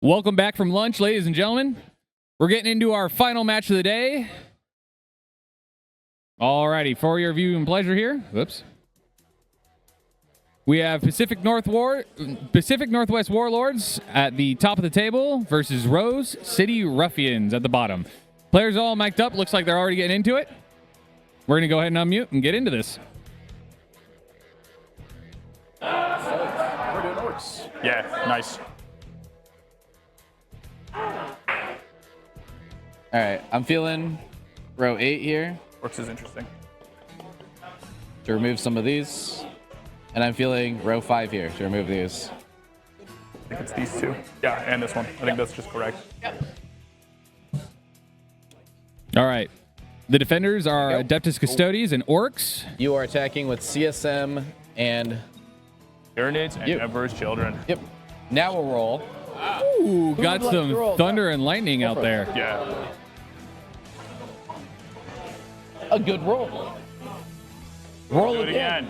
Welcome back from lunch, ladies and gentlemen. We're getting into our final match of the day. Alrighty, for your viewing pleasure here. Whoops. We have Pacific Northwest Warlords at the top of the table versus Rose City Ruffians at the bottom. Players all mic'd up. Looks like they're already getting into it. We're going to go ahead and unmute and get into this. We're doing Orks. Yeah, nice. All right, I'm feeling row 8 here Orks is interesting. to remove some of these. And I'm feeling row 5 here to remove these. I think it's these two. Yeah, and this one. I think that's just correct. All right. The defenders are Adeptus Custodes and Orks. You are attacking with CSM and... Tyranids and Emperor's Children. Yep. Now we'll roll. Ooh, got some thunder and lightning out there. Yeah. A good roll. Roll Do it again.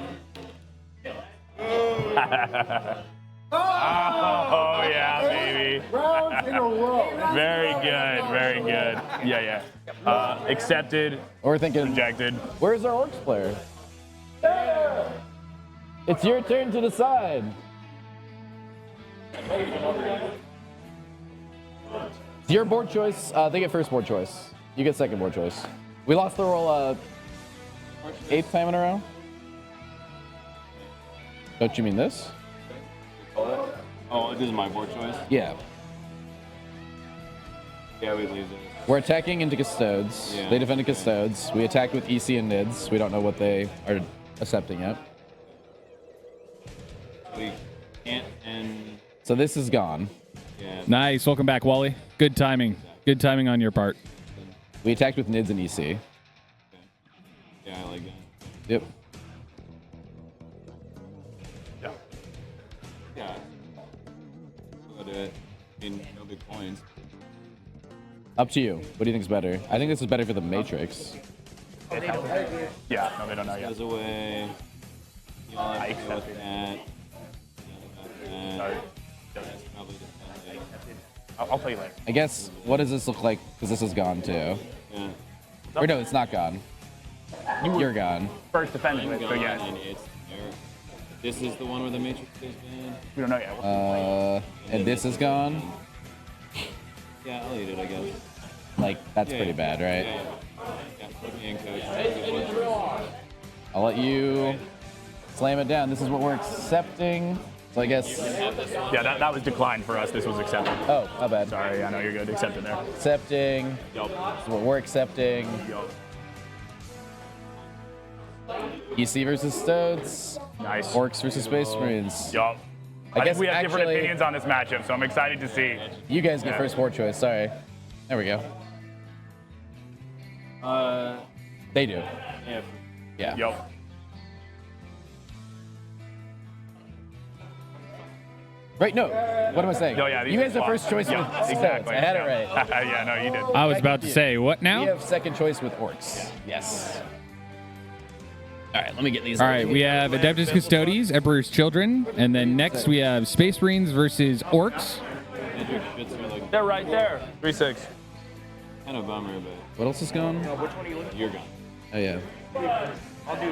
Oh, yeah, baby. Rounds in a row. Very good, very good. Yeah, yeah. Accepted, We're thinking, rejected. where's our Orcs player? It's your turn to decide. It's your board choice. They get first board choice. You get second board choice. We lost the roll 8th time in a row. Don't you mean this? Oh, this is my board choice? Yeah. Yeah, we leave it. We're attacking into Custodes. Yeah. They defended Custodes. We attacked with EC and NIDS. We don't know what they are accepting yet. We can't end. So this is gone. Yeah. Nice. Welcome back, Wally. Good timing. Good timing on your part. We attacked with NIDS and EC. Yeah, I like that. Yep. Yeah. Yeah. We'll do it. I mean, no big points. Up to you. What do you think is better? I think this is better for the Matrix. Yeah, no, they don't know yet. Goes away. You all have to go with that. Sorry. That's probably defending. I'll tell you later. I guess, what does this look like? Because this is gone too. Yeah. Or no, it's not gone. You're gone. First defending it, I'm so gone, yeah. and it's there. This is the one where the Matrix is banned. We don't know yet. And this is gone. Yeah, I'll eat it, I guess. Like, that's Yeah, pretty yeah. bad, right? Yeah, put me in, coach. I'll let you slam it down. This is what we're accepting. So I guess, Yeah, that was declined for us. This was accepted. oh, my bad. Sorry, I know you're good. Accepted there. Accepting. Yup. This is what we're accepting. EC versus Stodes. Nice. Orcs versus Space Marines. Yup. I I guess think we have different actually- opinions on this matchup, so I'm excited to see. You guys get first board choice. Sorry. There we go. They do. Yeah. Yeah. Yup. Right? No. What am I saying? No, yeah, these you guys are have first choice yeah, with Stodes. exactly. I had it Yeah. right. Yeah, no, you did. I was about to say, what We now? have second choice with Orcs. Yes. All right, let me get these. All right, we have Adeptus Custodes, Emperor's Children, and then next we have Space Marines versus Orks. Matrix shits are like They're right there. 3-6. kind of bummer, but What else is gone? you're gone. Oh yeah.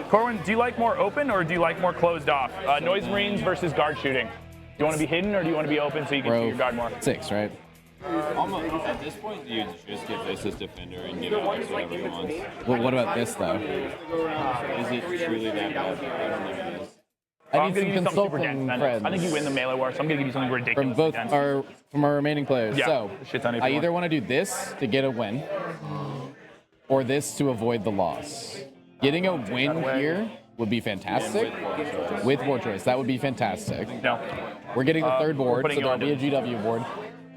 Corwin, do you like more open or do you like more closed off? Noise Marines versus guard shooting. Do you want to be hidden or do you want to be open so you can see your guard more? 6, right? Almost, at this point, you just give this as defender and give Alex whatever he wants. Well, what about this though? Is it truly that bad? I don't think it is. I I'm need gonna some give you something super consult dense, from man. friends. I think you win the melee war, so I'm gonna give you something ridiculous. from both dense. our remaining players. Yeah, So shit ton if I you either want. want to do this to get a win, or this to avoid the loss. Getting a win here would be fantastic. With board choice, that would be fantastic. No. We're getting the third we're board, so putting there'll you be a on GW board,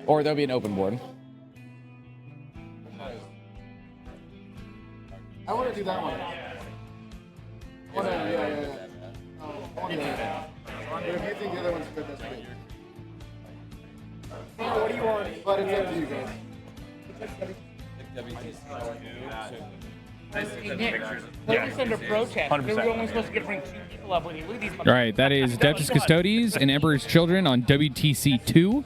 or there'll be an open board. I want to do that one. I want to, I want to. But if you think the other one's good, that's good. What do you want? But it's up to you guys. Yeah. Under protest. 100%. We were only supposed to bring 2 people up with you. Look at these. All right, that is Duchess Custodes and Emperor's Children on WTC 2.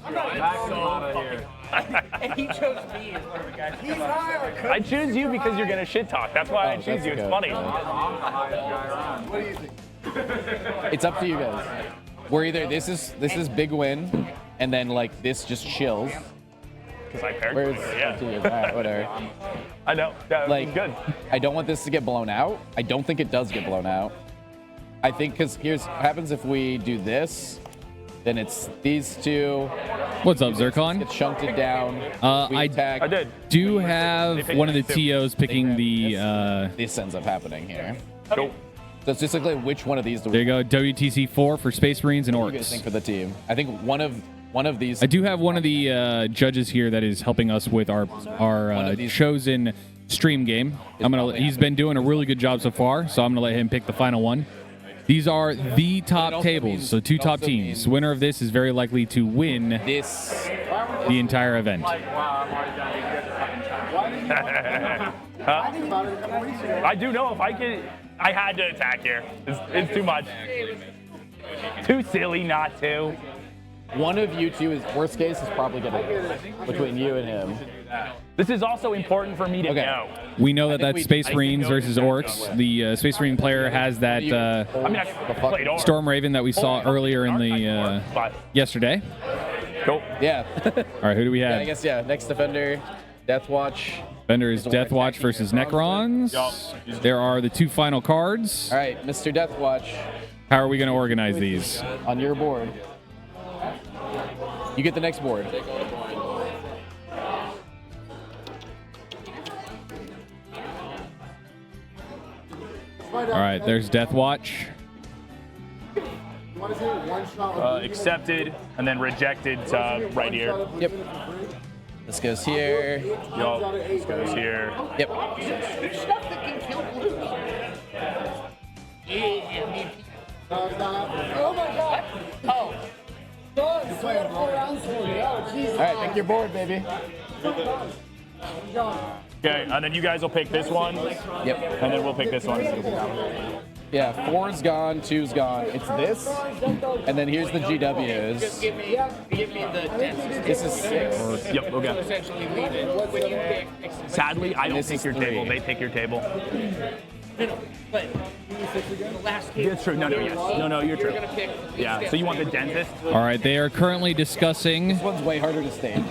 And he chose me as one of the guys. He's higher. I choose you because you're gonna shit talk. That's why I choose that's you. It's okay. funny. What do you think? It's up to you guys. We're either this is big win, and then like this just chills. Because I paired. Where's Yeah. up to you. All right, whatever. I know. That Like, was good. I don't want this to get blown out. I don't think it does get blown out. I think because here's what happens if we do this, then it's these two. What's up, Zircon? Get shunted down. We I attack. I did. do They have picked one of the nice, too. TOs picking the. This ends up happening here. Cool. So it's just like which one of these do There we you go, WTC 4 for Space Marines and what do you guys think Orks. for the team? I think one of these. I do have one of the judges here that is helping us with our of these- chosen stream game. He's been doing a really good job so far, so I'm gonna let him pick the final one. These are the top also tables, means- so two it top also teams. means- Winner of this is very likely to win This. the entire event. I do know if I could. I had to attack here. It's too much. Too silly not to. One of you two is worst case is probably gonna win between you and him. This is also important for me to Okay. know. We know that think that's we- Space I think Marines we- versus Orks. The Space Marine player has that I mean, I The fuck- played Orcs. Storm Raven that we saw earlier in the But yesterday. cool. Yeah. All right, who do we Yeah, I have? guess next defender, Death Watch. Bender is Death Watch versus Necrons. There are the two final cards. All right, Mr. Death Watch, How are we going to organize these? on your board. You get the next board. All right, there's Death Watch. You want to say one shot? Accepted and then rejected right here. Yep. This goes here. Yup. This goes here. Yep. Stuff that can kill blue. Yeah. Oh my God! Oh. You're playing 4 rounds for me. Oh Jesus! All right, pick your board, baby. Okay, and then you guys will pick this one, Yep. and then we'll pick this one. Yeah, 4's gone, 2's gone. It's this, and then here's the GWs. Give me the density. This is 6. Yep. Okay. Essentially leave it. When you pick, Sadly, I don't This pick is your 3. table. They pick your table. but the last game. That's true. No, yes. No, you're You're true. gonna pick. Yeah. So you want the dentist? All right, they are currently discussing. This one's way harder to stage.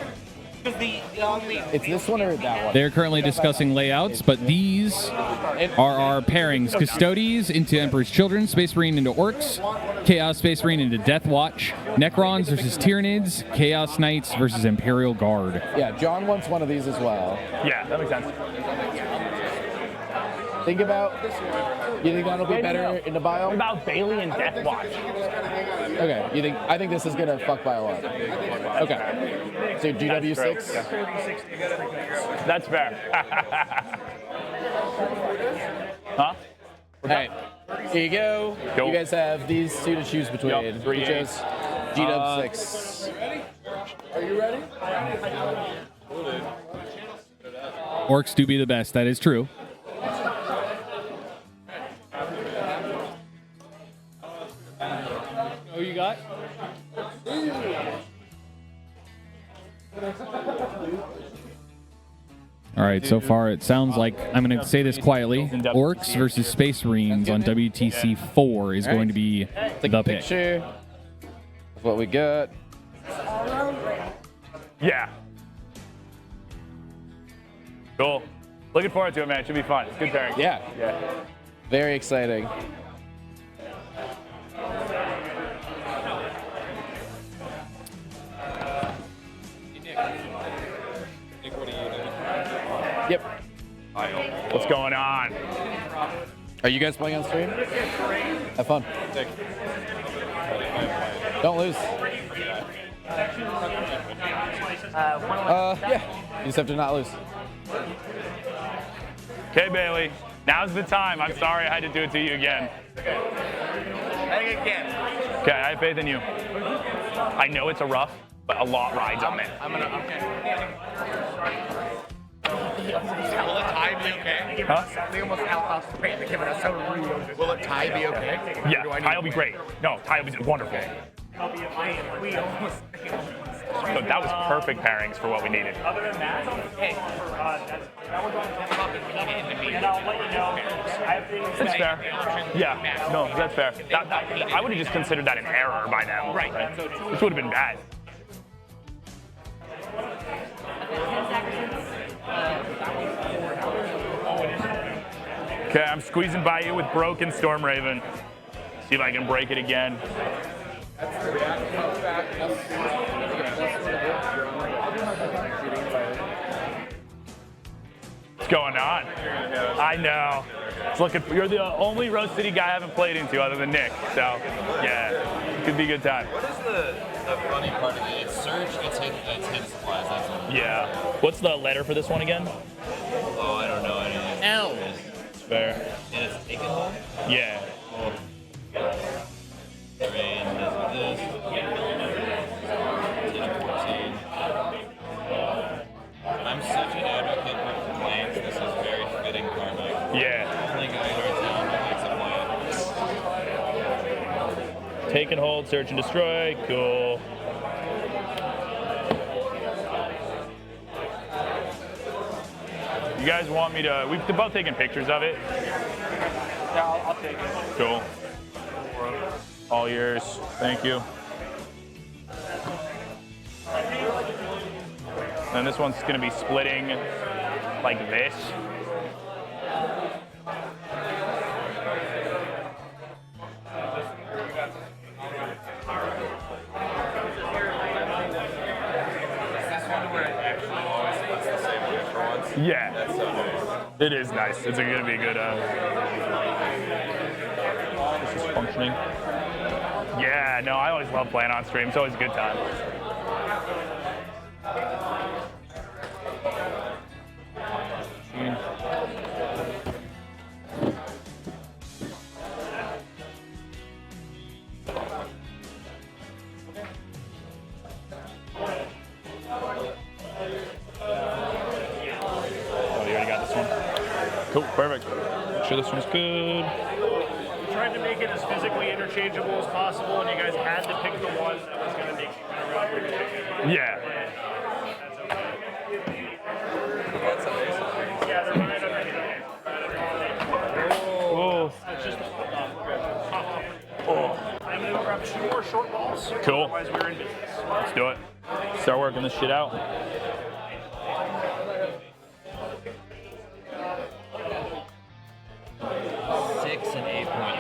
Because the only. It's this one or that one? They're currently discussing layouts, but these are our pairings: Custodes into Emperor's Children, Space Marine into Orks, Chaos Space Marine into Death Watch, Necrons versus Tyranids, Chaos Knights versus Imperial Guard. Yeah, John wants one of these as well. Yeah, that makes sense. Think about. You think that'll be better in the What bio? about Bailey and Death Watch? Okay. You think? I think this is gonna fuck bio up. Okay. So GW6. That's fair. Huh? All right. Here you go. Go. You guys have these two to choose between. Yup, 3 You chose GW6. Are you ready? Orks do be the best. That is true. Who you got? All right, so far it sounds like, I'm going to say this quietly, Orks versus Space Marines on WTC 4 is going to be Take the a pick. picture of what we got. Yeah. Cool. Looking forward to it, man. It should be fun. It's good pairing. Yeah. Yeah. Very exciting. Nick, what are you doing? Yep. What's going on? Are you guys playing on stream? Have fun. Nick. Don't lose. Yeah. You just have to not lose. Okay, Bailey. Now's the time. I'm sorry I had to do it to you again. I think I can. Okay, I have faith in you. I know it's a rough, but a lot rides on it. I'm gonna. Okay. Will the tie be okay? They almost outlost the paint. They're giving us so real. Will a tie be okay? Yeah, tie will be great. No, tie will be wonderful. We almost. So that was perfect pairings for what we needed. Other than that, hey, that was and I'll let you know. I have things. That's fair. Yeah, no, that's fair. I would have just considered that an error by now. Right. Which would have been bad. Okay, I'm squeezing by you with broken Storm Raven. See if I can break it again. What's going on? I know. It's looking. You're the only Rose City guy I haven't played into other than Nick. So, yeah, it could be a good time. What is the funny part of it? It's surge, it's hit supplies. That's all. Yeah. What's the letter for this one again? Oh, I don't know anything. L. It's fair. And it's taken home? Yeah. Cool. Rain does this. 10 of 14. I'm such an advocate for complaints. This is very fitting karma. Yeah. Only guy in our town that likes a plan. Take and hold, search and destroy. Cool. You guys want me to? We've both taken pictures of it. Yeah, I'll take it. Cool. All yours. Thank you. And this one's going to be splitting like this. Yeah. That's so nice. It is nice. It's going to be good. This is functioning. Yeah, no, I always love playing on stream. It's always a good time. Oh, you already got this one? Cool, perfect. Make sure this one's good. We tried to make it as physically interchangeable as possible, and you guys had to pick the one that was going to make you kind of run with it. Yeah. That's okay. Yeah, they're right under here. Oh. It's just I'm going to grab 2 more short balls. Cool. Otherwise, we're in business. Let's do it. Start working this shit out. Six and 8 point.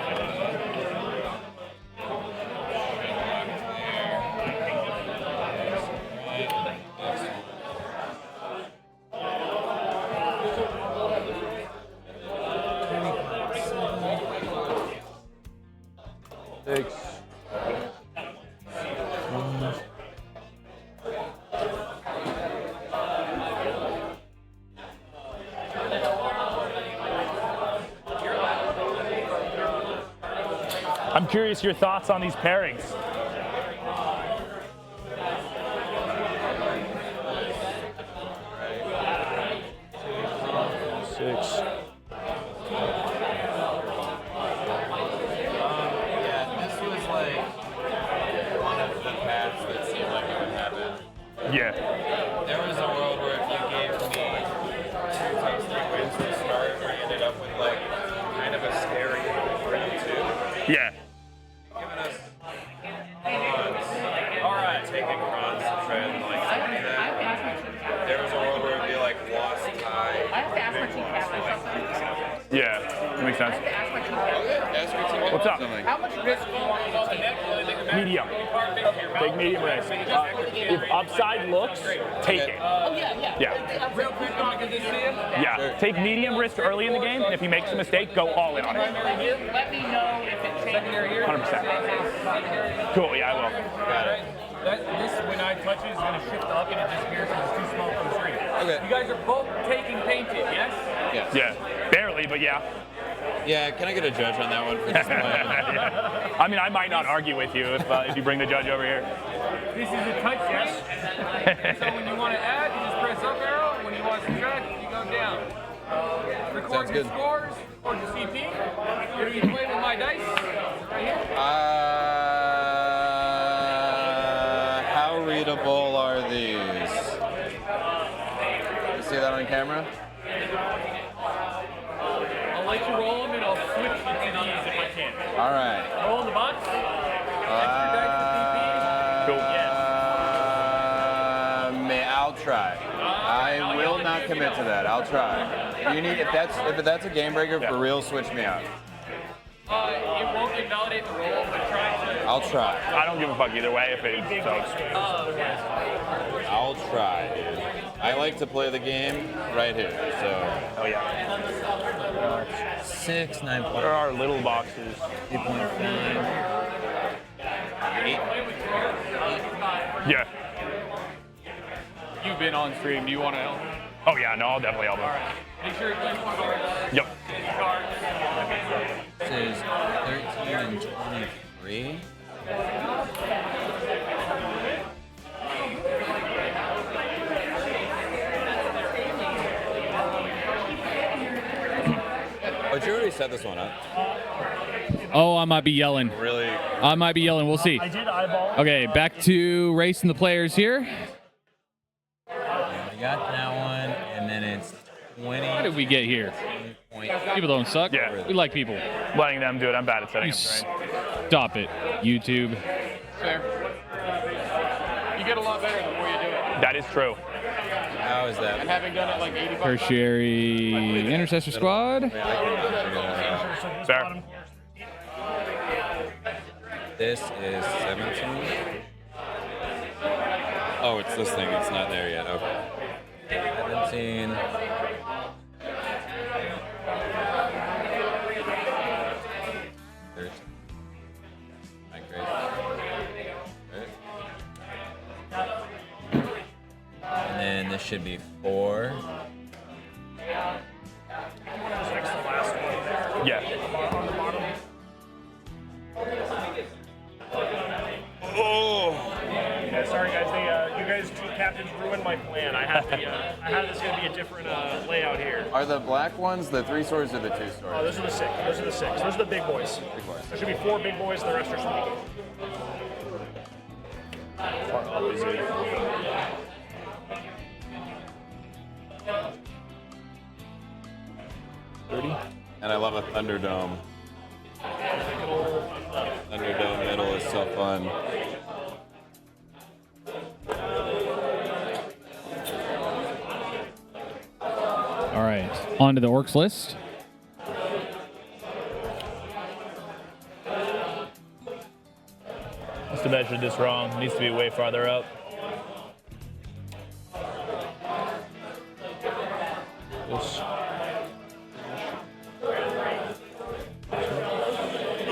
Six. I'm curious your thoughts on these pairings. Six. Yeah, this was like one of the paths that seemed like it would happen. Yeah. There was a world where if you gave me 2 times 3 wins to start, where you ended up with like kind of a scary round 2. Yeah. Giving us crons. Alright. Taking crons to try and like do that. There was a world where it'd be like lost tie. I have to ask my team captain something. Yeah. That makes sense. Ask my team captain. Ask your team What's up? something. How much risk do you want me to take? Medium. Take medium risk. If upside looks, take it. Oh, yeah. Yeah. Real quick, I can just see him. Yeah. Take medium risk early in the game, and if he makes a mistake, go all in on it. Let me know if it changes. 100%. Cool. Yeah, I will. Got it. This, when I touch it, is going to shift up and it disappears because it's too small for the screen. Okay. You guys are both taking painted, yes? Yes. Yeah. Barely, but yeah. Yeah, can I get a judge on that one for this one? Yeah. I mean, I might not argue with you if you bring the judge over here. This is a touch, yes? So when you want to add, you just press up arrow. When you want to subtract, you go down. Record good. Scores or the CP. You're gonna be playing with my dice right here. How readable are these? You see that on camera? I'll let you roll them and I'll switch between these if I can. All right. Roll in the box. I'll try. I will not commit to that. I'll try. You need if that's a game breaker for real, switch me out. It won't invalidate the roll, but try to. I'll try. I don't give a fuck either way if it sucks. I'll try, dude. I like to play the game right here. So. Oh yeah. 6, 9 What are our little boxes? 8.5. Yeah. You've been on stream. Do you want to help? Oh yeah, no, I'll definitely help him. Make sure you play more cards. Yep. This is 13 and 23. But you already set this one up. Oh, I might be yelling. Really? I might be yelling. We'll see. I did eyeball. Okay, back to racing the players here. We got that one, and then it's 20. How did we get here? People don't suck. Yeah. We like people. Letting them do it. I'm bad at setting You up terrain. stop it, YouTube. Fair. You get a lot better the more you do it. That is true. How is that? And having done it like 85 times. Tertiary Intercessor Squad. Fair. This is 17. Oh, it's this thing. It's not there yet. Okay. 17. And then this should be 4. Yeah. Yeah, sorry guys, you guys two captains ruined my plan. I had this gonna be a different layout here. Are the black ones the 3 swords or the 2 Oh, swords? those are the 6. Those are the 6. Those are the big boys. Big boys. There should be 4 big boys, and the rest are small. Far up is it? And I love a Thunderdome. Thunderdome middle is so fun. All right, on to the Orks list. Must have measured this wrong. It needs to be way farther up. This.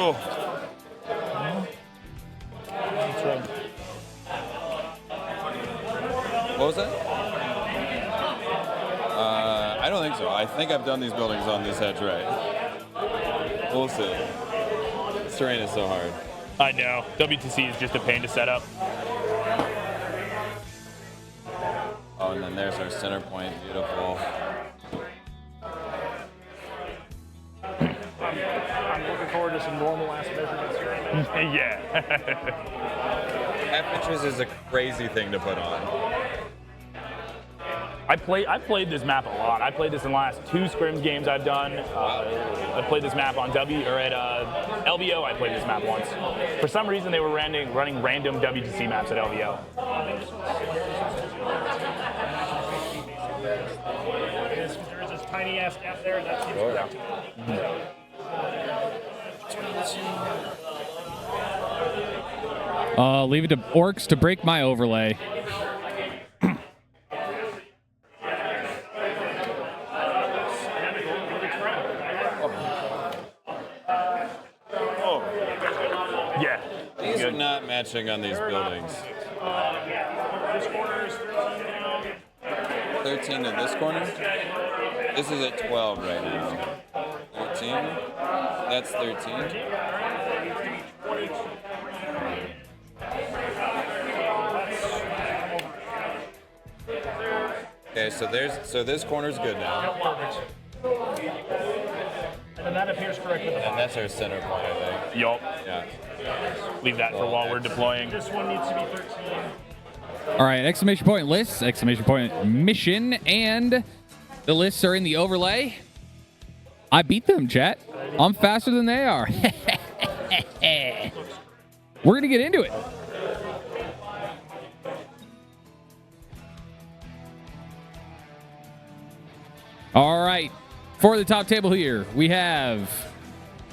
Oh. What was that? I don't think so. I think I've done these buildings on this edge right. We'll see. This terrain is so hard. I know. WTC is just a pain to set up. Oh, and then there's our center point. Beautiful. I'm looking forward to some normal ass measurements here. Yeah. Half inches is a crazy thing to put on. I've played this map a lot. I played this in the last 2 scrims games I've done. I played this map on LVO. I played this map once. For some reason, they were running random WTC maps at LVO. There is this tiny ass gap there, and that seems correct. Leave it to Orks to break my overlay. Yeah. These are not matching on these buildings. This corner is 13 in this corner. This is at 12 right now. 13. That's 13. Okay, so this corner's good now. And then that appears correct with the And box. that's our center point, I think. Yup. Yeah. Leave that for while we're deploying. This one needs to be 13. All right, exclamation point lists, exclamation point mission, and the lists are in the overlay. I beat them, chat. I'm faster than they are. We're going to get into it. All right. For the top table here, we have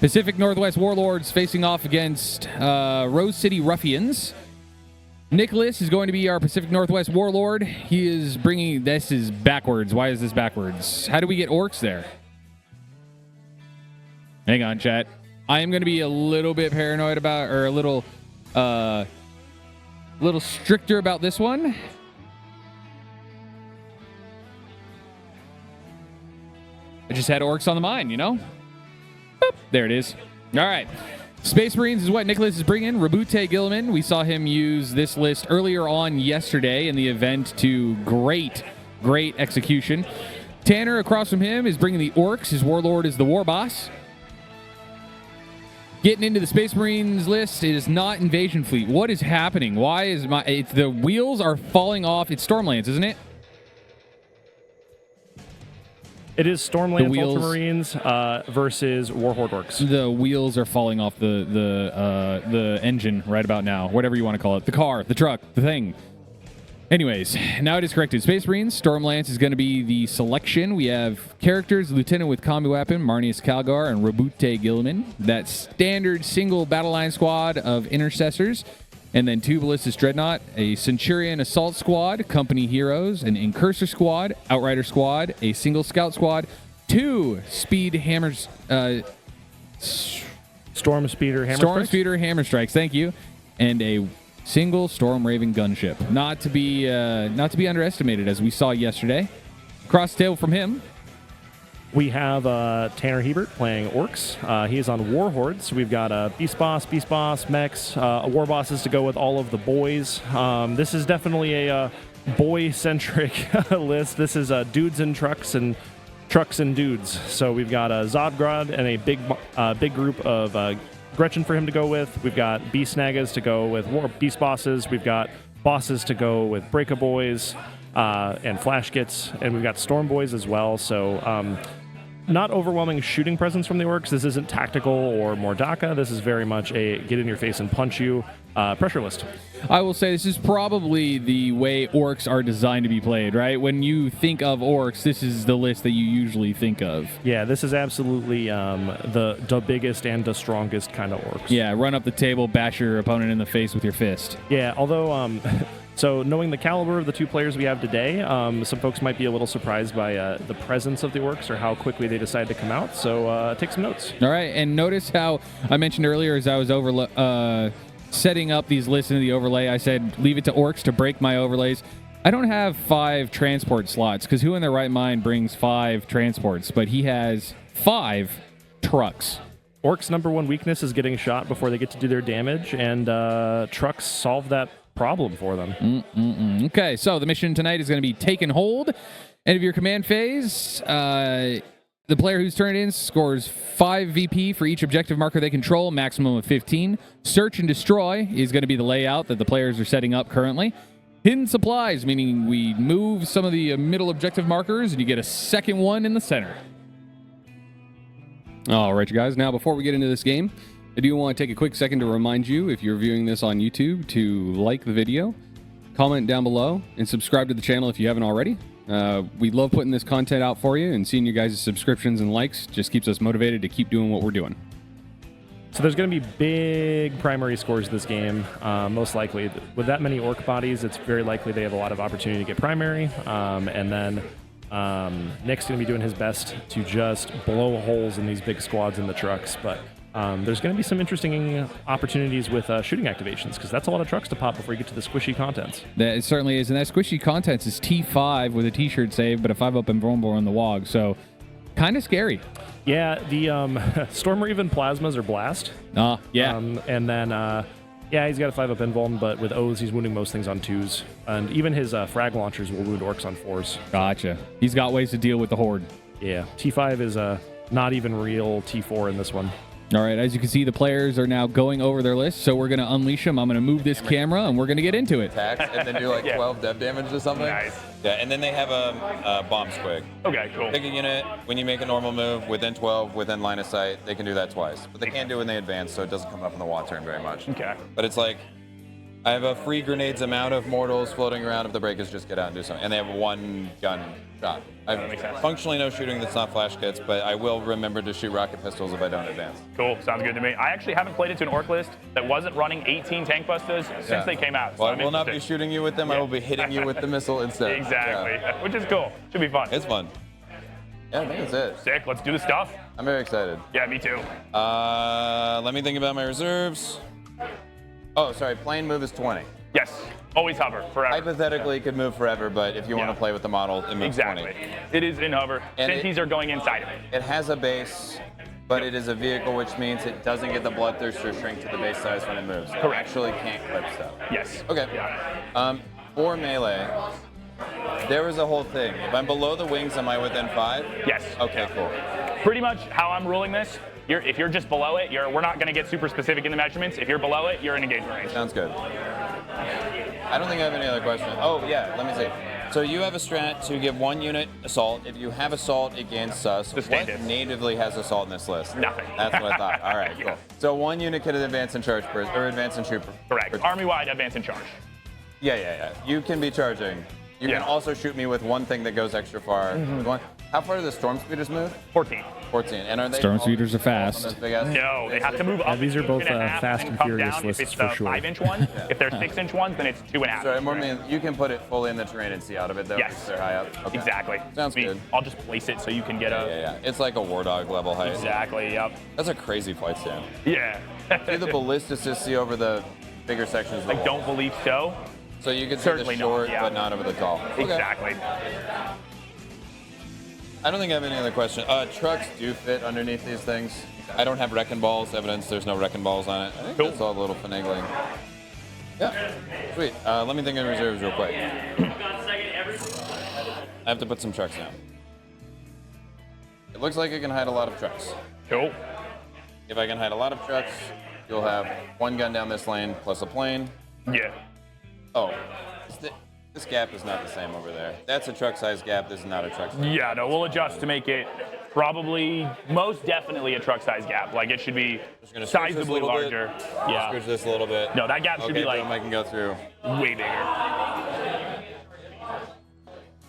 Pacific Northwest Warlords facing off against Rose City Ruffians. Nicholas is going to be our Pacific Northwest Warlord. He is bringing... This is backwards. Why is this backwards? How do we get orcs there? Hang on, chat. I am going to be a little bit paranoid about... Or a little stricter about this one. I just had orcs on the mind, you know? Boop. There it is. All right. Space Marines is what Nicholas is bringing. Rabute Gilliman. We saw him use this list earlier on yesterday in the event to great execution. Tanner across from him is bringing the Orks. His Warlord is the War Boss. Getting into the Space Marines list, it is not Invasion Fleet. What is happening? Why is the wheels are falling off? It's Stormlance, isn't it? It is Stormlance Ultramarines versus Warhorde Orks. The wheels are falling off the engine right about now. Whatever you want to call it. The car, the truck, the thing. Anyways, now it is corrected. Space Marines, Stormlance is going to be the selection. We have characters, Lieutenant with Combi Weapon, Marnius Calgar, and Rabute Gilliman. That standard single battle line squad of intercessors. And then 2 Ballistus Dreadnought, a Centurion Assault Squad, Company Heroes, an Incursor Squad, Outrider Squad, a single Scout Squad, 2 Speed Hammers... Storm Speeder Hammer Strikes, thank you. And a single Storm Raven gunship. Not to be underestimated, as we saw yesterday. Cross the table from him. We have Tanner Hebert playing Orks. He is on Warhorde, so we've got Beast Boss, Mechs, War Bosses to go with all of the boys. This is definitely a boy-centric list. This is dudes and trucks and dudes. So we've got Zodgrod and a big group of Gretchen for him to go with. We've got Beast Nagas to go with Beast Bosses. We've got Bosses to go with Breaker Boys and Flash Kits, and we've got Storm Boys as well. So not overwhelming shooting presence from the Orks. This isn't tactical or Mordaka. This is very much a get in your face and punch you pressure list. I will say this is probably the way Orks are designed to be played, right? When you think of Orks, this is the list that you usually think of. Yeah, this is absolutely the biggest and the strongest kind of Orks. Yeah, run up the table, bash your opponent in the face with your fist. Yeah, although... So knowing the caliber of the 2 players we have today, some folks might be a little surprised by the presence of the Orks or how quickly they decide to come out. So take some notes. All right, and notice how I mentioned earlier as I was setting up these lists into the overlay, I said leave it to Orks to break my overlays. I don't have 5 transport slots because who in their right mind brings 5 transports? But he has 5 trucks. Orks' number 1 weakness is getting shot before they get to do their damage, and trucks solve that problem for them. Okay, so the mission tonight is going to be taken hold. End of your command phase. The player whose turn it is scores 5 VP for each objective marker they control, maximum of 15. Search and destroy is going to be the layout that the players are setting up currently. Hidden supplies, meaning we move some of the middle objective markers and you get a second one in the center. All right, you guys. Now, before we get into this game, I do want to take a quick second to remind you, if you're viewing this on YouTube, to like the video, comment down below, and subscribe to the channel if you haven't already. We love putting this content out for you, and seeing you guys' subscriptions and likes just keeps us motivated to keep doing what we're doing. So there's going to be big primary scores this game, most likely. With that many Ork bodies, it's very likely they have a lot of opportunity to get primary, and then Nick's going to be doing his best to just blow holes in these big squads in the trucks, but there's going to be some interesting opportunities with shooting activations, because that's a lot of trucks to pop before you get to the squishy contents. That it certainly is, and that squishy contents is T5 with a T-shirt save, but a 5-up and vulnerable on the WOG, so kind of scary. Yeah, the Storm Raven plasmas are blast. Yeah. And then, yeah, he's got a 5-up invuln, but with O's, he's wounding most things on 2s. And even his frag launchers will wound Orks on 4s. Gotcha. He's got ways to deal with the Horde. Yeah, T5 is not even real T4 in this one. All right, as you can see, the players are now going over their list, so we're going to unleash them. I'm going to move this camera, and we're going to get into it. Attacks and then do like 12 dev damage or something. Nice. Yeah, and then they have a bomb squig. Okay, cool. Pick a unit, when you make a normal move, within 12, within line of sight, they can do that twice. But they can't do it when they advance, so it doesn't come up on the wall turn very much. Okay. But it's like, I have a free grenades amount of mortals floating around. If the breakers just get out and do something. And they have one gun shot. I makes sense. have functionally no shooting that's not flash kits, but I will remember to shoot rocket pistols if I don't advance. Cool, sounds good to me. I actually haven't played into an orc list that wasn't running 18 tank busters since they came out. So Well, I I'm will not be interested. shooting you with them. I will be hitting you with the missile instead. Exactly, Yeah. which is cool. Should be fun. It's fun. Yeah, I think that's it. Sick, let's do the stuff. I'm very excited. Yeah, me too. Let me think about my reserves. Oh, sorry. Plane move is 20. Yes, always hover, forever. Hypothetically, it could move forever, but if you want Yeah. to play with the model, it moves Exactly. 20. It is in hover. And Stinkies are going inside of it. It has a base, but it is a vehicle, which means it doesn't get the bloodthirster shrink to the base size when it moves. It Correct. actually can't clip stuff. Yes. Okay. Yeah. For melee, there was a whole thing. If I'm below the wings, am I within 5? Yes. Okay, cool. Pretty much how I'm ruling this, if you're just below it, we're not going to get super specific in the measurements. If you're below it, you're in engagement range. Sounds good. I don't think I have any other questions. Oh, yeah, let me see. So you have a strat to give 1 unit assault. If you have assault, it gains sus. What Sustained. natively has assault in this list? Nothing. That's what I thought. All right, cool. So 1 unit can advance and charge burst, or advance and shoot. Correct. Army-wide, advance and charge. Yeah. You can be charging. You can also shoot me with 1 thing that goes extra far. How far do the storm speeders move? 14. 14. And are they Storm all- speeders are all fast. on those big ass- No, they have to move up. these are both 2.5 Fast and and come Furious down lists if it's for the sure. 5-inch one. If they're 6-inch ones, then it's 2.5. Sorry, more mean you can put it fully in the terrain and see out of it though. Yes. Because they're high up. Okay. Exactly. Sounds Sweet. good. I'll just place it so you can get a. Yeah. It's like a war dog level height. Exactly. Yep. That's a crazy flight stand. Yeah. Do the ballisticists see over the bigger sections of the I wall? don't believe so. So you could see Certainly the not, short, yeah. but not over the tall. Okay. Exactly. I don't think I have any other questions. Trucks do fit underneath these things. I don't have wrecking balls. Evidence there's no wrecking balls on it. I think Cool. that's all a little finagling. Yeah. Sweet. Let me think of reserves real quick. I have to put some trucks down. It looks like it can hide a lot of trucks. Cool. If I can hide a lot of trucks, you'll have 1 gun down this lane plus a plane. Yeah. Oh, this gap is not the same over there. That's a truck size gap. This is not a truck size. Yeah, no, we'll adjust to make it probably, most definitely a truck size gap. Like it should be Just gonna scooch this a sizably little bit. larger. Yeah. Scooch this a little bit. No, that gap should Okay, be like boom, I can go through. way bigger.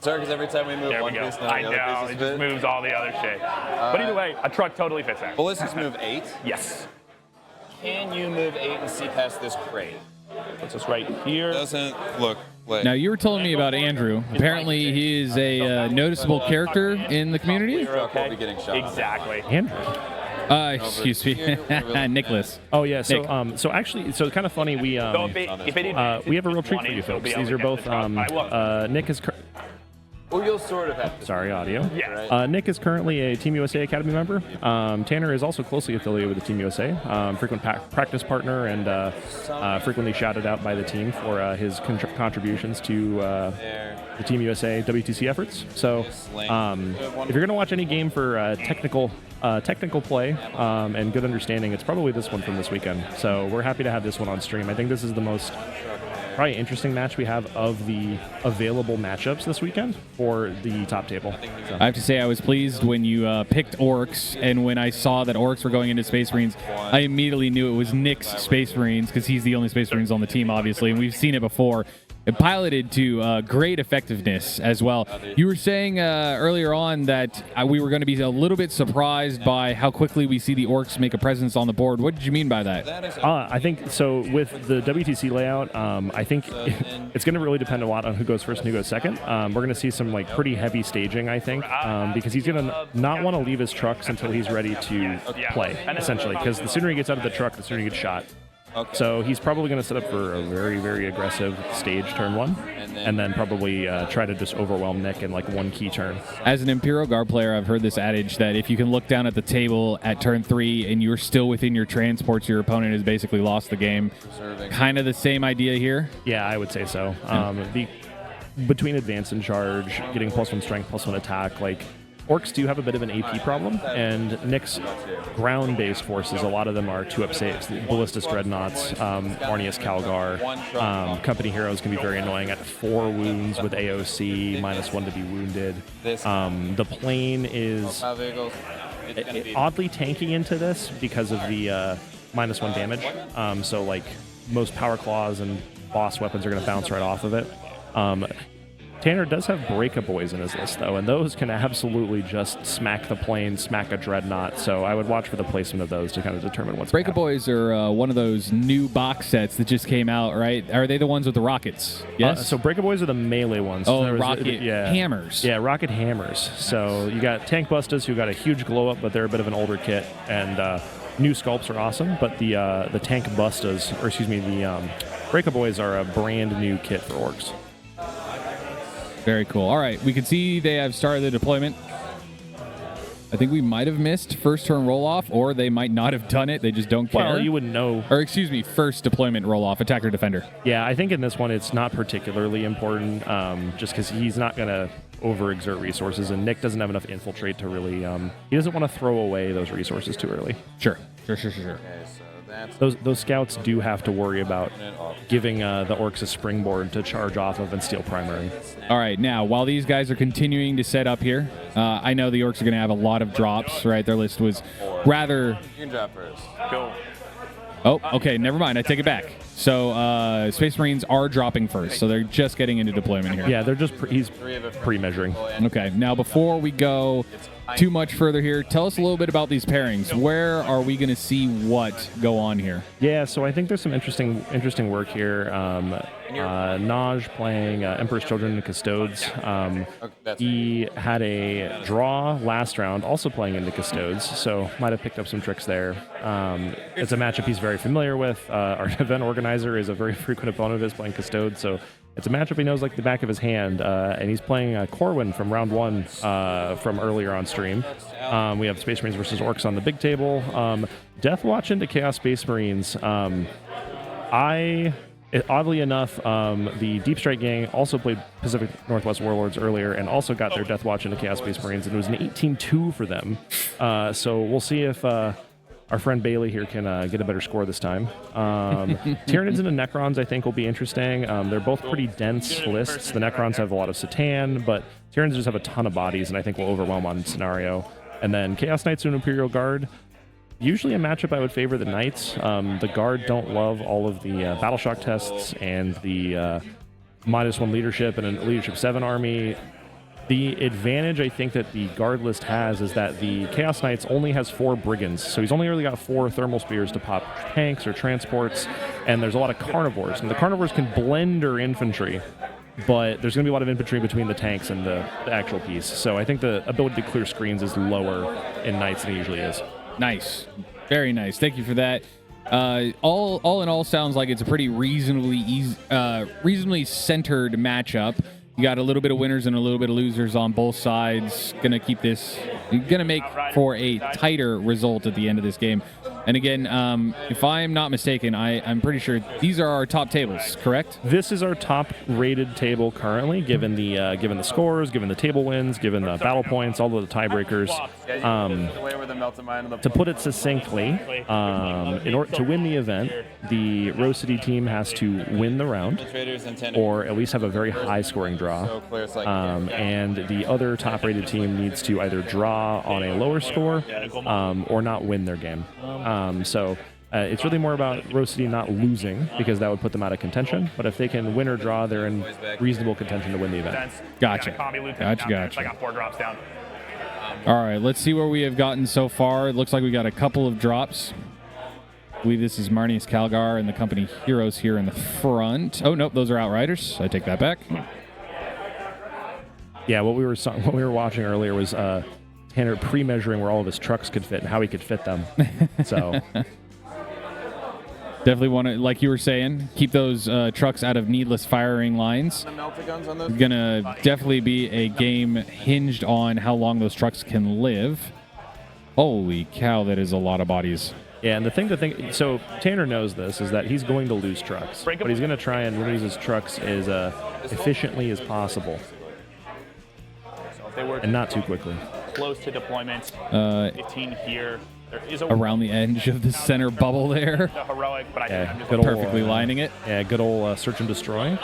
Sorry, because every time we move There we one go. piece, none I of the know, other it pieces just fit. moves all the other shit. But either way, a truck totally fits there. Ballistics move 8. Yes. Can you move 8 and see past this crate? Puts us right here. Doesn't look like. Now, you were telling me about Andrew. Apparently, he is a noticeable character in the community. Truck will be getting shot. Exactly. Andrew. Excuse me, Nicholas. Oh yeah, so Nick. so actually, so kind of funny. We So if it advances we have a real just treat one for you inch, it'll folks. be able These to are catch both the truck. I will. Nick is Well, you'll sort of have to. sorry audio. Yes. Nick is currently a Team USA Academy member. Tanner is also closely affiliated with the Team USA, frequent practice partner, and frequently shouted out by the team for his contributions to the Team USA WTC efforts. So, if you're going to watch any game for technical play and good understanding, it's probably this one from this weekend. So we're happy to have this one on stream. I think this is the most probably interesting match we have of the available matchups this weekend for the top table. So. I have to say I was pleased when you picked Orks, and when I saw that Orks were going into Space Marines, I immediately knew it was Nick's Space Marines, because he's the only Space Marines on the team, obviously, and we've seen it before. It piloted to great effectiveness as well. You were saying earlier on that we were going to be a little bit surprised by how quickly we see the Orks make a presence on the board. What did you mean by that? I think so. With the WTC layout, I think it's going to really depend a lot on who goes first and who goes second. We're going to see some like pretty heavy staging, I think, because he's going to not want to leave his trucks until he's ready to play, essentially. Because the sooner he gets out of the truck, the sooner he gets shot. Okay. So he's probably going to set up for a very, very aggressive stage turn 1, and then probably try to just overwhelm Nick in like one key turn. As an Imperial Guard player, I've heard this adage that if you can look down at the table at turn 3 and you're still within your transports, your opponent has basically lost the game. Kind of the same idea here. Yeah, I would say so. Between advance and charge, getting +1 strength, +1 attack, like Orks do have a bit of an AP problem, and Nick's ground-based forces, a lot of them are 2-up saves. The Ballistus Dreadnoughts, Marnius Calgar, Company Heroes can be very annoying at 4 wounds with AOC, -1 to be wounded. The plane is oddly tanky into this because of the -1 damage. So like most power claws and boss weapons are going to bounce right off of it. Tanner does have Breakaboys in his list, though, and those can absolutely just smack the plane, smack a dreadnought. So I would watch for the placement of those to kind of determine what's Breakaboys are one of those new box sets that just came out, right? Are they the ones with the rockets? Yes. So Breakaboys are the melee ones. Oh, rocket hammers. Yeah, rocket hammers. So you got Tank Bustas, who got a huge glow up, but they're a bit of an older kit, and new sculpts are awesome. But the Tank Bustas, or excuse me, the Breakaboys are a brand new kit for Orks. Very cool. All right, we can see they have started the deployment. I think we might have missed first turn roll off, or they might not have done it. They just don't care. Well, you wouldn't know. Or excuse me, first deployment roll off, attacker defender. Yeah, I think in this one it's not particularly important, just because he's not going to overexert resources, and Nick doesn't have enough infiltrate to really. He doesn't want to throw away those resources too early. Sure. Those scouts do have to worry about giving the Orks a springboard to charge off of and steal primary. All right, now, while these guys are continuing to set up here, I know the Orks are going to have a lot of drops, right? Their list was rather... You can drop first. Go. Oh, okay, never mind. I take it back. So Space Marines are dropping first, so they're just getting into deployment here. Yeah, they're just he's pre-measuring. Okay, now before we go too much further here, tell us a little bit about these pairings. Where are we going to see what go on here? Yeah, so I think there's some interesting work here. Naj playing Emperor's Children and Custodes. He had a draw last round, also playing into Custodes, so might have picked up some tricks there. It's a matchup he's very familiar with. Our event organizer is a very frequent opponent of his playing Custodes, so it's a matchup he knows like the back of his hand, and he's playing Corwin from round 1 from earlier on stream. We have Space Marines versus Orks on the big table. Deathwatch into Chaos Space Marines. Oddly enough, the Deep Strike gang also played Pacific Northwest Warlords earlier and also got their Deathwatch into Chaos Space Marines, and it was an 18-2 for them. So we'll see if our friend Bailey here can get a better score this time. Tyranids into Necrons, I think, will be interesting. They're both pretty dense lists. The Necrons have a lot of Satan, but Tyranids just have a ton of bodies, and I think will overwhelm on scenario. And then Chaos Knights and Imperial Guard. Usually a matchup I would favor the Knights. The Guard don't love all of the Battle Shock tests and the -1 leadership and a Leadership 7 army. The advantage I think that the Guard list has is that the Chaos Knights only has 4 Brigands, so he's only really got 4 Thermal Spears to pop tanks or transports, and there's a lot of Carnivores. And the Carnivores can blend their infantry, but there's going to be a lot of infantry between the tanks and the actual piece. So I think the ability to clear screens is lower in Knights than it usually is. Nice. Very nice. Thank you for that. All in all, sounds like it's a pretty reasonably centered matchup. You got a little bit of winners and a little bit of losers on both sides. Gonna make for a tighter result at the end of this game. And again, if I'm not mistaken, I'm pretty sure these are our top tables, correct? This is our top-rated table currently, given the scores, given the table wins, given the battle points, all of the tiebreakers. To put it succinctly, in order to win the event, the Rose City team has to win the round, or at least have a very high-scoring draw. And the other top-rated team needs to either draw on a lower score or not win their game. So it's really more about Rose City not losing, because that would put them out of contention. But if they can win or draw, they're in reasonable contention to win the event. Gotcha. I got 4 drops down. All right, let's see where we have gotten so far. It looks like we got a couple of drops. I believe this is Marnius Calgar and the company heroes here in the front. Oh, nope, those are Outriders. I take that back. Yeah, what we were watching earlier was Tanner pre-measuring where all of his trucks could fit and how he could fit them. So definitely want to, like you were saying, keep those trucks out of needless firing lines. Gonna definitely be a game hinged on how long those trucks can live. Holy cow, that is a lot of bodies. Yeah, and the thing to think, so Tanner knows this, is that he's going to lose trucks, but he's going to try and use his trucks as efficiently as possible, and not too quickly. close to deployment. 15 here. There is a Around the edge of the center bubble there. the heroic, but I think I'm just good old, Perfectly lining it. Yeah, good old search and destroy.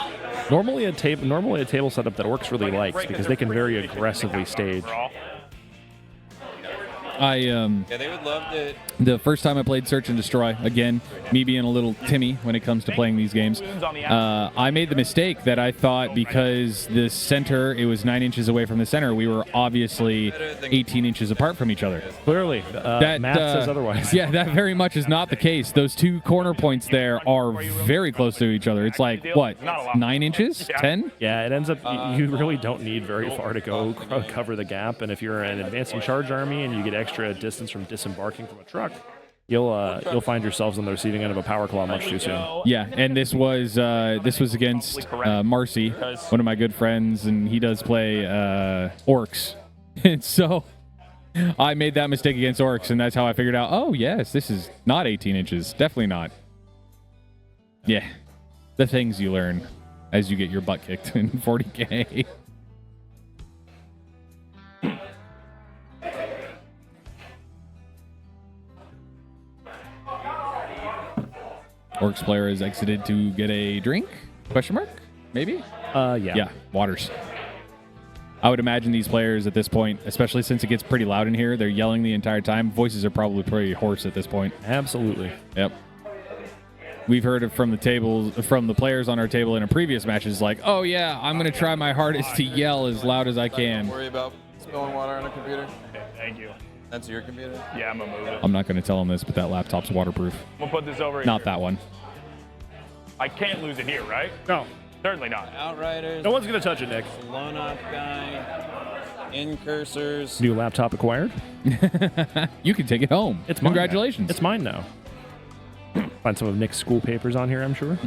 Normally a table setup that Orks really likes because they can very aggressively stage. Yeah, they would love to. The first time I played Search and Destroy, again, me being a little Timmy when it comes to playing these games, I made the mistake that I thought because the center, it was 9 inches away from the center, we were obviously 18 inches apart from each other. Clearly, math says otherwise. Yeah, that very much is not the case. Those two corner points there are very close to each other. It's like, what, 9 inches? 10? Yeah, it ends up you really don't need very far to go cover the gap, and if you're an advancing charge army and you get extra distance from disembarking from a truck, you'll find yourselves on the receiving end of a power claw much too soon. Yeah, and this was against Marcy, one of my good friends, and he does play Orks, and so I made that mistake against Orks, and that's how I figured out. Oh yes, this is not 18 inches, definitely not. Yeah, the things you learn as you get your butt kicked in 40K. Orcs player has exited to get a drink? Question mark? Maybe? Yeah. Yeah, waters. I would imagine these players at this point, especially since it gets pretty loud in here, they're yelling the entire time. Voices are probably pretty hoarse at this point. Absolutely. Yep. We've heard it from the tables, from the players on our table in a previous matches, like, oh yeah, I'm going to try my hardest to yell as loud as I can. Worry about spilling water on a computer. Okay, thank you. That's your computer? Yeah, I'm gonna move it. I'm not going to tell them this, but that laptop's waterproof. We'll put this over Not here. that one. I can't lose it here, right? No. Certainly not. Outriders. No one's going to touch it, Nick. Blown up guy. Incursors. New laptop acquired. You can take it home. It's mine now. Congratulations. It's mine now. Find some of Nick's school papers on here, I'm sure.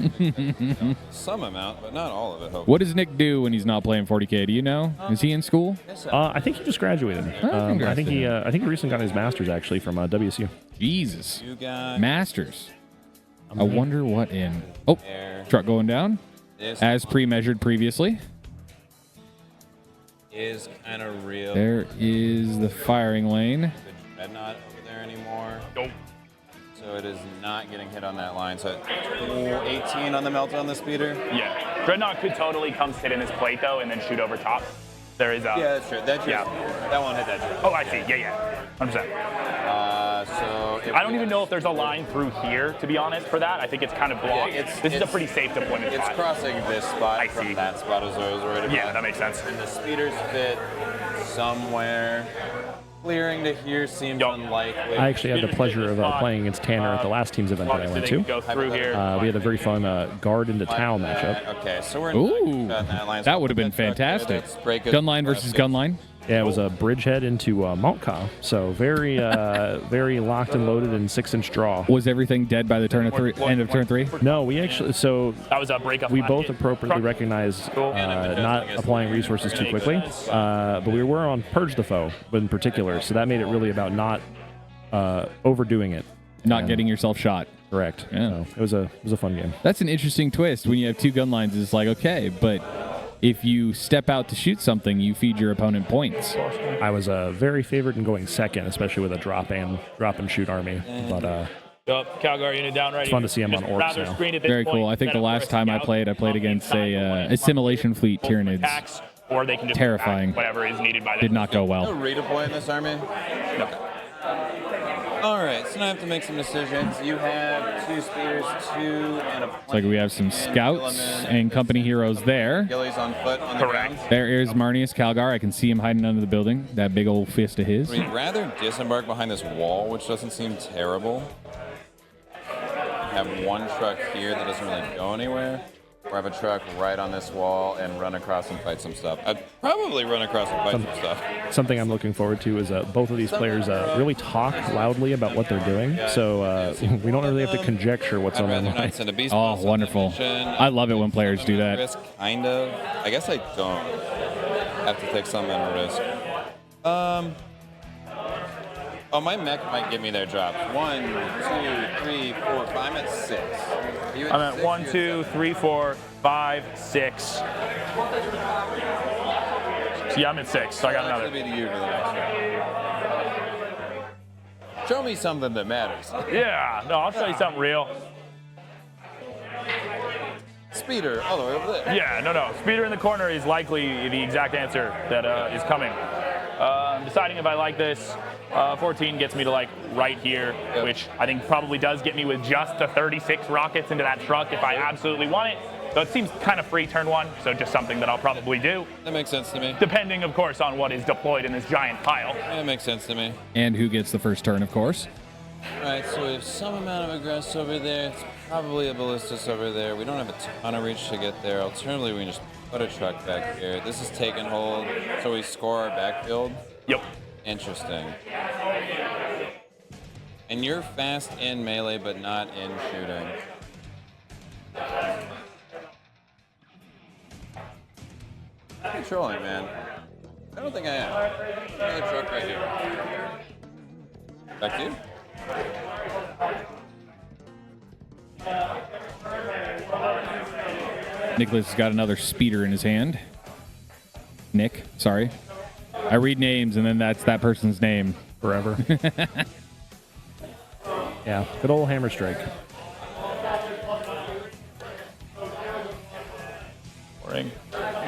Some amount, but not all of it, hopefully. What does Nick do when he's not playing 40K? Do you know? Is he in school? I think he just graduated. congrats I think to he him. I think he recently got his master's actually from WSU. Jesus. You got Masters. I wonder what in. Oh, there. truck going down. This As pre-measured previously. is kind of real. There is the firing lane. The dreadnought over there anymore. Nope. So it is not getting hit on that line. So 18 on the melt on the speeder. Yeah. Dreadnought could totally come sit in this plate though and then shoot over top. There is a. Yeah, that's true. That won't hit that dreadnought. Oh, I see. Yeah. 100%. I don't even know if there's a line through here, to be honest, for that. I think it's kind of blocked. This is a pretty safe deployment It's spot. crossing this spot I from see. that spot as I was worried about. Yeah, that makes sense. And the speeders fit somewhere. Clearing to here seems unlikely. I actually had the pleasure of playing against Tanner at the last team's event that I went to. Go through here. We had a very fun guard into Tau matchup. Okay, so we're Ooh, that line. that would have been fantastic. Gunline versus gunline. Yeah, it was a bridgehead into Montca, so very very locked and loaded and 6-inch draw. Was everything dead by the turn of end of turn 3? No, we actually that was a breakup. we both appropriately recognized not applying resources too quickly, but we were on Purge the Foe in particular, so that made it really about not overdoing it, Not getting yourself shot. Correct. Yeah. So it was a fun game. That's an interesting twist. When you have two gun lines, it's like, okay, but if you step out to shoot something, you feed your opponent points. I was very favored in going second, especially with a drop and shoot army. But Calgar unit down right. It's fun to see him on Orks now. Very cool. I think the last time I played against a assimilation fleet Tyranids. Or they can just Terrifying. Whatever is needed by them. Did not go No well. redeploy in this army? No. All right, so now I have to make some decisions. You have 2 speeders, 2 and a Looks like we have some scouts and company heroes there. Gillies on foot on the ground. There is Marnius Calgar. I can see him hiding under the building. That big old fist of his. We'd rather disembark behind this wall, which doesn't seem terrible. Have one truck here that doesn't really go anywhere. Or have a truck right on this wall and run across and fight some stuff. I'd probably run across and fight some stuff. Something I'm looking forward to is both of these players really talk loudly about what they're doing, so we don't really have to conjecture what's on their mind. Send a beast Oh, boss on wonderful. that mission. I love it when players do that. Risk, kind of. I guess I don't have to take some in a risk. Oh, my mech might give me their drops. 1, 2, 3, 4, 5. I'm at 6. You I'm at 6, 1, you're 2, 3, 4, 5, 6. So yeah, I'm at 6, so I got That'll another. be to you for the next round. Show me something that matters. Yeah, no, I'll show you something real. Speeder, all the way over there. Yeah, no. Speeder in the corner is likely the exact answer that is coming. I'm deciding if I like this. 14 gets me to like right here, Yep. which I think probably does get me with just the 36 rockets into that truck if I absolutely want it. So it seems kind of free turn 1, so just something that I'll probably do, That makes sense to me. depending, of course, on what is deployed in this giant pile. That makes sense to me. And who gets the first turn, of course. Alright, so we have some amount of aggress over there. It's probably a ballistas over there. We don't have a ton of reach to get there. Alternatively, we can just put a truck back here. This is take and hold, so we score our backfield. Yep. Interesting. And you're fast in melee, but not in shooting. Controlling, man. I don't think I am. Another truck right here. Back to you. Nicholas has got another speeder in his hand. Nick, sorry. I read names and then that's that person's name. Forever. Yeah, good old hammer strike. Boring.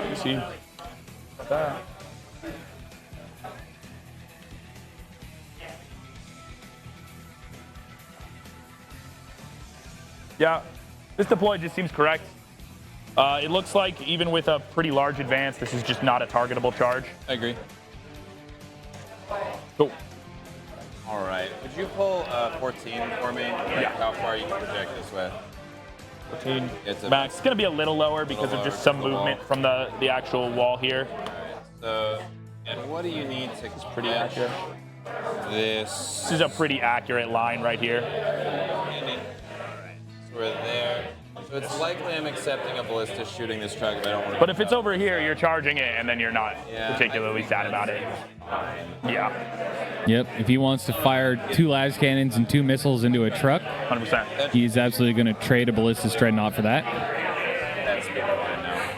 You see that. Yeah, this deploy just seems correct. It looks like even with a pretty large advance, this is just not a targetable charge. I agree. Cool. All right. Would you pull 14 for me? Like Yeah. how far you can project this way? 14. It's a- Max, it's going to be a little lower because of just some lower, movement little from the actual wall here. All right. So, and what do you need to Pretty catch accurate. this? This is a pretty accurate line right here. So we're there. So it's likely I'm accepting a ballista shooting this truck if I don't want to. But if it's over here, you're charging it, and then you're not Yeah, particularly I think sad about it. Yeah, Yep, if he wants to fire 2 las cannons and 2 missiles into a truck, 100%. he's absolutely going to trade a ballistas dreadnought for that. That's the line now.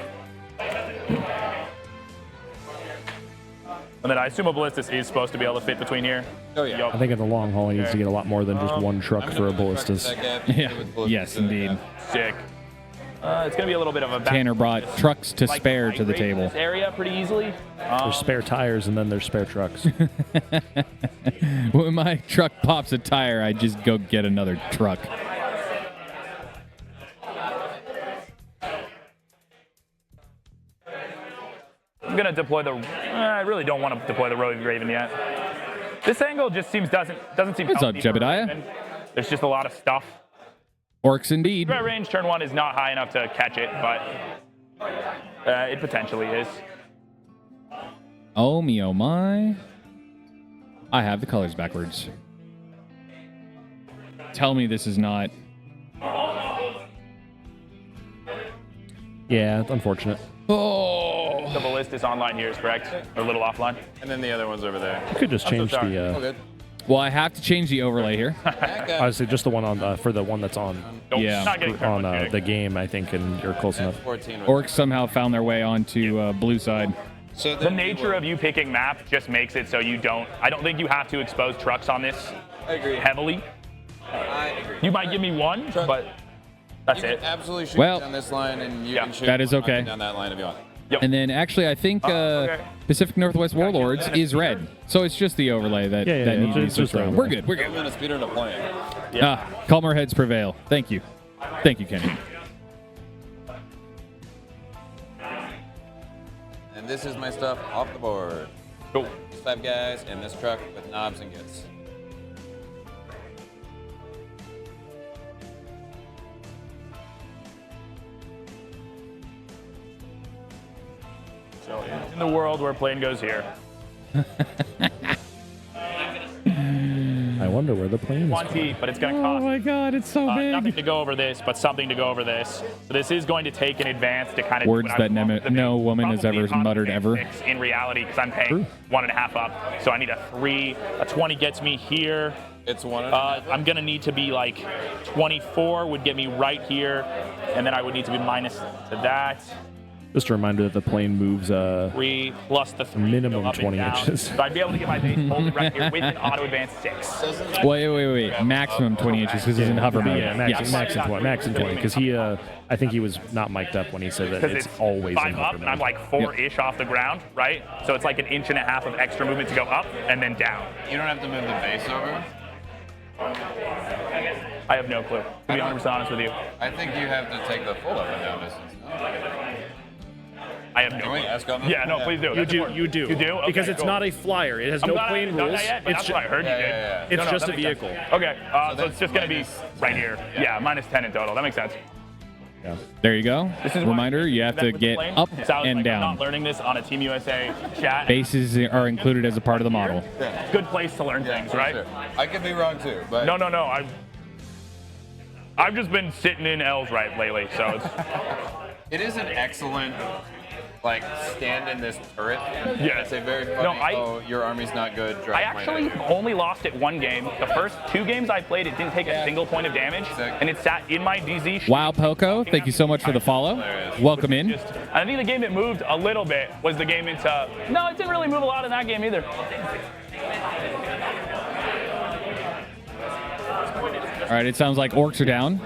And then I assume a ballistas is supposed to be able to fit between here. Oh yeah. I think in the long haul, he needs to get a lot more than just one truck I'm for a gonna put the truck ballistas. in that gap, Yeah. with ballistas Yes, in the indeed. gap. Sick. It's gonna be a little bit of a back- Tanner brought trucks to like, spare to the migrate table. This area pretty easily. There's spare tires and then there's spare trucks. When my truck pops a tire, I just go get another truck. I'm gonna deploy the. I really don't want to deploy the Rogue Raven yet. This angle just doesn't seem. What's up, healthy for a Jebediah? Raven. There's just a lot of stuff. Orcs indeed. Threat range turn 1 is not high enough to catch it, but it potentially is. Oh me, oh my. I have the colors backwards. Tell me this is not. Yeah, it's unfortunate. Oh. The ballistas online here is correct, or a little offline. And then the other one's over there. You could just change sorry. All the. good. Well, I have to change the overlay here. That guy. Honestly, just the one on for the one that's on Nope, Yeah. not getting turn on 1 the game, I think, and you're close enough. 14 was Orcs somehow found their way onto blue side. So The nature of you picking map just makes it so you don't. I don't think you have to expose trucks on this I agree. heavily. I agree. You might give me one, Truck. but that's You it. can absolutely shoot Well- down this line, and you Yeah. can shoot That is okay. down that line if you want. And then actually, I think okay. Pacific Northwest Warlords is red. So it's just the overlay that, Yeah, that yeah, needs to be it's just switched around. the We're overlay. good. We're good. I'm gonna speeder to plane. Ah, calmer heads prevail. Thank you. Thank you, Kenny. And this is my stuff off the board. Cool. These 5 guys in this truck with knobs and gits. So in the world where plane goes here, I wonder where the plane is. 20, but it's going to Oh cost my God, it's so nothing big. to go over this, but something to go over this. So this is going to take an advance to kind of Words that no woman has ever muttered ever. In reality, because I'm paying 1.5 up, so I need a 3. A 20 gets me here. It's one. I'm gonna need to be like 24 would get me right here, and then I would need to be minus to that. Just a reminder that the plane moves 3 plus the 3. minimum go up and 20 down. inches. So I'd be able to get my base folded right here with an auto advance 6. Wait. Maximum 20 inches because he's in hover mode. Yeah, max and 20. Because he, I think he was not mic'd up when he said that Because it's always in 5 hover up, and I'm like 4-ish off the ground, right? So it's like an inch and a half of extra movement to go up and then down. You don't have to move the base over. I have no clue, to be 100% honest with you. I think you have to take the full up and down distance. I have no Can we clue. ask on this? Yeah, no, please do. You That's do, important. you do. You do? Okay, Because it's cool. not a flyer. It has I'm no glad I plane haven't done rules. that yet, but It's that's what I heard you did. It's No, just that a makes sense. vehicle. Okay, so that's it's just going to be minus right 10. here. Yeah, minus 10 in total. That makes sense. Yeah. There you go. This is why Reminder, you have that to with the get plane. up So I was and like, I'm down. not learning this on a Team USA chat. Bases are included as a part of the model. Good place to learn things, For right? sure. I could be wrong too, but No. I've just been sitting in L's right lately, so it's, it is an excellent like stand in this turret. Yeah. It's a very funny, No, your army's not good. I drive actually my only lost it 1 game. The first 2 games I played, it didn't take a single point of damage, and it sat in my DZ. Wow, Poco, thank you so much for the follow. Welcome in. I think the game that moved a little bit was the game into. No, it didn't really move a lot in that game either. All right, it sounds like orcs are down.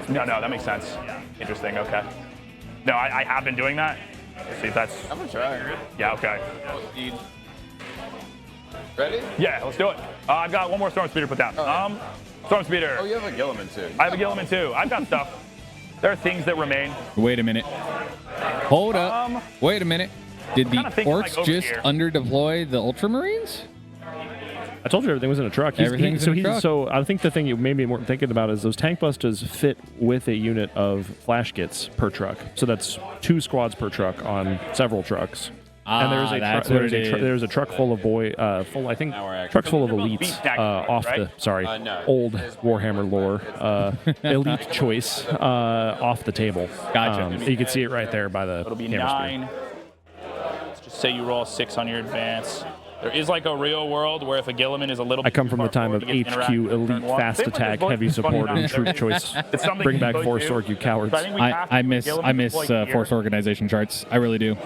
No, that makes sense. Interesting. Okay. No, I have been doing that. Let's see if that's. I'm gonna try. Yeah. Okay. Ready? Yeah. Let's do it. I've got 1 more Storm Speeder put down. Storm Speeder. Oh, you have a Gilliman too. I have a Gilliman too. I've got stuff. There are things that remain. Wait a minute. Hold up. Wait a minute. Did the kinda thinking, like, orcs over just here. under-deploy the Ultramarines? I told you everything was in a truck. Everything's in a truck. So I think the thing you maybe more thinking about is those tank busters fit with a unit of flash kits per truck. So that's 2 squads per truck on several trucks. And there's a that's what it is. there's a truck full of I think Now we're actually- trucks full of They're both elites beat stack, off right? No. old Warhammer lore elite choice off the table. Gotcha. You can see it right there by the It'll be camera 9. Let's just say you roll 6 on your advance. There is like a real world where if a Gilliman is a little I bit come too from the far time of forward, it gets HQ interactive elite turn 1. fast Same with this attack book, heavy it's funny support and enough. troop choice. It's something Bring you back both Force do. Orc, you cowards. So I think we have I to miss Gilliman deploy here. force organization charts. I really do.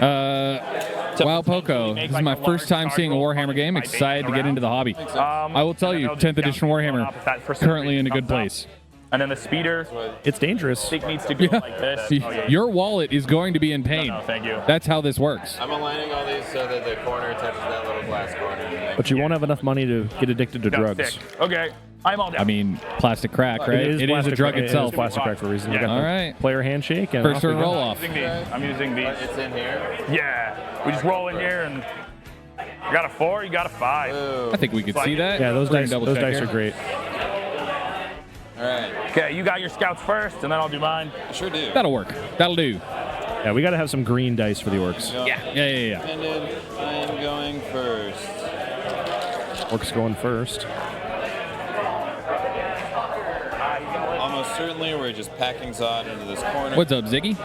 So Wow, potentially Poco, make this is like my a first large time seeing a target Warhammer game. by basing Excited to get around. into the hobby. I will tell and I you, know 10th the edition down Warhammer, up if that for some currently in a reason good comes place. up. And then the speeder, It's dangerous. I think needs to go like this. Oh, yeah. Your wallet is going to be in pain. No, thank you. That's how this works. I'm aligning all these so that the corner touches that little glass corner. And But you won't have enough money to get addicted to No, drugs. sick. Okay, I'm all down. I mean, plastic crack, right? It is a plastic drug crack. itself. It is plastic crack for a reason. Yeah. You got All the right. player handshake and First off we turn go. roll off. I'm using these. it's in here. Yeah, we just roll in here and you got a 4, you got a 5. Ooh. I think we could see that. Yeah, those We're gonna dice, double those check dice here. are great. All right. Okay, you got your scouts first, and then I'll do mine. I sure do. That'll work. That'll do. Yeah, we got to have some green dice for the orcs. Yeah. Yeah. And then I'm going first. Orcs going first. Almost certainly we're just packing Zod into this corner. What's up, Ziggy?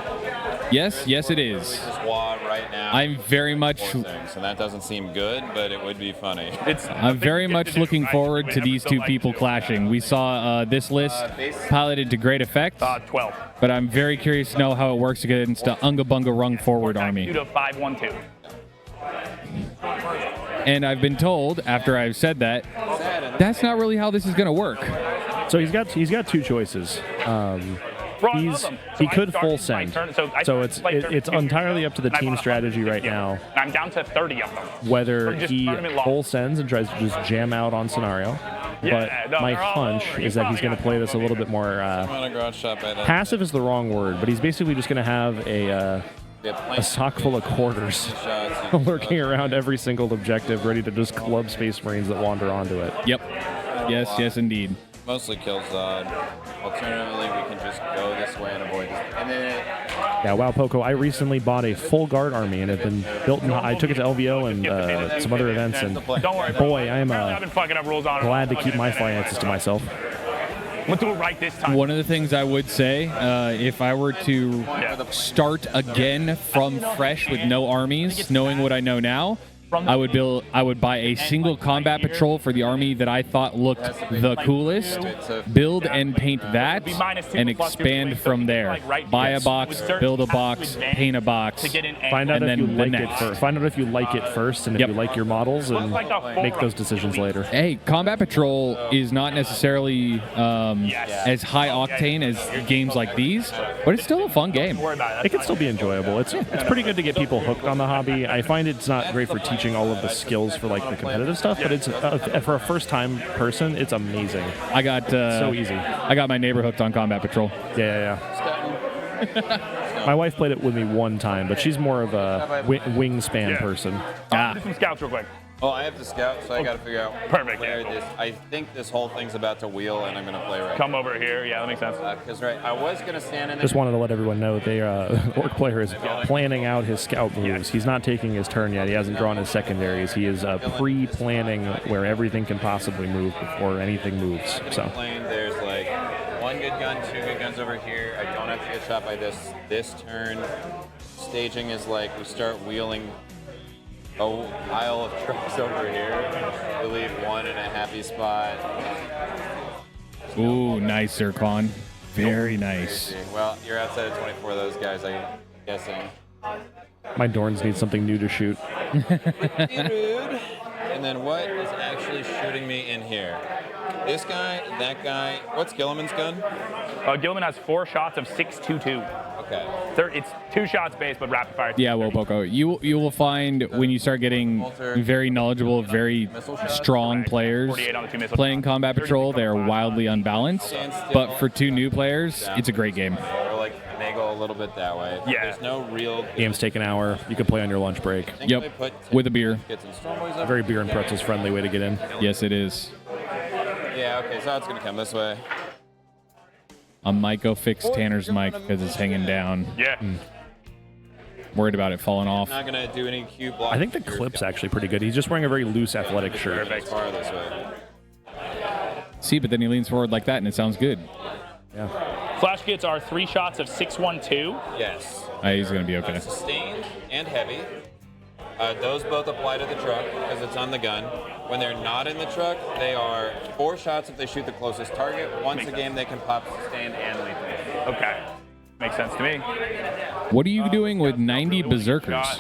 Yes, it is. This wad right now. I'm very much, Four things, and that doesn't seem good, but it would be funny. I'm very much looking forward to these two people clashing. We saw this list piloted to great effect, 12. but I'm very curious to know how it works against the Unga Bunga Rung Forward You army. to 5-1-2. And I've been told, after I've said that, that's not really how this is going to work. So he's got 2 choices. He could full send. So it's entirely up to the team strategy right now. I'm down to 30 of them. Whether For just he tournament long. full sends and tries to just jam out on scenario. Yeah, But no, my they're all hunch over. is that he's going to play this a little bit more I'm on a garage shop by that. passive is the wrong word, but he's basically just going to have a sock full of quarters lurking around every single objective, ready to just club Space Marines that wander onto it. Yep. Yes, indeed. Mostly kill Zod. Alternatively, we can just go this way and avoid this. And then Yeah, wow, Poco. I recently bought a full guard army and have been built. I took it to LVO and some other events, and Don't worry. boy, I am I've been fucking up rules on it. glad to keep my finances to myself. We'll do it right this time. One of the things I would say, if I were to start again from fresh with no armies, knowing what I know now, I would buy a single combat patrol for the army that I thought looked the coolest, build and paint that, and expand from there. Buy a box, build a box, paint a box, Find out and if you then the like it next. first. Find out if you like it first, and if Yep. you like your models, and make those decisions later. Hey, Combat Patrol is not necessarily as high octane as games like these, but it's still a fun game. It can still be enjoyable. It's pretty good to get people hooked on the hobby. I find it's not great for teaching all of the skills for like the competitive stuff, but it's for a first-time person, it's amazing. I got So easy. I got my neighbor hooked on Combat Patrol. Yeah. My wife played it with me one time, but she's more of a wingspan person. Do some scouts real quick. Well, I have to scout, so I got to figure out Perfect, where yeah. this. I think this whole thing's about to wheel, and I'm going to play right. Come over here. Yeah, that makes sense. Because I was going to stand in there. Just wanted to let everyone know they Orc player is planning out his scout moves. He's not taking his turn yet. He hasn't drawn his secondaries. He is pre-planning where everything can possibly move before anything moves. So There's like one good gun, two good guns over here. I don't have to get shot by this turn. Staging is like we start wheeling a pile of trucks over here. We leave one in a happy spot. Ooh, nice, Zircon. Very nice. Well, you're outside of 24 of those guys, I'm guessing. my Dorns need something new to shoot. And then what is actually shooting me in here? This guy, that guy. What's Gilliman's gun? Gilliman has 4 shots of 6.22. Okay. It's 2 shots base, but rapid fire. Yeah, well, Poco, you will find when you start getting very knowledgeable, very strong players 48 on the 2 missile playing Combat Patrol, they are wildly unbalanced. But for 2 new players, it's a great game. Or like finagle a little bit that way. Yeah. There's no real. Games take an hour. You can play on your lunch break. Yep, with a beer. Get some Stormboys up. Very beer and pretzels friendly way to get in. Yes, it is. Yeah, okay, so it's gonna come this way. I might go fix Tanner's mic because it's hanging down. Yeah. Worried about it falling off. Not gonna do any cube block. I think the clip's actually pretty good. He's just wearing a very loose athletic shirt. Perfect. Far this way. See, but then he leans forward like that and it sounds good. Yeah. Flash kits are 3 shots of 6.12. Yes. He's going to be okay. Sustained and heavy. Those both apply to the truck because it's on the gun. When they're not in the truck, they are 4 shots if they shoot the closest target. Once a game, they can pop sustained and lethal. Okay. Makes sense to me. What are you doing with 90 berserkers?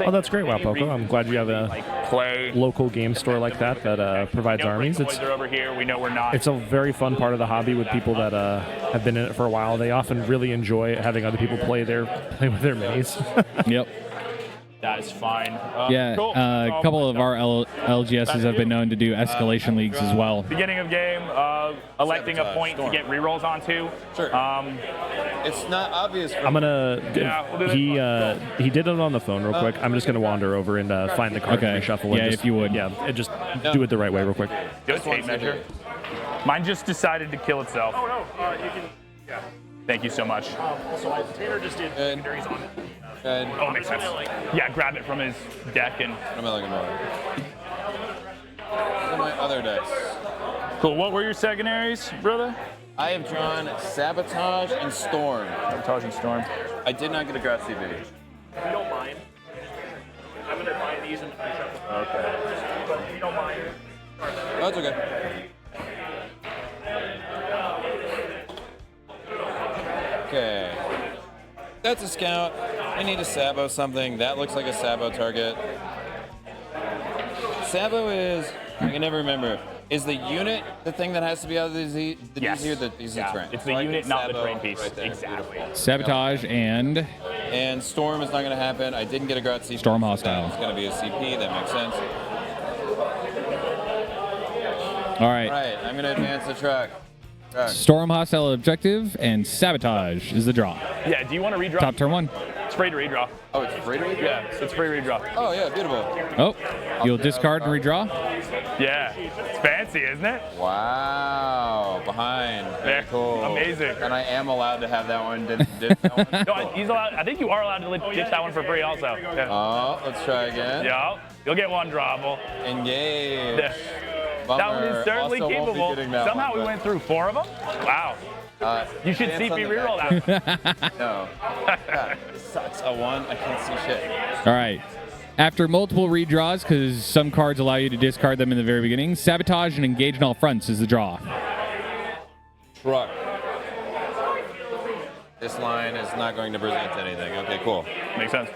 Oh, that's great, Wow Poco. I'm glad you have a local game store like that that provides armies. They're over here. We know we're not. It's a very fun part of the hobby with people that have been in it for a while. They often really enjoy having other people play with their minis. Yep. That is fine. Yeah, Cool. a couple of our LGSs have been known to do escalation leagues as well. Beginning of game, electing a point to get rerolls onto. Sure. It's not obvious. I'm gonna. Yeah, we'll do that. He did it on the phone real quick. I'm just gonna wander over and find the card and reshuffle. Yeah, and if you would. Yeah, and just do it the right way real quick. Good tape measure. Mine just decided to kill itself. Oh no, you can. Yeah. Thank you so much. Also, Tanner just did secondaries on it. Oh, makes sense. Yeah, grab it from his deck and. What am I looking for? What are my other dice? Cool. What were your secondaries, brother? I have drawn Sabotage and Storm. Sabotage and Storm. I did not get a Grat CV. If you don't mind, I'm gonna find these and reshuffle. Okay. But if you don't mind, Oh, it's okay. Okay. That's a scout. I need to Sabo something. That looks like a Sabo target. Sabo is, I can never remember. Is the unit the thing that has to be out of the Yes. DC or the DC terrain? It's So the I unit, get not the Sabo terrain piece. right there. Exactly. Sabotage and And Storm is not going to happen. I didn't get a Grat CP. Storm hostile. It's going to be a CP. That makes sense. all right. All right, I'm going to advance the truck. Storm hostile objective and sabotage is the draw. Yeah. Do you want to redraw? Top turn 1. It's free to redraw. Oh, it's free to redraw? Yeah, it's free redraw. Oh, yeah, beautiful. Oh, you'll discard and redraw. Yeah. It's fancy, isn't it? Wow, behind. Very Yeah, cool. amazing. And I am allowed to have that one. Did that one? No, he's allowed. I think you are allowed to ditch that one for free, also. Yeah. Oh, let's try again. Yeah. You'll get one drawable. Engage. Yeah. Bummer. That one is certainly Also won't be capable. getting that Somehow one, we but- went through 4 of them. Wow. You should Advance on CP the reroll back. that. No. God, this sucks. A 1. I can't see shit. All right. After multiple redraws, because some cards allow you to discard them in the very beginning, sabotage and engage on all fronts is the draw. Truck. This line is not going to present anything. Okay, cool. Makes sense.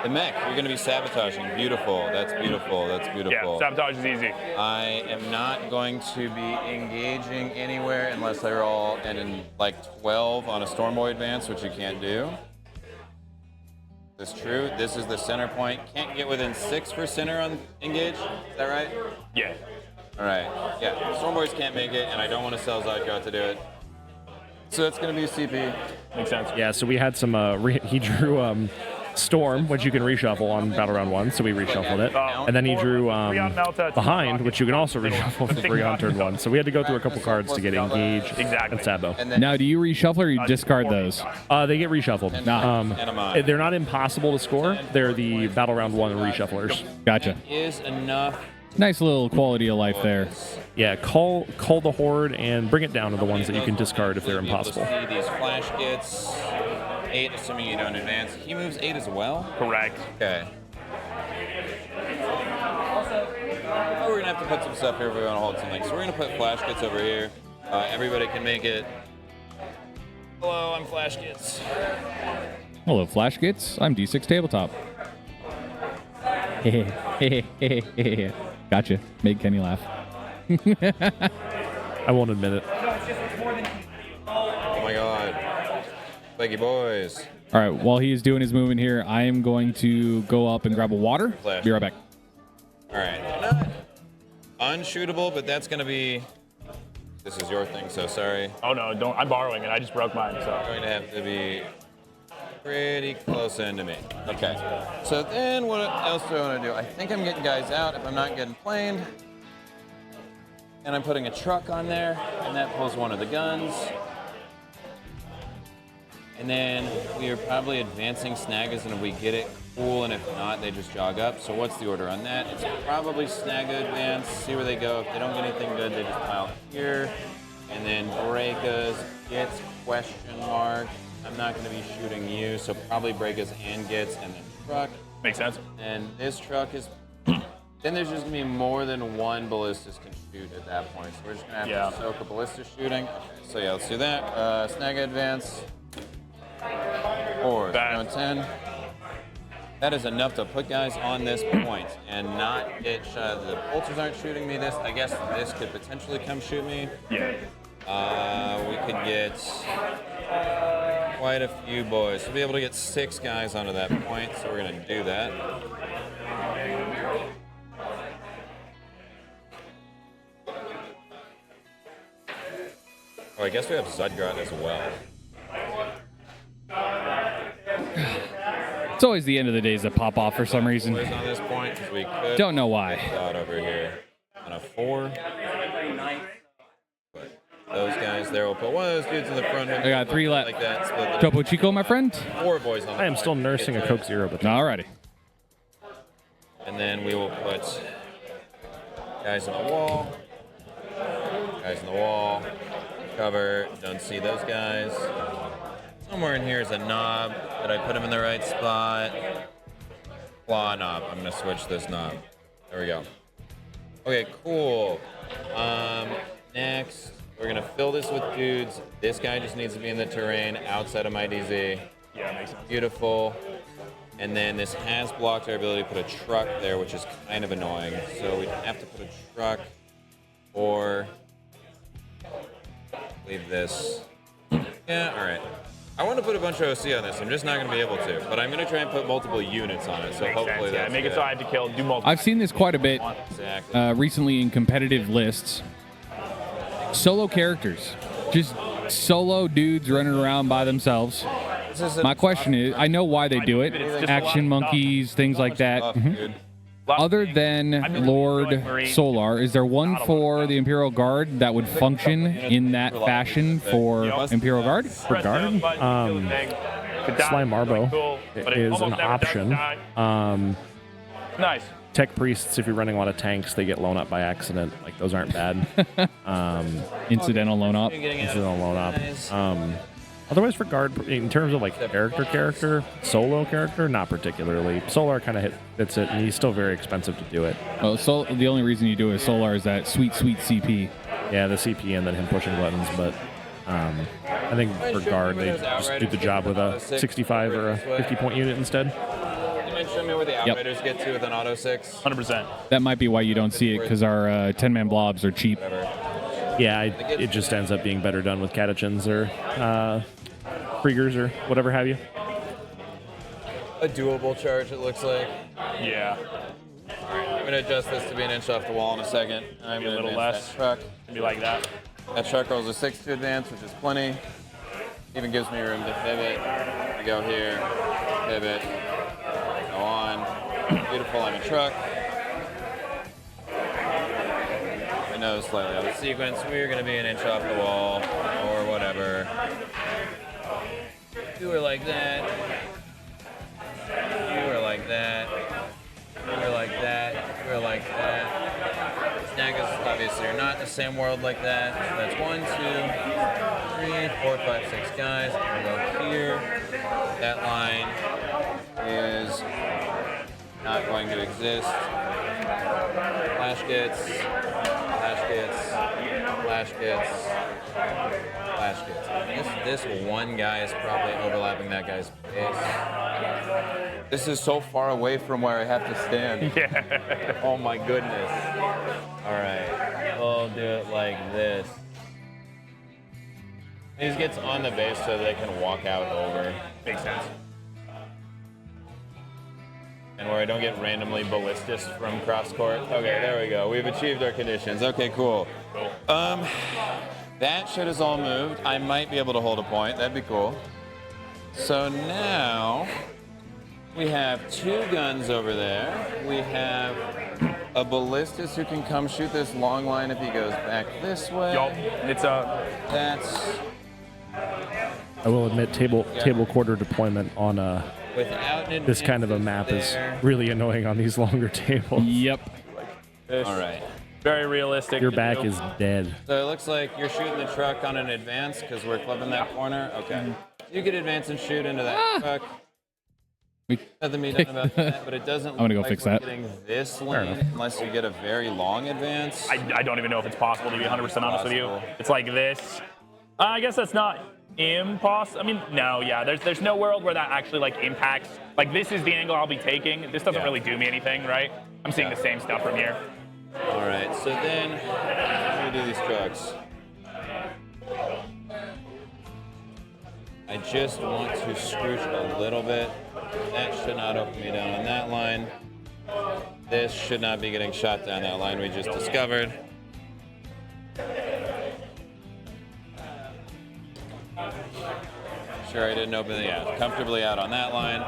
The mech, you're going to be sabotaging. Beautiful. That's beautiful. That's beautiful. Yeah, sabotage is easy. I am not going to be engaging anywhere unless they're all in like 12 on a Stormboy advance, which you can't do. That's true. This is the center point. Can't get within 6 for center on engage. Is that right? Yeah. All right. Yeah. Stormboys can't make it, and I don't want to sell Zydraut to do it. So it's going to be a CP. Makes sense. Yeah, so we had some, he drew Storm, which you can reshuffle on Battle Round 1, so we reshuffled it. And then he drew Behind, which you can also reshuffle for free on turn 1. So we had to go through a couple cards to get Engage and Sabo. Now, do you reshuffle or you discard those? They get reshuffled. They're not impossible to score. They're the Battle Round 1 reshufflers. Gotcha. Is enough. Nice little quality of life there. Yeah, call the Horde and bring it down to the ones that you can discard if they're impossible. See these flash gets 8, assuming you don't advance. He moves 8 as well? Correct. Okay. Oh, we're gonna have to put some stuff here if we want to hold something. So we're gonna put flash kits over here. Everybody can make it. Hello, I'm Flash Kits. Hello, Flash Kits. I'm D6 Tabletop. Gotcha. Made Kenny laugh. I won't admit it. Oh my god. Thank you, boys. All right, while he is doing his movement here, I am going to go up and grab a water. Flash. Be right back. All right. Not unshootable, but that's gonna be. This is your thing, so sorry. Oh no, don't. I'm borrowing it. I just broke mine, so. Going to have to be pretty close into me. Okay. So then what else do I want to do? I think I'm getting guys out if I'm not getting planed. And I'm putting a truck on there, and that pulls one of the guns. And then we are probably advancing Snaggers, and if we get it, cool, and if not, they just jog up. So what's the order on that? It's probably Snagga advance, see where they go. If they don't get anything good, they just pile here. And then Breakas, gets question mark. I'm not going to be shooting you, so probably Breakas and gets, and then truck. Makes sense. And this truck is. Then there's just going to be more than one ballistas can shoot at that point. So we're just going to have to soak a ballista shooting. Okay, so yeah, let's do that. Snag advance. 4, 10. That is enough to put guys on this point and not get shot. The bolters aren't shooting me this. I guess this could potentially come shoot me. Yeah. We could get quite a few boys. We'll be able to get 6 guys onto that point, so we're going to do that. Oh, I guess we have Zudgrat as well. It's always the end of the days that pop off for some reason. Boys on this point, 'cause we could Don't know why. out over here on a 4. But those guys there will put one of those dudes in the front. I got 3 left. Like that. Split the Topo Chico, my friend. 4 boys on the I am still point. nursing a Coke Zero, but Alrighty. And then we will put guys on the wall. Guys on the wall. Cover. Don't see those guys. Somewhere in here is a knob. Did I put him in the right spot? Claw knob. I'm gonna switch this knob. There we go. Okay, cool. Next, we're gonna fill this with dudes. This guy just needs to be in the terrain outside of my DZ. Yeah, makes sense. Beautiful. And then this has blocked our ability to put a truck there, which is kind of annoying. So we have to put a truck or leave this. Yeah, all right. I want to put a bunch of OC on this. I'm just not going to be able to. But I'm going to try and put multiple units on it. So Makes hopefully sense. Yeah, that's make it good. so I have to kill, do multiple. I've seen this quite a bit Exactly. recently in competitive lists. Solo characters. Just solo dudes running around by themselves. My question is, I know why they do it. Action monkeys, things like that. Tough, dude. Other than Lord Solar, is there one for the Imperial Guard that would function in that fashion for Imperial Guard? for guard, Slime Marbo is an option. Nice. tech priests, if you're running a lot of tanks, they get blown up by accident. Like, those aren't bad. Incidental loan op. Incidental loan op. Otherwise, for guard, in terms of like character, solo character, not particularly. Solar kind of fits it, and he's still very expensive to do it. Well, the only reason you do it Solar is that sweet CP. Yeah, the CP and then him pushing buttons, but I think for guard, they just do the job with a 65 or a 50-point unit instead. You mind showing me where the Outriders get to with an auto 6? 100%. That might be why you don't see it, because our 10-man blobs are cheap. Yeah, it just ends up being better done with catechins or Kriegers or whatever have you. A doable charge, it looks like. Yeah. Alright, I'm going to adjust this to be an inch off the wall in a second. I'm Maybe a going to little advance less. that truck. Maybe like that. That truck rolls a 6 to advance, which is plenty. Even gives me room to pivot. I go here, pivot, go on. Beautiful, I'm a truck. I know slightly out of sequence. We're going to be an inch off the wall, or whatever. Do her like that. Do her like that. Do her like that. Do her like that. Snaggers obviously are not in the same world like that. So that's 1, 2, 3, 4, 5, 6 guys. I'm gonna go here. That line is not going to exist. Flash gets, flash gets, flash gets, flash gets. This one guy is probably overlapping that guy's base. This is so far away from where I have to stand. Yeah. Oh my goodness. All right, we'll do it like this. He gets on the base so they can walk out over. Makes sense. And where I don't get randomly ballistas from cross court. Okay, there we go. We've achieved our conditions. Okay, cool. That shit is all moved. I might be able to hold a point. That'd be cool. So now we have 2 guns over there. We have a ballistas who can come shoot this long line if he goes back this way. Yup. It's That's I will admit, table quarter deployment on without an this kind of a map is really annoying on these longer tables. Yep. all right. very realistic. Your to back do. is dead. So it looks like you're shooting the truck on an advance because we're clipping that corner. Okay. You could advance and shoot into that truck. Nothing to be done about that, but it doesn't look gonna go like fix we're that. getting this lane unless you get a very long advance. I don't even know if it's possible to be 100% honest with you. It's like this. I guess that's not impossible. I mean, no, yeah. There's no world where that actually like impacts. Like this is the angle I'll be taking. This doesn't really do me anything, right? I'm seeing the same stuff from here. All right, so then let me do these trucks. I just want to scrooge a little bit. That should not open me down on that line. This should not be getting shot down that line we just discovered. Sure, I didn't open it. Yeah, comfortably out on that line.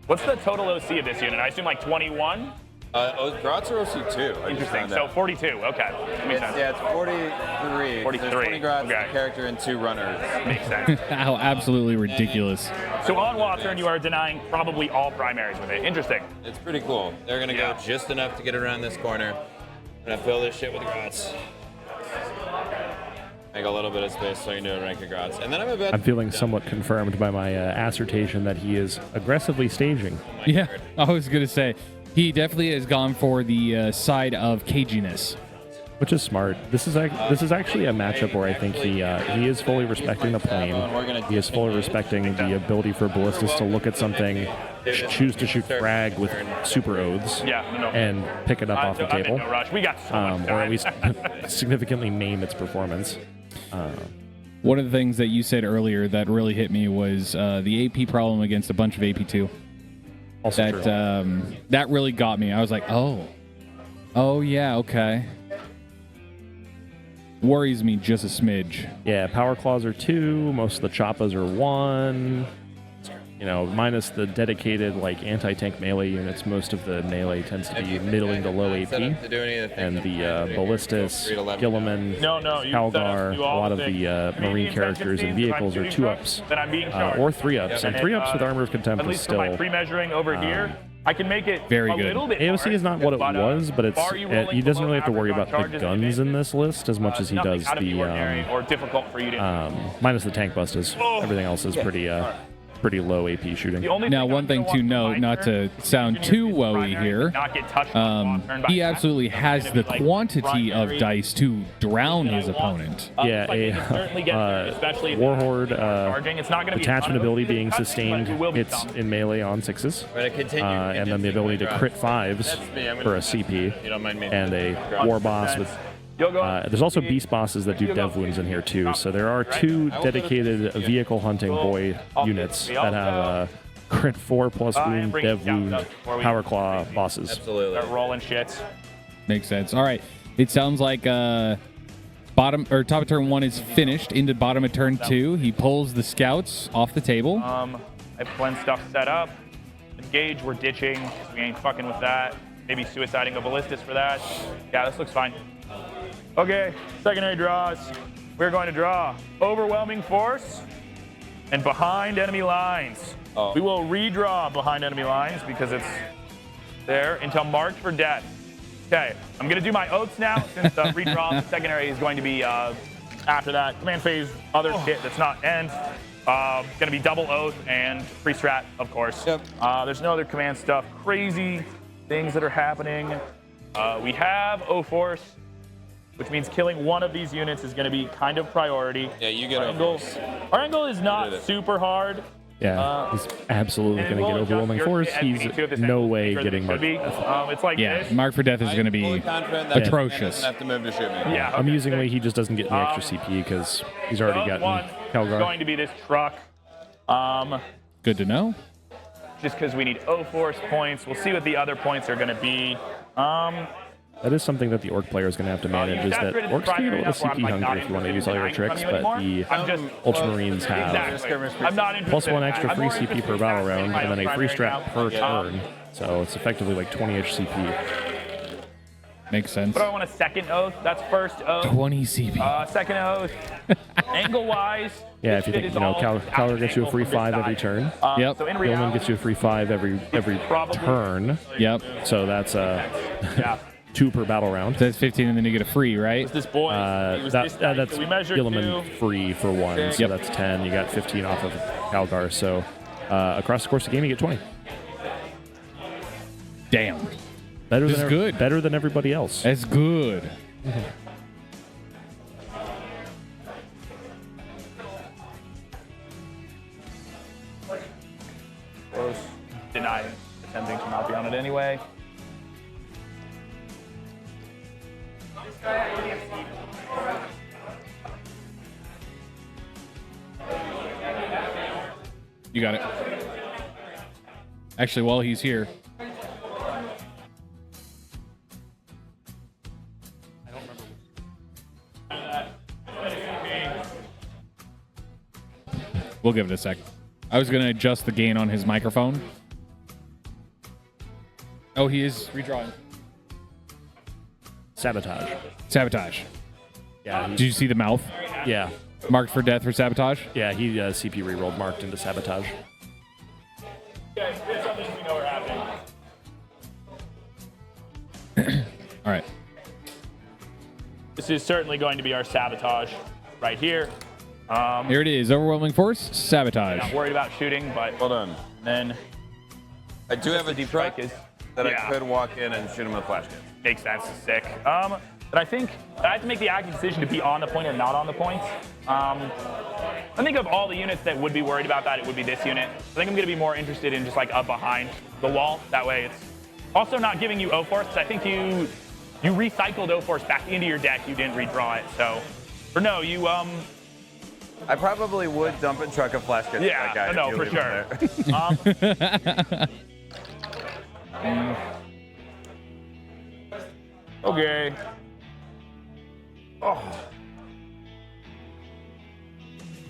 What's the total OC of this unit? I assume like 21? Grots are OC2. Interesting. So 42. Okay. That makes sense. Yeah, it's 43. 43. There's 20 Grots, Okay. a character, and 2 runners. Makes sense. How absolutely ridiculous. So on Watson, you are denying probably all primaries with it. Interesting. It's pretty cool. They're gonna go just enough to get around this corner. I'm gonna fill this shit with Grots. Make a little bit of space so I can do a rank of Grots. And then I'm about I'm feeling somewhat confirmed by my assertion that he is aggressively staging. Yeah, I was going to say, he definitely has gone for the side of caginess. Which is smart. This is actually a matchup where I think he is fully respecting the plane. He is fully respecting the ability for ballistas to look at something, choose to shoot frag with super oaths, and pick it up off the table, no rush. We got so much or at time. least significantly maim its performance. One of the things that you said earlier that really hit me was the AP problem against a bunch of AP2. Also true. That really got me. I was like, oh yeah, okay. Worries me just a smidge. Yeah, power claws are 2. Most of the choppas are 1. You know, minus the dedicated like anti-tank melee units. Most of the melee tends to be middling to low AP, and the ballistas, Gilliman, Calgar, a lot of the marine characters and vehicles are 2-ups Then I'm being charged. or 3-ups, and 3-ups with Armor of Contempt At is least for my still pre-measuring over here, I can make it Very a good. little bit AOC hard, is not what it but, was, but it's are you rolling he doesn't below really have to worry average about on the charges guns in this list as much as he nothing does out of the ordinary or difficult for you to. minus the tank bust is everything else is pretty low AP shooting. The only Now, thing one I'm thing gonna to want for note, my not turn to sound is too use woey primary here, to not get touched on turn by he attack. absolutely It's has gonna the be, like, quantity of primary. dice to drown his I want. opponent. Yeah, Like, you can certainly get there, especially if Warhorde charging. It's not gonna be a ton attachment of ability those being touches, sustained but it will be hits some. in melee on 6s, We're gonna continue. and then the ability to crit 5s That's me. I'm gonna for a do CP, that. You don't mind me? and a war boss with. You'll go There's also beast bosses that do dev wounds in here too, so there are 2 dedicated vehicle hunting boy units that have crit 4 plus wound, bring it dev down wound, before we- power claw bosses. Absolutely. Start rolling shits. Makes sense. All right. It sounds like bottom or top of turn 1 is finished. Into bottom of turn 2, he pulls the scouts off the table. I have Glenn stuff set up. Engage, we're ditching. We ain't fucking with that. Maybe suiciding a ballistas for that. Yeah, this looks fine. Okay, secondary draws. We're going to draw overwhelming force and behind enemy lines. Oh. We will redraw behind enemy lines because it's there until marked for death. Okay, I'm gonna do my oaths now since the redraw the secondary is going to be after that. Command phase, other shit that's not end. Gonna be double oath and free strat, of course. Yep. There's no other command stuff. Crazy things that are happening. We have O-Force, which means killing one of these units is gonna be kind of priority. Yeah, you get Our angle is not did it. super hard. Yeah, he's absolutely And it going to will get adjust overwhelming your force. hit He's SP2 if this no angle is way bigger than getting it marked. should be. It's like Yeah, this. mark for death is going to fully be confident that atrocious. man doesn't have to move to shoot me. Yeah, Amusingly, he just doesn't get any extra CP because he's already The other gotten one is Calgar. going to be this truck. Good to know. Just because we need O-Force points. We'll see what the other points are going to be. That is something that the Orc player is going to have to manage, is that Orcs can get a little CP hungry if you want to use all your tricks, but the I'm just Ultramarines have exactly. I'm not interested plus 1 in that. extra I'm free more CP interested per in battle maximizing round, and then my a free primary strat now. per turn. So it's effectively like 20-ish CP. Makes sense. But I want a second oath. That's first oath. 20 CP. Second oath. Angle-wise. Yeah, if you think, Calgar gets you a free 5 every turn. Yep. So in Gilman reality, gets you a free 5 every probably- turn. Yep. So that's yeah. 2 per battle round. That's 15, and then you get a free, right? This boy. he was this tight, That's so we measured Gilliman 2. free for 1, so Yep. that's 10. You got 15 off of Calgar. So across the course of the game, you get 20. Damn. Better This than is good. Better than everybody else. That's good. Close. Deny attempting to not be on it anyway. You got it. Actually, while he's here, we'll give it a sec. I was going to adjust the gain on his microphone. Oh, he is redrawing. Sabotage. Sabotage. Yeah. Did you see the mouth? Yeah. Marked for death for sabotage? Yeah, he CP rerolled marked into sabotage. Guys, there's something we know are happening. All right. This is certainly going to be our sabotage right here. Here it is. Overwhelming force, sabotage. Not worried about shooting, but Hold on. then I do have a deep truck strike is that yeah. I could walk in and shoot him with flash guns. makes sense. Sick. But I think I have to make the active decision to be on the point or not on the point. I think of all the units that would be worried about that, it would be this unit. I think I'm going to be more interested in just like up behind the wall. That way it's also not giving you O-Force. I think you recycled O-Force back into your deck. You didn't redraw it. So, or no, you I probably would dump and truck a flash gun. yeah, to that guy no, if for you leave him sure. there. Okay. Oh.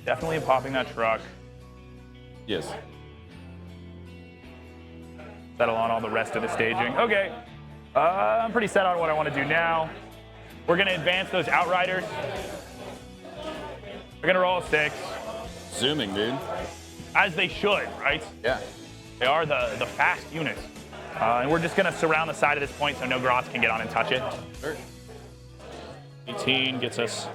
Definitely popping that truck. Yes. Settle on all the rest of the staging. Okay. I'm pretty set on what I want to do now. We're going to advance those Outriders. We're going to roll a 6. Zooming, dude. As they should, right? Yeah. They are the fast units. And we're just going to surround the side of this point so no grots can get on and touch it. Sure. 18 gets us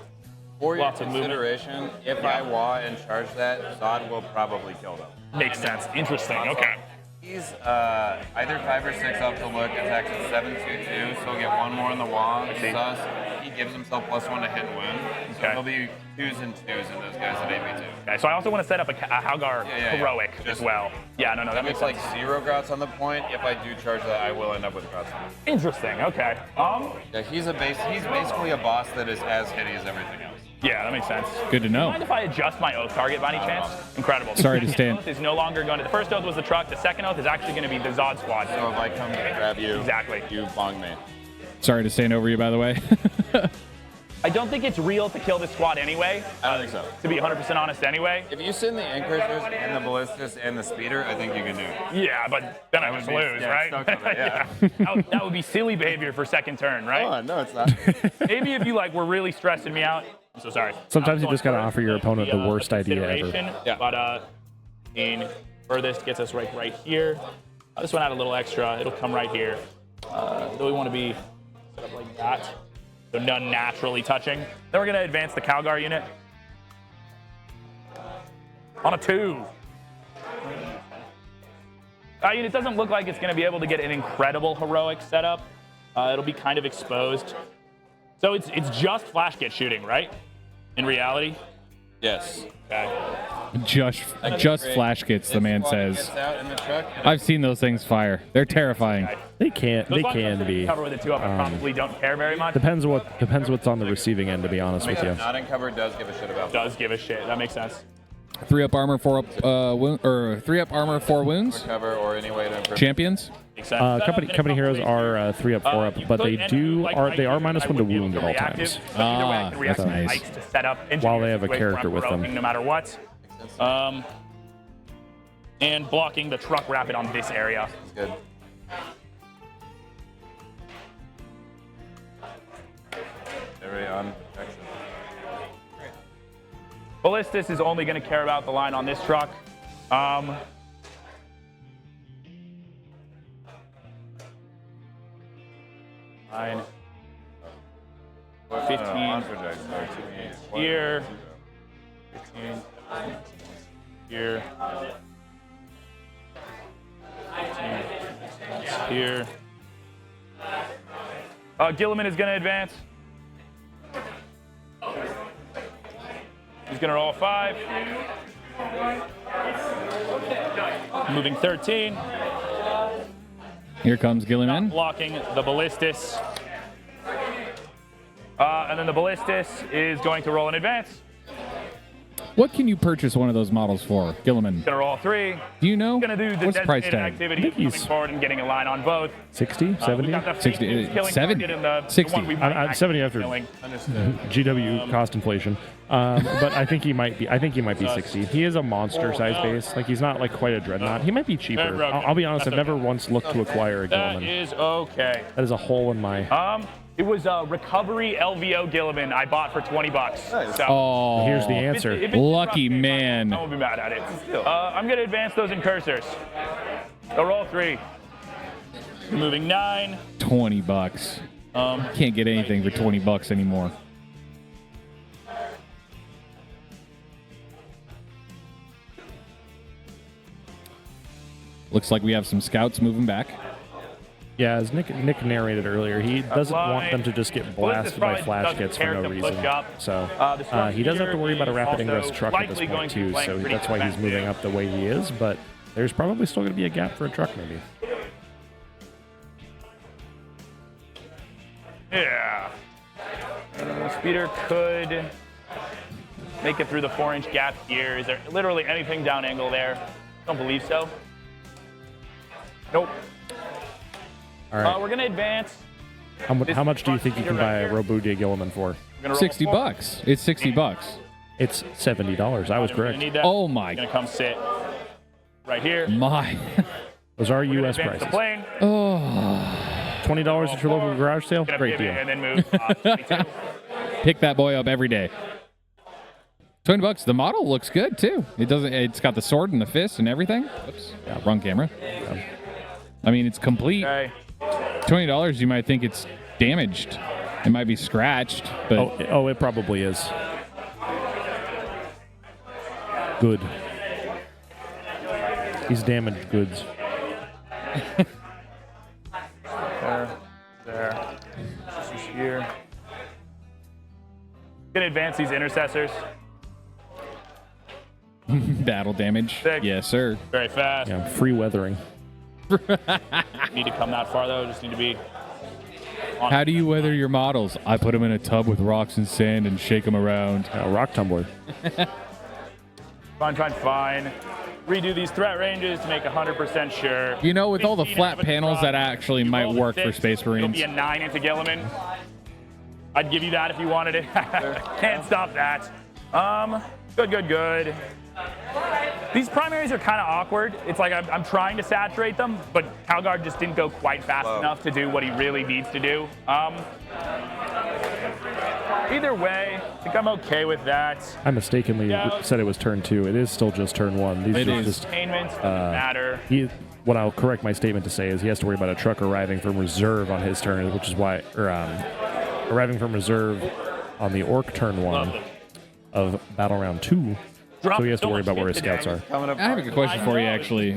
For your lots of movement. consideration, if I Wa and charge that, Zod will probably kill them. Makes sense. Interesting. Okay. He's either 5 or 6 up to look, attacks at 7/2/2, so he'll get 1 more in the wall. Sus, he gives himself +1 to hit and win. So Okay. he'll be 2s and 2s in those guys at 8v2. Okay, so I also want to set up a Halgar heroic as well. Yeah, no, that makes like sense. 0 grots on the point. If I do charge that, I will end up with grots. Interesting. Okay. Yeah, he's basically a boss that is as hitty as everything else. Yeah, that makes sense. Good to Do you know. mind if I adjust my oath target by any chance? Incredible. Sorry to stand. Oath is no longer going to. The first oath was the truck. The second oath is actually going to be the Zod squad. So if I come to grab you, Exactly. you bong me. Sorry to stand over you, by the way. I don't think it's real to kill this squad anyway. I don't think so. To be 100% honest, anyway. If you send the Inquisitors and the Ballistas and the Speeder, I think you can do it. Yeah, but then I would lose, right? Stuck on it, yeah. That would be silly behavior for second turn, right? Oh, no, it's not. Maybe if you were really stressing me out. I'm so sorry. Sometimes you just gotta offer your opponent the worst idea ever. consideration, Yeah. But in furthest gets us right here. This one had a little extra. It'll come right here. Though we want to be set up like that, so none naturally touching. Then we're gonna advance the Calgar unit on a 2. It doesn't look like it's gonna be able to get an incredible heroic setup. It'll be kind of exposed. So it's just flash get shooting, right? In reality. Yes. Okay. Just flash kits, the man says. Gets out in the truck, I've seen those things fire. They're terrifying. They can Those ones be. that you cover with a 2-up, I probably don't care very much. Depends what's on the receiving end, to be honest with you. Not in cover does give a shit about. Does give a shit. That makes sense. 3-up armor, 4-up wound, or 3-up armor, 4 wounds. Cover or any way to improve. Champions. Makes sense. Company heroes are 3-up, 4-up, but they are -1 to wound at all times. That's nice. To set up While they have a into character with them. no matter what. And blocking the truck rapid on this area. Good. Very on protection. Ballistas is only going to care about the line on this truck. 9, 15 here, 15 here, 15 here. Gilliman is going to advance. He's going to roll 5. Moving 13. Here comes Gilliman. Blocking the Ballistas. And then the Ballistas is going to roll in advance. What can you purchase one of those models for, Gilliman? Gonna roll 3. Do you know? Gonna do the What's the price designated tag? activity moving forward and getting a line on both. 60, 70? We got the 60, killing 70, target and the 60. one we might I'm 70 after killing. GW cost inflation, but I think he might be. I think he might be 60. He is a monster size base. Like he's not like quite a dreadnought. He might be cheaper. I'll be honest. I've never once looked to acquire a That Gilliman. is okay. That is a hole in my. It was a recovery LVO Gilliman I bought for $20. So Oh, Here's the answer. if it's Lucky rough, man. I won't be mad at it. I'm gonna advance those incursors. So roll 3. Moving 9. $20. Can't get anything for $20 anymore. Looks like we have some scouts moving back. Yeah, as Nick narrated earlier, he doesn't want them to just get blasted by flash kits for no reason. So he doesn't have to worry about a rapid ingress truck at this point too. So that's why he's moving up the way he is. But there's probably still going to be a gap for a truck maybe. Yeah. Speeder could make it through the 4-inch gap here. Is there literally anything down angle there? Don't believe so. Nope. All right. We're gonna advance. How much do you think you can buy a Robudia Gilliman for? $60. It's $60. It's $70. I was correct. Oh my! Gonna come sit right here. My. Those are U.S. Advance the prices. plane. Oh. $20 at your local garage sale. Gonna Great pivot deal. and then move. 22. Pick that boy up every day. $20. The model looks good too. It doesn't. It's got the sword and the fist and everything. Oops. Yeah, wrong camera. I mean, it's complete. Okay. $20, you might think it's damaged. It might be scratched, but Oh, it probably is. Good. These damaged goods. There. This is here. Gonna advance these intercessors. battle damage. Sick. Yes, sir. Very fast. Yeah, free weathering. Need to come that far though. Just need to be. How do you weather your models? I put them in a tub with rocks and sand and shake them around. Rock tumbler. Fine. Redo these threat ranges to make 100% sure. You know, with all the 15 flat out of a panels, truck. that actually You might rolled a work for 6, Space It'll Marines. be a 9 into Gilliman. I'd give you that if you wanted it. Can't stop that. Good. These primaries are kind of awkward. It's like I'm trying to saturate them, but Calgard just didn't go quite fast enough to do what he really needs to do. Either way, I think I'm okay with that. I mistakenly said it was turn 2. It is still just turn 1. These It are is. just Containment doesn't matter. what I'll correct my statement to say is he has to worry about a truck arriving from reserve on his turn, which is why, arriving from reserve on the Orc turn 1 Lovely. of battle round 2. So he has to worry about where his scouts are. I have a good question for you, actually.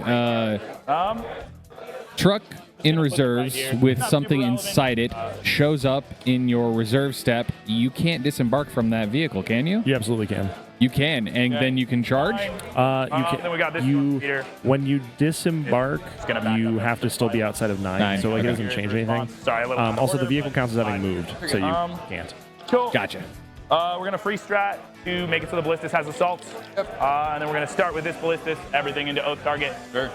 Truck in reserves with something inside it shows up in your reserve step. You can't disembark from that vehicle, can you? You absolutely can. You can, and then you can charge? You can. Then we got this one here. When you disembark, gonna back you up. have to still be outside of 9, 9, so like, it okay. doesn't change anything. Sorry, a little Also, the vehicle counts as having moved, so you can't. Cool. Gotcha. We're gonna free strat to make it so the ballistus has assault. And then we're gonna start with this ballistus, everything into oath target. Sure.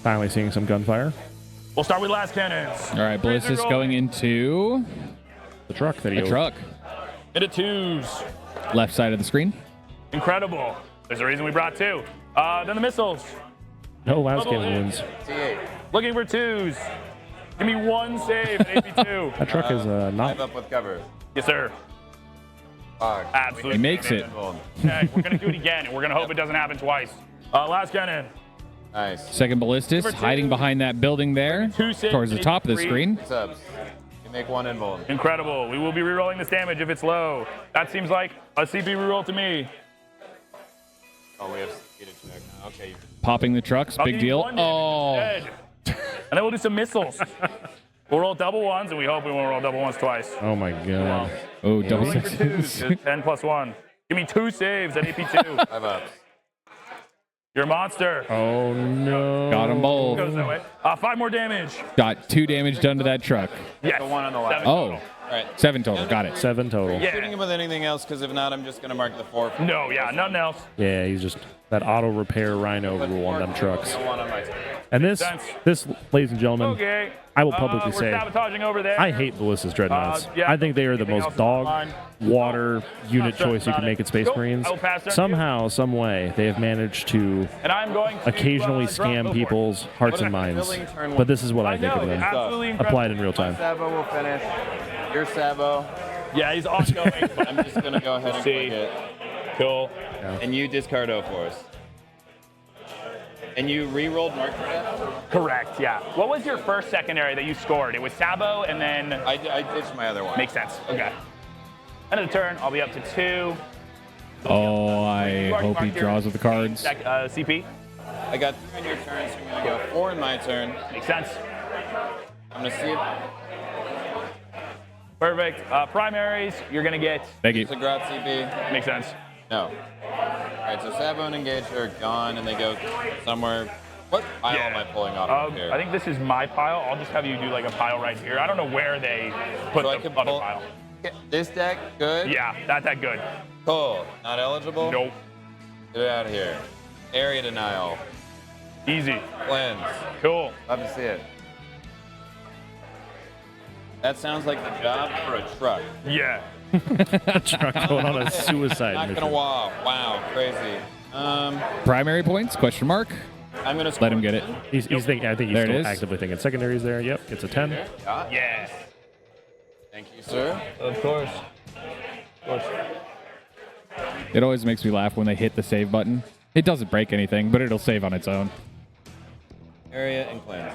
Finally seeing some gunfire. We'll start with last cannons. All right, ballistus going into The truck that he the truck. Into 2s. Left side of the screen. Incredible. There's a reason we brought 2. Then the missiles. No last cannon wins. T8. Looking for 2s. Give me 1 save, AP2. That truck is Live not. up with cover. Yes, sir. Fuck. Absolutely. He makes it. Okay, we're gonna do it again, and we're gonna hope it doesn't happen twice. Last cannon. Nice. Second ballistus Number 2. hiding behind that building there 2 saves. towards the top of the 3. screen. Subs. You make 1 invuln. Incredible. We will be rerolling this damage if it's low. That seems like a CP reroll to me. Oh, we have CP to check. Okay. Popping the trucks, I'll big give you deal. 1 damage Oh, instead. And then we'll do some missiles. We'll roll double 1s, and we hope we won't roll double 1s twice. Oh my god. oh, double Rolling for 2s. sixes. 10 plus 1. Give me 2 saves at AP2. 5 ups. You're a monster. Oh no. Got them both. Goes that way. 5 more damage. Got 2 damage done to that truck. Yes. The 1 on the left. 7 Oh, total. All right. 7 total. Got it. 7 total. Yeah. Shooting him with anything else, because if not, I'm just going to mark the 4. No, yeah, nothing else. Yeah, he's just that auto repair rhino Put rule on them 4 trucks. and 1 on my turn. And this, ladies and gentlemen, Okay. I will publicly we're say, sabotaging over there. I hate ballistas dreadnoughts. Yeah. I think they are the Anything most else dog online? water unit stressed choice you about can it. make at Space Cool. Marines. I will pass turn to Somehow, some way, they have managed to And I'm going to occasionally drop scam the people's hearts and minds. Filling turn But this is what I think know, of them. absolutely Applied in real My time. Sabo will finish. Your Sabo. Yeah, he's ongoing. but I'm just going to go ahead and See. click it. Cool. And you discard O-Force. And you re-rolled mark for that? Correct, yeah. What was your first secondary that you scored? It was Sabo, and then... I ditched my other one. Makes sense. Okay. End of the turn, I'll be up to 2. Oh, I hope he draws with the cards. CP. I got 3 on your turn, so I'm going to go 4 in my turn. Makes sense. I'm going to see it. Perfect. Primaries, you're going to get... Thank you. It's a Grot CP. Makes sense. No. All right, so Sabo and Engage are gone, and they go somewhere. What pile am I pulling off of here? I think this is my pile. I'll just have you do like a pile right here. I don't know where they put So I the can other pull- pile. This deck, good? Yeah, not that good. Cool. Not eligible? Nope. Get it out of here. Area denial. Easy. Cleanse. Cool. Love to see it. That sounds like the job for a truck. Yeah. Truck going on a suicide Not mission. gonna wow, crazy. Primary points? Question mark. I'm gonna Let him get it. He's thinking. I think he's There it still is. actively thinking. Secondaries there. Yep, it's a 10. Yeah. Thank you, sir. Of course. It always makes me laugh when they hit the save button. It doesn't break anything, but it'll save on its own. area and cleanse.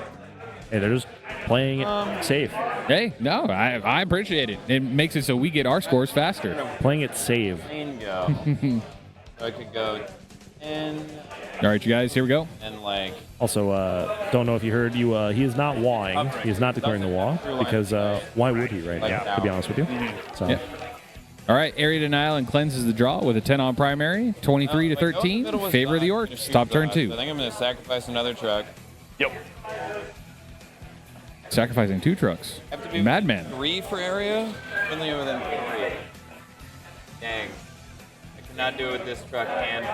Hey, they're just playing it safe. Hey, no, I appreciate it. It makes it so we get our scores faster. Playing it safe. Clean go. So I could go 10 All right, you guys, here we go. and like. Also, don't know if you heard, he is not wawing. He is not declaring the waw because why would he right now, to be honest with you? So. Yeah. All right, area denial and cleanse is the draw with a 10 on primary, 23 to 13, favor of the Orcs. Top turn 2. I think I'm going to sacrifice another truck. Yep. Sacrificing 2 trucks. Have to be Madman. 3 for area. Only within 3. Dang. I cannot do it with this truck and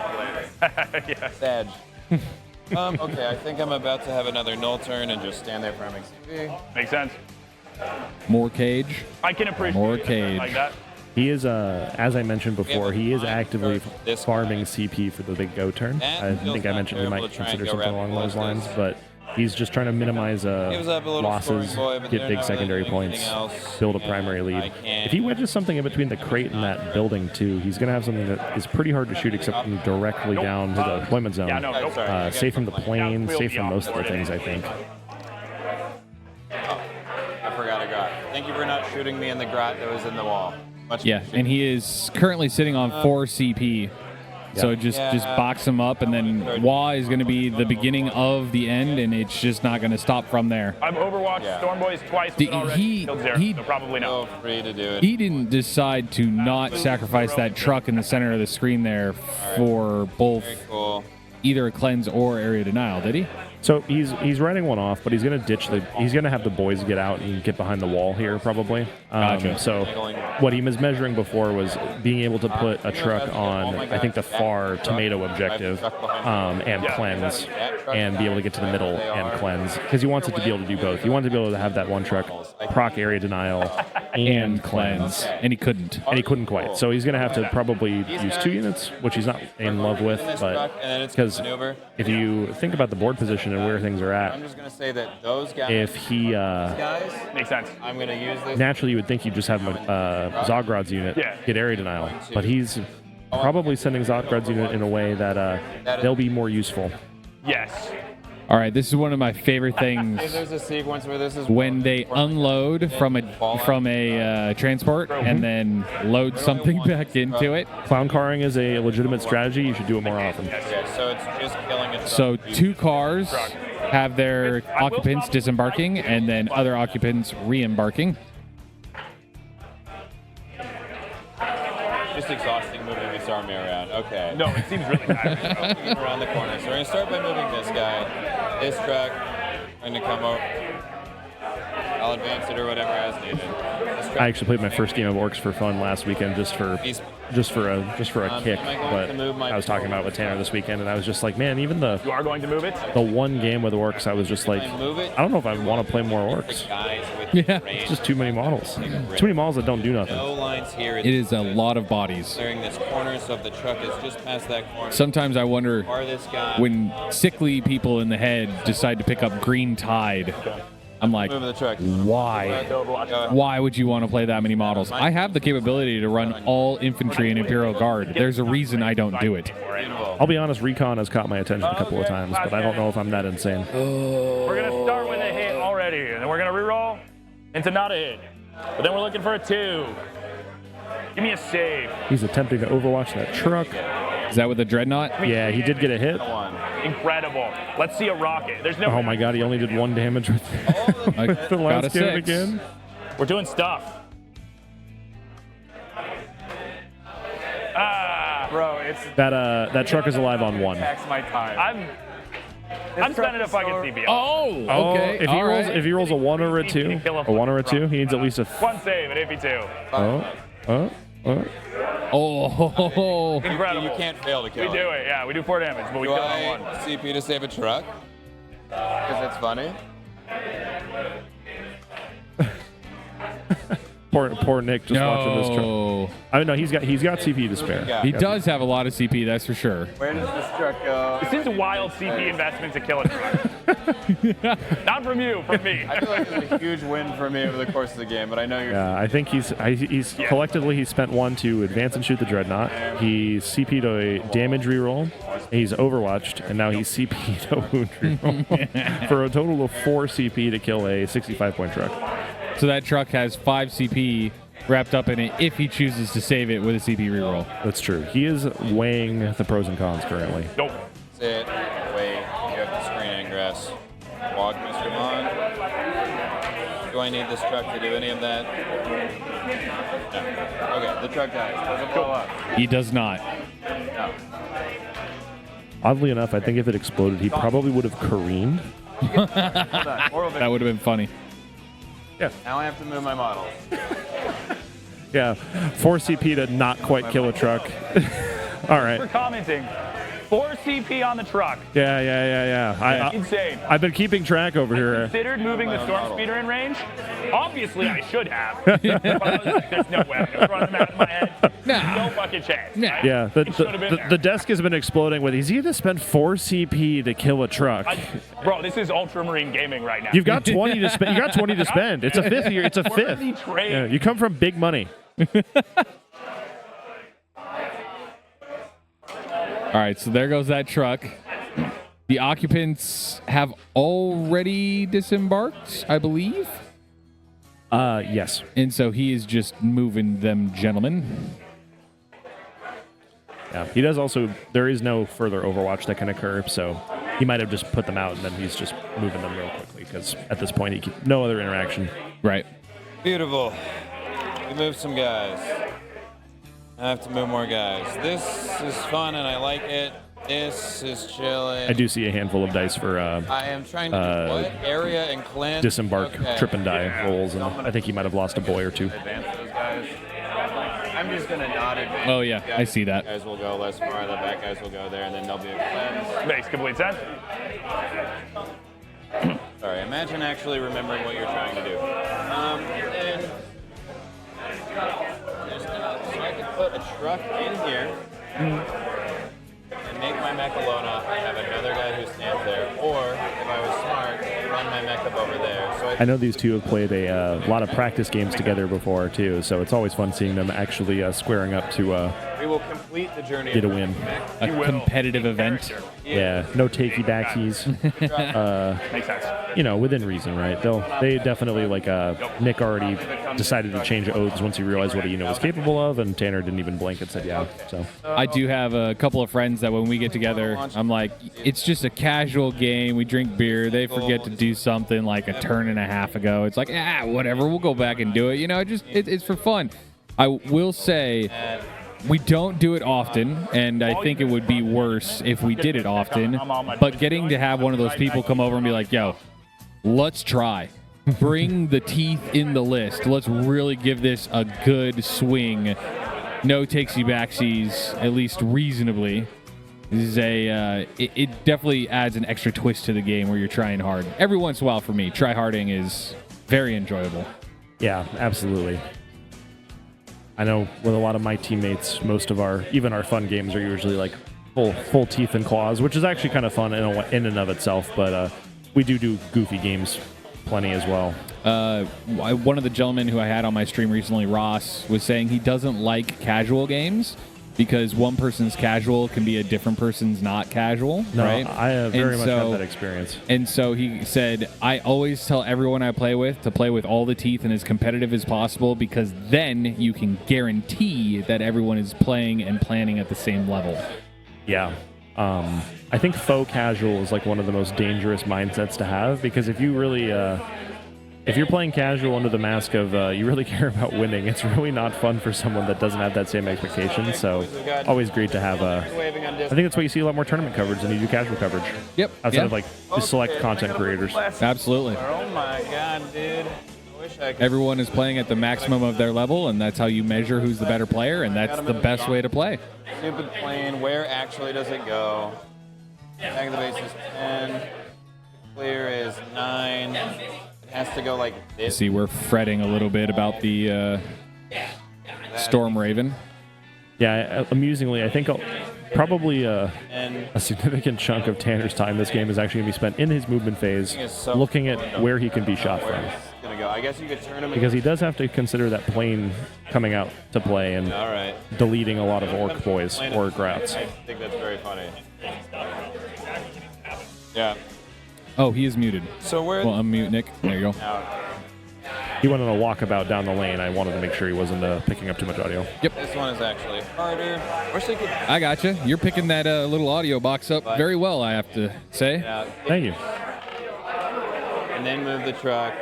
cleanse. Yeah. Sad. Okay, I think I'm about to have another null turn and just stand there for MXCV. Makes sense. More cage. I can appreciate More it cage. like that. He is, as I mentioned before, he is actively this farming guy. CP for the big go turn. That I feels think I not mentioned he terrible might to try and consider go something along rapid those lines, this. but he's just trying to minimize Gives up a little losses, scoring boy, but get they're big not really secondary doing points, anything else, build a and primary I lead. can't- If he wedges something in between the crate and that building too, he's going to have something that is pretty hard to shoot except from directly down to the deployment zone. Yeah, no, nope. Safe from the plane, We'll safe be from off most of the board things, I anyway. think. I forgot a grot. Thank you for not shooting me in the grot that was in the wall. Much Yeah, appreciated. and he is currently sitting on 4 CP. So just box him up, and then Wah is going to be the beginning of the end, and it's just not going to stop from there. I've overwatched Storm Boys twice. With already killed 0, so probably Feel not. free to do it. He didn't decide to not sacrifice that truck in the center of the screen there for both Very cool. either a cleanse or area denial, did he? So he's writing one off, but he's going to he's going to have the boys get out and get behind the wall here probably. Gotcha. So what he was measuring before was being able to put a truck on, I think, the far tomato objective and cleanse, and be able to get to the middle and cleanse, because he wants it to be able to do both. He wanted to be able to have that one truck proc area denial and cleanse, And he couldn't. and he couldn't quite. So he's going to have to probably use 2 units, which he's not in love with, but because if you think about the board position and where things are I'm at, just going to say that those guys. if he guys, Makes sense. I'm going to use this. naturally you would think you just have Zograd's unit get area denial, but he's probably sending Zograd's unit in a way that they'll be more useful. Yes. All right, this is one of my favorite things. There's a sequence where this is When they unload from a transport and then load something back into it. Clown carring is a legitimate strategy. You should do it more often. Yeah, so it's just killing it. So 2 cars have their occupants disembarking and then other occupants re-embarking. Just exhausting moving this army around. Okay. No, it seems really bad. Moving around the corner. So we're going to start by moving this guy. This truck. Going to come over. I'll advance it or whatever as needed. I actually played my first game of Orks for fun last weekend, just for a kick. But I was talking about it with Tanner this weekend, and I was just like, man, even You are going to move it? the one game with Orks, I was just like, I don't know if I want to play more Orks. Guys with Yeah. It's just too many models. Too many models that don't do nothing. no lines here. It is a lot of bodies. Clearing this corner, so if the truck is just past that corner. Sometimes I wonder Or this guy. when sickly people in the head decide to pick up Green Tide. I'm like, Moving the truck. why? Why would you want to play that many models? I have the capability to run all infantry and Imperial Guard. There's a reason I don't do it. I'll be honest, Recon has caught my attention a couple of times, but I don't know if I'm that insane. We're going to start with a hit already, and then we're going to reroll into not a hit. But then we're looking for a 2. Give me a save. He's attempting to overwatch that truck. Is that with the Dreadnought? Yeah, he did get a hit. Incredible. Let's see a rocket. There's no. Oh my god, he only did 1 damage with I the got a last cannon 6. again. We're doing stuff. Bro, it's That truck is alive on 1. tax my time. I'm spending a fucking CP. Oh, Oh, okay. if he rolls a 1 or a 2, a 1 or a 2, he needs at least a. 1 save at AP2. Oh. Incredible. You can't fail to We kill do it, yeah. We do 4 damage, but we Do kill I it on 1. CP to save a truck? Because it's funny. Poor Nick just watching this truck. No. I know he's got CP to spare. Yeah. He does have a lot of CP, that's for sure. Where does this truck go? This is wild CP investment to kill a truck. Not from you, from me. I feel like it's a huge win for me over the course of the game, but I know you're. Yeah, I think he's collectively he spent 1 to advance and shoot the Dreadnought. He CP'd a damage reroll. He's overwatched, and now he's CP'd a wound reroll for a total of 4 CP to kill a 65-point truck. So that truck has 5 CP wrapped up in it if he chooses to save it with a CP reroll. That's true. He is weighing the pros and cons currently. Nope. Sit, wait, you have the screen ingress. Walk, Mr. Bond. Do I need this truck to do any of that? No. Okay, the truck dies. Does it blow up? He does not. No. Oddly enough, I think if it exploded, he probably would have careened. Hold on. Oral That would have been funny. Now I have to move my models. Yeah, 4 CP to not quite kill a truck. All For right. commenting. 4 CP on the truck. Yeah. Insane. I've been keeping track over here. Considered moving the storm speeder in range. Obviously, I should have. But I was like, there's no way. I'm gonna run them out of my head. No fucking chance. Right? Yeah, It should have been there. the desk has been exploding with, he's either spent 4 CP to kill a truck. Bro, this is Ultramarine gaming right now. You've got 20 to spend. You got 20 to spend. It's a fifth here. It's a Worthy fifth. trade. Yeah, you come from big money. All right, so there goes that truck. The occupants have already disembarked, I believe. Yes. And so he is just moving them, gentlemen. Yeah. He does also. There is no further Overwatch that can occur, so he might have just put them out and then he's just moving them real quickly because at this point no other interaction. Right. Beautiful. We moved some guys. I have to move more guys. This is fun and I like it. This is chilling. I do see a handful of dice for I am trying to do what? Area and cleanse? disembark, Okay. trip and die rolls, and I think he might have lost a boy or 2. Advance those guys. I'm just going to not advance. Oh, yeah, Guys, I see that. Guys will go less far, the back guys will go there, and then there'll be a cleanse. Makes complete sense. Sorry, imagine actually remembering what you're trying to do. And then so I could put a truck in here and make my Mechalona have another guy who stands there, or if I was smart, run my mech up over there. So I know these two have played a lot of practice games together before too, so it's always fun seeing them actually squaring up to we will complete the journey. get a of win. A competitive event. Yeah, no takey backies. Makes sense. You know, within reason, right? They definitely Nick already decided to change oaths once he realized what he was capable of, and Tanner didn't even blink and said yeah. So I do have a couple of friends that when we get together, I'm like, it's just a casual game. We drink beer. They forget to do something like a turn and a half ago. It's like, whatever. We'll go back and do it. You know, it's for fun. I will say we don't do it often, and I think it would be worse if we did it often. But getting to have one of those people come over and be like, yo, let's try. Bring the teeth in the list. Let's really give this a good swing. No takesy backsies, at least reasonably. This is it definitely adds an extra twist to the game where you're trying hard. Every once in a while for me, try-harding is very enjoyable. yeah, absolutely. I know with a lot of my teammates, most of even our fun games are usually like full teeth and claws, which is actually kind of fun in and of itself. But we do goofy games plenty as well. One of the gentlemen who I had on my stream recently, Ross, was saying he doesn't like casual games because one person's casual can be a different person's not casual, No, right? I very much have that experience. And so he said, I always tell everyone I play with to play with all the teeth and as competitive as possible because then you can guarantee that everyone is playing and planning at the same level. Yeah. I think faux casual is like one of the most dangerous mindsets to have because if you really, if you're playing casual under the mask of you really care about winning, it's really not fun for someone that doesn't have that same expectation. So always great to have I think that's why you see a lot more tournament coverage than you do casual coverage. Yep. Outside of like the select content creators. Absolutely. Oh my god, dude. I wish I could. Everyone is playing at the maximum of their level, and that's how you measure who's the better player, and that's the best way to play. Stupid plane, where actually does it go? Back of the base is 10. Clear is 9. It has to go like this. See, we're fretting a little bit about the Storm Raven. Yeah, amusingly, I think probably a And significant chunk of Tanner's time this game is actually going to be spent in his movement phase, is so looking at where he can be shot where from. it's gonna go. I guess you could turn him. Because he does have to consider that plane coming out to play and All right. deleting a lot of orc boys or grats. I think that's very funny. Yeah. Oh, he is muted. So where? Well, unmute Nick. There you go. He went on a walkabout down the lane. I wanted to make sure he wasn't picking up too much audio. This one is actually harder. Wish they could. I gotcha. You're picking that little audio box up very well, I have to say. Yeah. Thank you. And then move the truck.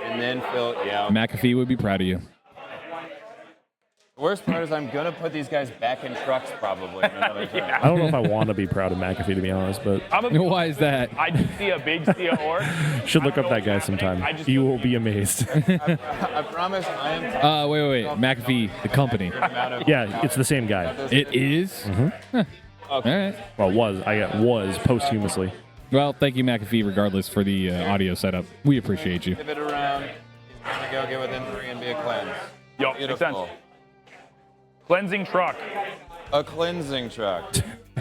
And then fill. Yeah. McAfee would be proud of you. The worst part is I'm gonna put these guys back in trucks probably. In another turn. I don't know if I want to be proud of McAfee, to be honest, but Why is that? I did see a big sea of orc. should look up that guy sometime. You will be amazed. I promise I am. Wait. McAfee, the company. Yeah, it's the same guy. It is? Huh. All right. Well, was posthumously. Well, thank you, McAfee, regardless, for the audio setup. We appreciate you. Pivot around. He's gonna go get within 3 and be a cleanse. Yo, makes sense. Beautiful. Cleansing truck. A cleansing truck.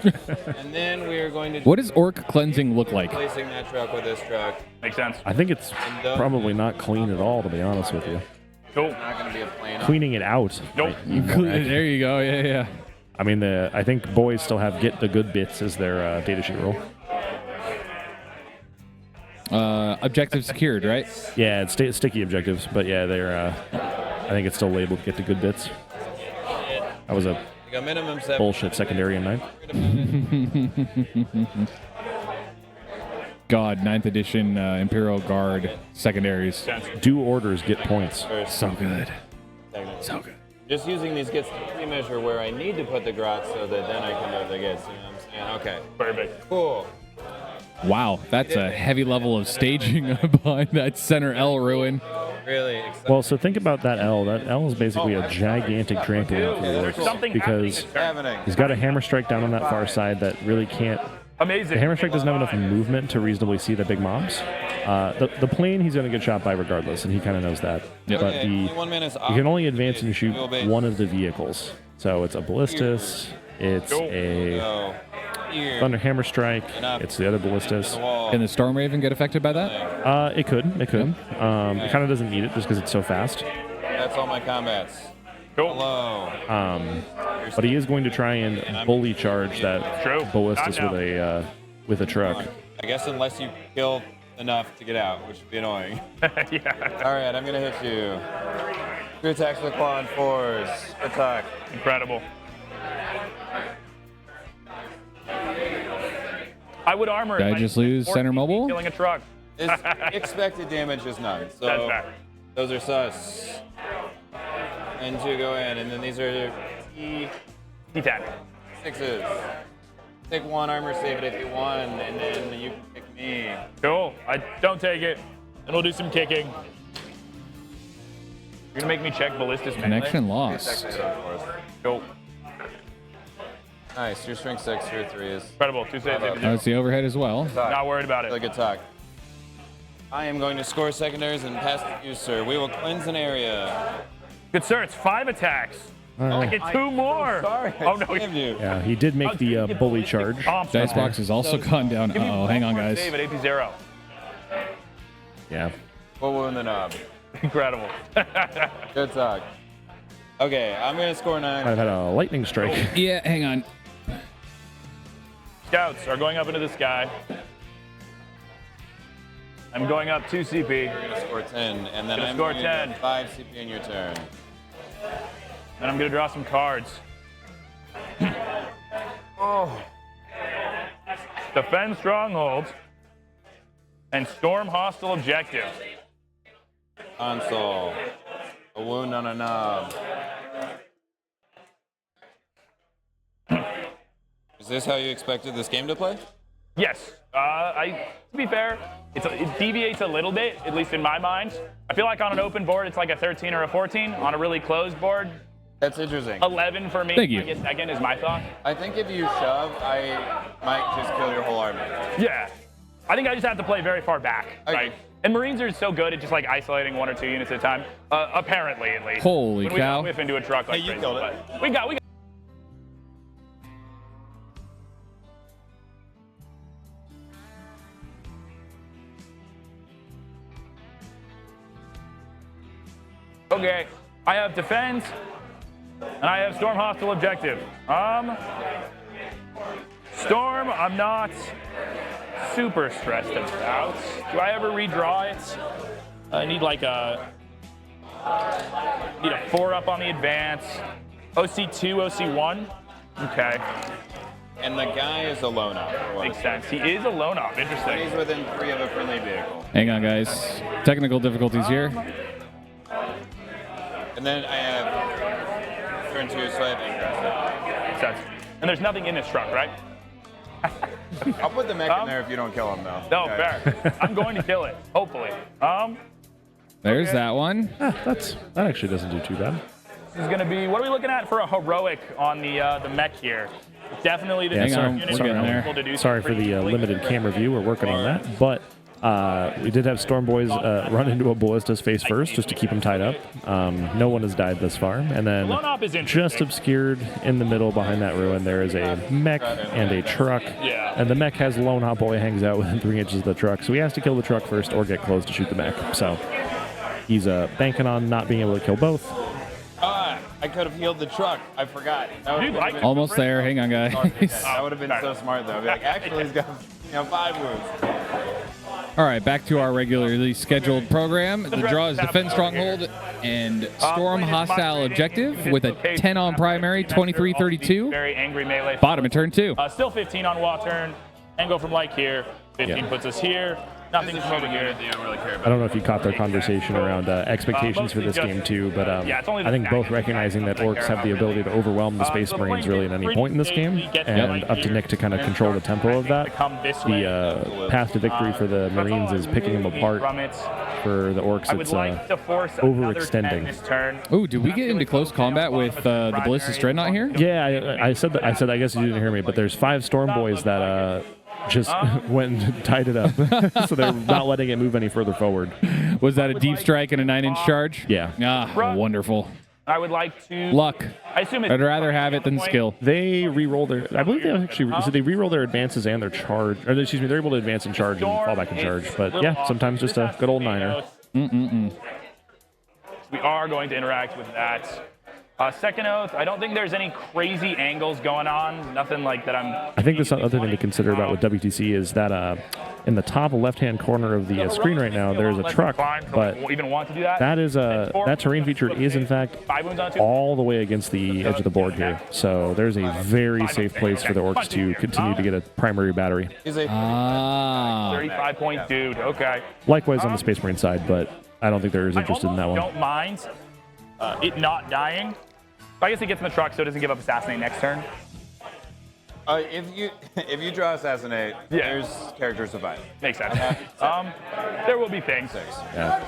And then we are going to. What does orc cleansing look like? Replacing that truck with this truck. Makes sense. I think it's probably not clean at all, to be honest with you. Cool. Not gonna be a plane. Cleaning it out. Nope. There you go. Yeah. I mean, I think boys still have get the good bits as their datasheet rule. Objective secured, right? Yeah, it's sticky objectives, but yeah, they're. I think it's still labeled get the good bits. That was a We got minimum 7. bullshit secondary in 9th. God, 9th edition Imperial Guard secondaries. Do orders, get points. So good. So good. Just using these gets to pre-measure where I need to put the grots so that then I can know the gets. You know what I'm saying? Okay. Perfect. Cool. Wow, that's a heavy level of staging behind that center L ruin. Really excited. Well, so think about that L. That L is basically a gigantic trampoline for the orcs because happening. he's got a hammer strike down on that far side that really can't. Amazing. The hammer strike doesn't have enough movement to reasonably see the big mobs. The plane he's going to get shot by regardless, and he kind of knows that. Yep. But you can only advance and shoot one of the vehicles. So it's a ballistas, it's a thunder hammer strike, it's the other ballistas. Can the Storm Raven get affected by that? It could. It kind of doesn't need it just because it's so fast. That's all my combats. Cool. Hello. But he is going to try and bully charge that ballistas with a truck. I guess unless you kill enough to get out, which would be annoying. Yeah. All right, I'm gonna hit you. 2 attacks with claw and 4s. Attack. Incredible. I would armor. Did I just lose center mobile? Killing a truck. This expected damage is none, That's so fair. those are sus. And 2 go in, and then these are T10. 6s. Take 1 armor save it if you want, and then you can kick me. Cool. I don't take it, and we'll do some kicking. You're gonna make me check ballistas melee? Connection lost. Cool. Nice. Your strength 6, your 3s. Incredible. 2 saves. That's the overhead as well. Not worried about Really it. good talk. I am going to score secondaries and pass to you, sir. We will cleanse an area. Good sir. It's 5 attacks. I get 2 more. Sorry. Oh no. I saved you. Yeah, he did make the bully charge. Dice box has also gone down. Uh-oh, hang on, guys. Save at AP0. Yeah. Full wound the knob. Incredible. Good talk. Okay, I'm going to score 9. I've had a lightning strike. Yeah, hang on. Scouts are going up into the sky. I'm going up 2 CP. You're going to score 10, and then Gonna I'm score going 10. to get 5 CP in your turn. And I'm gonna draw some cards. Defend strongholds and storm hostile objective. Console. A wound on a knob. Is this how you expected this game to play? Yes. To be fair, it deviates a little bit, at least in my mind. I feel like on an open board, it's like a 13 or a 14. On a really closed board, That's interesting. 11 for me. Thank you. I guess second is my thought. I think if you shove, I might just kill your whole army. Yeah. I think I just have to play very far back, Okay. right? And Marines are so good at just like isolating 1 or 2 units at a time. Apparently, at least. Holy when we cow. got whiff into a truck like Hey, you crazy, killed it. but we got. Okay, I have defense, and I have storm hostile objective. Storm, I'm not super stressed about. Do I ever redraw it? I need like a 4 up on the advance. OC2, OC1. Okay, And the guy is a lone op. or what? makes sense. He is a lone op. When Interesting. he's within 3 of a friendly vehicle. Hang on, guys. Technical difficulties here. And then I have turn 2, so I have ingress. Makes sense. And there's nothing in this truck, right? I'll put the mech in there if you don't kill him, though. No, Okay. fair. I'm going to kill it, hopefully. There's Okay. that one. That actually doesn't do too bad. This is going to be, what are we looking at for a heroic on the mech here? Definitely the Yeah, next sorry, unit we're getting there. able to do Sorry for pretty the easily. limited camera view. We're working on that, but we did have Storm Boys run into a ballista's face first just to keep him tied up. No one has died thus far, and then Lone op is interesting. just obscured in the middle behind that ruin there is a mech and a truck. Yeah. And the mech has Lone Hop Boy hangs out within 3 inches of the truck, so he has to kill the truck first or get close to shoot the mech. So he's banking on not being able to kill both. I could have healed the truck. I forgot. That Dude, would've like- been- Almost there. Hang on, guys. That would have been so smart, though. Be like, actually, he's got 5 wounds. All right, back to our regularly scheduled program. The draw is Defend Stronghold and Storm Hostile Objective with a 10 on primary, 23-32. Very angry melee. Bottom in turn 2. Still 15 on Wa turn. And go from like here. 15 Yeah. puts us here. Nothing from over here. You don't really care about. I don't know if you caught their conversation around expectations for this game too, but Yeah, it's only I think the both stacking recognizing that that I Orcs care have the about, ability to overwhelm the Space the Marines point really is at any pretty point in this game, safely get and right up to here, Nick to kind of and control the start tempo of that. to come this way. The path to victory for the That's all Marines I is picking them really need apart. from it. For the Orcs, I would it's like to force another 10 overextending. this turn. Ooh, did we get into close combat with the Ballistic Dreadnought here? Yeah, I said that. I said I guess you didn't hear me, but there's 5 Storm Boys that just went and tied it up, so they're not letting it move any further forward. Was that a deep strike and a 9-inch charge? Yeah. Ah, wonderful. I would like to. Luck. I assume it's I'd rather have it than skill. They re-roll their. I believe they actually. So they re-roll their advances and their charge. Or excuse me, they're able to advance and charge and fall back and charge. But yeah, sometimes just a good old 9er. We are going to interact with that. Second oath, I don't think there's any crazy angles going on. Nothing like that I think this other thing to consider about with WTC is that in the top left-hand corner of the screen right now, there's a truck, but even want to do that. that is that terrain feature is in fact 5 wounds on 2. all the way against the edge of the board here. So there's a very safe place for the Orcs to continue to get a primary battery. He's a 35-point dude. Okay. Likewise on the Space Marine side, but I don't think they're as interested in that one. Don't mind it not dying. I guess it gets in the truck so it doesn't give up assassinate next turn. if you draw assassinate, Yeah. there's character survive. Makes sense. There will be things. Yeah.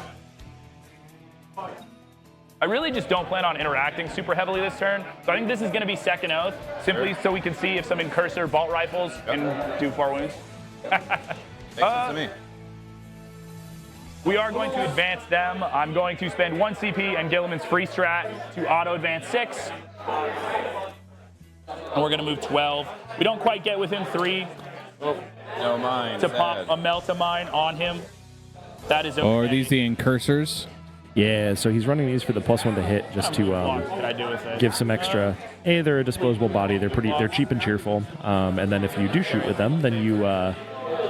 I really just don't plan on interacting super heavily this turn. So I think this is going to be second oath, simply so we can see if some incursor bolt rifles can do 4 wounds. Makes sense to me. We are going to advance them. I'm going to spend 1 CP and Gilliman's free strat to auto advance 6. And we're going to move 12. We don't quite get within 3 No mind. to pop a Melta Mine on him. That is okay. Or are these the incursors? Yeah, so he's running these for the +1 to hit just to What can I do with it? give some extra. They're a disposable body. They're cheap and cheerful. And then if you do shoot with them, then you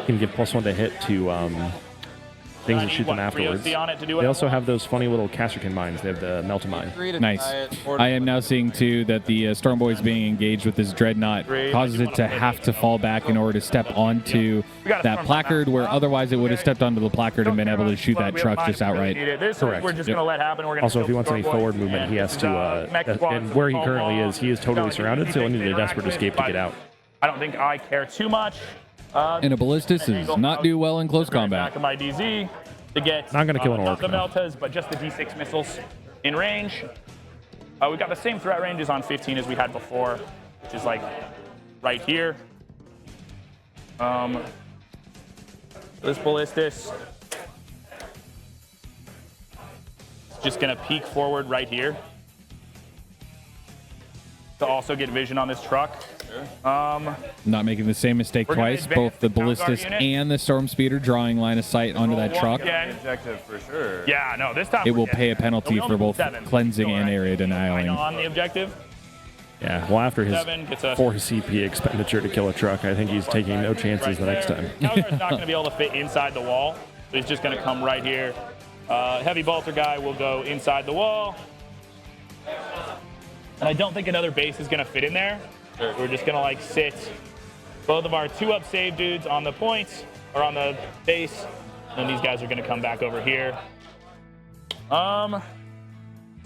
can give +1 to hit to things that shoot them afterwards. On it to do They it? also have those funny little Casterkin mines. They have the Melta mine. Nice. I am now seeing, too, that the Storm Boys being engaged with this Dreadnought causes it to have to fall back in order to step onto that placard, where otherwise it would have stepped onto the placard and been able to shoot that truck just outright. Correct. We're just going to let happen. We're gonna Also, if he wants any forward movement, he has to, and where he currently is, he is totally surrounded, so he'll need a desperate escape to get out. I don't think I care too much. And a Ballistus does not do well in close combat. Back of my DZ to get Not gonna kill an not Orc, the no. Meltas, but just the D6 missiles in range. We've got the same threat ranges on 15 as we had before, which is like right here. This Ballistus just going to peek forward right here to also get vision on this truck. Not making the same mistake We're gonna twice. advance Both the the Vanguard ballistas unit. and the storm speeder drawing line of sight onto that Roll truck. one again. Objective for sure. Yeah, no, this time It we're will getting pay a there. penalty So we only for both put 7. cleansing and Alright. area Nine denying. on the objective. Yeah, well, after his 7 gets us 4 CP expenditure to kill a truck, I think he's taking no chances right the next there. time. Calgar's not going to be able to fit inside the wall, so he's just going to come right here. Heavy bolter guy will go inside the wall. And I don't think another base is going to fit in there. We're just going to like sit both of our 2-up save dudes on the points or on the base. And these guys are going to come back over here.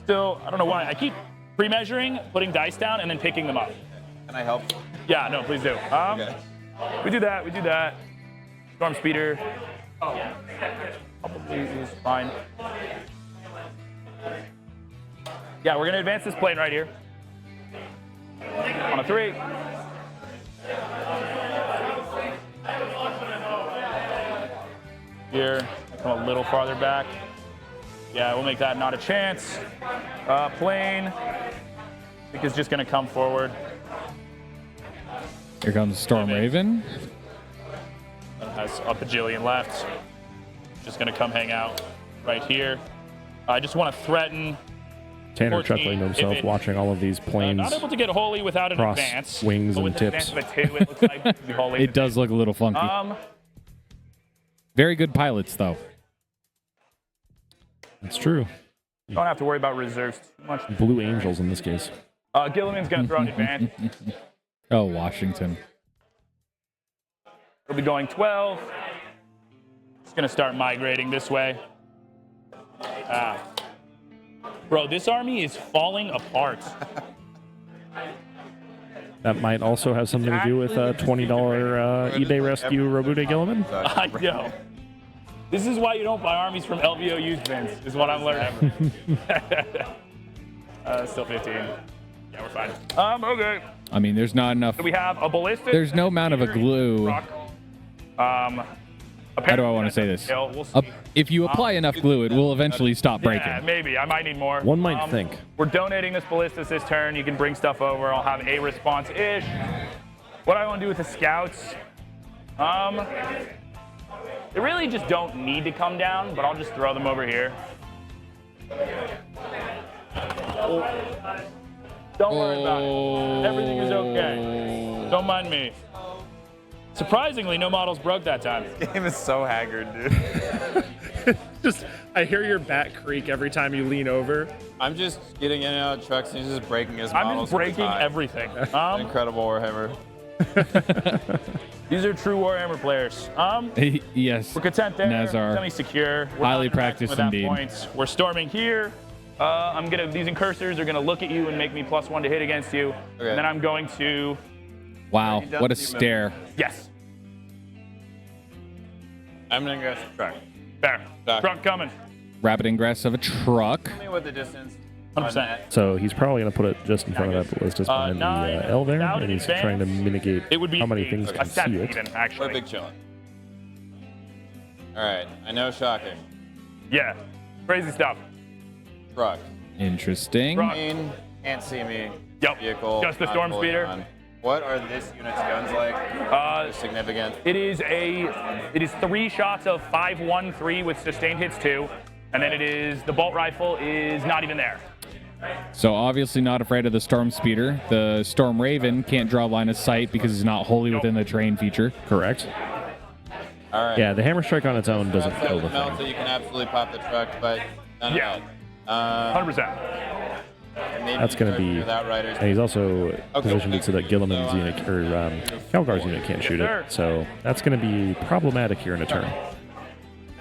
Still, I don't know why. I keep pre-measuring, putting dice down, and then picking them up. Can I help? Yeah, no, please do. Okay. We do that. Storm speeder. Probably is fine. Yeah, we're gonna advance this plane right here. On a 3. Here, come a little farther back. Yeah, we'll make that not a chance. Plane, I think is just gonna come forward. Here comes Storm Raven. Has a bajillion left. Just gonna come hang out right here. I just want to threaten. Tanner 14, chuckling to if himself, it- watching all of these planes. Not able to get Holy without an cross advance. wings But and with an tips. advance of a 2, it looks like Holy. It does look a little funky. Very good pilots, though. It's true. Don't have to worry about reserves too much. Blue Angels in this case. Gilliman's gonna throw an advance. Oh, Washington. We'll be going 12. Just gonna start migrating this way. Bro, this army is falling apart. That might also have something to do with $20 eBay rescue Robude Gilliman. I know. This is why you don't buy armies from LVO used bins, is what I'm learning. Still 15. Yeah, we're fine. Okay. I mean, there's not enough. So we have a ballistic. There's no amount of a glue. Truck. How do I want to say this? We'll see. If you apply enough glue, it will eventually stop breaking. Yeah, maybe. I might need more. One might think. We're donating this ballistas this turn. You can bring stuff over. I'll have a response-ish. What I want to do with the scouts, they really just don't need to come down, but I'll just throw them over here. Don't worry about it. Everything is okay. Don't mind me. Surprisingly, no models broke that time. This game is so haggard, dude. Just, I hear your back creak every time you lean over. I'm just getting in and out of trucks and he's just breaking his I'm models. just breaking everything. Incredible Warhammer. These are true Warhammer players. Yes. We're content there. Nazar. Semi-secure. We're Highly not interacting practiced with that indeed. point. We're storming here. These incursors are gonna look at you and make me +1 to hit against you. Okay. And then I'm going to, Wow, what a stare. yes, I'm gonna go truck. there. Back. Truck coming. Rapid ingress of a truck. Tell me what the distance. 100%. So he's probably going to put it just in front of that ballista behind the 9 L there, without and he's advance, trying to mitigate It would be how many a things can 7 see it. even, What a actually. big chillin'. Alright, I know shocking. Yeah, crazy stuff. Truck. Interesting. Truck. Plane, can't see me. Yep, Vehicle. just the not storm fully speeder. on. What are this unit's guns like? They're significant. It is 3 shots of 5-1-3 with sustained hits 2, and then it is the bolt rifle is not even there. So obviously not afraid of the Storm Speeder. The Storm Raven can't draw line of sight because it's not wholly within the terrain feature. Correct. Alright. Yeah, the hammer strike on its own doesn't Outside kill of the the melt, thing. so you can absolutely pop the truck, but none Yeah. of that. 100%. Maybe That's going to be. without riders. And he's also positioned it so that Gilliman's unit or Calgar's unit can't shoot sir. it. So that's going to be problematic here in a turn.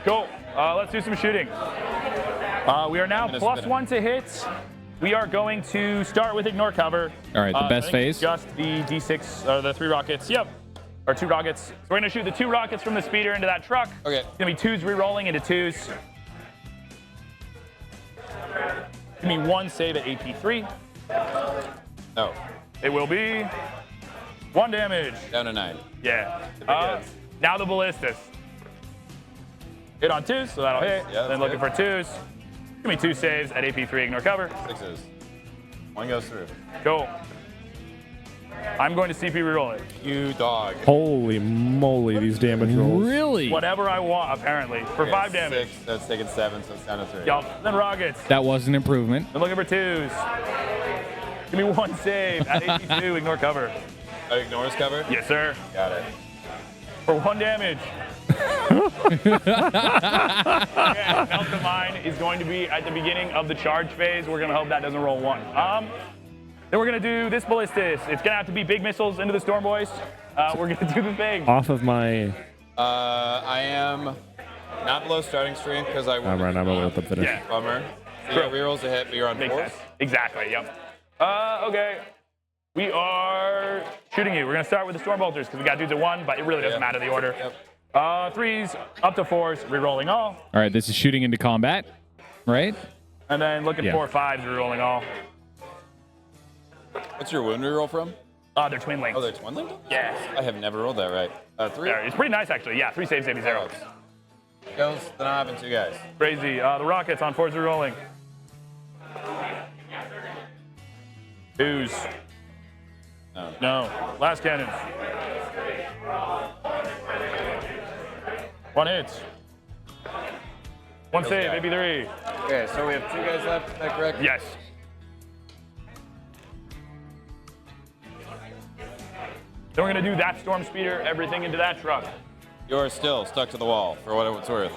Cool. Let's do some shooting. We are now +1 to hit. We are going to start with ignore cover. All right, the best I think phase. Just the D6 or the 3 rockets. Yep. Or 2 rockets. So we're going to shoot the 2 rockets from the speeder into that truck. Okay. It's going to be 2s re-rolling into 2s. Give me 1 save at AP3. No. It will be 1 damage. Down to 9. Yeah. hits. Now the ballistas. Hit on 2s, so that'll hit. Yeah, that's Then looking good. for 2s. Give me 2 saves at AP3, ignore cover. 6s. 1 goes through. Cool. I'm going to CP reroll it. You dog. Holy moly, these damage rolls. Really? Whatever I want, apparently, for 5 damage. 6, so it's taking 7, so it's down to 3. Yup. Then rockets. That was an improvement. Then looking for 2s. Give me 1 save at AP2, ignore cover. Oh, ignores cover? Yes, sir. Got it. For 1 damage. Okay, Melt the Mine is going to be at the beginning of the charge phase. We're going to hope that doesn't roll 1. Then we're going to do this ballistas. It's going to have to be big missiles into the Storm Boys. We're going to do the thing. Off of my... I am not below starting strength because I I'm right, I'm gonna let them finish. Yeah. Bummer. So you got rerolls to hit, but you're on Makes 4. sense. Exactly, yep. Okay. We are shooting you. We're going to start with the Storm Bolters because we got dudes at 1, but it really doesn't matter the order. Yep. 3s up to 4s, rerolling all. All right, this is shooting into combat, right? And then looking for 5s, rerolling all. What's your wound reroll from? They're twin links. Oh, they're twin linked? Yeah. I have never rolled that right. 3? Yeah, it's pretty nice, actually. Yeah, 3 saves, maybe 0. Goes, then I'm having 2 guys. Crazy. The rockets on 4s rerolling. 2s. No. No. Last cannons. 1 hit. 1 save, guys. maybe 3. Okay, so we have 2 guys left, is that correct? Yes. Then we're going to do that Storm Speeder, everything into that truck. You're still stuck to the wall, for what it's worth.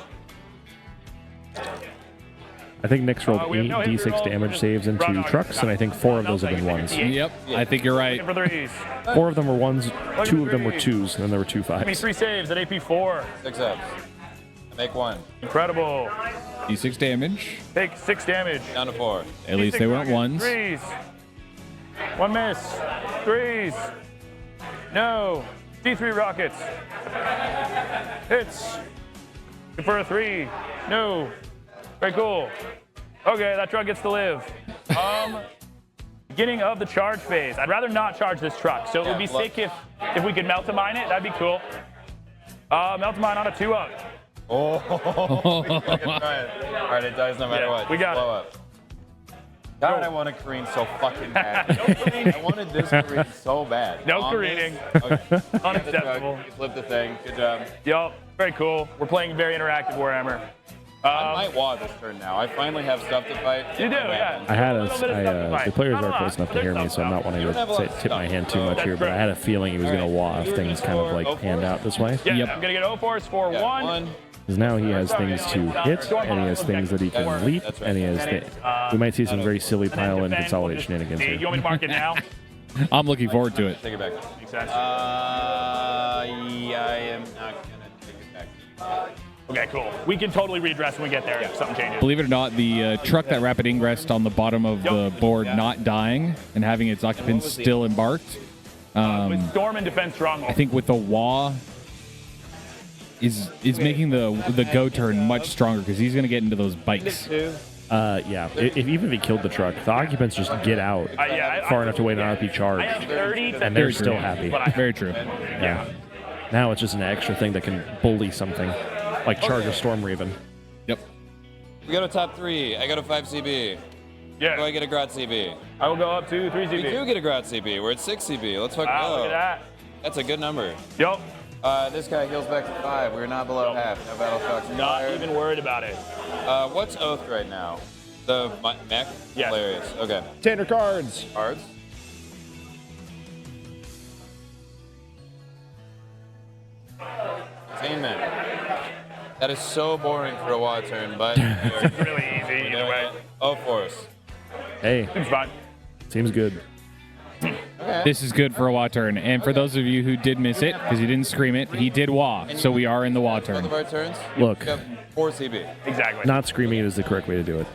I think Nick's rolled we have 8 no hit d6 reroll. damage saves into Run on. trucks, and I think 4 of those have been 1s. Yep. I think you're right. Looking for 3s. 4 of them were 1s, 2 of them were 2s, and then there were 2 Give me 5s. 3 saves at AP4. 6 ups. I make 1. Incredible. D6 damage. Take 6 damage. Down to 4. At least they weren't ones. 3s. 1 miss. 3s. No. D3 rockets. Hits. For a 3. No. Very cool. Okay, that truck gets to live. Beginning of the charge phase. I'd rather not charge this truck, so it would be sick if we could melt a mine it. That'd be cool. Melt a mine on a 2-up. Oh, all right, it dies no matter what. We got Blow it. up. God, I want to careen so fucking bad. I wanted this careen so bad. No On this- careening. Okay. Unacceptable. You flipped the thing. Good job. Yup. Very cool. We're playing very interactive Warhammer. I might wah this turn now. I finally have stuff to fight. You do, yeah. I had little bit of stuff to fight. the players Not a are lot, close enough but to hear there's me, so I'm some not wanting You don't have a lot to of tip my stuff. hand too much here, but I had a feeling he was going to wah if things kind of like panned out this way. Yeah, Yep. I'm going to get O-Force for Yeah, 1. 1. Because now he has things to hit, and he has things that he can leap, That's right. and he has we might see some very silly pile and consolidate shenanigans You here. want me to mark it now? I'm looking forward to it. Take it back. Makes sense. Yeah, I am not gonna take it back. Okay, cool. We can totally readdress when we get there if something changes. Believe it or not, the truck that rapid ingressed on the bottom of the board not dying and having its occupants still embarked. With Storm and Defense Stronghold. I think with the wah is making the go turn much stronger because he's going to get into those bikes. Yeah, even if he killed the truck, the occupants just get out far enough to wait on RP charge, I have 30 to and they're Very still true. happy. Very true. Yeah. Now it's just an extra thing that can bully something, like charge a Storm Raven. Yep. We go to top 3. I go to 5 CB. Yeah. Do I get a Grot CB? I will go up to 3 We do CB. get a Grot CB. We're at 6 CB. Let's fucking Wow, go. look at that. That's a good number. Yup. This guy heals back to 5. We're not below half. No battle shocks Not required. even worried about it. What's Oath right now? The mech? Yes. Hilarious. Okay. Standard cards. Cards? Containment. That is so boring for a WA turn, but It's really easy either way. Oh, force. Hey, It's fine. seems good. Okay. This is good for a wah turn. And for those of you who did miss it, because you didn't scream it, he did wah. So we are in the wah Both turn. of our turns. Look, We have 4 CB. Exactly. not screaming is the correct way to do it.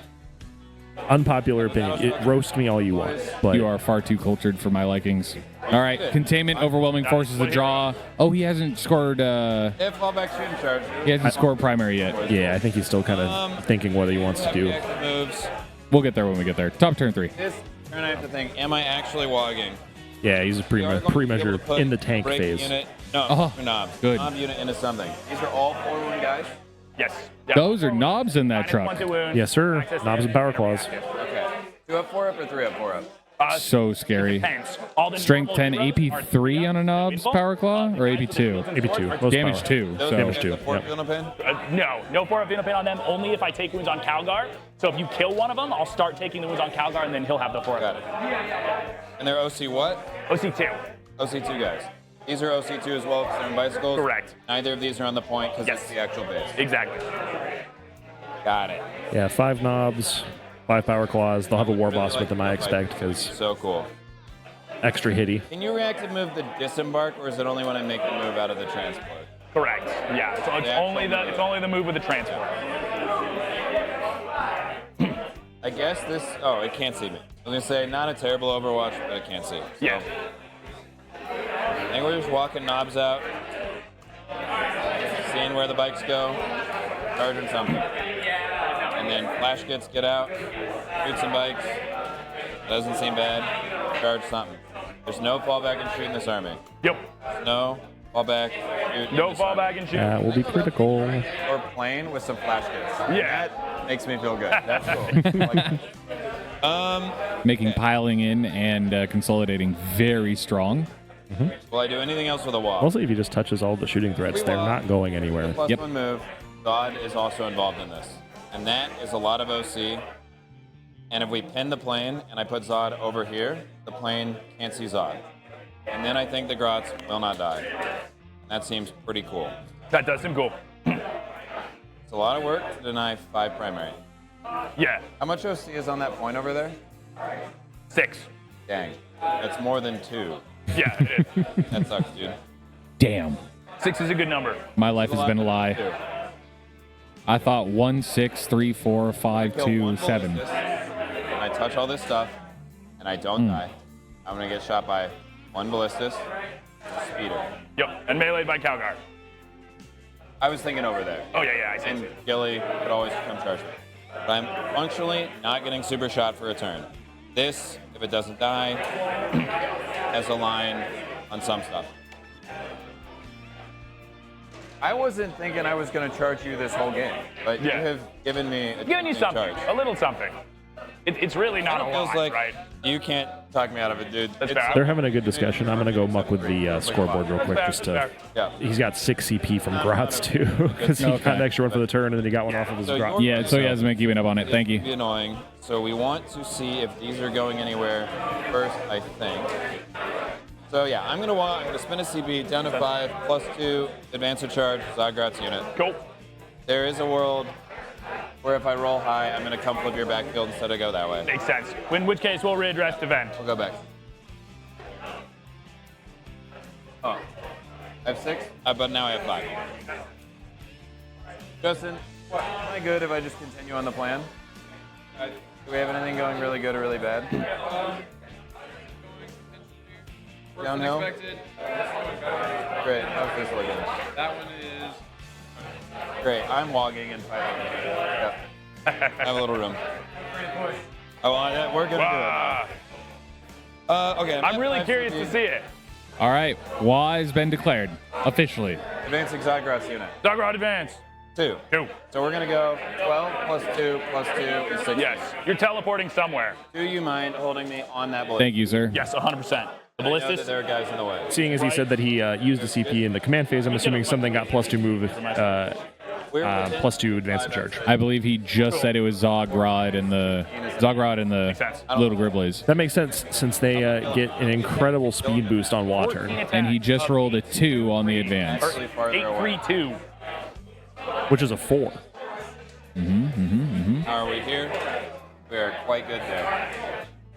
Unpopular opinion. It roast me all you want, but You are far too cultured for my likings. All right, containment, overwhelming forces the draw. Oh, he hasn't scored. If fallback shooting charge. He hasn't scored primary yet. yeah, I think he's still kind of thinking what he wants to do. Reaction moves. We'll get there when we get there. Top turn 3. This turn I have to think, am I actually wogging? Yeah, he's a We are going to be pre-measure able to put in the tank break phase. Unit, no, Oh, knob. good. Knob unit into something. These are all 4-1 guys. Yes. Those are knobs in that truck. Yes, sir. Knobs and power claws. Okay. 2 up, 4 up, or 3 up, 4 up? So scary. All the Strength 10, normal heroes AP3 on a knobs power claw, or AP2? AP2. Most Damage power. 2. Those So Damage 2. the 4 Yep. feeling pain? No 4 up pin on them. Only if I take wounds on Calgar. So if you kill one of them, I'll start taking the wounds on Calgar, and then he'll have the 4 Got up. it. And they're OC what? OC2. OC2 guys. These are OC2 as well because they're in bicycles? Correct. Neither of these are on the point because Yes. it's the actual base. Exactly. Got it. Yeah, 5 knobs, 5 power claws. They'll have a war boss with them, I expect, because So cool. extra hitty. Can you react to move the disembark, or is it only when I make the move out of the transport? Correct. Yeah. So it's only the move with the transport. I guess this. Oh, it can't see me. I was gonna say not a terrible Overwatch, but it can't see. So, Yeah. I think we're just walking knobs out, seeing where the bikes go, charging something, and then flash kits get out, shoot some bikes. Doesn't seem bad. Charge something. There's no fallback and shoot in this army. Yep. No fallback. Shoot in No this army. fallback and shoot. That will be critical. Or plane with some flash kits. Yeah. That makes me feel good. That's cool. making piling in and consolidating very strong. Will I do anything else with a wall? Mostly if he just touches all the shooting threats, they're not going anywhere. Plus Yep. one move. Zod is also involved in this. And that is a lot of OC. And if we pin the plane and I put Zod over here, the plane can't see Zod. And then I think the Grots will not die. That seems pretty cool. That does seem cool. It's a lot of work to deny 5 primary. Yeah. How much OC is on that point over there? 6. Dang. That's more than 2. Yeah. It is. That sucks, dude. Damn. 6 is a good number. My life has been a lie. Two. I thought 1, 6, 3, 4, 5, Kill 2, one 7. ballistic, and I touch all this stuff, and I don't die. I'm gonna get shot by 1 ballistus, speeder. Yep. And meleeed by Calgar. I was thinking over there. Oh yeah, I see. And Gilly could always come charge me. But I'm functionally not getting super shot for a turn. This, if it doesn't die, has a line on some stuff. I wasn't thinking I was going to charge you this whole game, but you Yeah. have given me a Giving you new something. charge. A little something. It's really not a It feels lot, like right? you can't talk me out of it, dude. That's It's- fair. They're having a good discussion. I'm going to go muck with the scoreboard real quick. Fair, Just fair. to, Yeah. he's got 6 CP from Grots too, because he got an extra one for the turn, and then he got one off of his So Grot. Yeah, so he has make you up on it. Thank Be you. annoying. So we want to see if these are going anywhere first, I think. So yeah, I'm gonna spin a CP down to 5, +2, advance a charge, Zagrat's unit. Cool. There is a world where if I roll high, I'm gonna come flip your backfield instead of go that way. Makes sense. In which case, we'll readdress event. We'll go back. Oh, I have 6, but now I have 5. Justin, am I good if I just continue on the plan? Do we have anything going really good or really bad? Downhill? Great. How's this looking? That one is. Great. I'm logging and fighting. Yep. I have a little room. Oh, well, we're gonna Ah, do it. Okay. I'm really curious to see it. All right. WA has been declared officially. Advancing Zagrat's unit. Zagrat advance. 2. 2. So we're gonna go 12 +2 +2 is 16. Yes. You're teleporting somewhere. Do you mind holding me on that bullet? Thank you, sir. Yes, 100%. The I know that ballistas. there are guys in the way. Seeing as he said that he used the CP in the command phase, I'm assuming something got +2 move, +2 advance and charge. I believe he just said it was Zogrod and the sense. Little Gribblies. That makes sense since they get an incredible speed boost on WA turn, And he just rolled a 2 on the advance. Slightly farther away. 832. which is a 4. How are we here? We are quite good there.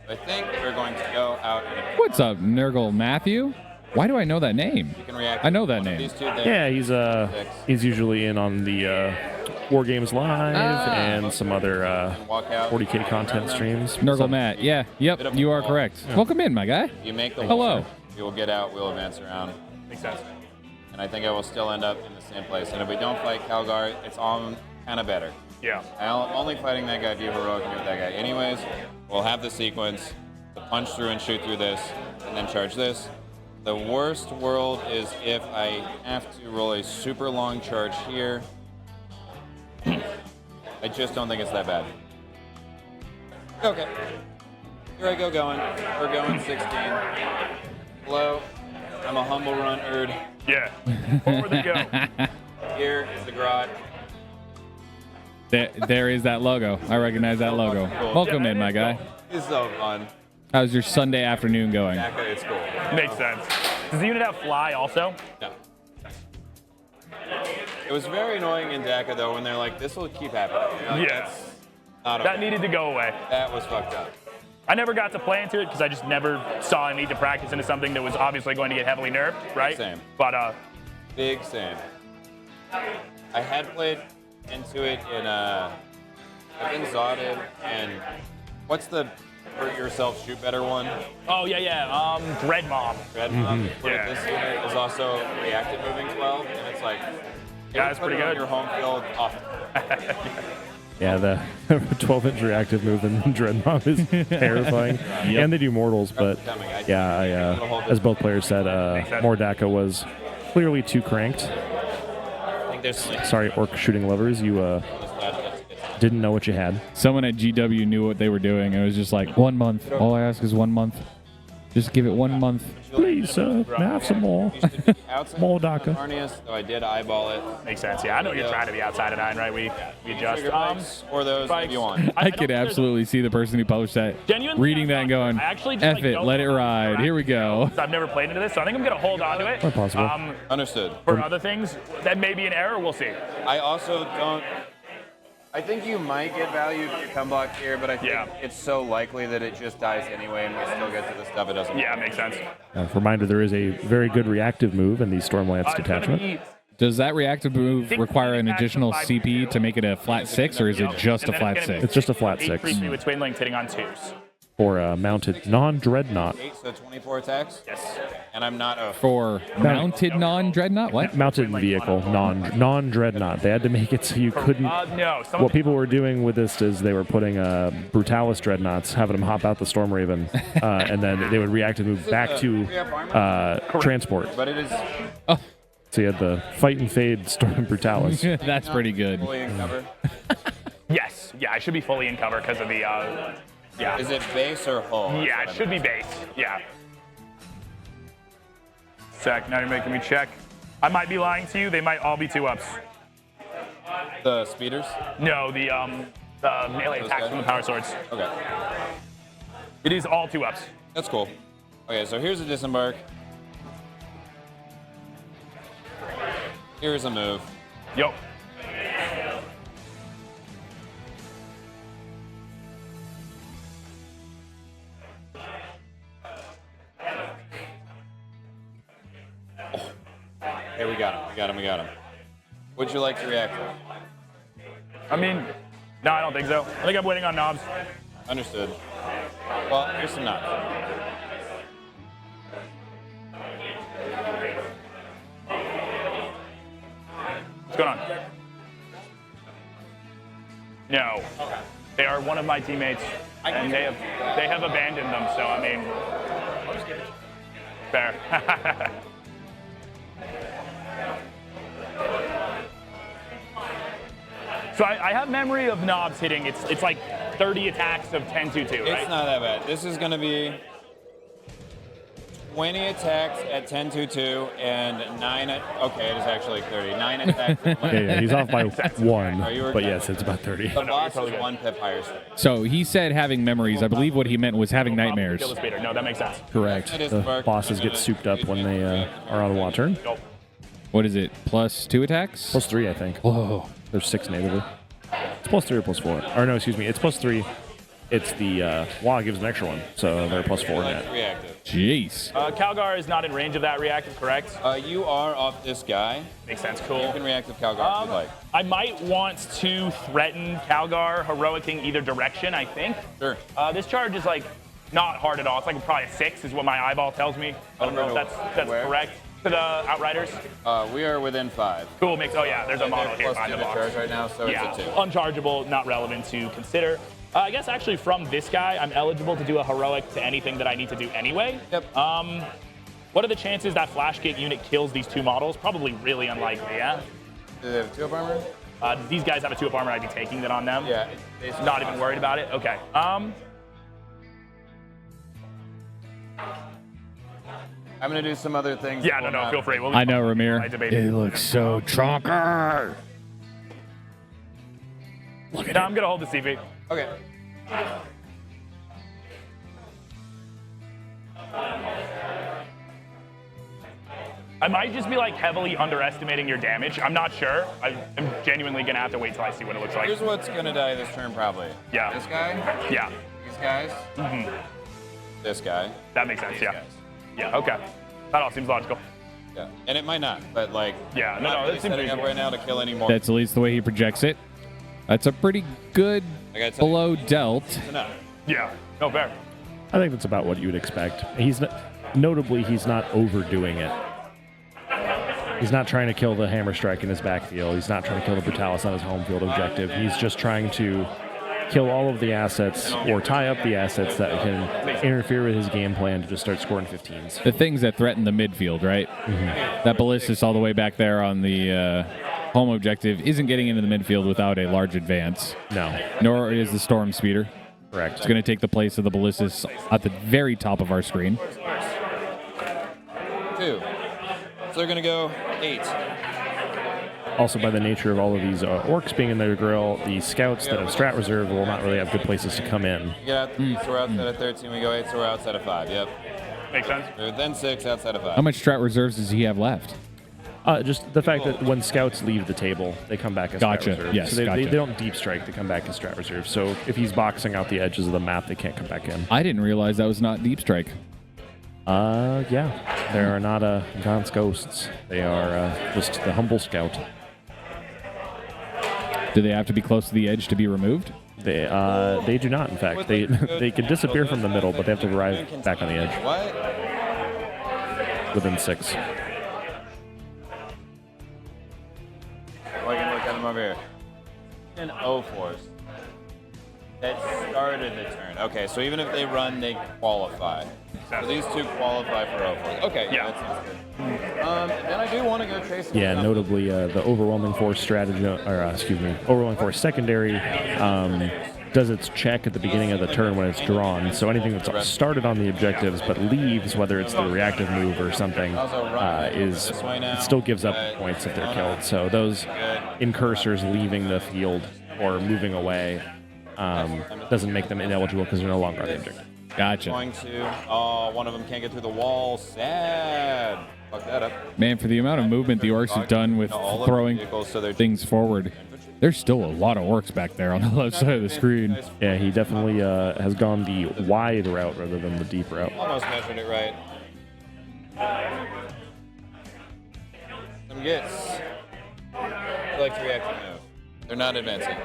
I think we're going to go out and What's up, Nurgle Matthew? Why do I know that name? you can react. I know that to one of name. These two there. Yeah, he's usually in on the War Games Live and some other Walk out. 40K content streams. Nurgle Matt. Yeah. Yep. You are correct. Welcome in, my guy. You make the Hello. wall. We will get out. We'll advance around. Makes sense. And I think I will still end up in the same place. And if we don't fight Calgar, it's all kind of better. Yeah. I'm only fighting that guy. Be heroic and do with that guy. Anyways, we'll have the sequence to punch through and shoot through this, and then charge this. The worst world is if I have to roll a super long charge here, I just don't think it's that bad. Okay. Here I go going. We're going 16. Hello. I'm a humble run Erd. Yeah. Forward they go. Here is the garage. There is that logo. I recognize that logo. Cool. Welcome Yeah, in, my guy. It's so fun. How's your Sunday afternoon going? Dakka, it's cool. Makes sense. Does the unit have fly also? No. It was very annoying in Dakka though when they're like, "This will keep happening." You're like, Yeah. "That's not That okay." needed to go away. That was fucked up. I never got to play into it because I just never saw a need to practice into something that was obviously going to get heavily nerfed, right? Same. But Big same. I had played into it in I've been Zotted and what's the hurt yourself shoot better one? oh yeah, Dread Mob. Red Mob. Yeah. This unit is also reactive moving 12, and it's like Yeah, it's put pretty it on good. your home field off. Yeah, the 12-inch reactive move in Dreadnought is terrifying. And they do mortals, but yeah, as both players said, Mordaka was clearly too cranked. I think there's something. Sorry, orc shooting lovers, you didn't know what you had. Someone at GW knew what they were doing. It was just like 1 month. All I ask is 1 month. Just give it 1 month. Please, have some more. More Daka. Harness, so I did eyeball it. Makes sense. Yeah, I know you're trying to be outside of 9, right? We adjust. Trigger bikes or those if you want. I could absolutely see the person who published that Genuinely, reading that and going, I actually just, F like, it, don't let it know ride. Here we go. I've never played into this, so I think I'm going to hold on to it. Quite possible. Understood. For other things, that may be an error. We'll see. I also don't. I think you might get value if you come block here, but I think Yeah. it's so likely that it just dies anyway, and we still get to the stuff it doesn't. Yeah, makes sense. Reminder, there is a very good reactive move in the Stormlance It's gonna detachment. be- Does that reactive move require an additional CP to make it a flat 6, or is it just a and then flat it's gonna 6? It's just a flat 8 6 3 with Twin Link hitting on 2s. for a mounted non-dreadnought. 8, so 24 attacks. Yes. And I'm not a. For mounted non-dreadnought? What? Mounted vehicle, non-dreadnought. They had to make it so you couldn't. No. What people were doing with this is they were putting Brutalis dreadnoughts, having them hop out the Storm Raven, and then they would reactive move back to transport. But it is So you had the fight and fade Storm Brutalis. That's pretty good. fully in cover. Yes. Yeah, I should be fully in cover because of the. Yeah. Is it base or hull? Yeah, it should be base. Yeah. Sec, now you're making me check. I might be lying to you. They might all be 2-ups. The speeders? No, the melee Those attacks guys? from the power swords. Okay. It is all 2-ups. That's cool. Okay, so here's a disembark. Here's a move. Yo. Hey, we got him. We got him. Would you like to react to it? I mean, no, I don't think so. I think I'm waiting on knobs. Understood. Well, here's some knobs. What's going on? No. They are one of my teammates, and they have abandoned them. So I mean, fair. So I have memory of knobs hitting. It's like 30 attacks of 10-2-2, right? It's not that bad. This is going to be 20 attacks at 10-2-2 and 9 at... Okay, it is actually 30. 9 attacks at 1. Yeah, he's off by 1, you but working yes, it's about 30. The boss totally is good. 1 pip higher. So he said having memories. I believe what he meant was having nightmares. Kill the speeder. No, that makes sense. Correct. The bosses get souped up when they are on a WA turn. Nope. What is it? +2 attacks? +3, I think. Whoa. There's 6 natively. It's +3 or +4. Or no, excuse me. It's +3. It's the WA gives an extra one, so they're +4 net. Reactive. Jeez. Calgar is not in range of that reactive, correct? You are off this guy. Makes sense. You Cool. can react with Calgar if you'd like. I might want to threaten Calgar heroicing either direction, I think. Sure. This charge is like not hard at all. It's like probably a 6 is what my eyeball tells me. I don't know if that's Where? correct. To the Outriders. We are within 5. Cool, makes, oh yeah, there's a model here Plus behind 2 the to box. charge right now, so Yeah, it's a 2. unchargeable, not relevant to consider. I guess actually from this guy, I'm eligible to do a heroic to anything that I need to do anyway. Yep. What are the chances that Flash Gate unit kills these 2 models? Probably really unlikely, yeah? Do they have 2 up armor? These guys have a 2-up armor. I'd be taking that on them. Yeah. Not even worried about it. Okay. I'm gonna do some other things. Yeah, no, feel free. I know, Ramir. I debate It looks so chonker. Look at I'm gonna hold the CV. Okay. I might just be like heavily underestimating your damage. I'm not sure. I'm genuinely gonna have to wait till I see what it looks like. Here's what's gonna die this turn, probably. Yeah. This guy. Yeah. These guys. This guy. That makes sense. These Yeah. guys. Yeah. Okay. That all seems logical. Yeah. And it might not, but like. Yeah. I'm No, not no. really That seems setting up reasonable. right now to kill any more. That's at least the way he projects it. That's a pretty good I gotta tell you, blow dealt. it's enough. Yeah. No fair. I think that's about what you would expect. Notably, he's not overdoing it. He's not trying to kill the hammer strike in his backfield. He's not trying to kill the brutalis on his home field objective. He's just trying to kill all of the assets or tie up the assets that can interfere with his game plan to just start scoring 15s. The things that threaten the midfield, right? That ballistus all the way back there on the home objective isn't getting into the midfield without a large advance. No. Nor is the storm speeder. Correct. It's going to take the place of the ballistus at the very top of our screen. 2. So they're gonna go 8. Also, by the nature of all of these orcs being in their grill, the scouts that have strat reserve will not really have good places to come in. You get out 3, so we're outside of 13. We go 8, so we're outside of 5. Yep. Makes sense. Then 6, outside of 5. How much strat reserves does he have left? Just the fact that when scouts leave the table, they come back as Gotcha. strat reserve. Yes, so they gotcha. don't deep strike, they come back as strat reserve. So if he's boxing out the edges of the map, they can't come back in. I didn't realize that was not deep strike. Yeah. They are not Gaunt's ghosts. They are just the humble scout. Do they have to be close to the edge to be removed? They do not, in fact. They can disappear from the middle, but they have to arrive back on the edge What? within 6. I can look at them over here. An O-Force. That started the turn. Okay, so even if they run, they qualify. So these 2 qualify for O-Force. Okay, Yeah. that sounds good. Then I do want to go chase them. Yeah, notably the overwhelming force strategy, overwhelming force secondary does its check at the beginning of the turn when it's drawn. So anything that's started on the objectives but leaves, whether it's the reactive move or something, it still gives up points if they're killed. So those incursors leaving the field or moving away doesn't make them ineligible because they're no longer on the objective. Gotcha. Going to. Oh, one of them can't get through the wall. Sad. Fuck that up. Man, for the amount of movement the orcs have done with All of throwing the vehicles, so they're things forward, there's still a lot of orcs back there on the left side of the screen. Yeah, he definitely has gone the wide route rather than the deep route. Almost measured it right. Some gets. I like to react to move. They're not advancing.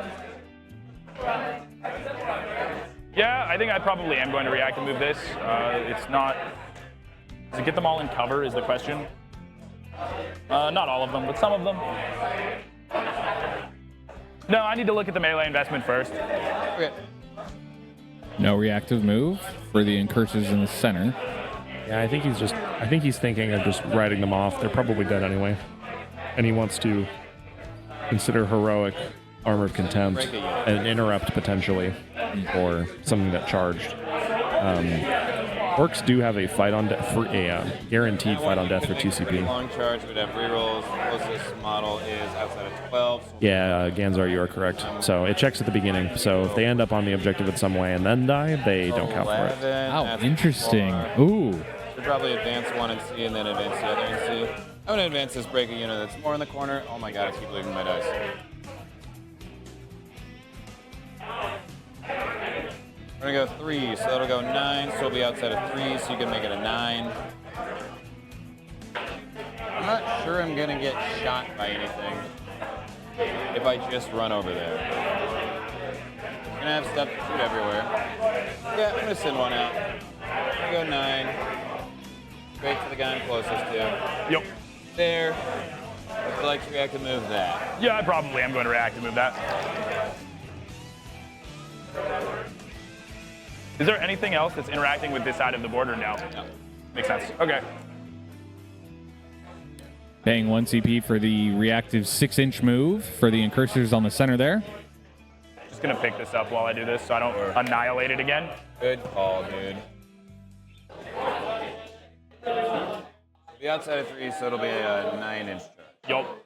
Yeah, I think I probably am going to react and move this. It's not. Does it get them all in cover? Is the question. Not all of them, but some of them. No, I need to look at the melee investment first. Okay. No reactive move for the incursors in the center. Yeah, I think he's thinking of just writing them off. They're probably dead anyway. And he wants to consider heroic Armor of Contempt an interrupt potentially or something that charged. Orcs do have a fight on death for a guaranteed fight on death for 2 CP. Long charge would have rerolls. The closest model is outside of 12. Yeah, Ganzar, you are correct. So it checks at the beginning. So if they end up on the objective in some way and then die, they don't count for it. Oh, interesting. Ooh. Should probably advance 1 and C and then advance the other and C. I'm going to advance this break a unit that's more in the corner. Oh my god, I keep losing my dice. We're going to go 3, so that'll go 9, so it'll be outside of 3, so you can make it a 9. I'm not sure I'm going to get shot by anything if I just run over there. I'm going to have stuff to shoot everywhere. Yeah, I'm going to send 1 out. I'm going to go 9. Straight to the guy I'm closest to. Yep. There. I'd like to react to move that. Yeah, I probably am going to react and move that. Is there anything else that's interacting with this side of the board or no? No. Makes sense. Okay. Paying 1 CP for the reactive 6-inch move for the incursors on the center there. Just gonna pick this up while I do this so I don't annihilate it again. Good call, dude. Be outside of 3, so it'll be a 9-inch truck. Yup.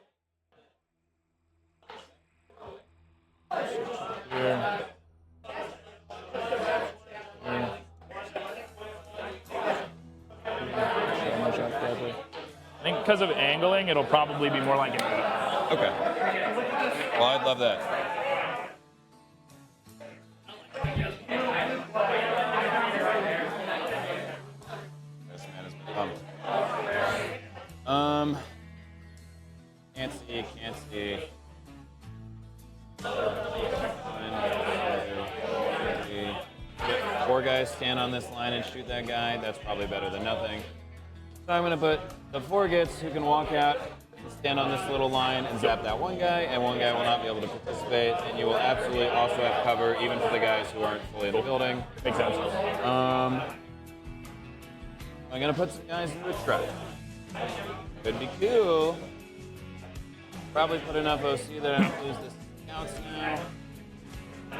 Here. I think because of angling, it'll probably be more like an 8. Okay. Well, I'd love that. This man has been pumped. Can't see. 1, 2, 3. 4 guys stand on this line and shoot that guy. That's probably better than nothing. So I'm going to put the 4 gits who can walk out, stand on this little line, and zap that one guy, and one guy will not be able to participate, and you will absolutely also have cover, even for the guys who aren't fully in the building. Makes sense. I'm going to put some guys into a truck. Could be cool. Probably put enough OC that I don't lose the scouts now.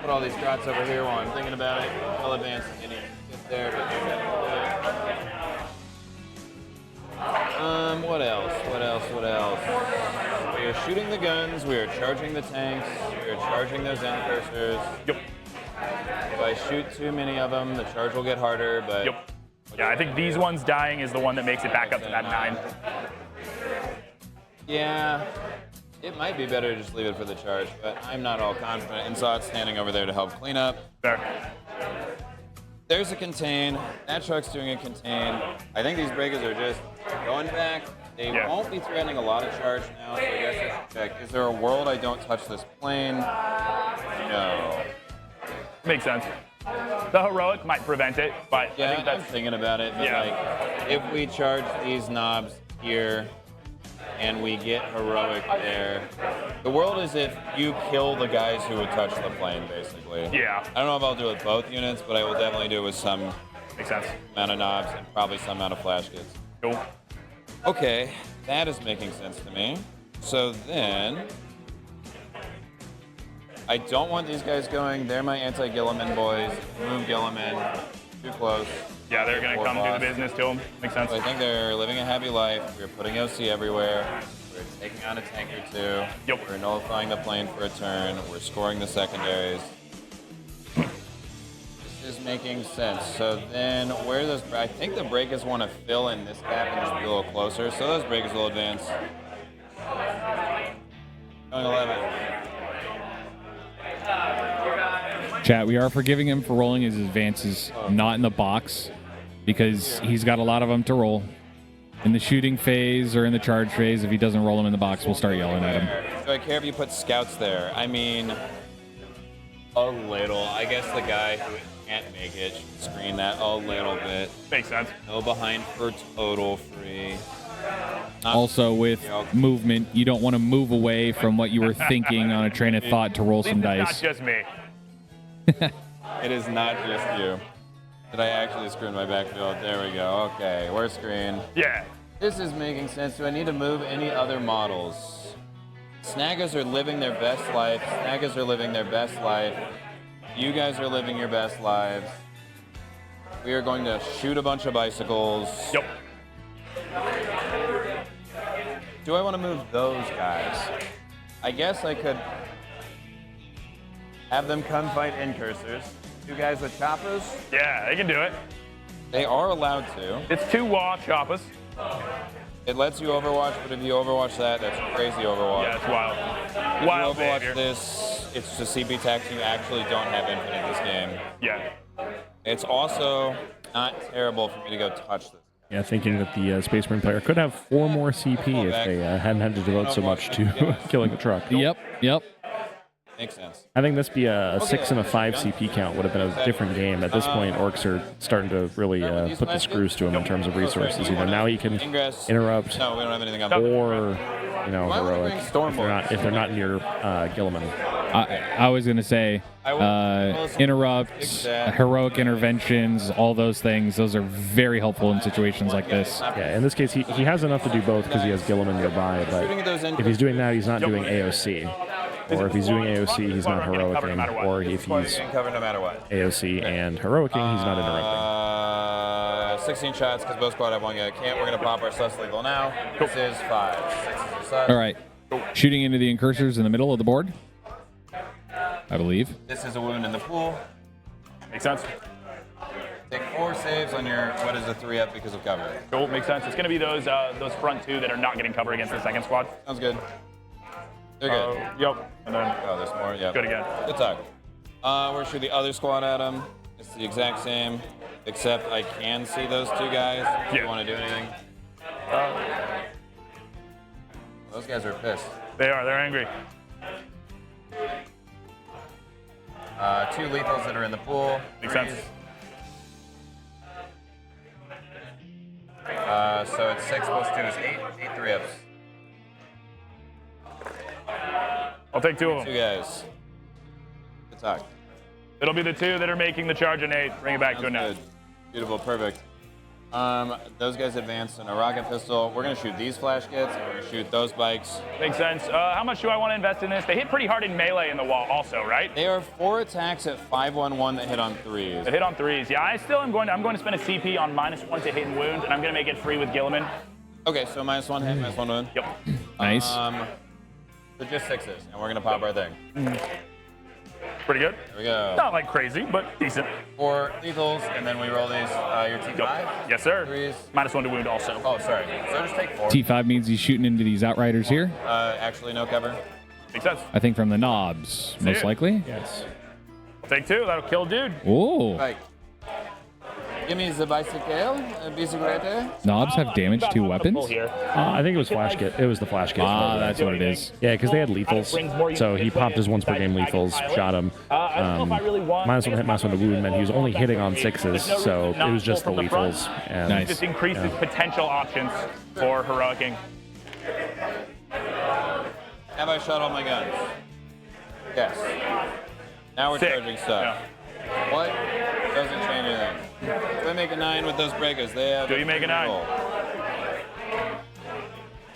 Put all these drots over here while I'm thinking about it. I'll advance and get there, but what else? We are shooting the guns, we are charging the tanks, we are charging those end cursors. Yep. If I shoot too many of them, the charge will get harder, but... Yep. Yeah, I think these ones dying is the one that makes it back up to that 9. Yeah, it might be better to just leave it for the charge, but I'm not all confident. And Zod's standing over there to help clean up. Fair. There's a contain. That truck's doing a contain. I think these breakers are just going back. They won't be threatening a lot of charge now, so I guess I should check. Is there a world I don't touch this plane? No. Makes sense. The heroic might prevent it, but Yeah, I think that's I'm thinking about it. But Yeah. like, if we charge these knobs here and we get heroic there, the world is if you kill the guys who would touch the plane, basically. Yeah. I don't know if I'll do it with both units, but I will definitely do it with some makes sense. amount of knobs and probably some amount of flash kits. Cool. Okay, that is making sense to me. So then, I don't want these guys going. They're my anti-Gilliman boys. Move Gilliman. Too close. Yeah, they're gonna Or come do boss. the business to them. Makes sense. So I think they're living a happy life. We're putting OC everywhere. We're taking out a tank or 2. Yep. We're nullifying the plane for a turn. We're scoring the secondaries. This is making sense. So then, where those? I think the breakers want to fill in this gap and just be a little closer. So those breakers will advance. Going 11. Chat, we are forgiving him for rolling his advances not in the box because he's got a lot of them to roll. In the shooting phase or in the charge phase, if he doesn't roll them in the box, we'll start yelling at him. Do I care if you put scouts there? I mean, a little. I guess the guy who can't make it should screen that a little bit. Makes sense. No behind for total free. Not Also, with movement, you don't want to move away from what you were thinking on a train of thought to roll At least some it's dice. not just me. It is not just you. Did I actually screw in my backfield? There we go. Okay, we're screened. Yeah. This is making sense. Do I need to move any other models? Snaggers are living their best life. Snaggers are living their best life. You guys are living your best lives. We are going to shoot a bunch of bicycles. Yep. Do I want to move those guys? I guess I could have them come fight incursors. 2 guys with choppers. Yeah, they can do it. They are allowed to. It's 2 wall choppers. It lets you overwatch, but if you overwatch that, that's crazy overwatch. Yeah, it's wild. If Wild you overwatch behavior. this, it's just CP tax. You actually don't have infinite this game. Yeah. It's also not terrible for me to go touch this. Yeah, thinking that the Space Marine player could have 4 more CP if they hadn't had to devote so much to killing the truck. Yep. Makes sense. I think this be a 6 and a 5 CP count would have been a different game. At this point, Orks are starting to really put the screws to him in terms of resources. Either now he can interrupt, No, we don't have anything up. or heroic Why would I bring if they're not near Gilliman. I was going to say interrupts, heroic interventions, all those things. Those are very helpful in situations like this. Yeah, in this case, he has enough to do both because he has Gilliman nearby, but if he's doing that, he's not doing AOC. Or if he's doing AOC, he's not heroicing. Or if he's cover no matter what. AOC and heroicing, he's not interrupting. 16 shots because both squad have one guy. Can't. We're going to pop our sus lethal now. This is 5. 6 is your sus. All right. Shooting into the incursors in the middle of the board, I believe. This is a wound in the pool. Makes sense. Take 4 saves on your, what is a 3-up because of cover. Cool, makes sense. It's going to be those front 2 that are not getting cover against the second squad. Sounds good. They're good. Yep. And then Oh, there's more. Yeah. good again. Good talk. We're going to shoot the other squad at him. It's the exact same, except I can see those 2 guys. Do you want to do anything? Those guys are pissed. They are. They're angry. 2 lethals that are in the pool. Makes sense. So it's 6 plus 2 is 8. 8 3-ups. I'll take 2 of 2 them. guys. Good talk. It'll be the 2 that are making the charge on 8. Bring it back to a Sounds net. good. Beautiful. Perfect. Those guys advance in a rocket pistol. We're going to shoot these flash kits, and we're going to shoot those bikes. Makes sense. How much do I want to invest in this? They hit pretty hard in melee in the wall also, right? They are 4 attacks at 5-1-1 that hit on 3s. They hit on 3s. Yeah, I'm going to spend a CP on -1 to hit and wound, and I'm going to make it free with Gilliman. Okay, so -1 hit, -1 wound. Yep. Nice. So just 6s, and we're going to pop our thing. Pretty good. There we go. Not like crazy, but decent. 4 lethals, and then we roll these, your T5. Yep. Yes, sir. 3s. -1 to wound also. Oh, sorry. So just take 4. T5 means he's shooting into these outriders here. Actually, no cover. Makes sense. I think from the knobs, most it. likely. Yes. I'll take 2. That'll kill dude. Oh, Right. Give me the bicycle, bicicleta. knobs have damage to weapons. I think it was flash kit. It was the flash kit. Ah, that's what it is. Yeah, because they had lethals. So he popped his once per game lethals, shot him. -1 hit, -1 to wound, and he was only hitting on 6s, so it was just the lethals. And Nice. Just increases potential options for heroicing. Have I shot all my guns? Yes. Now we're Sick. charging stuff. Yeah. What? Doesn't change anything. Do I make a 9 with those breakers? They have. Do you make a 9?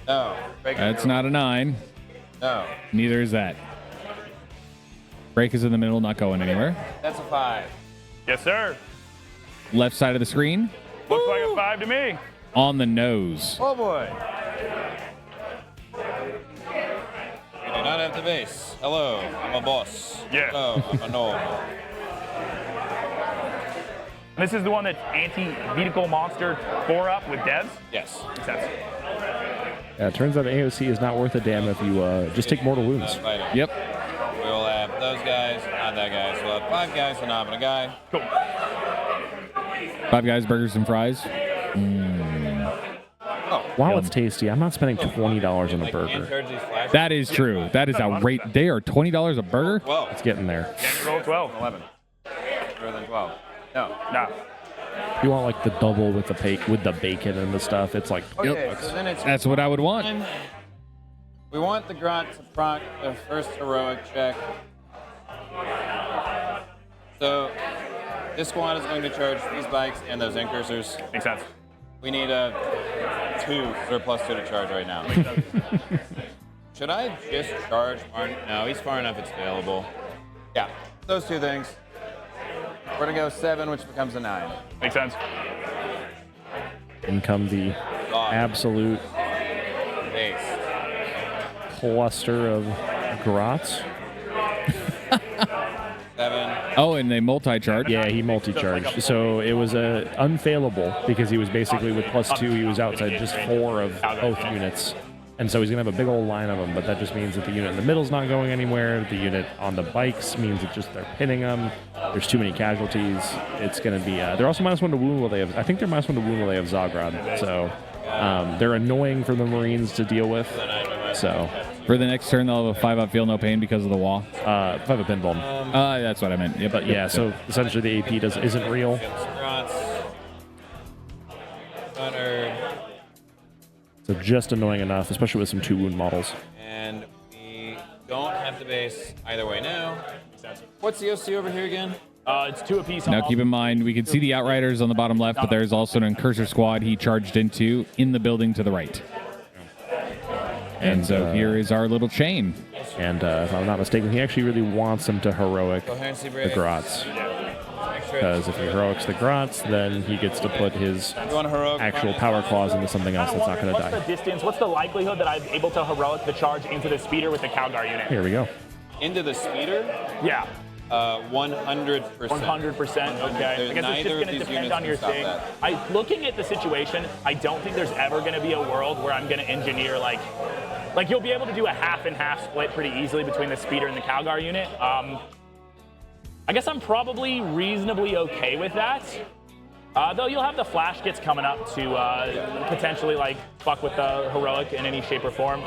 No. Breakers That's are- not a 9. No. Neither is that. Break is in the middle, not going anywhere. That's a 5. Yes, sir. Left side of the screen, Looks like a 5 to me. on the nose. Oh boy. We do not have the base. Hello, I'm a boss. Yeah. Hello, I'm a gnome. This is the one that's anti-vehicle monster 4-up with devs? Yes. Makes sense. yeah, it turns out AOC is not worth a damn if you just take mortal wounds. Fighting. Yep. We'll have those guys, not that guy. So we'll have 5 guys, a knob and a guy. Cool. 5 guys, burgers and fries. While it's tasty, I'm not spending $20 on a Can't burger. charge these flash. That is true. That is outrageous. They are $20 a burger. 12. It's getting there. Roll 12. 11. Better than 12. No. Nah. You want like the double with the bacon and the stuff. It's like Okay, so then it's That's what I would want. We want the Grot to proc the first heroic check. So this squad is going to charge these bikes and those incursors. Makes sense. We need a 2 or +2 to charge right now. Should I just charge Martin? No, he's far enough it's available. Yeah, those 2 things. We're gonna go 7, which becomes a 9. Makes sense. in come the absolute Base. cluster of grots. 7. Oh, and they multi-charge. Yeah, he multi-charged. So it was unfailable because he was basically with +2. He was outside just 4 of both units. And so he's going to have a big old line of them, but that just means that the unit in the middle's not going anywhere. The unit on the bikes means that just they're pinning them. There's too many casualties. It's going to be... they're also -1 to wound while they have... I think they're -1 to wound while they have Zagrod. So they're annoying for the Marines to deal with. So... For the next turn, they'll have a 5-up feel no pain because of the wall. 5-up pinball. That's what I meant. Yep. But yeah, so essentially the AP isn't real. So just annoying enough, especially with some 2 wound models. And we don't have to base either way now. What's the OC over here again? It's 2 apiece. Now keep in mind, we can see the Outriders on the bottom left, but there's also an Incursor squad he charged into in the building to the right. And so here is our little chain. And if I'm not mistaken, he actually really wants him to heroic Coherency the break. Grots. Because if he heroics the Grots, then he gets to put his You want heroic? actual power claws into something else that's not going to What's the die. distance? What's the likelihood that I'm able to heroic the charge into the speeder with the Calgar unit? Here we go. Into the speeder? Yeah. 100%. 100%. Okay. I guess it's just going to depend on your thing. Looking at the situation, I don't think there's ever going to be a world where I'm going to engineer like you'll be able to do a half and half split pretty easily between the speeder and the Calgar unit. I guess I'm probably reasonably okay with that. Though you'll have the flash kits coming up to potentially like fuck with the heroic in any shape or form.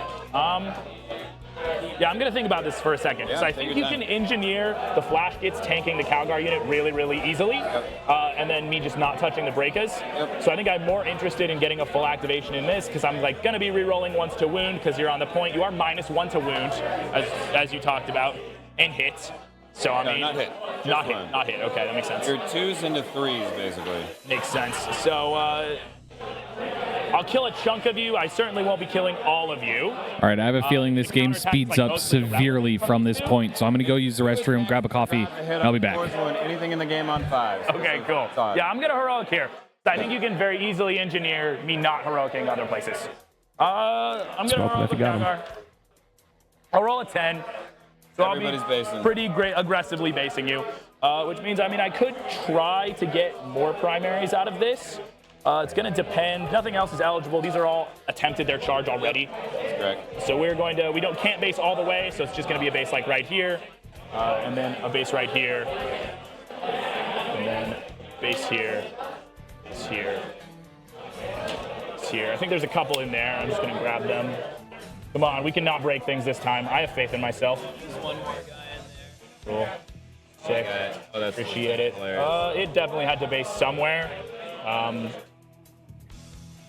Yeah, I'm gonna think about this for a second. Yeah, so I think you can engineer the flash kits tanking the Calgar unit really, really easily, and then me just not touching the breakers. So I think I'm more interested in getting a full activation in this because I'm like gonna be re-rolling once to wound because you're on the point. You are -1 to wound, as you talked about, and hit. So I mean, not hit. Not hit. Okay, that makes sense. You're 2s into 3s, basically. Makes sense. So I'll kill a chunk of you. I certainly won't be killing all of you. All right, I have a feeling this game speeds up severely from this point, so I'm going to go use the restroom, grab a coffee, and I'll be back. Anything in the game on 5. Okay, cool. Yeah, I'm going to heroic here. I think you can very easily engineer me not heroicing other places. I'm going to heroic with Calgar. I'll roll a 10. So I'll be pretty aggressively basing you, which means, I mean, I could try to get more primaries out of this. It's going to depend. Nothing else is eligible. These are all attempted their charge already. That's correct. So can't base all the way, so it's just going to be a base like right here, and then a base right here, and then base here, base here, base here. I think there's a couple in there. I'm just going to grab them. Come on, we cannot break things this time. I have faith in myself. There's one more guy in there. Cool. Sick. Oh, that's Appreciate it. It definitely had to base somewhere.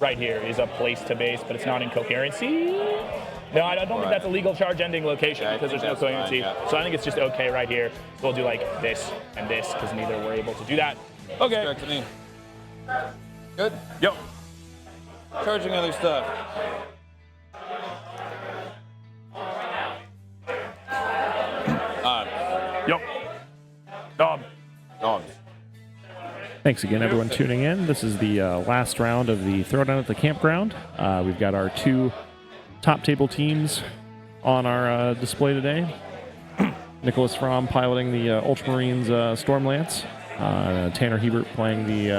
Right here is a place to base, but it's not in coherency. No, I don't think that's a legal charge ending location because there's no coherency. Fine, yeah. So I think it's just okay right here. So we'll do like this and this because neither were able to do that. Okay. Correct to me. Good. Yep. Charging other stuff. Yep. Dogs. Thanks again, everyone, tuning in. This is the last round of the Throwdown at the Campground. We've got our 2 top table teams on our display today. Nicholas Fromm piloting the Ultramarines Stormlance. Tanner Hebert playing the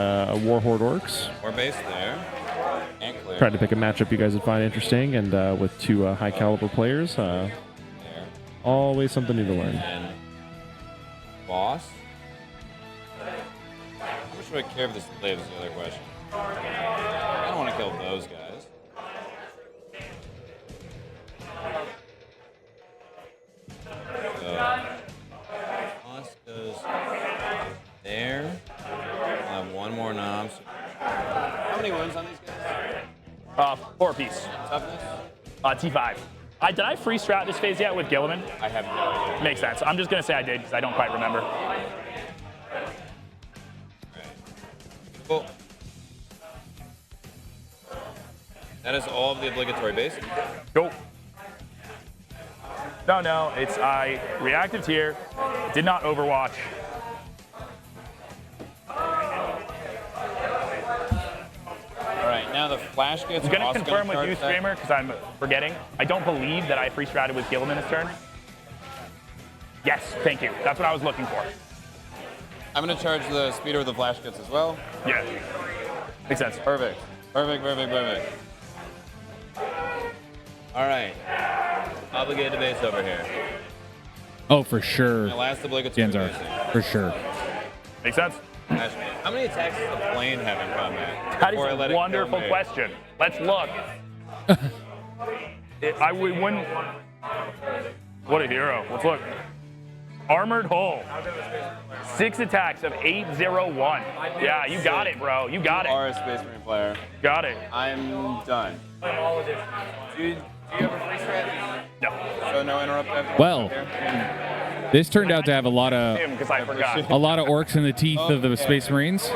Horde Orks. We're based there. And clear. Tried to pick a matchup you guys would find interesting, and with 2 high caliber players. Always something new to learn. And boss. How much do I care if this blade is the other question? I don't want to kill those guys. So, boss goes there. I'll have 1 more knob. How many wounds on these guys? 4 apiece. Toughness? T5. Did I free strat this phase yet with Gilliman? I have no idea. Makes sense. I'm just going to say I did because I don't quite remember. Cool. That is all of the obligatory basics. Go. No, it's I reactive tier, did not overwatch. Alright, now the flash gets I'm going to confirm with you, Screamer, because I'm forgetting. I don't believe that I free stratted with Gilliman this turn. Yes, thank you. That's what I was looking for. I'm going to charge the speeder with the flash kits as well. Yeah. Makes sense. Perfect. Perfect. Alright. Obligated to base over here. Oh, for sure. My last obligatory Genzar, basing. for sure. Makes sense. How many attacks does the plane have in combat? That is a wonderful question. Let's look. We wouldn't. What a hero. Let's look. Armored hull. 6 attacks of 801. Yeah, you got it, bro. You got it. You are a Space Marine player. Got it. I'm done. Do you have a free strat? No. So So no interrupt. Well, this turned out to have a lot of Because I forgot. orcs in the teeth of the Space Marines.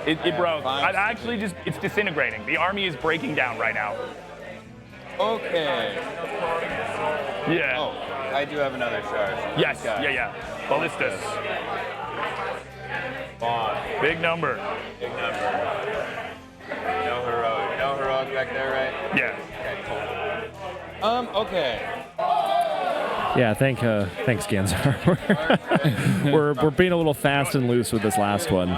It broke. I actually just, it's disintegrating. The army is breaking down right now. Okay. Yeah. Oh, I do have another charge. Yes. Yeah. Ballistas. Big number. Big number. No heroic back there, right? Yeah. Okay, cool. Okay. Yeah, thanks, Ganzar. we're being a little fast and loose with this last one.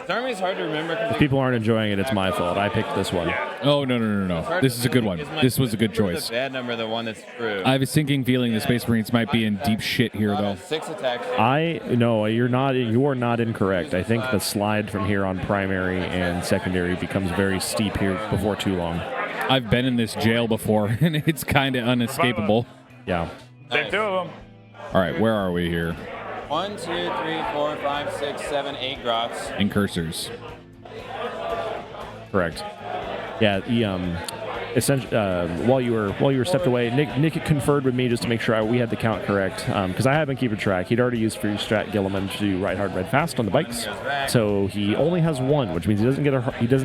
This army is hard to remember. If people aren't enjoying it, it's my fault. I picked this one. Oh, no. This is a good one. This was a good choice. The bad number, the one that's true. I have a sinking feeling the Space Marines might be in deep shit here, though. 6 attacks. No, you're not. You are not incorrect. I think the slide from here on primary and secondary becomes very steep here before too long. I've been in this jail before, and it's kind of unescapable. Yeah. There's 2 of them. All right, where are we here? 1, 2, 3, 4, 5, 6, 7, 8 grots. And cursors. Correct. Yeah. Essentially, while you were stepped away, Nick conferred with me just to make sure we had the count correct, because I have been keeping track. He'd already used free strat Gilliman to ride hard, ride fast on the bikes, so he only has 1, which means he doesn't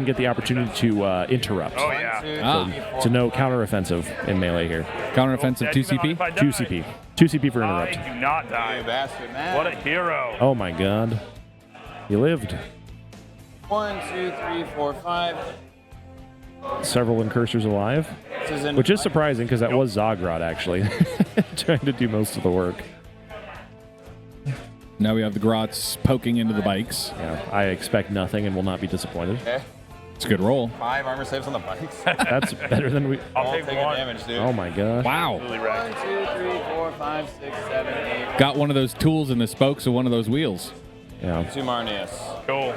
get the opportunity to interrupt. Oh, yeah. So no counteroffensive in melee here. Counteroffensive 2 CP? 2 CP. 2 CP for interrupt. I do not die. You bastard, man. What a hero. Oh my god. He lived. 1, 2, 3, 4, 5. Several incursors alive, which is surprising because that was Zogrod actually trying to do most of the work. Now we have the grots poking into the bikes. Yeah, I expect nothing and will not be disappointed. Okay. It's a good roll. 5 armor saves on the bikes. That's better than we. I'll All take taking 1. damage, dude. Oh my god. Wow. 1, 2, 3, 4, 5, 6, 7, 8. Got one of those tools in the spokes of one of those wheels. Yeah. 2 Marnius. Cool.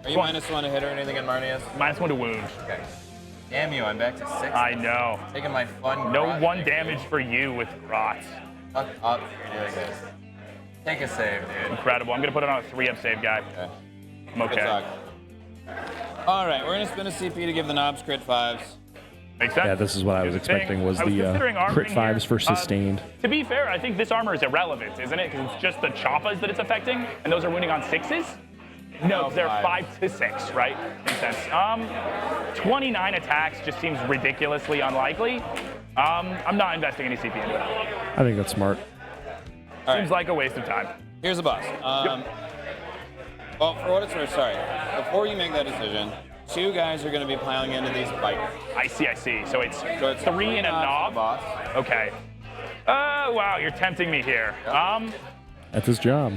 Are you -1 to hit or anything in Marnius? -1 to wound. Okay. Damn you, I'm back to 6. I know. Taking my fun. No grot 1 thing, damage for you with grots. Fuck up, you're doing this. Take a save, dude. Incredible. I'm going to put it on a 3-up save guy. Okay. I'm Good okay. talk. All right, we're gonna spin a CP to give the knobs crit 5s. Makes sense. Yeah, this is what I was expecting was I was the considering crit armoring 5s here. for sustained. To be fair, I think this armor is irrelevant, isn't it? Because it's just the choppas that it's affecting, and those are wounding on 6s? No, they're 5 to 6, right? Makes sense. 29 attacks just seems ridiculously unlikely. I'm not investing any CP into it. I think that's smart. Seems like a waste of time. Here's the boss. Well, for what it's worth, sorry. Before you make that decision, 2 guys are going to be piling into these bikes. I see. So it's 3 and a knobs knob? boss. Okay. Wow, you're tempting me here. That's his job.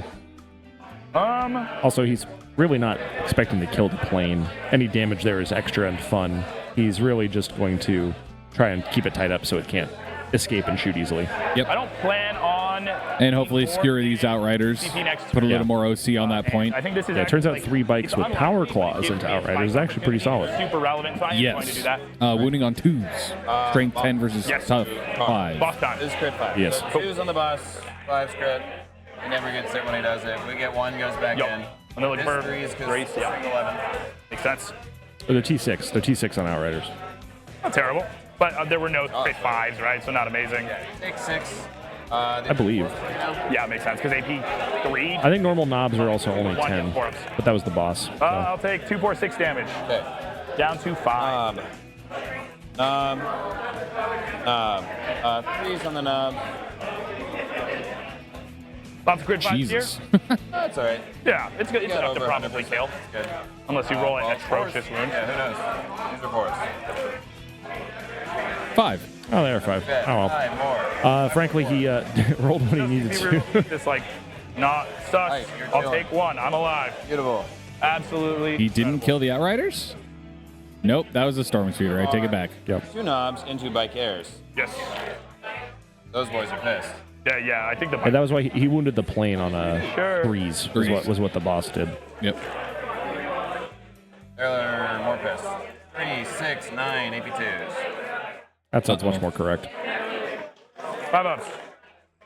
Also, he's really not expecting to kill the plane. Any damage there is extra and fun. He's really just going to try and keep it tied up so it can't escape and shoot easily. Yep. I don't plan on... And hopefully skewer these Outriders. Put a little more OC on that point. I think this is Yeah, it turns out actually, 3 bikes with power claws into Outriders is actually pretty solid. Super relevant, so I am going to do Yes. that. Wounding on 2s. Strength 10 versus tough 5. Boss time. This is crit 5. Yes. So 2's on the boss, 5's crit. He never gets it when he does it. We get 1, goes back in. And they're looking for 3 is because Grace, yeah. 11. Makes sense. They're T6. They're T6 on Outriders. Not terrible. But there were no crit 5s, right? So not amazing. Yeah, take 6. I believe. Yeah, makes sense. Because AP 3. I think normal knobs are also only 1 10, for us. but that was the boss. So. I'll take 2, 4, 6 damage. Okay. Down to 5. 3's on the knob. Lots of crit 5s here. Jesus. That's all right. Yeah, it's good. It's Got enough to over probably 100%. kill. Good. Unless you roll an Well, atrocious fours. wound. Yeah, who knows? These are 4s. 5. Oh, there are 5. Okay, Oh, well. 5 more. Frankly, he rolled what he needed to. Just like, not sus. Right, you're I'll chilling. take 1. I'm alive. Beautiful. Absolutely. He didn't kill the Outriders? Nope, that was a Storm Shooter. I take it back. Yep. 2 knobs into bike airs. Yes. Those boys are pissed. Yeah. I think the. And that was why he wounded the plane on a Sure. threes. Threes. Was what the boss did. Yep. They're more pissed. 3, 6, 9, AP2s. That's much more correct. 5 ups.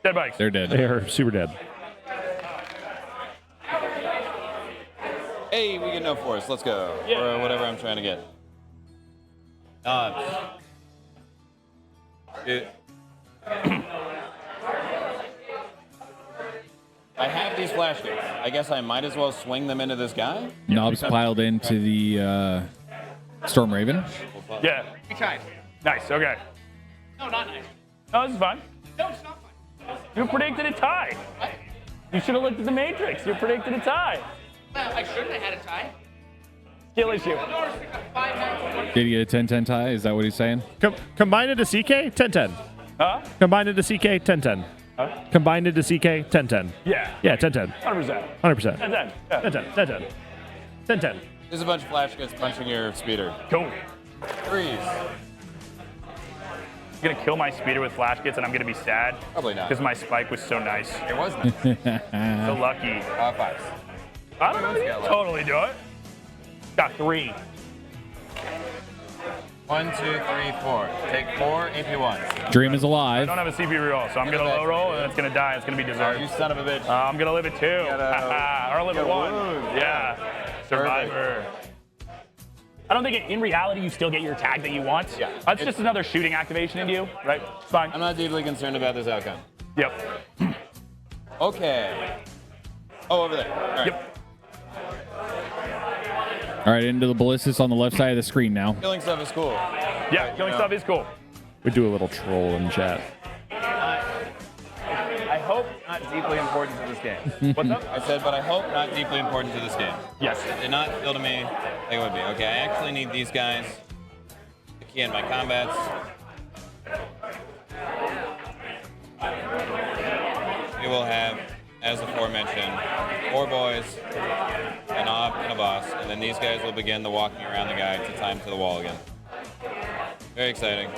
Dead bikes. They're dead. They are super dead. Hey, we get no force. Let's go. Yeah. Or whatever I'm trying to get. Knobs. I have these flash gates. I guess I might as well swing them into this guy. Knobs piled into the Storm Raven. Yeah. We tried. Nice. Okay. No, not nice. No, this is fine. No, it's not fun. You predicted a tie. What? You should have looked at the Matrix. You predicted a tie. Well, I shouldn't have had a tie. Skill issue. Norris picked up 5-9. Did he get a 10-10 tie? Is that what he's saying? Combine into CK, 10-10. Huh? Combine into CK, 10-10. Huh? Combined into CK, 10-10. Yeah. Yeah, 10-10. 100%. 100%. 10-10. Yeah. 10-10. 10-10. 10-10. There's a bunch of flash gates punching your speeder. Cool. Threes. You're gonna kill my speeder with flash kits, and I'm gonna be sad. Probably not. Because my spike was so nice. It was nice. So lucky. Fives. I don't know. You can totally do it. Got 3. 1, 2, 3, 4. Take 4 AP1s. Dream is I alive. don't have a CP reroll, so I'm gonna low roll, and it's gonna die. It's gonna be Oh, deserved. you son of a bitch. I'm gonna live it too. gotta- Or I'll live it you gotta 1. wound. Yeah. Survivor. I don't think in reality you still get your tag that you want. Yeah. That's just another shooting activation into you, right? It's fine. I'm not deeply concerned about this outcome. Yep. Okay. Oh, over there. All right. Yep. All right, into the ballistas on the left side of the screen now. Killing stuff is cool. Yeah, killing stuff is cool. We do a little troll in chat. I hope not deeply important to this game. What's up? I said, but I hope not deeply important to this game. Yes. It did not feel to me like it would be. Okay, I actually need these guys to key in my combats. We will have, as aforementioned, 4 boys, an op, and a boss, and then these guys will begin the walking around the guy to time to the wall again. Very exciting.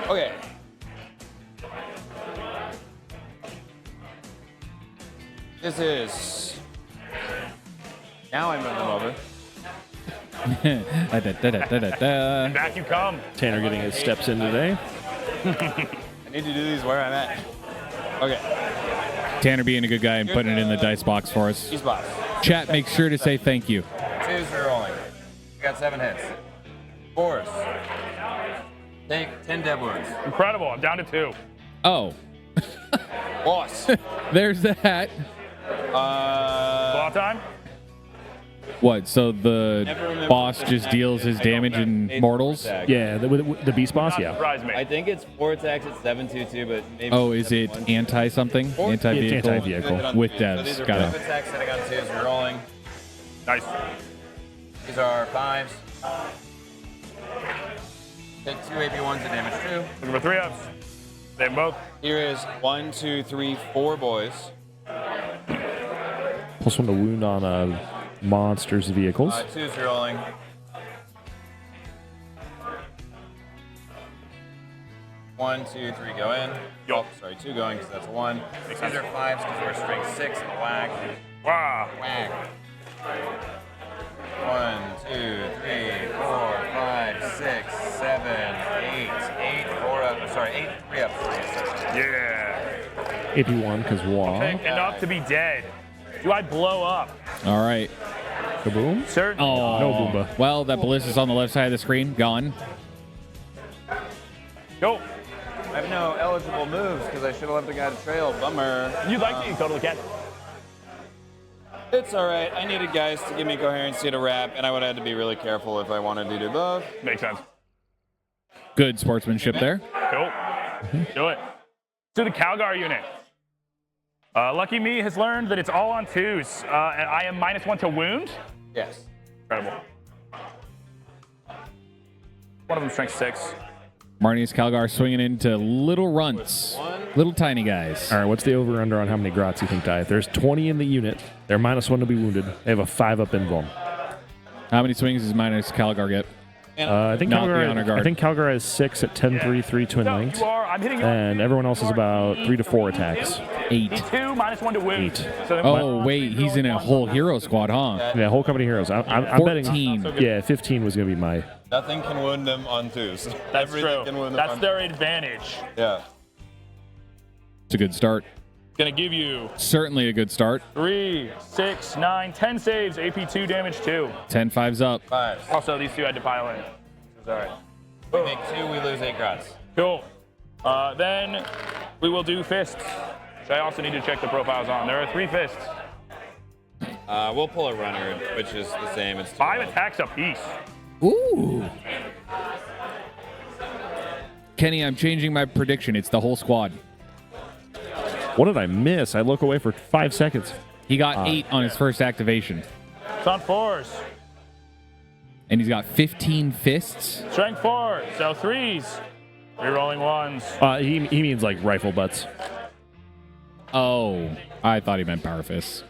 Okay. This is. Now I move them over. Da-da-da-da-da-da. Back you come. Tanner getting his steps in today. I need to do these where I'm at. Okay. Tanner being a good guy and putting it in the dice box for us. These bots. Chat, make sure to say thank you. 2s are rolling. We got 7 hits. 4s. Take 10 dead wounds. Incredible. I'm down to 2. Oh, Boss. there's that. Ball time? What? So the Never remember boss the just attack deals is. his I don't damage in remember. mortals? Attack. Yeah, the beast boss, Not yeah. surprise me. I think it's 4 attacks at 722, but maybe. Oh, is it 7-1. anti something? Or- Anti-vehicle? It's anti-vehicle. Hit on With 2s. So devs. these are Got it. 5 attacks sitting on 2s. We're rolling. Nice. These are 5s. Take 2 AP1s to damage 2. Looking for 3 ups. Save them both. Here is 1, 2, 3, 4 boys. Plus 1 to wound on monsters' vehicles. 2s rolling. One, 2, 3, go in. Yup. Oh, sorry, 2 going because that's a 1. These sense. are 5s because we're strength 6 and a whack. Wow. Whack. 1, 2, 3, 4, 5, 6, 7, 8. 8, 4 up. Sorry, 8, 3 up. 3. Yeah. AP1 because wah. Enough to be dead. Do I blow up? All right. Kaboom. Certain. Oh, No Boomba. Well, that ballista's on the left side of the screen. Gone. Go. I have no eligible moves because I should have left the guy to trail. Bummer. You'd like to, you totally can. It's all right. I needed guys to give me coherency to wrap, and I would have had to be really careful if I wanted to do both. Makes sense. Good sportsmanship there. Cool. Do it. To the Calgar unit. Lucky Me has learned that it's all on 2s. And I am -1 to wound. Yes. Incredible. One of them strength 6. Marnius Calgar swinging into little runts. Little tiny guys. All right, what's the over-under on how many grots you think die? If there's 20 in the unit, they're -1 to be wounded. They have a 5-up invuln. How many swings does Marnius Calgar get? I think Not the honor guard. Calgar has 6 at 10-3, 3 twin So length. you are, I'm hitting you. And everyone else is about 3 to 4 attacks. 8. D2 -1 to wound. 8. So then Oh, wait. He's in a whole hero squad, huh? Yeah, whole company heroes. I'm betting. 14. Yeah, 15 was going to be my. Nothing can wound them on 2s. That's Everything can true. wound them That's on their advantage. Yeah. It's a good start. Gonna give you Certainly a good start. 3, 6, 9, 10 saves, AP2 damage 2. 10-5's up. 5s. Also, these 2 had to pile in. It's all right. We make 2, we lose 8 grots. Cool. Then we will do fists. Which I also need to check the profiles on. There are 3 fists. We'll pull a runner, which is the same. It's 5 attacks apiece. Ooh. Kenny, I'm changing my prediction. It's the whole squad. What did I miss? I look away for 5 seconds. He got 8 on his first activation. It's on 4s. And he's got 15 fists. Strength 4, so 3s. Rerolling 1s. He means like rifle butts. Oh, I thought he meant power fists.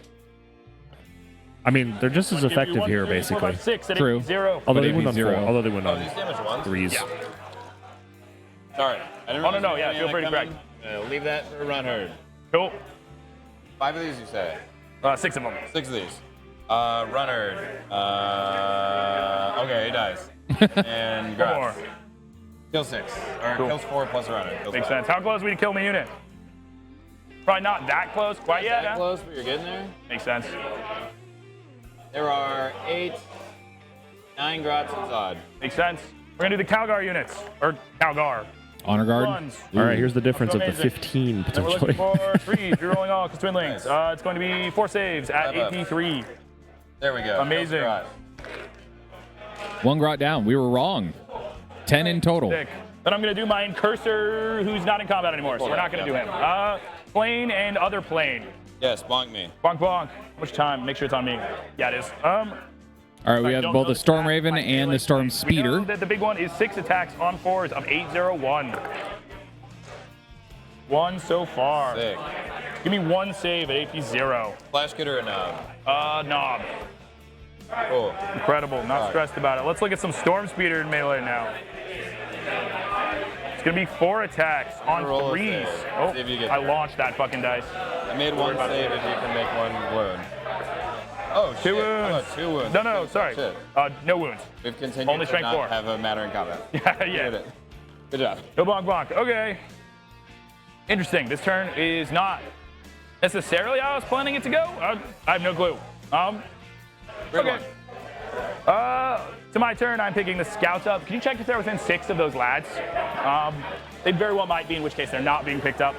I mean, they're just as effective here, basically. 6 at True. 0. Although But they went on 4. 0. Although they went on these damage ones? 3s. Yeah. Sorry. I didn't Oh, realize no, you yeah, were feel gonna free to come correct. in. Leave that for run herd. Cool. 5 of these, you say? 6 of them. 6 of these. Run herd. Okay, he dies. And One more. grabs. Kill 6. Or Cool. kills 4 plus a runner. Kills Makes 5. sense. How close are we to killing the unit? Probably not that close quite yet. That Huh? close, but you're getting there. Makes sense. There are 9 grots inside. Makes sense. We're gonna do the Calgar units. Or Calgar. Honor guard. Ones. All right, here's the difference of the Amazing. 15 Then we're looking potentially. for 3. Rerolling all, because twinlings. It's going to be 4 saves at 5 up. AP 3. There we go. Amazing. Kills grot. 1 grot down. We were wrong. 10 in total. Sick. Then I'm going to do my Incursor, who's not in combat anymore, so we're not going to do him. Plane and other plane. Yes, bonk me. Bonk bonk. How much time? Make sure it's on me. Yeah, it is. All right, we I have don't both know the Storm stats, Raven my and the melee Storm plane. We know Speeder. that the big one is 6 attacks on 4s of 801. 1 so far. Sick. Give me 1 save at AP 0. Flash kit or a knob? Knob. Cool. Incredible. Not Alright. stressed about it. Let's look at some Storm Speeder in melee now. It's gonna be 4 attacks on Roll a 3s. save. Oh, See if you get I there. launched that fucking dice. I made 1 save if you can make 1 wound. Oh, shit. 2 How wounds. about 2 wounds? No, Shit. sorry. Shit. No wounds. We've continued Only to strength not 4. have a matter in combat. Yeah, Did yeah. it. Good job. No bonk bonk. Okay. Interesting. This turn is not necessarily how I was planning it to go. I have no clue. Okay. To my turn, I'm picking the scouts up. Can you check if they're within 6 of those lads? They very well might be, in which case they're not being picked up.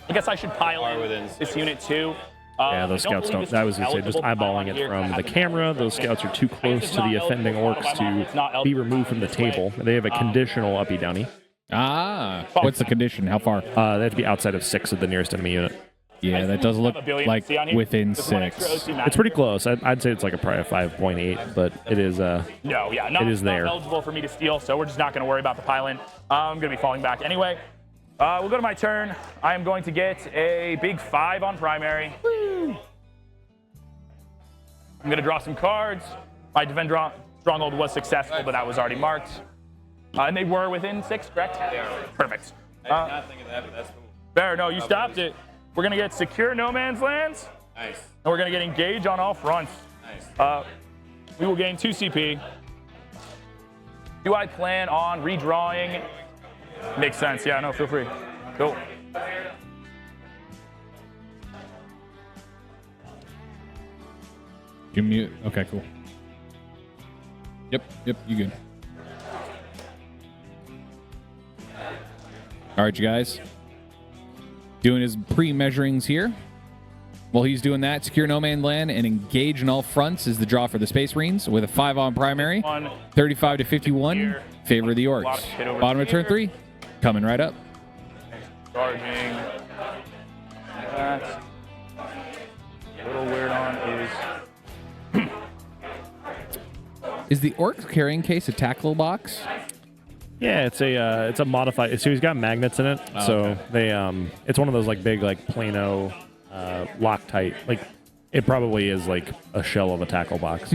I guess I should pile Are in within this 6. unit too. Yeah, those scouts don't. I was gonna say, just eyeballing it from the camera, those scouts are too close to the offending orcs to be removed from the table. They have a conditional uppy downy. Ah, what's the condition? How far? They have to be outside of 6 of the nearest enemy unit. Yeah, that does look like within 6. It's pretty close. I'd say it's like probably a 5.8, but it is. No, yeah, not, it is there. not eligible for me to steal, so we're just not going to worry about the pile-in. I'm going to be falling back anyway. We'll go to my turn. I am going to get a big 5 on primary. Woo. I'm going to draw some cards. My defend stronghold was successful, but that was already marked. And they were within 6, correct? They are. Perfect. I did not think of that, but that's cool. There, no, you stopped it. We're going to get secure no man's lands, Nice. and we're going to get engage on all fronts. Nice. We will gain 2 CP. Do I plan on redrawing? Makes sense. Yeah, no, feel free. Cool. You mute. Okay, cool. Yep, you good. All right, you guys. Doing his pre-measurings here. While he's doing that, secure no man land and engage in all fronts is the draw for the Space Marines with a 5 on primary. 35 to 51, favor of the Orcs. Bottom of turn 3, coming right up. Charging. That. A little weird on is. Is the Orcs carrying case a tackle box? Yeah, it's a modified. So he's got magnets in it. Oh, so okay. they it's one of those like big like Plano Loctite. Like it probably is like a shell of a tackle box.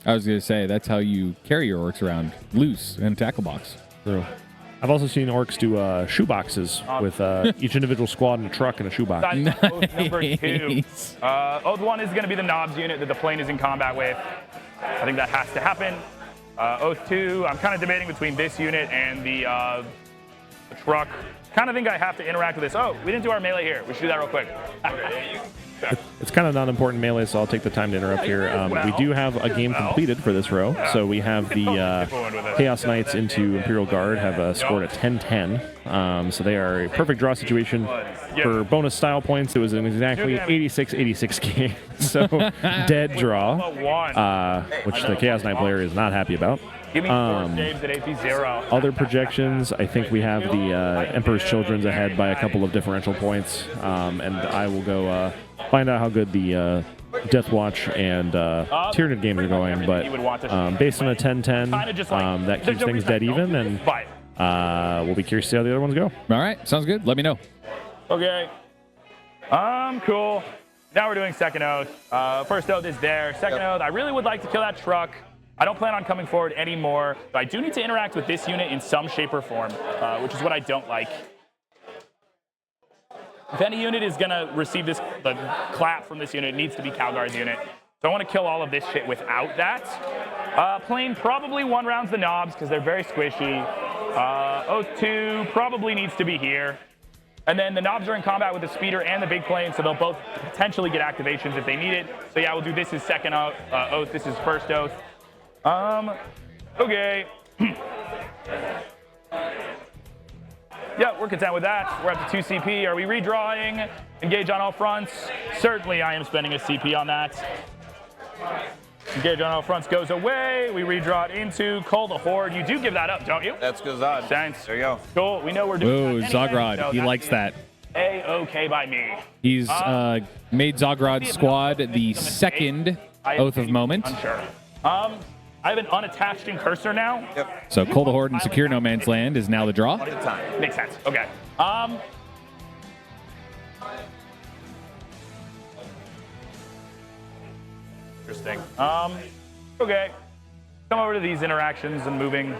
I was gonna say that's how you carry your Orcs around, loose in a tackle box. True. I've also seen orcs do shoe boxes with each individual squad in a truck and a shoebox. That's oath number 2. Oath 1 is going to be the knobs unit that the plane is in combat with. I think that has to happen. Oath 2, I'm kind of debating between this unit and the truck. Kind of think I have to interact with this. Oh, we didn't do our melee here. We should do that real quick. It's kind of not important melee, so I'll take the time to interrupt here. We do have a game completed for this row. So we have the Chaos Knights into Imperial Guard have scored a 10-10. So they are a perfect draw situation. For bonus style points, it was an exactly 86-86 game. So dead draw, which the Chaos Knight player is not happy about. Give me 4 saves at AP 0. Other projections, I think we have the Emperor's Children's ahead by a couple of differential points. And I will go find out how good the Death Watch and Tyranid games are going. But based on a 10-10, that keeps things dead even. And we'll be curious to see how the other ones go. All right, sounds good. Let me know. Okay. Cool. Now we're doing second oath. First oath is there. Second oath, I really would like to kill that truck. I don't plan on coming forward anymore, but I do need to interact with this unit in some shape or form, which is what I don't like. If any unit is going to receive the clap from this unit, it needs to be Calgar's unit. So I want to kill all of this shit without that. Plane probably one rounds the knobs because they're very squishy. Oath 2 probably needs to be here. And then the knobs are in combat with the speeder and the big plane, so they'll both potentially get activations if they need it. So yeah, we'll do this as second oath. This is first oath. Okay. Yeah, we're content with that. We're up to 2 CP. Are we redrawing? Engage on all fronts? Certainly I am spending a CP on that. Engage on all fronts goes away. We redraw it into Cull the Horde. You do give that up, don't you? That's Gazad. Thanks. There you go. Cool. We know we're doing Ooh, that Zogrod. anyway, so He likes that. A-okay by me. He's made Zogrod's squad the second Oath of Moment. Unsure. I have an unattached Incursor now. Yep. So Cull the Horde and Secure No Man's Land is now the draw. One at a time. Makes sense. Okay. Interesting. Okay. Come over to these interactions and moving.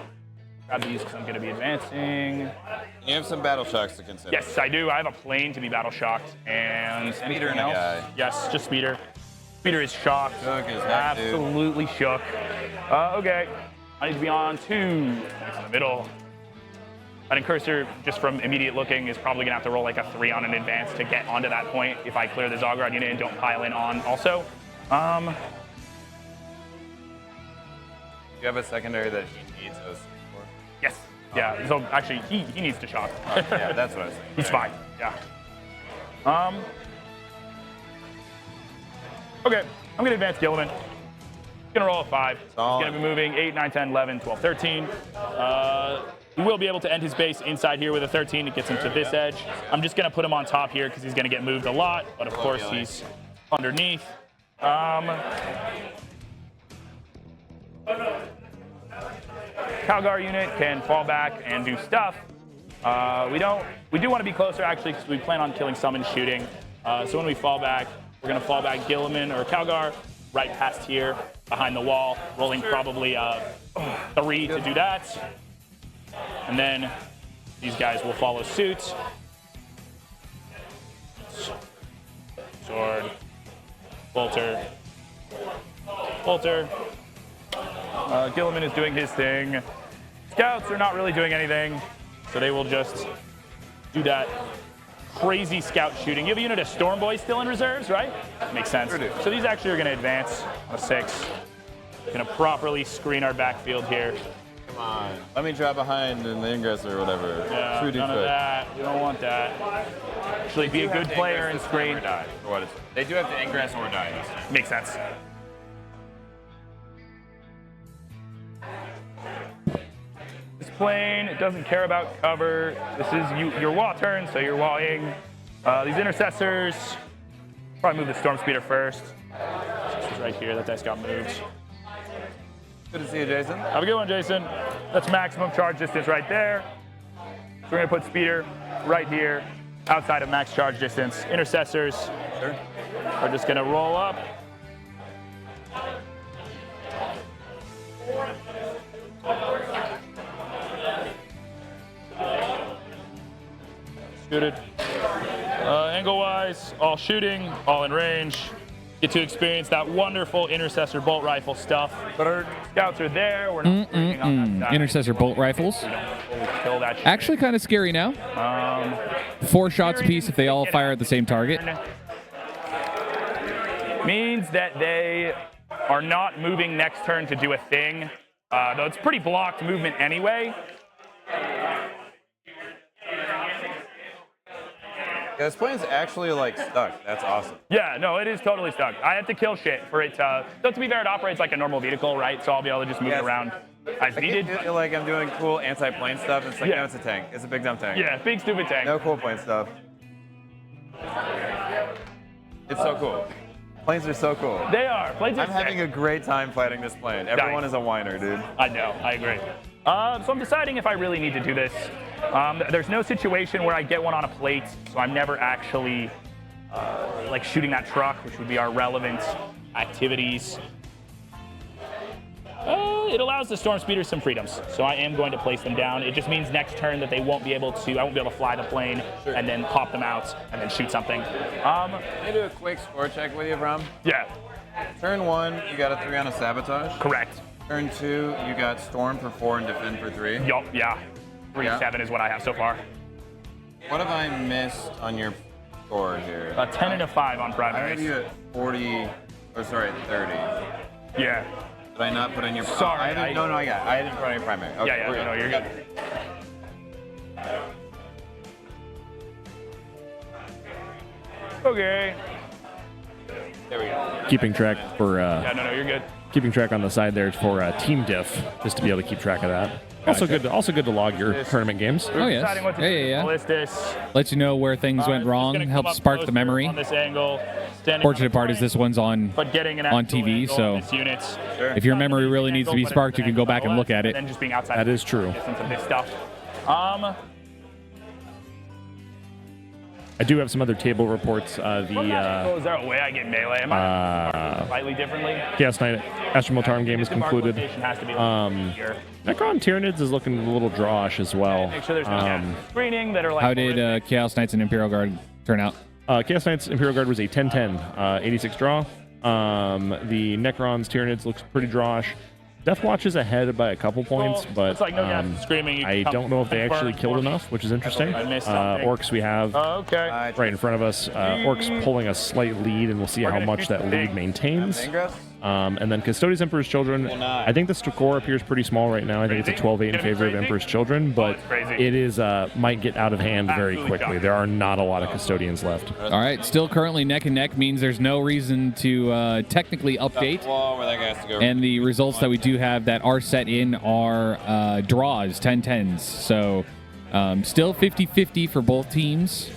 Grab these because I'm going to be advancing. You have some battle shocks to consider. Yes, I do. I have a plane to be battle shocked. And Speeder and a else? guy. Yes, just speeder. Speeder is shocked. Shook is not Absolutely shook. Okay. I need to be on 2. Next in the middle. An Incursor, just from immediate looking, is probably going to have to roll like a 3 on an advance to get onto that point if I clear the Zogrod unit and don't pile in on also. You have a secondary that he needs those for? Yes. Yeah. So actually, he needs to shock. Yeah, that's what I was thinking. He's fine. Yeah. Okay. I'm going to advance Gilliman. Going to roll a 5. He's going to be moving 8, 9, 10, 11, 12, 13. He will be able to end his base inside here with a 13. It gets him to this edge. I'm just going to put him on top here because he's going to get moved a lot. But of course, he's underneath. Calgar unit can fall back and do stuff. We do want to be closer actually because we plan on killing summon shooting. So when we fall back, we're going to fall back Gilliman or Calgar right past here behind the wall, rolling probably 3 to do that. And then these guys will follow suit. Sword. Bolter. Bolter. Gilliman is doing his thing. Scouts are not really doing anything, so they will just do that crazy scout shooting. You have a unit of Storm Boys still in reserves, right? Makes sense. So these actually are going to advance on a 6. Going to properly screen our backfield here. Come on. Let me drop behind in the ingress or whatever. Yeah, True none of that. We don't want that. Actually, be a good player and screen. They do have to ingress or die this time. Makes sense. This plane, it doesn't care about cover. This is your wall turn, so you're walling. These intercessors, probably move the Storm Speeder first. This is right here. That dice got moved. Good to see you, Jason. Have a good one, Jason. That's maximum charge distance right there. So we're going to put Speeder right here, outside of max charge distance. Intercessors are just going to roll up. Shooted. Angle-wise, all shooting, all in range. Get to experience that wonderful Intercessor bolt rifle stuff. But our scouts are there. We're not shooting on that side. Intercessor bolt rifles. We don't fully kill that shit. Actually kind of scary now. 4 shots apiece if they all fire at the same target. Means that they are not moving next turn to do a thing, though it's pretty blocked movement anyway. Yeah, this plane's actually like stuck. That's awesome. Yeah, no, it is totally stuck. I have to kill shit for it to. So to be fair, it operates like a normal vehicle, right? So I'll be able to just move it around as needed. I feel like I'm doing cool anti-plane stuff. It's like, Yeah. no, it's a tank. It's a big dumb tank. Yeah, big stupid tank. No cool plane stuff. It's so cool. Planes are so cool. They are. Planes are I'm having a great time fighting this plane. Everyone is a whiner, dude. I know. I agree. So I'm deciding if I really need to do this. There's no situation where I get one on a plate, so I'm never actually like shooting that truck, which would be our relevant activities. It allows the Storm Speeders some freedoms, so I am going to place them down. It just means next turn that they won't be able to. I won't be able to fly the plane and then pop them out and then shoot something. Can I do a quick score check with you, Brom? Yeah. Turn 1, you got a 3 on a sabotage. Correct. Turn 2, you got storm for 4 and defend for 3. Yup. Yeah. 3-7 is what I have so far. What have I missed on your score here? A 10 and a 5 on I primaries. have you at 40, or sorry, 30. Yeah. Did I not put on your? Sorry, I didn't put on your primary. Okay, Yeah, we're no, you're good. Okay. There we go. Keeping track for Yeah, no, you're good. keeping track on the side there for team diff, just to be able to keep track of that. Also good to log your tournament games. Oh, yes. Deciding what to do with Yeah. ballistas. Lets you know where things went Just wrong, gonna come helps up spark the closer memory. On this angle. Standing Fortunate on the part is flank, this one's on but getting an on actual TV, angle so on this unit. if your memory really needs to be sparked, you can go back and look at it. And then just being outside That is true. distance of this stuff. I do have some other table reports. Is there a way I get melee? Am I slightly differently? Chaos Knight Astral Miltarum game is The mark concluded. location has to be here. Necron Tyranids is looking a little drawish as well. Make sure there's no gas screening that are like. How did Chaos Knights and Imperial Guard turn out? Chaos Knights Imperial Guard was a 10-10, 86 draw. The Necrons Tyranids looks pretty drawish. Death Watch is ahead by a couple points, but it's like no gas screaming. You I can don't know if they confirm actually killed for me. enough, which is interesting. I missed something. Orcs we have Okay. right in front of us. Orcs pulling a slight lead, and we'll see We're how gonna much shoot that the lead thing. maintains. Ingress? And then Custodians Emperor's Children. I think the score appears pretty small right now. I think it's a 12-8 in favor of Emperor's Children, but it's crazy. it is might get out of hand very Absolutely quickly. shocking. There are not a lot of Custodians left. All right, still currently neck and neck means there's no reason to technically update. Wall where that guy has to go. And the results that we do have that are set in are draws, 10-10s. So still 50-50 for both teams.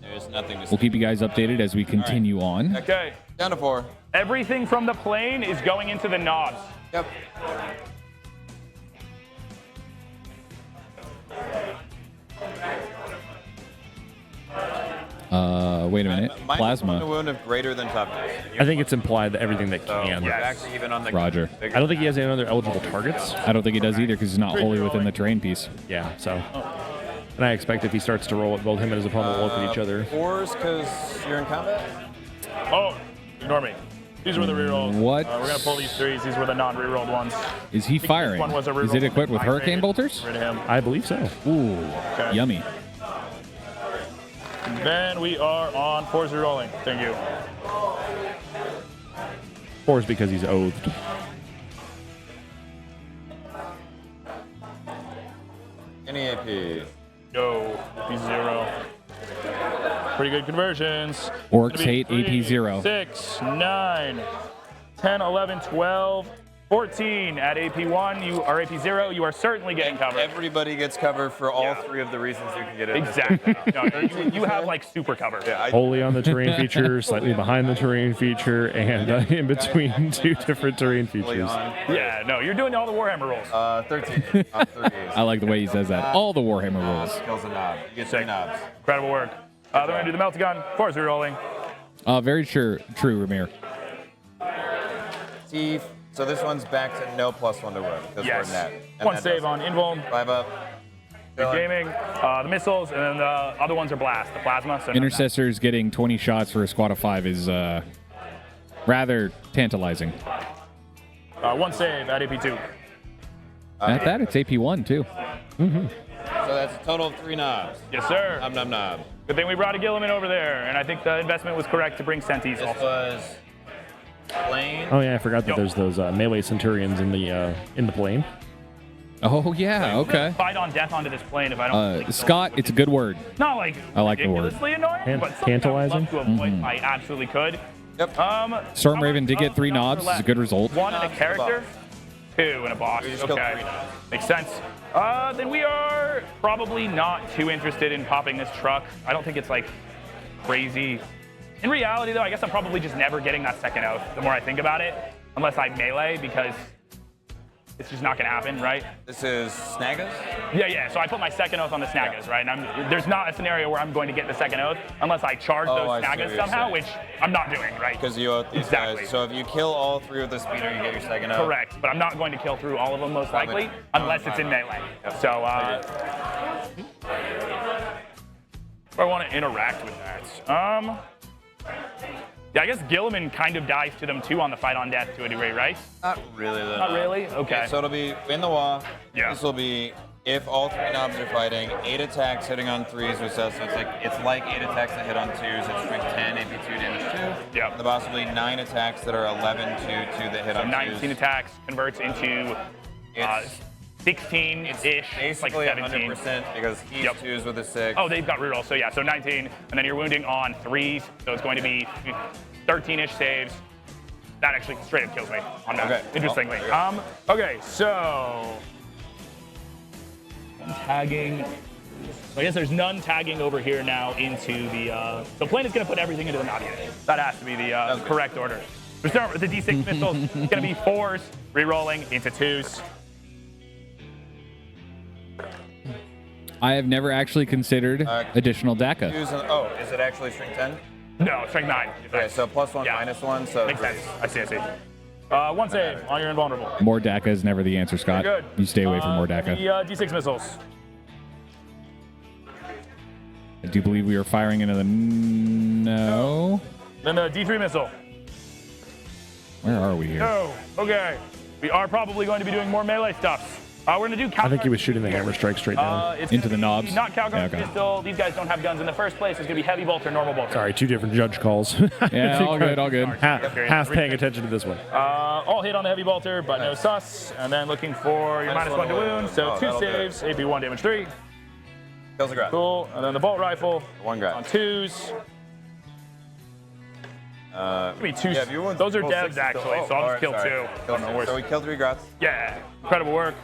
There's nothing to We'll keep you guys updated as we continue on. Okay. Down to 4. Everything from the plane is going into the knobs. Yep. Wait a minute. Mine was on a Plasma. wound of greater than toughness. I think it's implied that everything that So can. we're back to even on the Roger. bigger I don't think he has any other eligible targets. I don't think he does either because he's not wholly within the terrain piece. Yeah, so. And I expect if he starts to roll it, both him and his opponent will look at each other. 4s because you're in combat? Oh, ignore me. These were the rerolls. What? We're going to pull these 3s. These were the non-rerolled ones. Is he firing? one was a Is reroll it equipped with I hurricane rated. bolters? Rid of him. I believe so. Ooh, Okay. yummy. Then we are on 4s rerolling. Thank you. 4 is because he's oathed. Any AP? Go. AP0. Pretty good conversions. Orcs Gonna be hate AP0. 6, 9, 10, 11, 12, 14 at AP1. You are AP0. You are certainly getting covered. Everybody gets cover for all Yeah. 3 of the reasons you can get it. Exactly. No, you have like super cover. Yeah, Wholly on the terrain feature, slightly behind the terrain feature, and in between 2 different terrain features. Yeah, no, you're doing all the Warhammer rolls. 13 on 3. I like the way he says that. All the Warhammer rules. Kills a knob. You get 3 knobs. Incredible work. Then we're going to do the Meltagun. 4s rerolling. Very true, Ramir. Teeth. So this one's back to no +1 to run because Yes. we're net. And One that save does on Invuln. 5 up. Good gaming. The missiles, and then the other ones are blast. The plasma. So no Intercessors getting 20 shots for a squad of 5 is rather tantalizing. one save at AP2. At that, it's AP1 too. So that's a total of 3 knobs. Yes, sir. Knob, knob, knob. Good thing we brought a Gilliman over there, and I think the investment was correct to bring Sentis This also. was plane. Oh yeah, I forgot that there's those melee centurions in the plane. Oh yeah, okay. Fight on death onto this plane if I don't. Like, Scott, it's a good word. Not like I like the word. ridiculously annoying, but something Tantalizing? I would love to avoid. I absolutely could. Yep. Storm Raven did get 3 knobs. It's a good result. 1 in a character, 2 in a boss. We just killed Okay, 3 knobs. makes sense. Then we are probably not too interested in popping this truck. I don't think it's like crazy. In reality, though, I guess I'm probably just never getting that second oath. The more I think about it, unless I melee, because it's just not gonna happen, right? This is Snagas? Yeah. So I put my second oath on the Snagas, right? And there's not a scenario where I'm going to get the second oath unless I charge those I see what Snagas you're somehow, saying. which I'm not doing, right? Because you oath these Exactly. guys. So if you kill all 3 with the speeder, you get your second oath. Correct, but I'm not going to kill through all of them most likely unless it's in melee. So, I want to interact with that. Yeah, I guess Gilliman kind of dies to them too on the fight on death to a degree, right? Not really, though. Not really? Okay. So it'll be in the wall. Yeah. This will be if all 3 knobs are fighting, 8 attacks hitting on 3s with stuff. So it's like 8 attacks that hit on 2s. It's strength 10, AP 2, damage 2. Yep. The boss will be 9 attacks that are 11 to 2 that hit So on 19 2s. attacks converts into It's 16-ish, like basically 17. 100% because he's 2s with a 6. Oh, they've got reroll, so yeah, so 19, and then you're wounding on 3s, so it's going to be 13-ish saves. That actually straight up kills me on that, Okay. interestingly. Oh, Okay, so tagging. So I guess there's none tagging over here now into the. So plane is going to put everything into the knob unit. That has to be the correct order. We start with the D6 missiles. It's going to be 4s, re-rolling into 2s. I have never actually considered additional DACA. 2s and, oh, is it actually strength 10? No, strength 9. Okay, so +1, Yeah. -1, so Makes 3. sense. I see. 1 save on your invulnerable. More DACA is never the answer, Scott. Good. You stay away from more DACA. The D6 missiles. I do believe we are firing into the no. Then the D3 missile. Where are we here? No. Okay. We are probably going to be doing more melee stuff. We're going to do I think he was shooting the hammer strike straight down. It's Into gonna the knobs? be Not Calgon Yeah, okay. pistol. These guys don't have guns in the first place. It's going to be heavy bolt or normal bolt. Sorry, 2 different judge calls. Yeah, all good, all good. Half paying attention to this one. All hit on the heavy bolter, but no sus. And then looking for your -1 to wound. So 2 that'll do it. saves, AP 1, damage 3. Kills the ground. Cool. And then the bolt rifle 1 guy. on 2s. Give me 2. Yeah, if you want Those are roll devs 6, actually, so I'll just alright, kill sorry. 2. Kill No 6. worries. So we killed 3 grots. Yeah. Incredible work.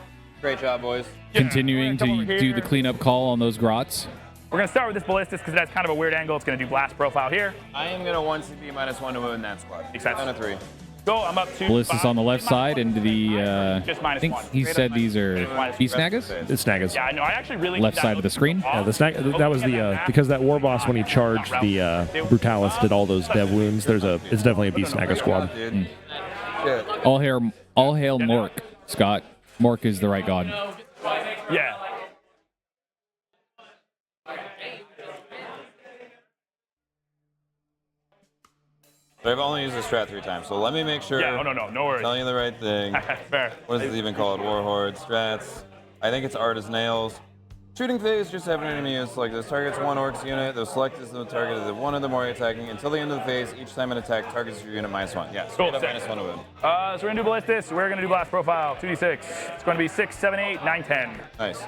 Great job, boys. Continuing Come to over do the here. cleanup call on those grots. We're going to start with this ballistas because that's kind of a weird angle. It's going to do blast profile here. I am going to 1 CP -1 to wound that squad. Makes sense. Down to 3. Go, I'm up 2. Ballistas on the left side into the. Just I think -1. he said these are beast snagas. It's Snagas. Yeah, I know. I actually really Left need side that of the screen? off. Yeah, the snag, that was the because that war boss when he charged the Brutalis did all those dev wounds. It's definitely a beast snagger squad. Dude. Shit. All hail Mork, Scott. Mork is the right god. Yeah. But I've only used this strat 3 times, so let me make sure. Yeah, no worries. Telling you the right thing. Fair. What is it even called? War Horde strats. I think it's art as nails. Shooting phase, just have an enemy is like this. Targets 1 Orks unit. The select is the target of the 1 of them are attacking. Until the end of the phase, each time an attack targets your unit -1. Yeah, Cool, straight up sick. -1 to win. So we're going to do ballistas. We're going to do blast profile. 2d6. It's going to be 6, 7, 8, 9, 10. Nice.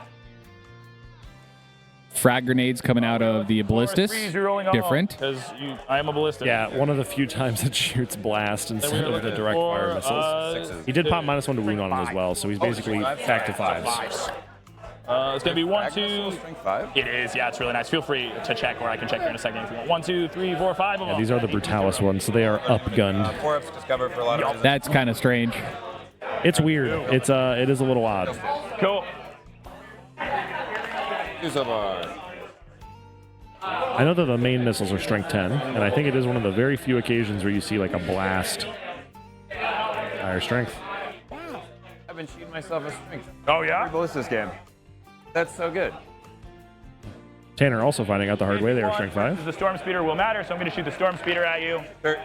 Frag grenades coming out of the ballistas. Different. Because I am a ballista. Yeah, one of the few times it shoots blast instead of the direct fire missiles. Sixes. He did pop -1 to wound on him as well, so he's basically back to 5s. It's going to be 1, 2. Strength 5. It is. Yeah, it's really nice. Feel free to check, or I can check here in a second if you want. 1, 2, 3, 4, 5 of them. These are the Brutalis ones, so they are upgunned. 4-ups discovered for a lot of reasons. That's kind of strange. It's weird. It is a little odd. Cool. 2 so far. I know that the main missiles are strength 10, and I think it is one of the very few occasions where you see like a blast higher strength. Wow. I've been cheating myself a strength. Oh, yeah? Ballistas game. That's so good. Tanner also finding out the hard way they were strength 5. The storm speeder will matter, so I'm going to shoot the storm speeder at you. Sure.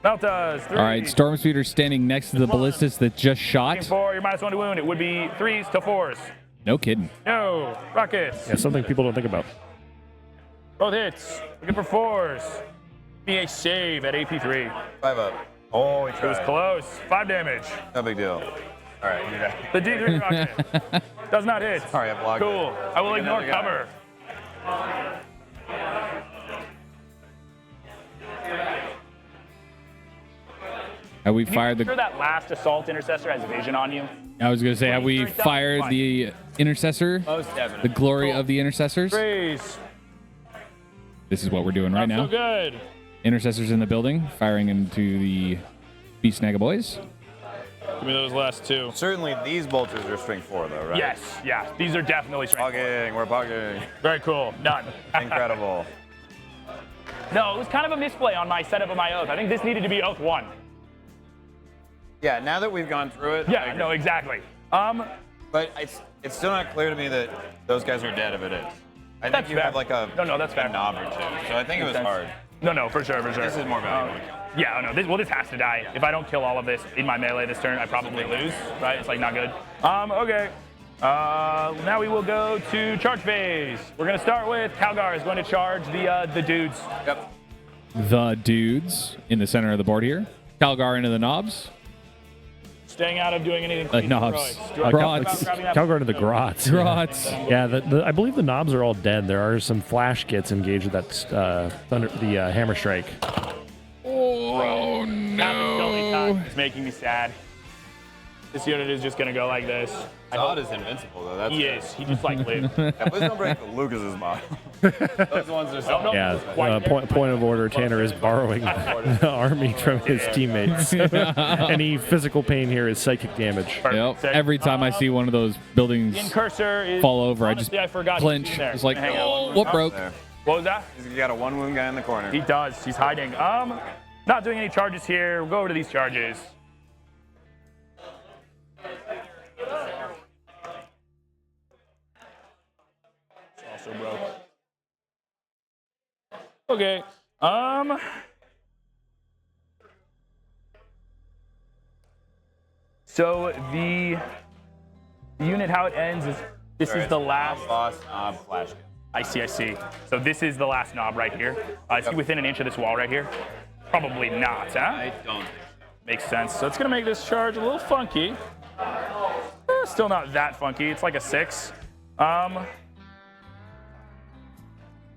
Meltas, 3. All right, Storm Speeder standing next to the ballistas that just shot. 4, your -1 to wound. It would be 3s to 4s. No kidding. No. Rockets. Yeah, something people don't think about. Both hits. Looking for 4s. Be a save at AP3. 5 up. Oh, he It was tried. close. 5 damage. No big deal. All right, you're back. The D3 rocket does not hit. Sorry, I blocked Cool. it. I will Pick ignore another guy. cover. Have we Can you fired make sure the? that last assault intercessor has vision on you? I was gonna say, have we Turns out fired fine. the intercessor? Most The definitely. glory of the intercessors. Raise. This is what we're doing right Not now. so good. Intercessors in the building, firing into the Beast Snagga boys. Give me those last 2. Certainly, these bolters are strength 4, though, right? Yes, yeah. These are definitely strength. Pugging, we're pugging. Very cool. Done. Incredible. No, it was kind of a misplay on my setup of my oath. I think this needed to be oath 1. Yeah, now that we've gone through it. I Yeah, agree. no, exactly. But it's still not clear to me that those guys are dead if it is. I think That's you fair. have like a, No, that's fair. a knob or 2. So I think it was Makes sense. hard. No, for sure. This is more valuable. Yeah, no, this has to die. If I don't kill all of this in my melee this turn, I probably lose, right? It's like not good. Okay. Now we will go to charge phase. We're gonna start with Calgar is going to charge the dudes. Yep. The dudes in the center of the board here. Calgar into the knobs. Staying out of doing anything. Knobs. Destroys. Grots. Calgar to the grots. Grots. Yeah, I believe the knobs are all dead. There are some flash kits engaged with that hammer strike. Oh no! It's making me sad. This unit is just gonna go like this. Zod is invincible, though. That's He is. He just like lives. Yeah, please don't break Lucas's model. Those ones are so. No, Yeah, quite there. point of order. Tanner is borrowing the army from his teammates. Any physical pain here is psychic damage. Yep. Every time I see one of those buildings In cursor is fall over, I just honestly, I forgot clinch. he's there. It's like, Hang on. oh, what broke? There. What was that? He's got a 1 wound guy in the corner. He does. He's hiding. Not doing any charges here. We'll go over to these charges. It's also broke. Okay. So the unit, how it ends is this is the last. Boss knob flash. I see. So this is the last knob right here. Is he within an inch of this wall right here? Probably not, huh? I don't think. Makes sense. So it's gonna make this charge a little funky. Still not that funky. It's like a 6.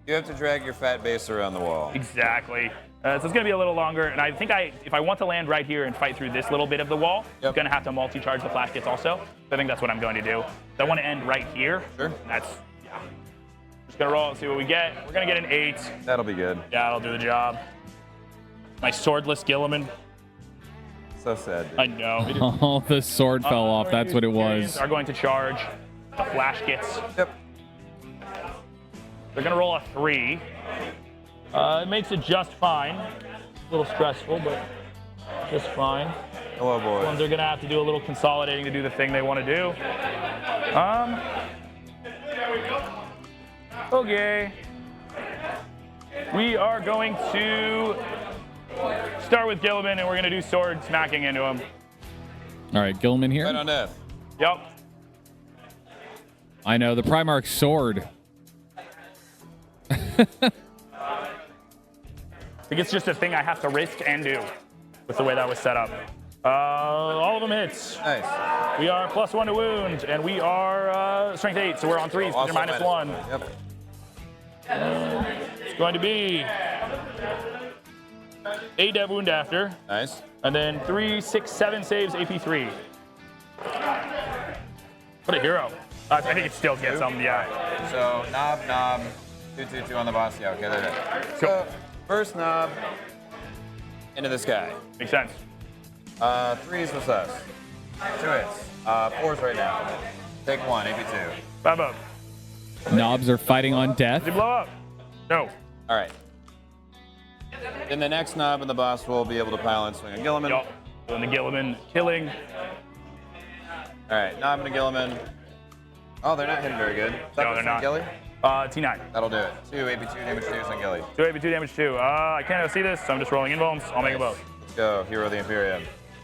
You have to drag your fat base around the wall. Exactly. So it's gonna be a little longer, and I think if I want to land right here and fight through this little bit of the wall, I'm gonna have to multi-charge the flash kits also. So I think that's what I'm going to do. So I want to end right here. Sure. That's just gonna roll and see what we get. We're gonna get an 8. That'll be good. Yeah, that'll do the job. My swordless Gilliman. So sad. Dude. I know. It is. Oh, the sword fell off. That's what it was. Are going to charge the flash kits. Yep. They're gonna roll a 3. It makes it just fine. A little stressful, but just fine. Hello, boys. They're gonna have to do a little consolidating to do the thing they want to do. Okay. We are going to start with Gilliman, and we're gonna do sword smacking into him. All right, Gilman Right here. on death. Yep. I know the Primarch sword. I think it's just a thing I have to risk and do with the way that was set up. All of them hits. Nice. We are +1 to wound, and we are strength 8, so we're on 3s. Also They're -1. Yep. It's going to be 8 dev wound after, Nice. and then 3, 6, 7 saves, AP3. What a hero. I think it still gets them, yeah. So knob, 2/2 on the boss. Yeah, okay, they're dead. So first knob into this guy. Makes sense. 3s with us. 2 hits. 4s right now. Take 1, AP2. Bam up. Knobs are fighting on death. Did he blow up? No. All right. Then the next knob and the boss will be able to pile and swing a Gilliman. Yup. Doing the Gilliman killing. All right, knob and a Gilliman. Oh, they're not hitting very good. No, they're not. Gilly? T9. That'll do it. 2 AP2 damage to on Gilly. 2 AP2 damage 2. I can't see this, so I'm just rolling invulns. I'll make it both. Let's go, Hero of the Imperium.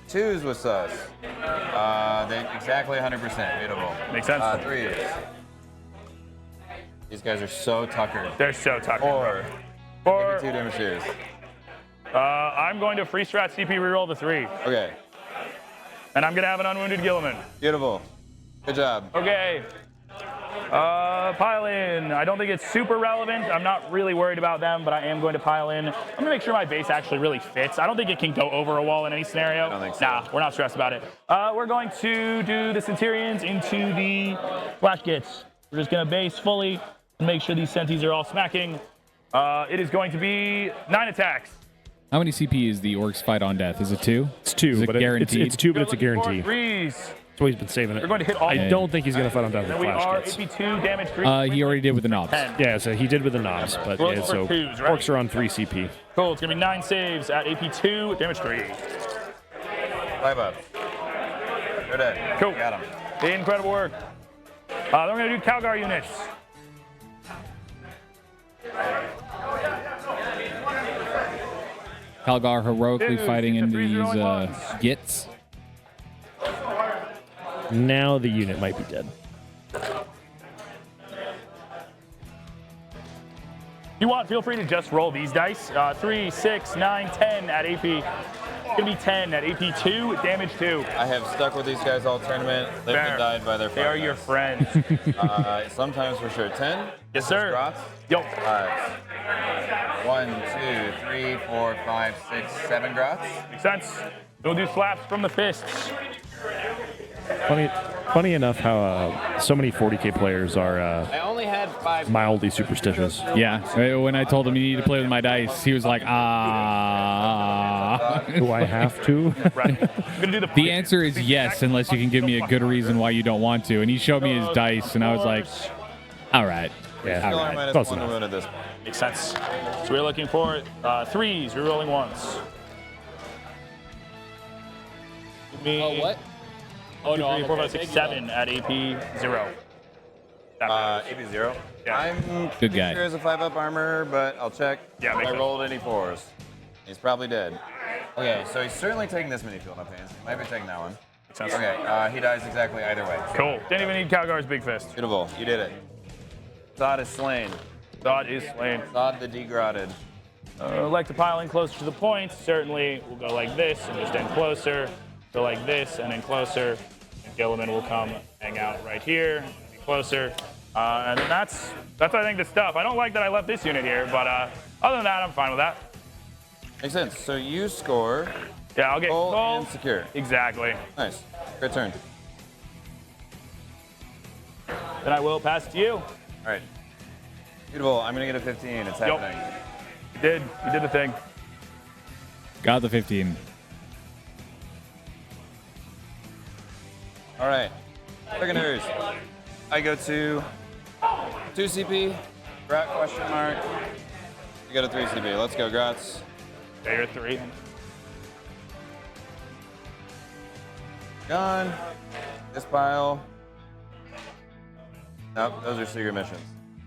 2s with sus. They exactly 100%. Beautiful. Makes sense. 3s. These guys are so tuckered. They're so tuckered. Or Or 2 damage tiers. I'm going to free strat CP reroll the 3. Okay. And I'm going to have an unwounded Gilliman. Beautiful. Good job. Okay. Pile in. I don't think it's super relevant. I'm not really worried about them, but I am going to pile in. I'm going to make sure my base actually really fits. I don't think it can go over a wall in any scenario. I don't think so. Nah, we're not stressed about it. We're going to do the Centurions into the Flash Gits. We're just going to base fully and make sure these Centis are all smacking. It is going to be 9 attacks. How many CP is the Orcs fight on death? Is it 2? It's 2, Is it but guaranteed? it's 2, but it's a guarantee. Threes. That's why he's been saving it. We're going to hit all. I don't think he's going to fight on death with And we are flash kits. AP2 damage 3. He already did with the knobs. 10. Yeah, so he did with the knobs, but Well, yeah, it's so for 2s, right? Orcs are on 3 CP. Cool. It's going to be 9 saves at AP2, damage 3. 5 up. They're dead. Cool. Got him. Incredible work. Then we're going to do Calgar units. Calgar heroically Dude, fighting it's a in 3-0 these and ones. Gits. Now the unit might be dead. If you want, feel free to just roll these dice. 3, 6, 9, 10 at AP. It's going to be 10 at AP2, damage 2. I have stuck with these guys all tournament. Lived Fair. and died by their They are your friends. Sometimes for sure. 10? Yes, sir. Grots? Yo. 1, 2, 3, 4, 5, 6, 7 grots. Makes sense. We'll do slaps from the fists. Funny enough how so many 40k players are I only had 5. mildly superstitious. Yeah. When I told him you need to play with my dice, he was like, ah. Do I have to? Right. I'm going to do The answer is yes, unless you can give me a good reason why you don't want to. And he showed me his dice, and I was like, all right. Yeah, Still all are right. minus Close 1 to enough. wound at this point. Makes sense. So we're looking for 3s, rerolling once. Give me what? Oh, 2, 3, 4, 5, 6, 7 at AP 0. AP 0. Yeah. I'm Good pretty guy. sure it's a 5-up armor, but I'll check. Yeah, if makes I sense. rolled any 4s. He's probably dead. Okay, so he's certainly taking this many field no pains. He might be taking that one. Makes sense. Okay, he dies exactly either way. Cool. Didn't even need Calgar's big fist. Beautiful. You did it. Zod is slain. Zod is slain. Zod the degrotted. Like to pile in closer to the point. Certainly, we'll go like this and just end closer. Go like this and then closer. And Gilliman will come hang out right here, be closer. And then that's I think the stuff. I don't like that I left this unit here, but other than that, I'm fine with that. Makes sense. So you score Yeah, I'll get full gold. and secure. Exactly. Nice. Great turn. Then I will pass it to you. All right. Beautiful. I'm going to get a 15. It's Yup. happening. You did the thing. Got the 15. All right. Secondaries. I go to 2 CP. Grat question mark. You got a 3 CP. Let's go, Grats. There you're 3. Gone. This pile. Nope, those are secret missions.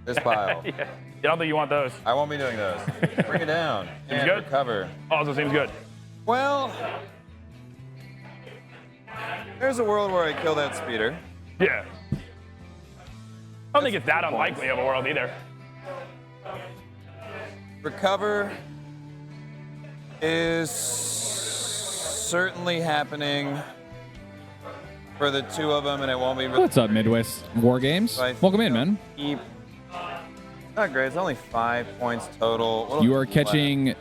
This pile. Yeah. I don't think you want those. I won't be doing those. Bring it down. Seems and good. recover. Also seems good. Well, there's a world where I kill that speeder. Yeah. I don't think it's that unlikely of a world either. Recover is certainly happening for the 2 of them, and it won't be. What's up, Midwest War Games? Welcome in, man. Keep. Not great. It's only 5 points total. What'll You are be left? catching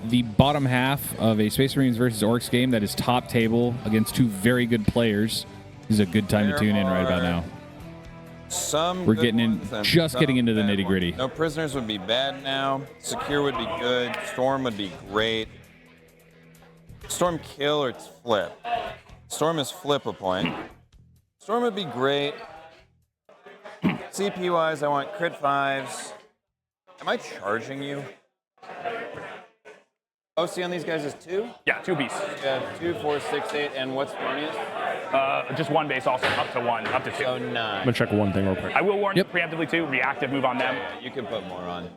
the bottom half of a Space Marines versus Orcs game that is top table against 2 very good players. This is a good time to tune in right about now. Some We're good getting in, ones and just some getting into the bad nitty gritty. ones. No prisoners would be bad now. Secure would be good. Storm would be great. Storm kill or flip. Storm is flip a point. Storm would be great. CP wise, I want crit 5s. Am I charging you? OC on these guys is 2? Yeah, 2 beasts. Yeah, 2, 4, 6, 8, and what's funniest? Just 1 base also, up to 1, up to 2. So I'm 9. gonna check one thing real quick. I will warn Yep. you preemptively too, reactive move on them. Yeah, you can put more on.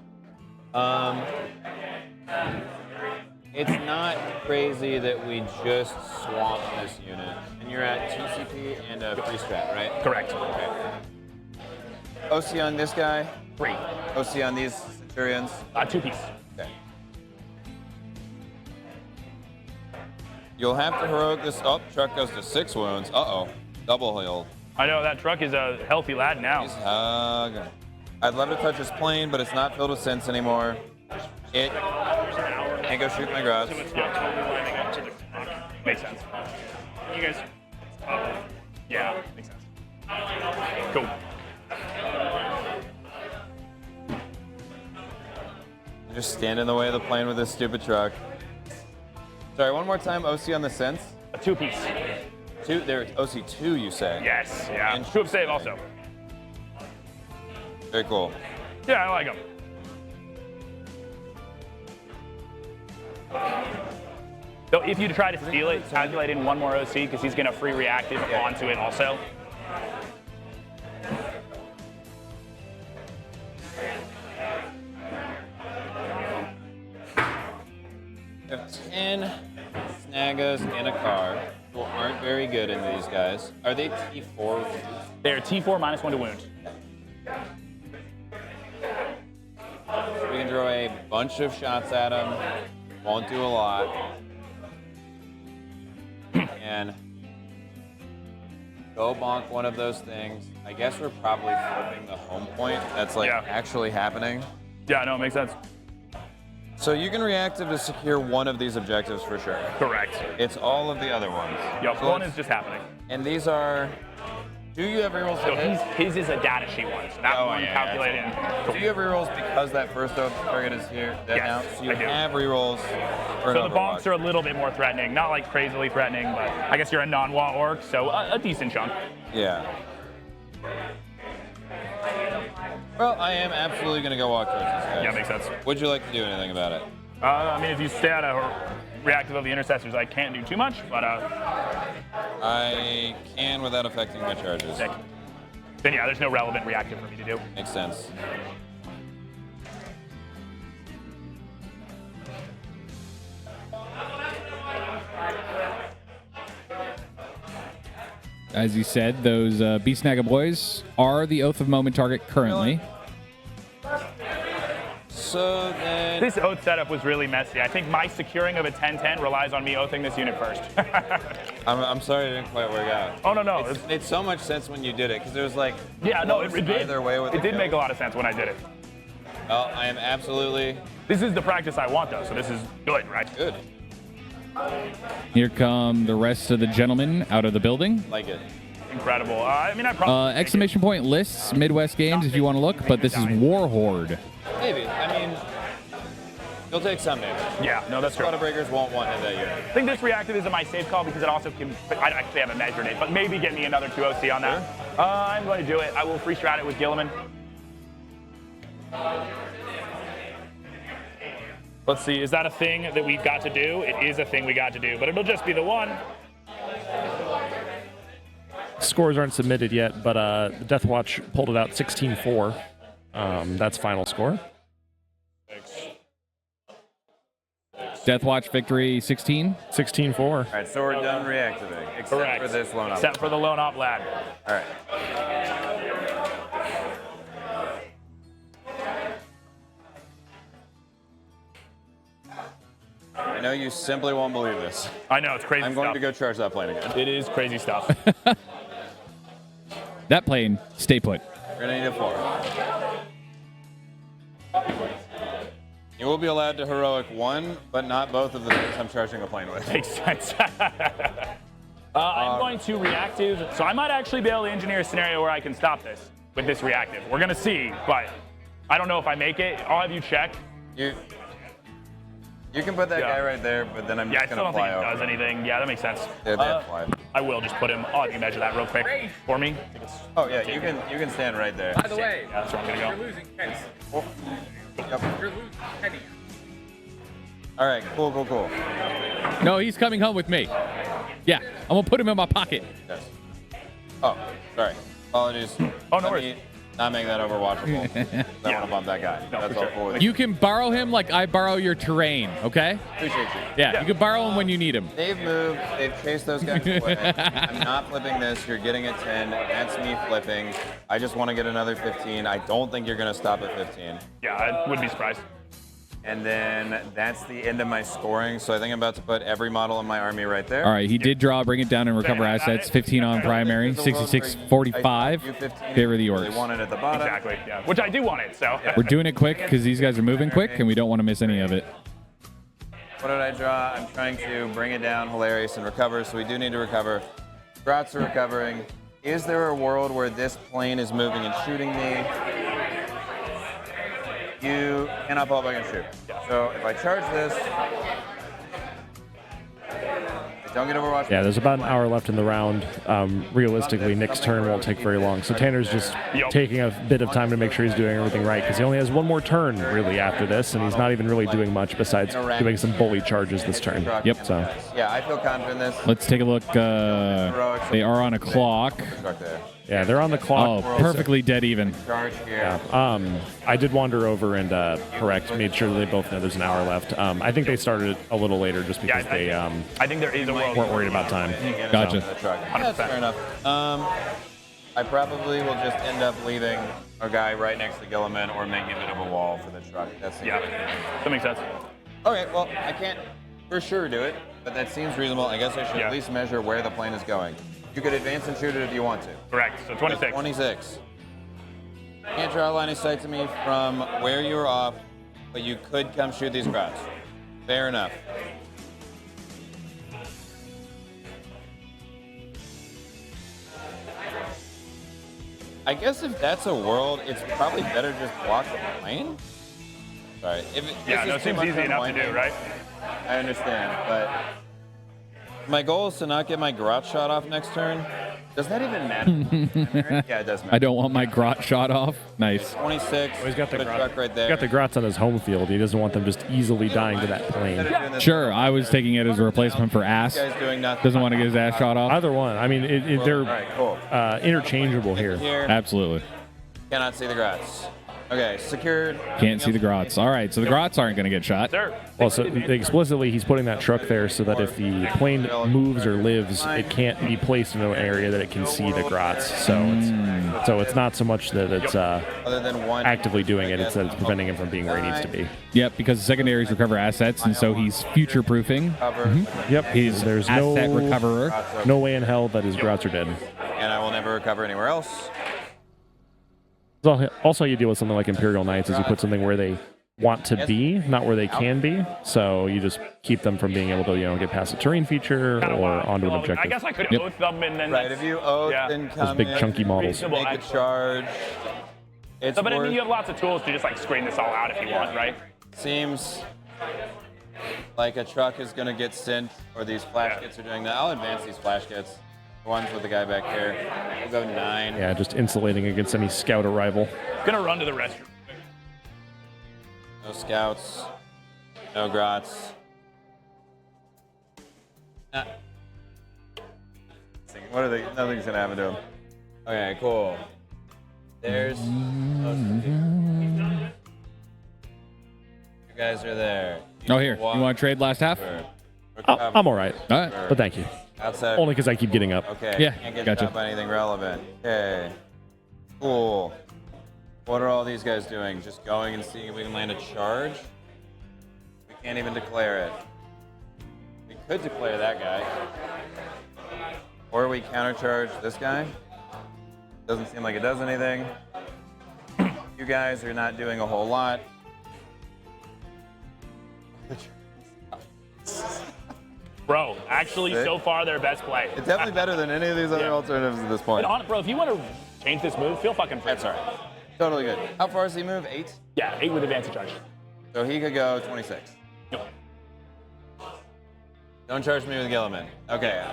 It's not crazy that we just swamped this unit. And you're at 2 CP and a free strat, right? Correct. Okay. OC on this guy. 3. OC on these Centurions. 2 piece. Okay. You'll have to heroic this. Oh, truck goes to 6 wounds. Uh-oh. Double healed. I know that truck is a healthy lad now. He's hugging. I'd love to touch his plane, but it's not filled with sense anymore. It can't go shoot my grubs. Yeah, totally lining up to the clock. Makes sense. You guys. Yeah, makes sense. Cool. Just stand in the way of the plane with this stupid truck. Sorry, one more time. OC on the sense. A 2 piece. 2. There, OC 2. You say? Yes. Yeah. 2 of save also. Very cool. Yeah, I like him. So if you try to steal it, calculate in 1 more OC because he's going to free reactive onto it also. We have 10 Snagas in a car who aren't very good in these guys. Are they T4? They're T4 -1 to wound. We can throw a bunch of shots at them. Won't do a lot. And go bonk one of those things. I guess we're probably flipping the home point. That's like actually happening. Yeah, no, it makes sense. So you can reactive to secure one of these objectives for sure. Correct. It's all of the other ones. Yep, So one is just happening. And these are. Do you have rerolls? So his is a data sheet one. So that one calculated. Do you have rerolls because that first target is here dead Yes, now? So you I do. have rerolls. For So an the bonks Overwatch. are a little bit more threatening. Not like crazily threatening, but I guess you're a non-wa orc, so a decent chunk. Yeah. Well, I am absolutely going to go walk towards this guy. Yeah, makes sense. Would you like to do anything about it? I mean, if you stay out of reactive of the intercessors, I can't do too much, but I can without affecting my charges. sick. Then yeah, there's no relevant reactive for me to do. Makes sense. As you said, those Beast Snagga boys are the Oath of Moment target currently. So then... This oath setup was really messy. I think my securing of a 10-10 relies on me oathing this unit first. I'm sorry it didn't quite work out. Oh, no. It made so much sense when you did it, because it was like... Yeah, no, it did. Either way with it did make a lot of sense when I did it. Well, I am absolutely... This is the practice I want, though, so this is good, right? Good. Here come the rest of the gentlemen out of the building. Like it. Incredible. I mean, I probably... Exclamation point lists, Midwest Games if you want to look, but this is War Horde. Maybe. I mean, you'll take some damage. Yeah, no, that's true. Squad of Breakers won't want it that year. I think this reactive is a my safe call because it also can... I actually haven't measured it, but maybe get me another 2 OC on that. I'm going to do it. I will free strat it with Gilliman. Let's see, is that a thing that we've got to do? It is a thing we got to do, but it'll just be the one. Scores aren't submitted yet, but Death Watch pulled it out 16-4. That's final score. Death Watch victory 16. 16-4. All right, so we're done reactivating, except Correct. for this lone op. Except for the lone op lad. All right. I know you simply won't believe this. I know, it's crazy I'm going stuff. to go charge that plane again. It is crazy stuff. That plane, stay put. We're going to need a 4. You will be allowed to heroic 1, but not both of the things I'm charging a plane with. Makes sense. I'm going to reactive, so I might actually be able to engineer a scenario where I can stop this with this reactive. We're going to see, but I don't know if I make it. I'll have you check. You can put that guy right there, but then I'm Yeah, I just still going to don't fly think it over. does anything. Yeah, that makes sense. Yeah, that's fly. I will just put him. Oh, you measure that real quick for me. Oh yeah, you can stand right there. By the way, Yeah, that's where I'm gonna you're go. losing Kenny. Yep. You're losing Kenny. All right, cool. No, he's coming home with me. Yeah, I'm gonna put him in my pocket. Yes. Oh, sorry. Apologies. Oh, no worries. not make that overwatchable. I want to bump that guy. That's all cool. You can borrow him like I borrow your terrain, okay? Appreciate you. Yeah, you can borrow him when you need him. They've moved. They've chased those guys away. I'm not flipping this. You're getting a 10. That's me flipping. I just want to get another 15. I don't think you're going to stop at 15. Yeah, I wouldn't be surprised. And then that's the end of my scoring. So I think I'm about to put every model in my army right there. All right, he did draw, bring it down and recover assets. 15 on primary, 66-45. Favor the They Orks. want it at the bottom. Exactly. Yeah. Which I do want it. So. We're doing it quick because these guys are moving quick and we don't want to miss any of it. What did I draw? I'm trying to bring it down, hilarious, and recover. So we do need to recover. Grots are recovering. Is there a world where this plane is moving and shooting me? You cannot pull up back and shoot. So if I charge this, I don't get overwatch. Yeah, there's about an hour left in the round. Realistically, Nick's turn won't take very long. So Tanner's just taking a bit of time to make sure he's doing everything right because he only has one more turn really after this, and he's not even really doing much besides doing some bully charges this turn. Yep. So Yeah, I feel confident in this. let's take a look. They are on a clock. Truck there. yeah, they're on the clock. Oh, perfectly dead even. Charge here. I did wander over and made sure that they both know there's an hour left. I think they started a little later just because they I think there is a world. weren't worried about time. Gotcha. The truck. That's fair enough. I probably will just end up leaving a guy right next to Gilliman or making a bit of a wall for the truck. That's That makes sense. Okay, well, I can't for sure do it, but that seems reasonable. I guess I should at least measure where the plane is going. You could advance and shoot it if you want to. Correct. So 26. 26. Can't draw a line of sight to me from where you were off, but you could come shoot these crowds. Fair enough. I guess if that's a world, it's probably better just block the plane. Sorry. If it, Yeah, no, it seems easy enough to do, right? I understand, but my goal is to not get my garage shot off next turn. Does that even matter? Yeah, it does matter. I don't want my grot shot off. Nice. 26. He's got the put a truck right there. He's got the Grots on his home field. He doesn't want them just easily dying to that plane. Sure, I was taking it as a replacement for ass. Guys doing nothing. Doesn't want to get his ass shot off. Either one. I mean, they're All right, cool. interchangeable here. Absolutely. Cannot see the grots. Okay, secured. Can't see the grots. All right, so the grots aren't going to get shot. Sir. Well, so explicitly, he's putting that truck there so that if the plane moves or lives, it can't be placed in an area that it can see the Grots. So it's not so much that it's Other than one actively doing it; it's that it's preventing him from being where he needs to be. Yep, because the secondaries recover assets, and so he's future-proofing. Yep, there's Asset recoverer. no way in hell that his Grots are dead. And I will never recover anywhere else. Also, you deal with something like Imperial Knights, is you put something where they want to be, not where they can be. So you just keep them from being able to, get past a terrain feature or onto an objective. I guess I could oath them and then. Right, if you oath and come Those big in, chunky models. make a charge. It's So, but I mean, worth- you have lots of tools to just like screen this all out if you want, right? Seems like a truck is going to get sent, or these flash kits are doing that. I'll advance these flash kits. The ones with the guy back here. We'll go 9. Yeah, just insulating against any scout arrival. Gonna run to the restroom. No scouts. No grots. Nah. What are they? Nothing's going to happen to them. Okay, cool. There's. You guys are there. Oh, here. You want to trade last half? I'm all right, All right. but thank you. Outside. Only because I keep getting up. Okay. Yeah, Can't get gotcha. shot by anything relevant. Okay. Cool. What are all these guys doing? Just going and seeing if we can land a charge? We can't even declare it. We could declare that guy. Or we countercharge this guy. Doesn't seem like it does anything. You guys are not doing a whole lot. Bro, actually, so far, their best play. It's definitely better than any of these other alternatives at this point. But bro, if you want to change this move, feel fucking free. That's all right. Totally good. How far does he move? 8? Yeah, 8 with advantage charge. So he could go 26. Yep. Don't charge me with Gilliman. Okay.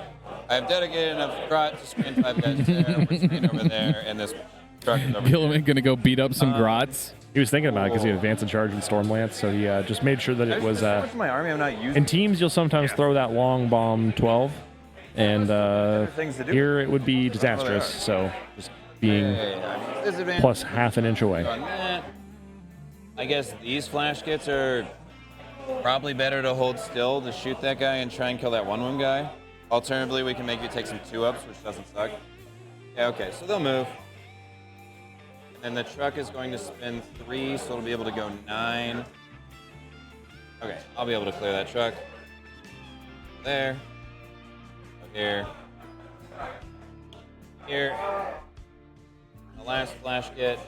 I have dedicated enough grot to screen 5 guys there, we're screen over there, and this truck is over here. Gilliman going to go beat up some grots. He was thinking about it because he had advanced in charge in Stormlance, so he just made sure that it was. There's so much of my army I'm not using. In teams, you'll sometimes throw that long bomb 12, and things to do. here it would be disastrous. are. So just being Disadvantage plus half an inch away. on that. I guess these flash kits are probably better to hold still to shoot that guy and try and kill that one wound guy. Alternatively, we can make you take some 2-ups, which doesn't suck. Yeah, okay, so they'll move. And the truck is going to spin 3, so it'll be able to go 9. Okay, I'll be able to clear that truck. There. Go here. Here. The last flash kit.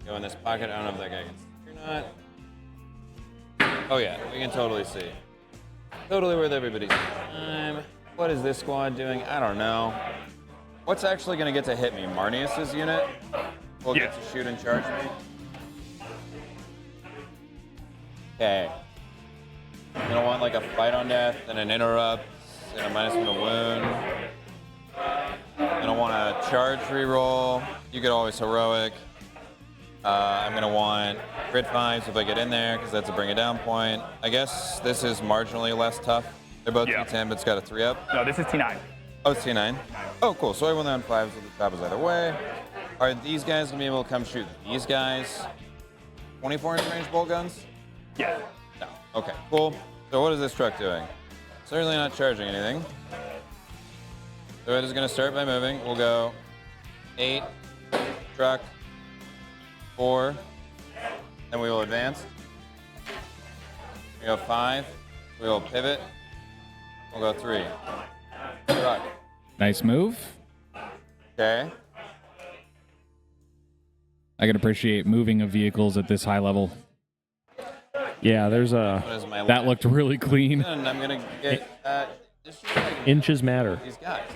Go in this pocket. I don't know if that guy can see or not. Oh yeah, we can totally see. Totally worth everybody's time. What is this squad doing? I don't know. What's actually going to get to hit me? Marnius's unit will get to shoot and charge me. Okay. I'm going to want like a fight on death and an interrupt and a -1 to wound. I don't want a charge reroll. You could always heroic. I'm going to want crit 5s if I get in there because that's a bring it down point. I guess this is marginally less tough. They're both T10, but it's got a 3-up. No, this is T9. Oh, it's T9. Oh, cool. So I went down 5s with the choppers either way. Are these guys going to be able to come shoot these guys? 24-inch range bolt guns? Yeah. No. Okay, cool. So what is this truck doing? Certainly not charging anything. So it is going to start by moving. We'll go 8, truck, 4, then we will advance. We go 5, we will pivot. We'll go 3. Truck. Nice move. Okay. I can appreciate moving of vehicles at this high level. Yeah, there's What is my That looked really clean. And I'm going to get just see if I can inches matter. these guys.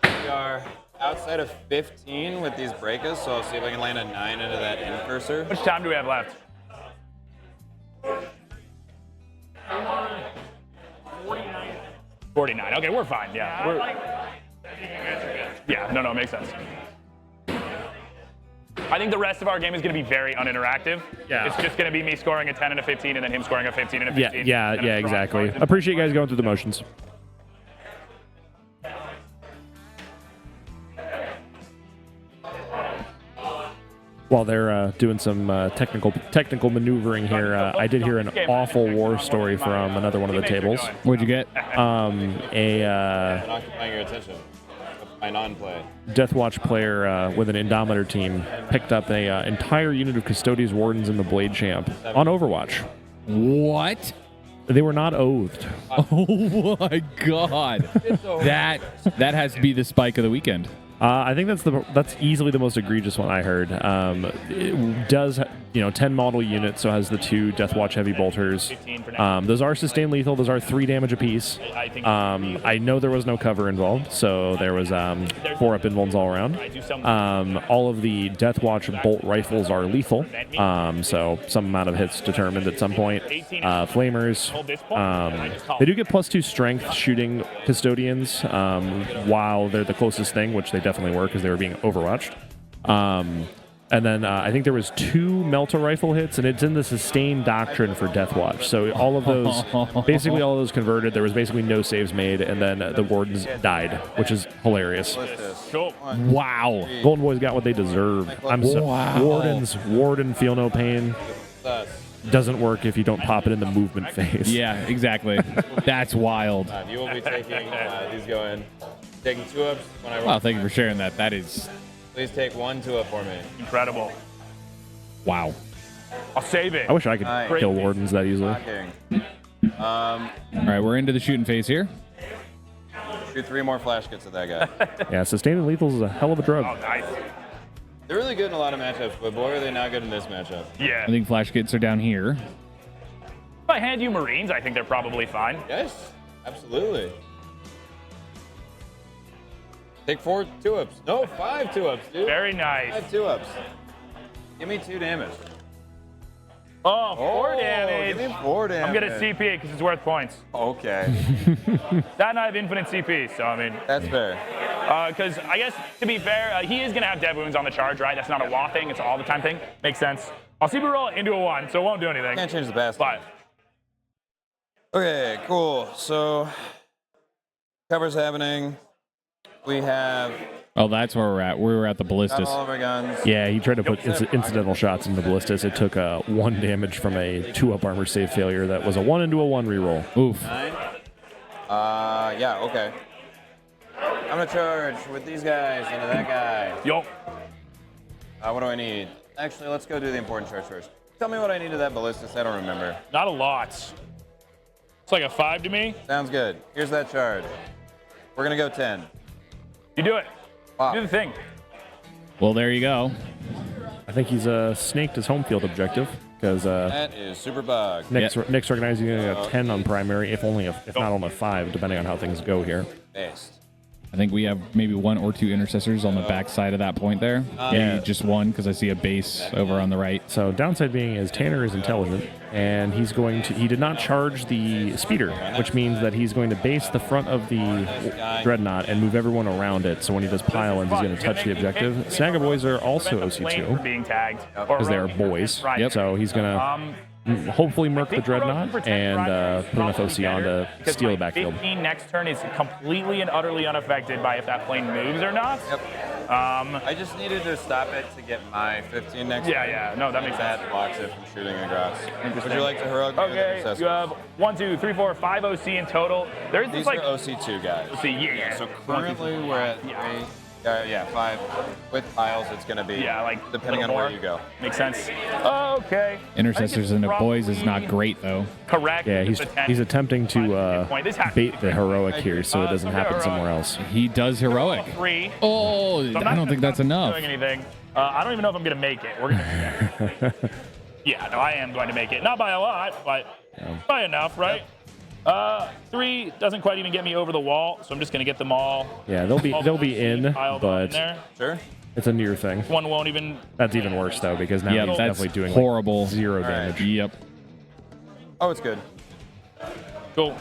We are outside of 15 with these breakers, so I'll see if I can land a 9 into that end cursor. How much time do we have left? 49. Okay, we're fine. Yeah. Yeah, no, makes sense. I think the rest of our game is going to be very uninteractive. Yeah. It's just going to be me scoring a 10 and a 15 and then him scoring a 15 and a 15. Yeah, exactly. Appreciate you guys going through the motions. While they're doing some technical maneuvering here, I did hear an awful war story from another one of the tables. What'd you get? I'm occupying your attention. My non-play. Deathwatch player with an Indomitor team picked up a entire unit of Custodes Wardens in the Blade Champ on Overwatch. What? They were not oathed. Oh my god. that has to be the spike of the weekend. I think that's easily the most egregious one I heard. It does 10 model units, so has the 2 Deathwatch heavy bolters. Those are sustained lethal. Those are 3 damage apiece. I know there was no cover involved, so there was 4-up invulns all around. All of the Deathwatch bolt rifles are lethal, so some amount of hits determined at some point. Flamers, they do get +2 strength shooting custodians while they're the closest thing, which they definitely were because they were being overwatched. And then I think there was 2 Melta rifle hits, and it's in the sustained doctrine for Deathwatch. So all of those, basically all of those converted. There was basically no saves made, and then the Wardens died, which is hilarious. Wow. Golden Boys got what they deserve. Warden feel no pain. Doesn't work if you don't pop it in the movement phase. Yeah, exactly. That's wild. You will be taking these going. Taking 2-ups when I roll. Wow, thank you for sharing that. That is... Please take 1 2-up for me. Incredible. Wow. I'll save it. I wish I could kill Wardens that easily. All right, we're into the shooting phase here. Shoot 3 more flash kits at that guy. Yeah, sustained and lethal is a hell of a drug. Oh, nice. They're really good in a lot of matchups, but boy, are they not good in this matchup. Yeah. I think flash kits are down here. If I hand you Marines, I think they're probably fine. Yes, absolutely. Take 4 2-ups. No, 5 2-ups, dude. Very nice. 5 2-ups. Give me 2 damage. Oh, 4 damage. Give me 4 damage. I'm going to CP it because it's worth points. Okay. That and I have infinite CP, so I mean. That's fair. Because I guess, to be fair, he is going to have dead wounds on the charge, right? That's not a law thing. It's an all-the-time thing. Makes sense. I'll CP roll it into a 1, so it won't do anything. Can't change the basket. But Okay, cool. So, cover's happening. We have Oh, that's where we're at. We were at the got ballistas. all of our guns. Yeah, he tried to put incidental shots into ballistas. It took 1 damage from a 2-up armor save failure. That was a 1 into a 1 reroll. Oof. 9. Yeah, okay. I'm gonna charge with these guys into that guy. Yo. What do I need? Actually, let's go do the important charge first. Tell me what I need to that ballistas. I don't remember. Not a lot. It's like a 5 to me. Sounds good. Here's that charge. We're gonna go 10. You do it. Wow. Do the thing. Well, there you go. I think he's snaked his home field objective because That is super bug. Nick's recognizing a 10 on primary, if not on a 5, depending on how things go here. Based. I think we have maybe 1 or 2 intercessors on the back side of that point there. Maybe just 1 because I see a base over on the right. So downside being is Tanner is intelligent, and he did not charge the speeder, which means that he's going to base the front of the dreadnought and move everyone around it. So when he does pile-ins, he's going to touch the objective. Snagga boys are also Flame for OC2 being tagged. because they are boys. Right. So he's going to hopefully murk the dreadnought and put enough OC on to steal the backfield. 15 next turn is completely and utterly unaffected by if that plane moves or not. Yep. I just needed to stop it to get my 15 next turn. Yeah. No, that makes sense. That blocks it from shooting across. Would you like to heroic? Okay, you have 1, 2, 3, 4, 5 OC in total. There's These this like are OC2 guys. OC, yeah. So currently we're at 3. 5. With piles, it's going to be depending on where you go. Makes sense. Okay. Intercessors and the boys is not great, though. Correct. Yeah, he's attempting to bait the heroic here so it doesn't happen somewhere else. He does heroic. 3. Oh, I don't think that's enough. Doing anything. I don't even know if I'm going to make it. We're gonna. Yeah, no, I am going to make it. Not by a lot, but by enough, right? 3 doesn't quite even get me over the wall, so I'm just gonna get them all. Yeah, they'll be in, but Sure. it's a near thing. One won't even. That's even worse though, because now he's that's definitely doing horrible. Like 0 damage. Yep. Oh, it's good. Cool.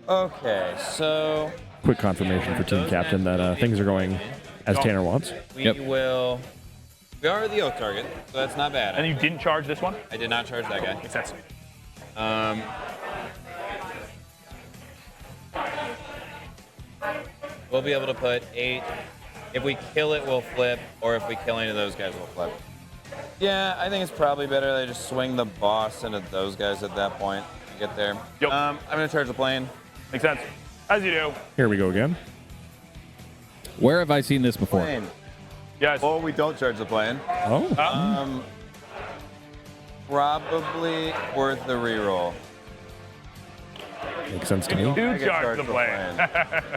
Okay, so Quick confirmation for team captain that things are going as Tanner wants. we will. We are the oak target, so that's not bad. And you didn't charge this one? I did not charge that guy. Makes sense. We'll be able to put 8. If we kill it, we'll flip, or if we kill any of those guys, we'll flip. Yeah, I think it's probably better that I just swing the boss into those guys at that point to get there. Yep. I'm gonna charge the plane. Makes sense. As you do. Here we go again. Where have I seen this before? Plane. Yes. Or we don't charge the plane. Oh. Probably worth the reroll. Makes sense to me. You I do get charge the plane.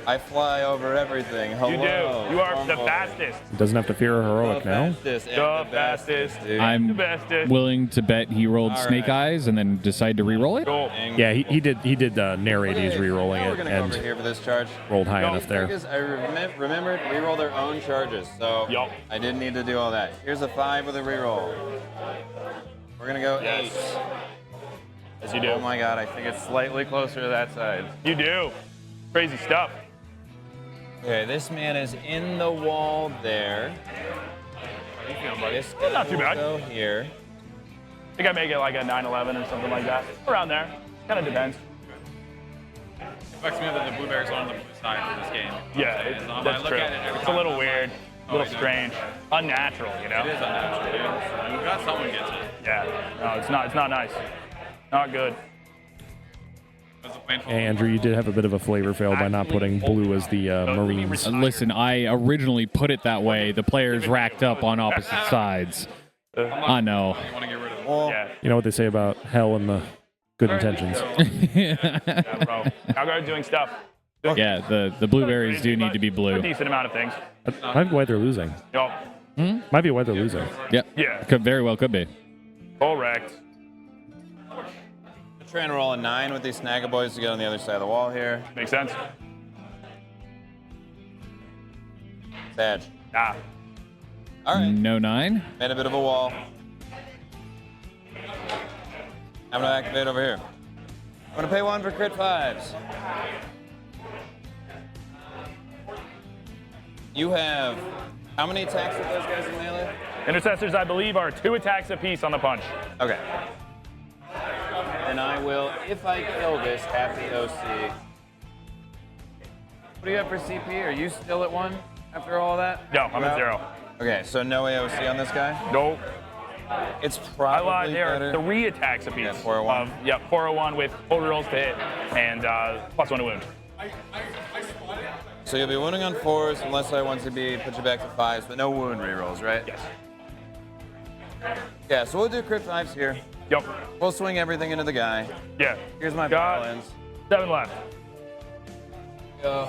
I fly over everything. Hello. You do. You are the Stormlance. fastest. He doesn't have to fear a heroic now. Fastest and The fastest. dude. I'm The bestest. willing to bet he rolled All Snake right. Eyes and then decide to re-roll it. Cool. Yeah, he did narrate he's re-rolling Now we're it gonna go over and here for this charge. rolled high enough there. Because I remembered reroll their own charges, so Yup. I didn't need to do all that. Here's a 5 with a reroll. We're gonna go 8. As you do. Oh my god, I think it's slightly closer to that side. You do. Crazy stuff. Okay, this man is in the wall there. This guy Not too will bad. Go here. I think I make it like a 9/11 or something like that. Around there. Kind of depends. It fucks me up that the blueberries are on the blue side for this game. Yeah, that's true. It's a little weird, a little strange, unnatural, you know? It is unnatural, dude. I'm glad someone gets it. Yeah. No, it's not. It's not nice. Not good. What's the plan for Hey, Andrew, you did have a bit of a flavor fail by not putting blue as the Marines. Listen, I originally put it that way. The players racked up on opposite sides. I know. you want to get rid of it? Well, Yeah. You know what they say about hell and the good intentions. Yeah, bro. Now guys doing stuff. Yeah, the blueberries do need to be A blue. decent amount of things. That might be why they're losing. Yup. Might be why they're losing. Yep. Yeah. Could very well could be. Correct. I'm trying to roll a 9 with these Snagga boys to get on the other side of the wall here. Makes sense. Badge. Ah. All right. No 9. Made a bit of a wall. I'm gonna activate over here. I'm gonna pay 1 for crit 5s. You have how many attacks with those guys in melee? Intercessors, I believe, are 2 attacks apiece on the punch. Okay. And I will, if I kill this, have the OC. What do you have for CP? Are you still at 1 after all that? No, I'm at 0. Okay, so no AOC on this guy? Nope. It's I probably lied. There better. are 3 attacks apiece. Yeah, 401. Yep, 401 with hold rolls to hit and +1 to wound. So you'll be wounding on 4s unless I want to put you back to 5s, but no wound rerolls, right? Yes. Yeah, so we'll do crit 5s here. Yep. We'll swing everything into the guy. Yeah. Here's my Got balance. 7 left. Go.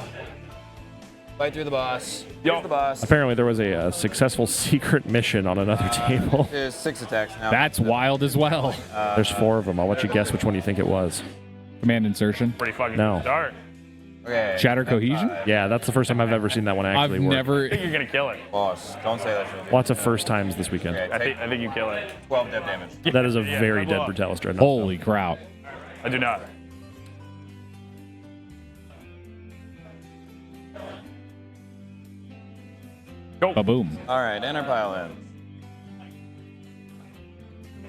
Fight through the boss. Yo. Here's the boss. Apparently, there was a successful secret mission on another table. There's 6 attacks now. That's wild as well. There's 4 of them. I'll let you guess which one you think it was. Command insertion. Pretty fucking No. good start. Okay. Shatter cohesion. Yeah, that's the first time I've ever seen that one I've actually work. never. I think you're gonna kill it. Boss. Don't say that shit. Lots of first times this weekend. Okay, I think you kill it. 12 dead damage. That is a Yeah, very level dead up. Brutalis Dreadnought. Holy crap! I do not. Go. Ba-boom. All right, enter pile in.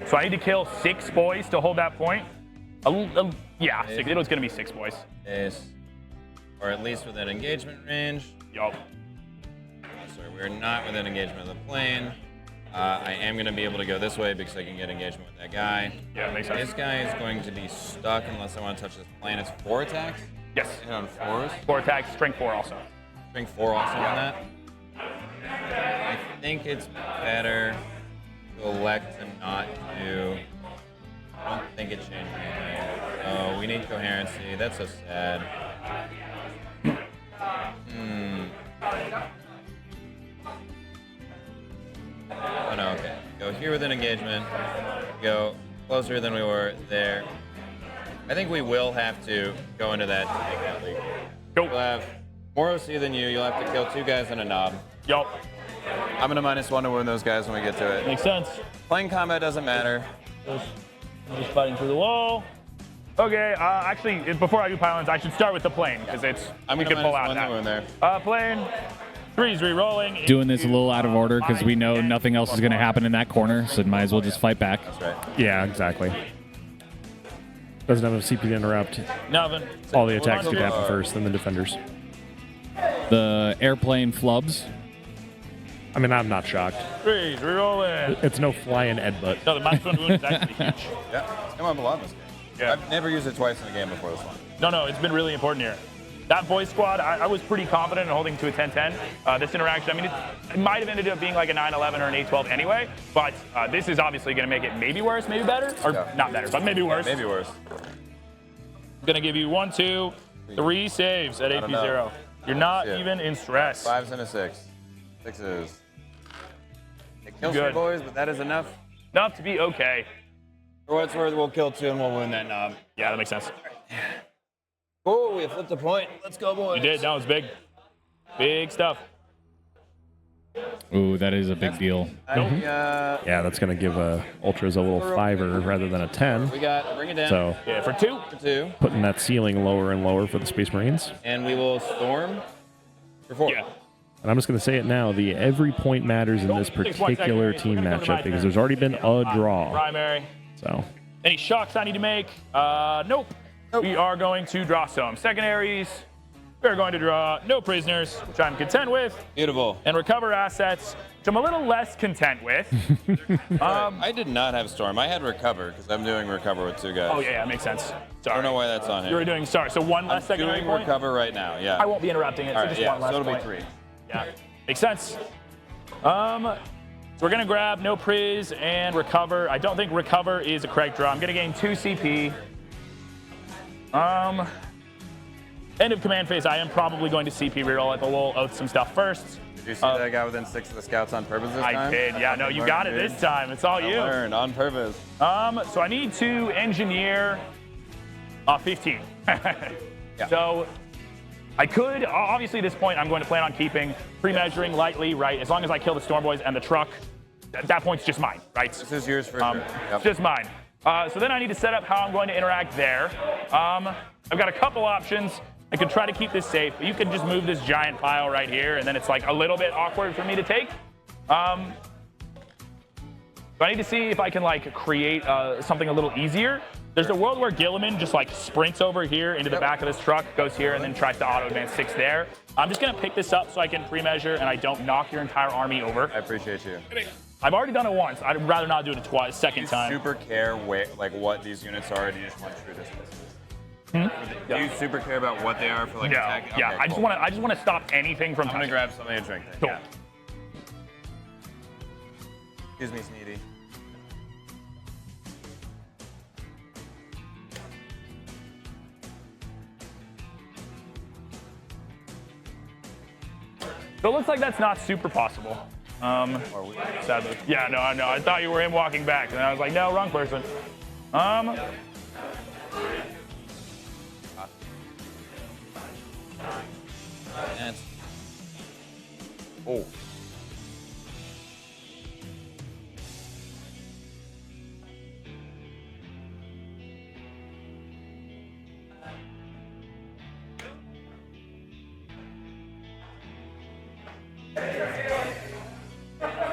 So I need to kill 6 boys to hold that point. Yeah, 6. It was gonna be 6 boys. Ace. Or at least within engagement range. Yup. Sorry, we're not within engagement of the plane. I am going to be able to go this way because I can get engagement with that guy. Yeah, makes sense. This guy is going to be stuck unless I want to touch this plane. It's 4 attacks? Yes. Hit on 4s? 4 attacks, strength 4 also. Strength 4 also on that. I think it's better to elect to not do. I don't think it changed anything. Oh, we need coherency. That's so sad. Oh no, okay. Go here with an engagement. Go closer than we were there. I think we will have to go into that to make that leap. Go. We'll have more OC than you. You'll have to kill 2 guys and a knob. Yup. I'm gonna -1 to wound those guys when we get to it. Makes sense. Plane combat doesn't matter. Just fighting through the wall. Okay, actually, before I do pylons, I should start with the plane, because I'm we gonna could pull out -1 that. the wound there. Plane. 3's re-rolling. Doing this a little out of order because we know nothing else is going to happen in that corner, so might as well just fight back. That's right. Yeah, exactly. Doesn't have a CP to interrupt. Nothing. All the attacks get to happen first, then the defenders. The airplane flubs. I mean, I'm not shocked. 3's re-rolling. It's no flying Ed butt. No, the -1 wound is actually huge. Yeah, it's come up a lot in this game. Yeah. I've never used it twice in a game before this one. No, it's been really important here. That boys squad, I was pretty confident in holding to a 10-10. This interaction, I mean, it might have ended up being like a 9-11 or an 8-12 anyway, but this is obviously going to make it maybe worse, maybe better, or not better, but maybe worse. Maybe worse. I'm going to give you 1, 2, 3 saves at AP0. You're not even in stress. 5s and a 6. 6s. It kills Good. 3 boys, but that is enough. Enough to be okay. For what it's worth, we'll kill 2 and we'll wound that knob. Yeah, that makes sense. Oh, we flipped a point. Let's go, boys. You did. That was big. Big stuff. Ooh, that is a big deal. Yeah, that's going to give Ultras a little 5er rather than a 10. We got, bring it down. So Yeah, for 2. For 2. putting that ceiling lower and lower for the Space Marines. And we will storm for 4. Yeah. And I'm just going to say it now, every point matters in this particular team matchup because there's already been a draw. Primary. So Any shocks I need to make? Nope. We are going to draw some secondaries. We are going to draw no prisoners, which I'm content with, Beautiful. and recover assets, which I'm a little less content with. I did not have storm. I had recover because I'm doing recover with 2 guys. Oh, yeah, that makes sense. Sorry. I don't know why that's on here. You were doing, sorry, so 1 less I'm secondary doing point? recover right now, yeah. I won't be interrupting it, All so right, just yeah, 1 less so it'll point. be 3. Yeah, makes sense. So we're gonna grab no priz and recover. I don't think recover is a correct draw. I'm gonna gain 2 CP. End of command phase, I am probably going to CP reroll it, but we'll oath some stuff first. Did you see that guy within 6 of the scouts on purpose this time? I did, yeah, no, you got it this time. It's all I you. learned on purpose. So I need to engineer 15. So I could, obviously at this point, I'm going to plan on keeping pre-measuring lightly, right? As long as I kill the Storm Boys and the truck, that point's just mine, right? This is yours for sure. Yep. It's just mine. So then I need to set up how I'm going to interact there. I've got a couple options. I could try to keep this safe, but you could just move this giant pile right here, and then it's like a little bit awkward for me to take. So I need to see if I can like create something a little easier. There's a world where Gilliman just like sprints over here into the back of this truck, goes here, and then tries to auto advance 6 there. I'm just gonna pick this up so I can pre-measure and I don't knock your entire army over. I appreciate you. I've already done it once. I'd rather not do it twice, second time. Do you super care like what these units are, or do you just want true distances? Do you super care about what they are for like attack? Yeah, Okay, I just want to stop anything from I'm gonna touching. grab something to drink. Then. Cool. Yeah. Excuse me, Sneedy. So it looks like that's not super possible. Sadly. Yeah, no, I thought you were him walking back, and I was like, no, wrong person. Oh.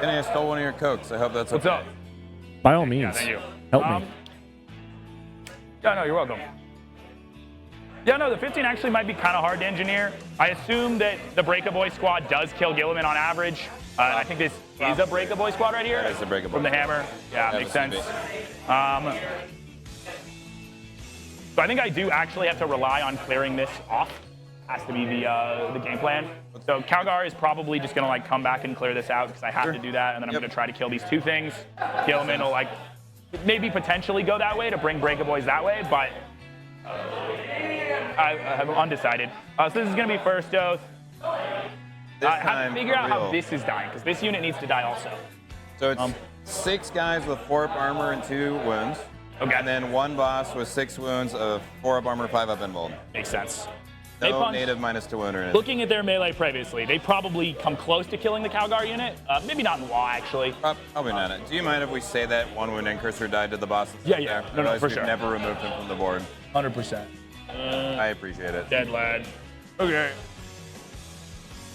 Kenny, I stole one of your Cokes. I hope that's okay. What's up? By all means, Thank you. help me. Yeah, no, you're welcome. Yeah, no, the 15 actually might be kind of hard to engineer. I assume that the Breakaboy squad does kill Gilliman on average. I think this is a Breakaboy squad right here. That is a Breakaboy. From the hammer. Yeah, makes sense. So I think I do actually have to rely on clearing this off. Has to be the game plan. So Calgar is probably just gonna like come back and clear this out because I have to do that, and then I'm gonna try to kill these 2 things. Gilliman will like maybe potentially go that way to bring Breakaboys that way, but I'm undecided. So this is gonna be first oath. I have to figure out how this is dying because this unit needs to die also. So it's 6 guys with 4 up armor and 2 wounds. Okay. And then 1 boss with 6 wounds of 4 up armor, 5 up invuln. Makes sense. No native minus to wound or anything. Looking at their melee previously, they probably come close to killing the Calgar unit. Maybe not in law, actually. Probably not. Do you mind if we say that 1 wound and cursor died to the boss? Yeah. No, for we've sure. Never removed him from the board. 100%. I appreciate it. Dead lad. Okay.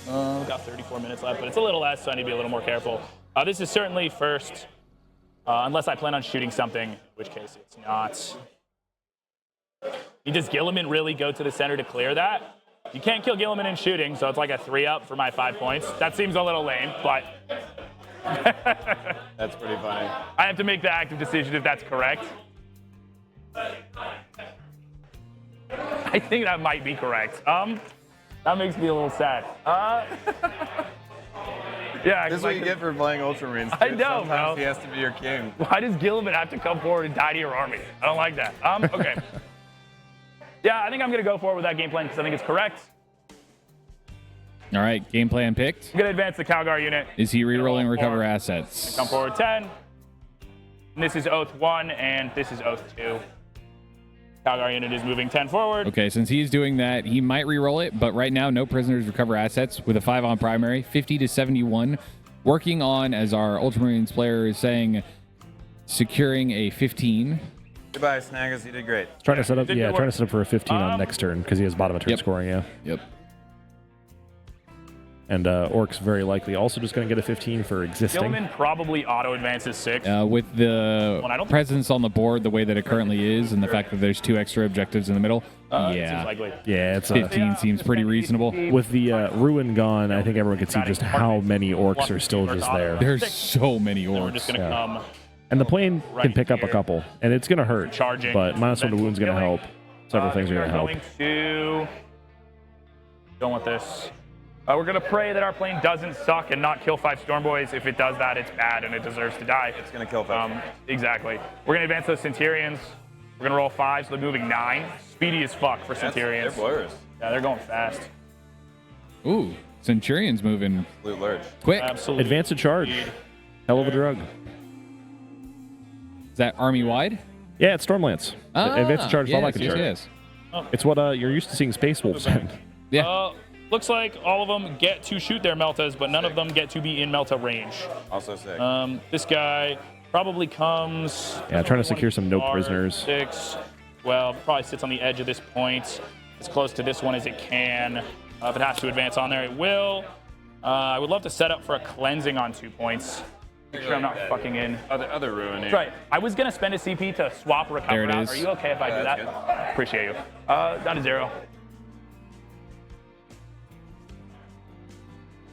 We've got 34 minutes left, but it's a little less, so I need to be a little more careful. This is certainly first, unless I plan on shooting something, in which case it's not. Does Gilliman really go to the center to clear that? You can't kill Gilliman in shooting, so it's like a 3-up for my 5 points. That seems a little lame, but That's pretty funny. I have to make the active decision if that's correct. I think that might be correct. That makes me a little sad. Yeah, This is what you get for playing Ultramarines. I know, Sometimes bro. he has to be your king. Why does Gilliman have to come forward and die to your army? I don't like that. Okay. Yeah, I think I'm gonna go forward with that game plan because I think it's correct. All right, game plan picked. I'm gonna advance the Calgar unit. Is he rerolling recover assets? Come forward 10. And this is Oath 1, and this is Oath 2. Calgar unit is moving 10 forward. Okay, since he's doing that, he might reroll it, but right now, no prisoners recover assets with a 5 on primary, 50 to 71. Working on, as our Ultramarines player is saying, securing a 15. Goodbye, Snaggers. You did great. Trying to set up, trying to set up for a 15 on next turn because he has bottom of turn scoring. Yeah. Yep. And Orks very likely also just going to get a 15 for existing. Gilliman probably auto advances 6. With the presence on the board the way that it currently is, and the fact that there's 2 extra objectives in the middle, seems likely. Yeah, it's 15 seems pretty reasonable. With the ruin gone, I think everyone can see just how many Orks are still just there. There's so many Orks. We're just gonna come. And the plane can pick up a couple, and it's going to hurt. Charging. But -1 to wound's going to help. Several things are going to help. Going with this. We're going to pray that our plane doesn't suck and not kill 5 Stormboys. If it does that, it's bad and it deserves to die. It's going to kill 5. Exactly. We're going to advance those Centurions. We're going to roll 5, so they're moving 9. Speedy as fuck for Centurions. They're blurs. Yeah, they're going fast. Ooh, Centurion's moving Absolute lurch. quick. Absolutely. Advance to charge. Hell of a drug. Is that army-wide? Yeah, it's Stormlance. Advance to charge, fall back to charge. Yes. It's what you're used to seeing Space Wolves in. Yeah. Looks like all of them get to shoot their Meltas, but none of them get to be in Melta range. Also sick. This guy probably comes... Yeah, trying to secure some no prisoners. 6. Well, probably sits on the edge of this point, as close to this one as it can. If it has to advance on there, it will. I would love to set up for a cleansing on 2 points. Make sure I'm not fucking in. Other ruin here. That's right. I was gonna spend a CP to swap recover There it out. is. Are you okay if I do that's that? Appreciate you. Down to 0.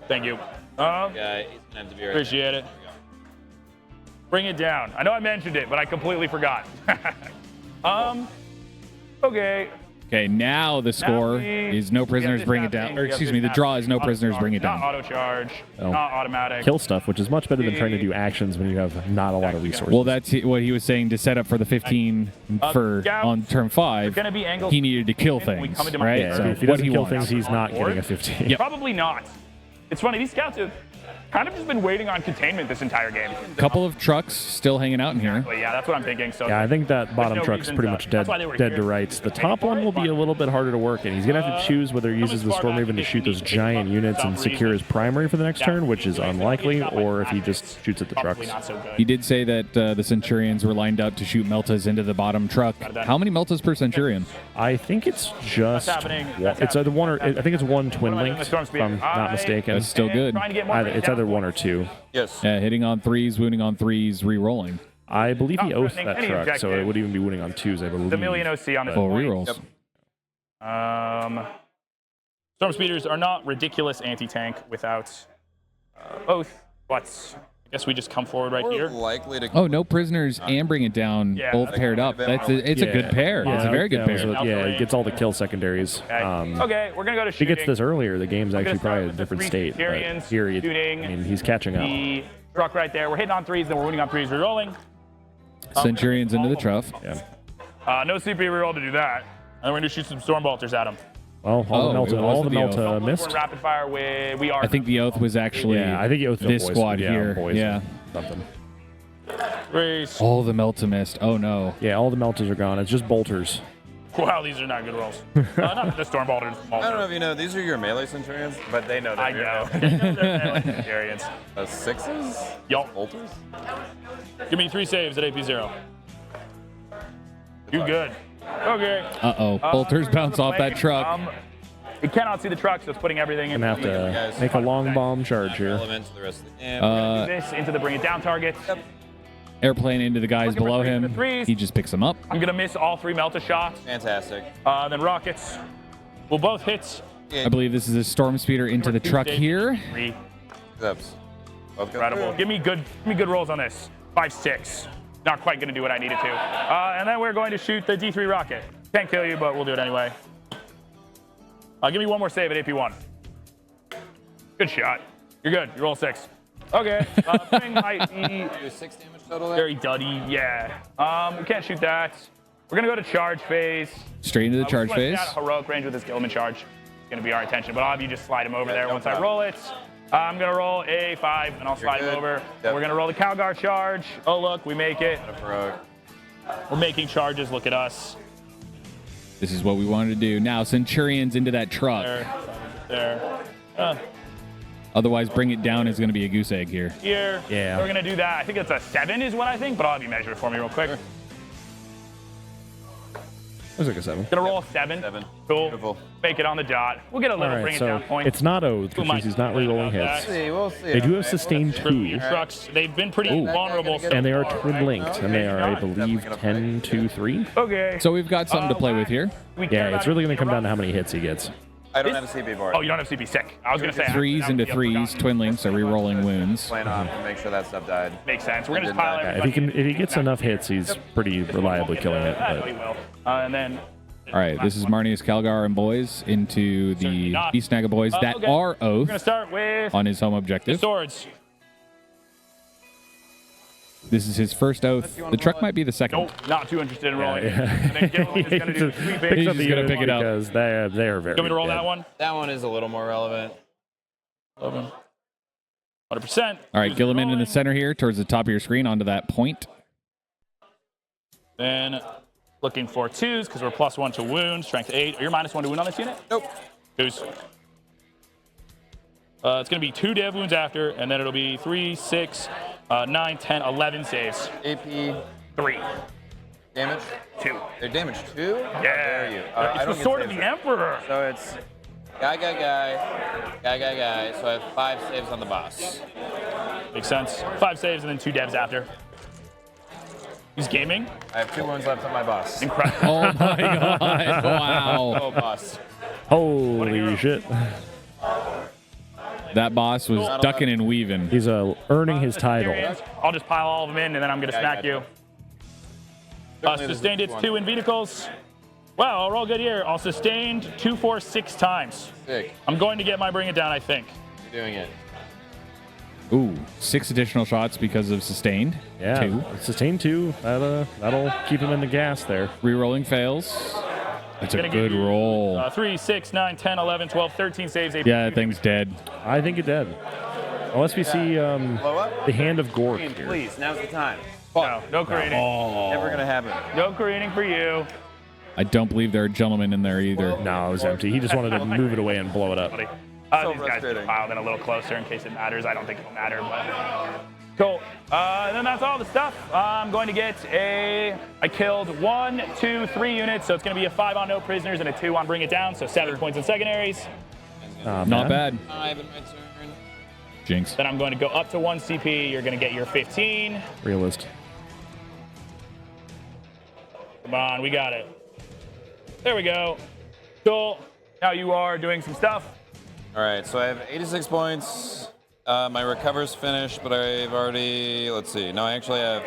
Thank you. Yeah, he's gonna have to be right. Appreciate it. Bring it down. I know I mentioned it, but I completely forgot. Okay. Okay, now the score is no prisoners, bring it down. Or excuse me, the draw is no prisoners, bring it Not down. auto charge. Oh. Not automatic. Kill stuff, which is much better than trying to do actions when you have not a lot of resources. Well, that's what he was saying to set up for the 15 for on turn 5. Gonna be angles. He needed to kill When we things, come into my right? yeah, So if he what doesn't he kill wants. things, he's not getting a 15. Yep. Probably not. It's funny. These scouts have kind of just been waiting on containment this entire game. Couple of trucks still hanging out in here. But yeah, that's what I'm thinking. So Yeah, I think that bottom no truck's reason pretty to- much dead, that's why they were dead here. to rights. The top one will be a little bit harder to work in. He's going to have to choose whether he uses the Storm Raven to shoot those giant units and secure his primary for the next turn, which is unlikely, or if he just shoots at the probably trucks. not so good. He did say that the Centurions were lined up to shoot Meltas into the bottom truck. How many Meltas per Centurion? I think it's just happening? one, That's it's either one or happening. I think it's one twin What am I doing link, with Storm if Speeder? I'm not mistaken. That's still good. Trying to get more It's either one or two. Yes. Hitting on 3s, wounding on 3s, re-rolling. I believe he Not oathed threatening that any truck, so objective. it would even be winning on 2s, I believe. The million OC on this Full point. rerolls. Storm Speeders are not ridiculous anti-tank without oath, but I guess we just come forward right We're here. likely to. Oh, no prisoners and bring it down, Yeah, both that's paired up. It's a good pair. It's a very good pair. Yeah, he gets all the kill secondaries. Okay, we're gonna go to If he shooting. gets this earlier, the game's I'm gonna actually start probably a with the different 3 state. But Centurions here, shooting I mean, he's catching up. the truck right there. We're hitting on 3s, then we're winning on 3s, re-rolling. Centurions into the trough. Yeah. No CP reroll to do that. And we're gonna shoot some storm bolters at him. Well, all the Melta missed. Rapid fire with we are. I think the oath was actually Yeah, I think he oathed the this boys. squad Yeah, here. boys Yeah. Something. Race. All the Melta missed. Oh no. Yeah, all the Meltas are gone. It's just bolters. Wow, these are not good rolls. Not the storm bolters. I don't know if you know, these are your melee Centurions, but they know that I know. They know they're melee Centurions. 6s? Yup. Bolters? Give me 3 saves at AP 0. You good? Okay. Uh-oh. Bolters bounce off that truck. We cannot see the truck, so it's putting everything in. Gonna have to make a long bomb charge here. Relevant to the rest of the game. Do this into the bring it down target. Airplane into the guys Looking for below 3s him. to 3s. He just picks them up. I'm gonna miss all 3 Melta shots. Fantastic. Then rockets. Will both hit. I believe this is a storm speeder into the truck here. 3. Zips. Both go Incredible. through. Give me good rolls on this. 5, 6. Not quite gonna do what I needed to. And then we're going to shoot the D3 rocket. Can't kill you, but we'll do it anyway. Give me one more save at AP1. Good shot. You're good. You roll 6. Okay. Thing might be Do 6 damage total there? very duddy. Yeah. We can't shoot that. We're gonna go to charge phase. Straight into the charge We just wanna phase. stay out of heroic range with this Gilman charge. It's gonna be our intention, but I'll have you just slide him over there no once I problem. roll it. I'm gonna roll a 5 and I'll slide him good. over. Yep. We're gonna roll the Calgar charge. Oh look, we make it. Heroic. We're making charges. Look at us. This is what we wanted to do. Now, Centurions into that truck. There. Otherwise, bring it down is going to be a goose egg here. Here. Yeah. We're gonna do that. I think it's a 7 is what I think, but I'll have you measure it for me real quick. Looks like a 7. Gonna roll a 7. 7. Cool. Beautiful. Make it on the dot. We'll get a All little right, bring it so down point. it's not oath, Who which might means he's not complain rerolling about hits. See, we'll see. They do have Okay, sustained we'll see. 2. Your trucks, they've been pretty Ooh. vulnerable. so And they are far, twin right? linked, and they are, I believe, 10, 2, 3. Okay. So we've got something to play with here. We care Yeah, about it's really going to come down to interrupt- how many hits he gets. I don't have a CP board. Oh, you don't have CP. Sick. I was gonna say 3s into 3s. Twin links are re-rolling wounds. Plan off and make sure that stuff died. Makes sense. We're gonna just Didn't pile die. Yeah, everybody. if he gets enough hits, he's pretty reliably killing it. I know But he will. And then. All right, this is Marnius, Calgar, and boys into the not. Beast Naga boys that Okay. are We're gonna oath start with on his home the objective. swords. This is his first oath. The truck might be the second. Nope, not too interested in rolling. yeah. And then Gilman is gonna do He 3 just big. He's picks up the just gonna unit pick it up. because they're very You want me to roll dead. that one? That one is a little more relevant. 100%. All right, Who's Gilliman in rolling? the center here towards the top of your screen onto that point. Then looking for 2s because we're +1 to wound, strength 8. Are you -1 to wound on this unit? Nope. 2s. It's going to be 2 dev wounds after, and then it'll be 3, 6, 9, 10, 11 saves. AP 3, damage. 2. They're damage 2? How Yeah. dare you? I It's don't the get sword of saves the there. Emperor. So it's Guy. So I have 5 saves on the boss. Makes sense. 5 saves and then 2 devs after. He's gaming. I have 2 wounds left on my boss. Incredible. Oh my god! Wow. Oh, boss. Holy shit. That boss was ducking and weaving. He's earning his title. I'll just pile all of them in, and then I'm going to smack you. Sustained, it's 2 in vehicles. Wow, we're all good here. I'll sustained 2, 4, 6 times. Sick. I'm going to get my bring it down, I think. You're doing it. Ooh, 6 additional shots because of sustained. Yeah, 2. sustain 2. That'll keep him in the gas there. Rerolling fails. That's a good roll. 3, 6, 9, 10, 11, 12, 13 saves. Yeah, that thing's dead. I think it did. Unless we see the hand of Gork here. Please, now's the time. No careening. Never gonna happen. No careening for you. I don't believe there are gentlemen in there either. No, it was empty. He just wanted to move it away and blow it up. So So these guys frustrating. just piled in a little closer in case it matters. I don't think it'll matter, but cool. And then that's all the stuff. I'm going to get I killed 1, 2, 3 units, so it's going to be a 5 on no prisoners and a 2 on bring it down, so 7 points in secondaries. Not bad. 5 in my turn. Jinx. Then I'm going to go up to 1 CP. You're going to get your 15. Realist. Come on, we got it. There we go. Cool. Now you are doing some stuff. All right, so I have 86 points. My recover's finished, but I've already, let's see. No, I actually have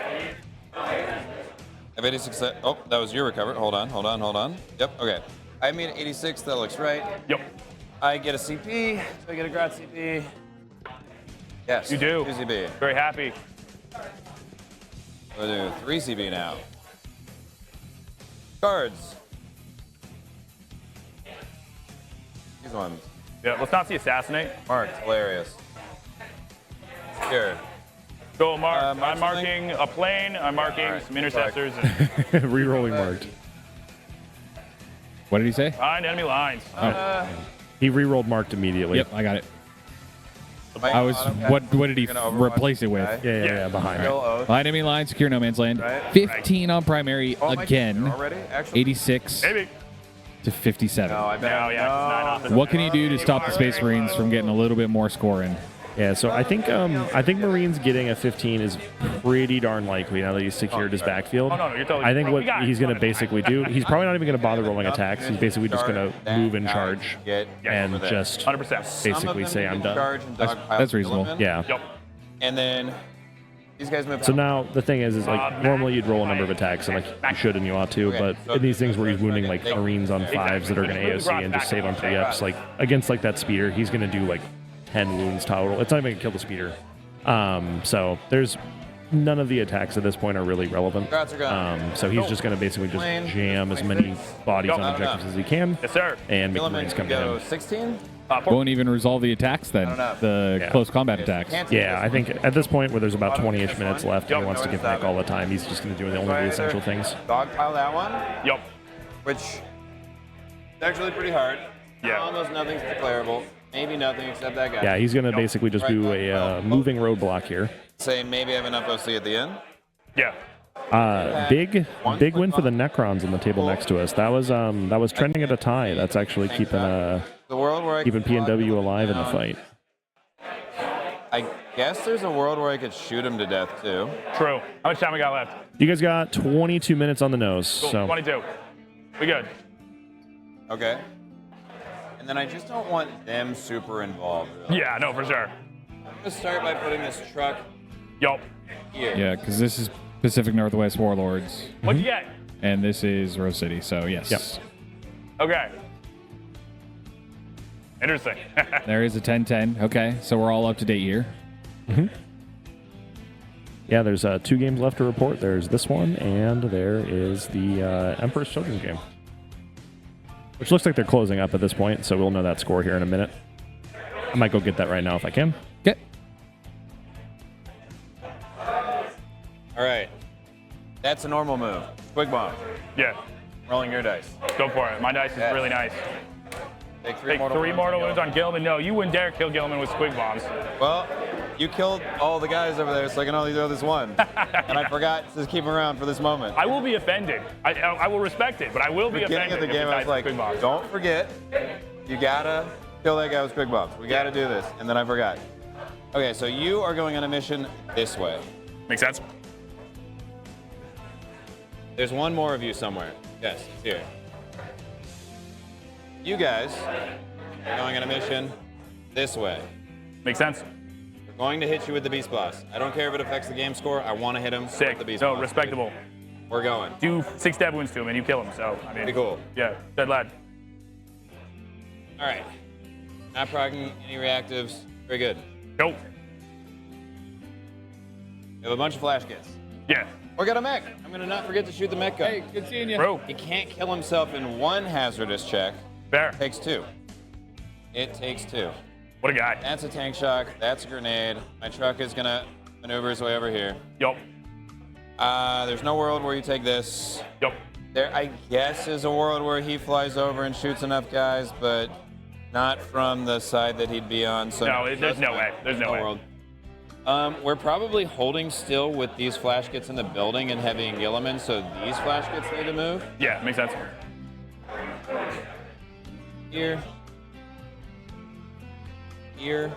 86. Oh, that was your recover. Hold on. Yep, okay. I made 86, that looks right. Yep. I get a CP, so I get a grot CP. Yes. You do. 2 CP. Very happy. I'll do 3 CP now. Cards. These ones. Yeah, let's not see assassinate. Marked. Hilarious. Here. Cool, Mark. mark I'm marking a plane. I'm marking All right, some interceptors. Rerolling marked. What did he say? Behind enemy lines. He rerolled marked immediately. Yep, I got it. I was. What did he replace it with? Yeah, behind. Behind enemy line, secure no man's land. Right. 15 on primary my again. already? Actually, 86 Maybe. to 57. No, I bet. No, yeah, it's 9 off. What can you do to stop the Space Marines from getting a little bit more score in? Yeah, so I think Marines getting a 15 is pretty darn likely now that he's secured his backfield. Oh, no, you're totally I think right. what We got it. he's going to basically do, he's probably not even going to bother rolling attacks. He's basically just going to move in charge and just 100%. basically say I'm done. That's reasonable. Yeah. Yep. And then these guys move. So now the thing is like normally you'd roll a number of attacks and like you should and you ought to, but in these things where he's wounding like Marines on 5s that are going to AOC and just save on 3-ups, like against like that speeder, he's going to do like 10 wounds total. It's not even going to kill the speeder. So there's none of the attacks at this point are really relevant. So he's just going to basically just jam as many bodies on objectives as he can. Yes, sir. And make Marines come to him. 16. Won't even resolve the attacks then. The close combat attacks. Yeah, I think at this point where there's about 20-ish minutes left and he wants to give back all the time, he's just going to do only the essential things. Dogpile that one. Yep. Which is actually pretty hard. Yeah. Almost nothing's declarable. Maybe nothing except that guy. Yeah, he's going to basically just do a moving roadblock here. Say maybe I have enough OC at the end. Yeah. Big win for the Necrons on the table next to us. That was trending at a tie. That's actually keeping The world where I keeping PNW alive in the fight. I guess there's a world where I could shoot him to death too. True. How much time we got left? You guys got 22 minutes on the nose. Cool. So 22. We good. Okay. And then I just don't want them super involved. Really. Yeah, no, for sure. I'm gonna start by putting this truck Yup. here. Yeah, because this is Pacific Northwest Warlords, What'd you get? and this is Rose City. So yes, Yep. Okay. Interesting. there is a 10-10. Okay, so we're all up to date here. yeah, there's 2 games left to report. There's this one, and there is the Emperor's Children's game, which looks like they're closing up at this point. So we'll know that score here in a minute. I might go get that right now if I can. Okay. All right. That's a normal move. Quick bomb. Yeah. Rolling your dice. Go for it. My dice is Yes. really nice. Take 3 Take 3 mortal wounds on Gilman. No, you wouldn't dare kill Gilman with squig bombs. Well, you killed all the guys over there, so I can only throw this one. And I forgot to keep him around for this moment. I will be offended. I will respect it, but I will be Beginning offended of the if game, it I dies was like, with squig bombs. don't forget, You gotta kill that guy with quick bombs. We gotta do this. And then I forgot. Okay, so you are going on a mission this way. Makes sense. There's one more of you somewhere. Yes, it's here. You guys are going on a mission this way. Makes sense. We're going to hit you with the Beast Blast. I don't care if it affects the game score. I want to hit him Sick. with the Beast No, Blast. respectable. We're going. Do 6 stab wounds to him and you kill him. So, I mean, Pretty cool. Yeah, dead lad. All right. Not proccing any reactives. Very good. Go. We have a bunch of flash kits. Yeah. We got a mech. I'm going to not forget to shoot the mech gun. Hey, good seeing you. Bro. He can't kill himself in one hazardous check. Fair. It takes 2. It takes 2. What a guy. That's a tank shock. That's a grenade. My truck is going to maneuver his way over here. Yup. There's no world where you take this. Yup. There, I guess, is a world where he flies over and shoots enough guys, but not from the side that he'd be on. So No, there's no way. There's no way. world. We're probably holding still with these flash kits in the building and heavy Gilliman, so these flash kits need to move. Yeah, makes sense. Here. Here.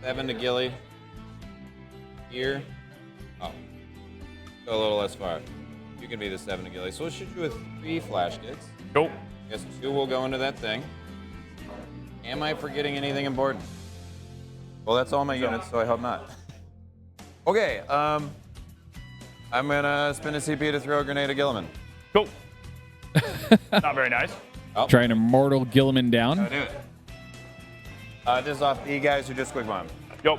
7 to Gilly. Here. Oh. Go a little less far. You can be the 7 to Gilly. So we'll shoot you with 3 flash kits. Go. I guess 2 will go into that thing. Am I forgetting anything important? Well, that's all my units, so I hope not. Okay, I'm gonna spin a CP to throw a grenade at Gilliman. Go. Not very nice. Oh, Trying to mortal Gilliman down. I do it. This is off the guys who just quick bomb. Go.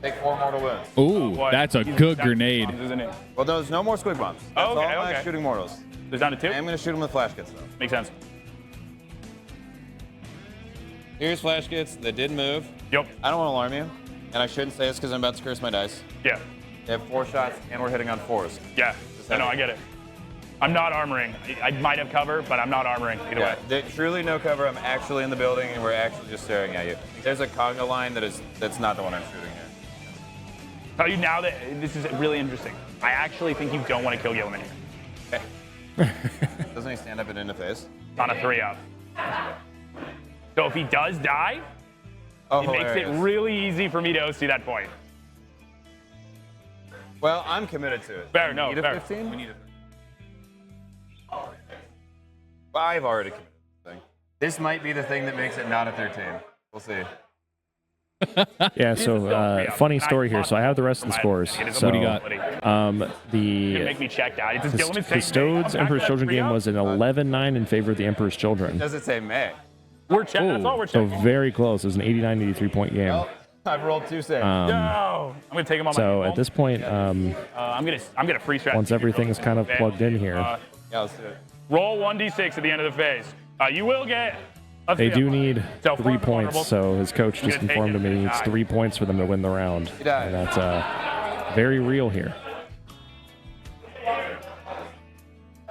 Take 4 mortal wounds. Ooh, Boy, that's a he's good got grenade. bombs, isn't it? Well, there's no more squig bombs. That's Oh, okay, all my okay. shooting mortals. There's down to 2? I am gonna shoot them with flash kits though. Makes sense. Here's flash kits that did move. Yup. I don't want to alarm you, and I shouldn't say this because I'm about to curse my dice. Yeah. They have 4 shots, and we're hitting on 4s. Yeah. I know, I get it. I'm not armoring. I might have cover, but I'm not armoring either way. There's truly no cover. I'm actually in the building, and we're actually just staring at you. There's a conga line that's not the one I'm shooting here. Tell you now that this is really interesting. I actually think you don't want to kill Gilliman here. Doesn't he stand up and in the face? On a 3-up. So if he does die, Oh, it makes it really easy for me to OC that point. Well, I'm committed to it. Fair, no, Need a fair. 15? We need it. Well, I've already committed to the thing. This might be the thing that makes it not a 13. We'll see. Yeah, so funny story here. So I have the rest of the scores. So, What do you got? You the make me checked out. It's just Gilliman saying, Custodes Emperor's Children game was an 11-9 in favor of the Emperor's Children. Does it say May? We're checking. That's all we're So checking. very close. It was an 89-83 point game. Well, I've rolled 2 saves. No, I'm gonna take him on my. So at this point, I'm gonna free strat. once everything is kind of plugged in here, Yeah, let's do it. Roll 1d6 at the end of the phase. You will get. A they 3-up. do need So 3 vulnerable. points. So his coach just gonna take informed him it. he needs 3 points for them to win the round. He died. And that's very real here.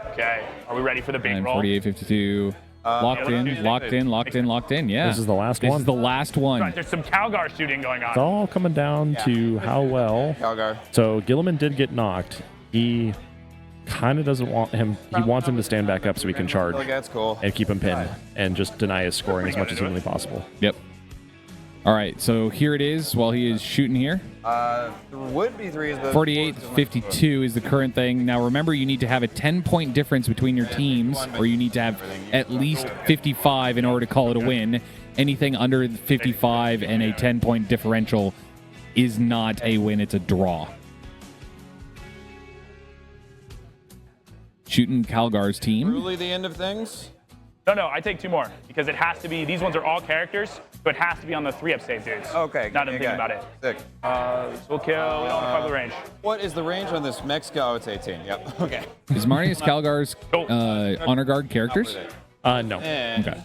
Okay. Are we ready for the big And roll? 48-52. Locked yeah, in, let's do locked this. in, locked in, locked in. Yeah. This is the last This one. is the last one. Right, there's some Calgar shooting going It's on. all coming down to how well. Calgar. So Gilliman did get knocked. He kind of doesn't want him. He wants him to stand back up so he can charge Like, that's cool. and keep him pinned and just deny his scoring as much as humanly possible. Yep. All right, so here it is while he is shooting here. Would be 3s, but 48-52 is the current thing. Now remember, you need to have a 10-point difference between your teams, or you need to have at least 55 in order to call it a win. Anything under 55 and a 10-point differential is not a win, it's a draw. Shooting Calgar's team. Truly the end of things? No, I take 2 more because it has to be. These ones are all characters, so it has to be on the 3-up save dudes. Okay. Not even thinking about it. Sick. So we'll kill. We don't want to the range. What is the range on this Mexico? Oh, it's 18. Yep. Okay. Is Marnius Calgar's honor guard characters? No. Okay.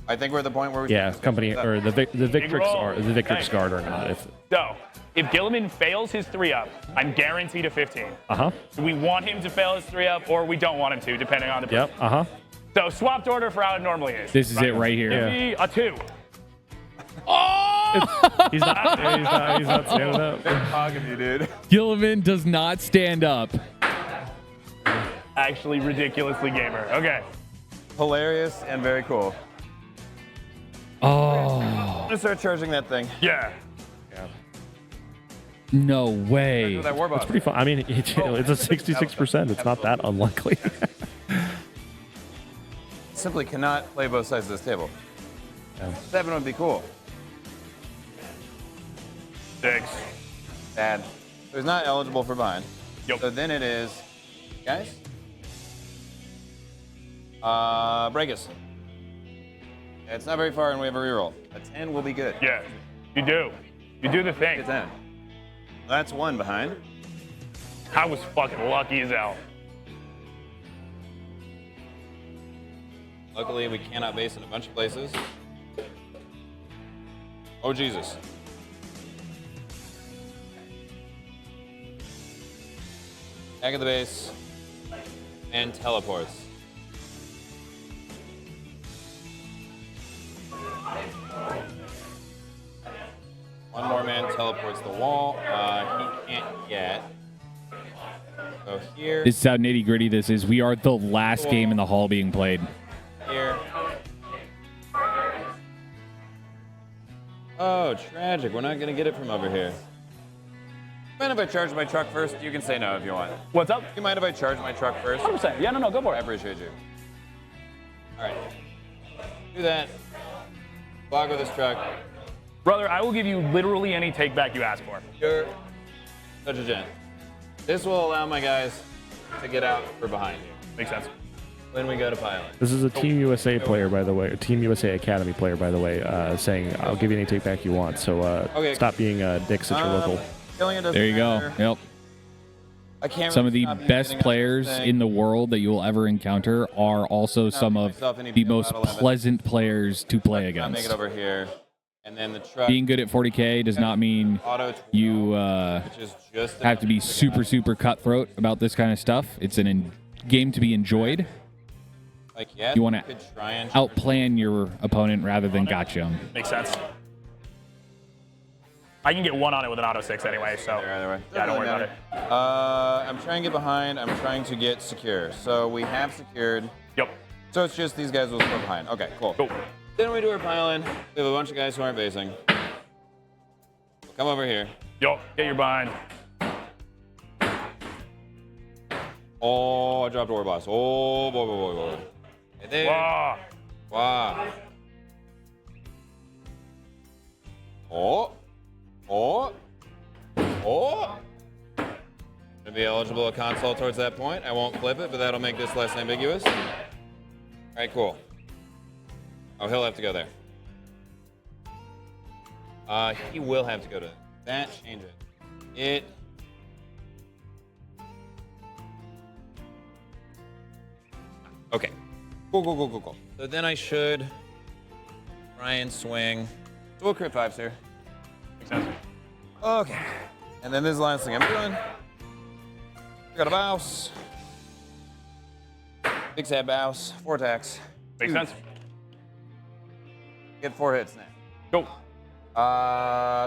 I think we're at the point where we Yeah, company or the Victrix roll. are the Victrix guard or not. So if Gilliman fails his 3-up, I'm guaranteed a 15. So We want him to fail his 3-up, or we don't want him to, depending on the. Yep. So swapped order for how it normally is. This is it right here. Give me a 2. He's not standing up. Hog of you, dude. Gilliman does not stand up. Actually, ridiculously gamer. Okay. Hilarious and very cool. Oh, I'm gonna start charging that thing. Yeah. no way. With that war boss. It's pretty fun. I mean, it's a 66%. It's not that unlikely. Simply cannot play both sides of this table. Yeah. 7 would be cool. 6. Bad. So he's not eligible for bind. Yep. So then it is, guys. Break us. It's not very far, and we have a reroll. A 10 will be good. Yeah. You do. You do the thing. Good 10. That's 1 behind. I was fucking lucky as hell. Luckily, we cannot base in a bunch of places. Oh, Jesus. Back of the base. And teleports. One more man teleports the wall. He can't yet. So here. This is how nitty gritty this is. We are the last game in the hall being played. Here. Oh, tragic. We're not going to get it from over here. Mind if I charge my truck first? You can say no if you want. What's up? You mind if I charge my truck first? 100%. Yeah, no, go for I it. appreciate you. All right. Do that. Block with this truck. Brother, I will give you literally any take back you ask for. You're such a gent. This will allow my guys to get out for behind you Makes sense. when we go to pilot. This is a Team USA player, by the way, a Team USA Academy player, by the way, saying, I'll give you any take back you want. So Okay. stop being dicks at your local. Killing it doesn't There you go. matter. Yep. I can't Some of really the stop you best getting up players this thing. in the world that you will ever encounter are also some of myself any the deal most about 11. pleasant players to play I'll make against. it over here. And then the truck. Being good at 40K does not mean auto you which is just have to be enough super, get out. super cutthroat about this kind of stuff. It's an game to be enjoyed. Like, yeah, You wanna could try and Outplan your opponent rather than gotcha 'em. Makes sense. I can get 1 on it with an auto 6 anyway, so Either way. yeah, don't worry about it. I'm trying to get behind. I'm trying to get secure. So we have secured. Yep. So it's just these guys will score behind. Okay, cool. Cool. Then we do our pile-in. We have a bunch of guys who aren't basing. We'll come over here. Yo, get your bind. Oh, I dropped War Boss. Oh, boy. Hey there. Wow. Wow. Oh. Gonna be eligible a console towards that point. I won't flip it, but that'll make this less ambiguous. All right, cool. Oh, he'll have to go there. He will have to go to that. Change it. Okay. Cool. So then I should try and swing. So we'll crit 5s here. Makes sense. Okay. And then this is the last thing I'm doing. I got a bounce. Big sad bounce. 4 attacks. Makes sense. Get 4 hits now. Go.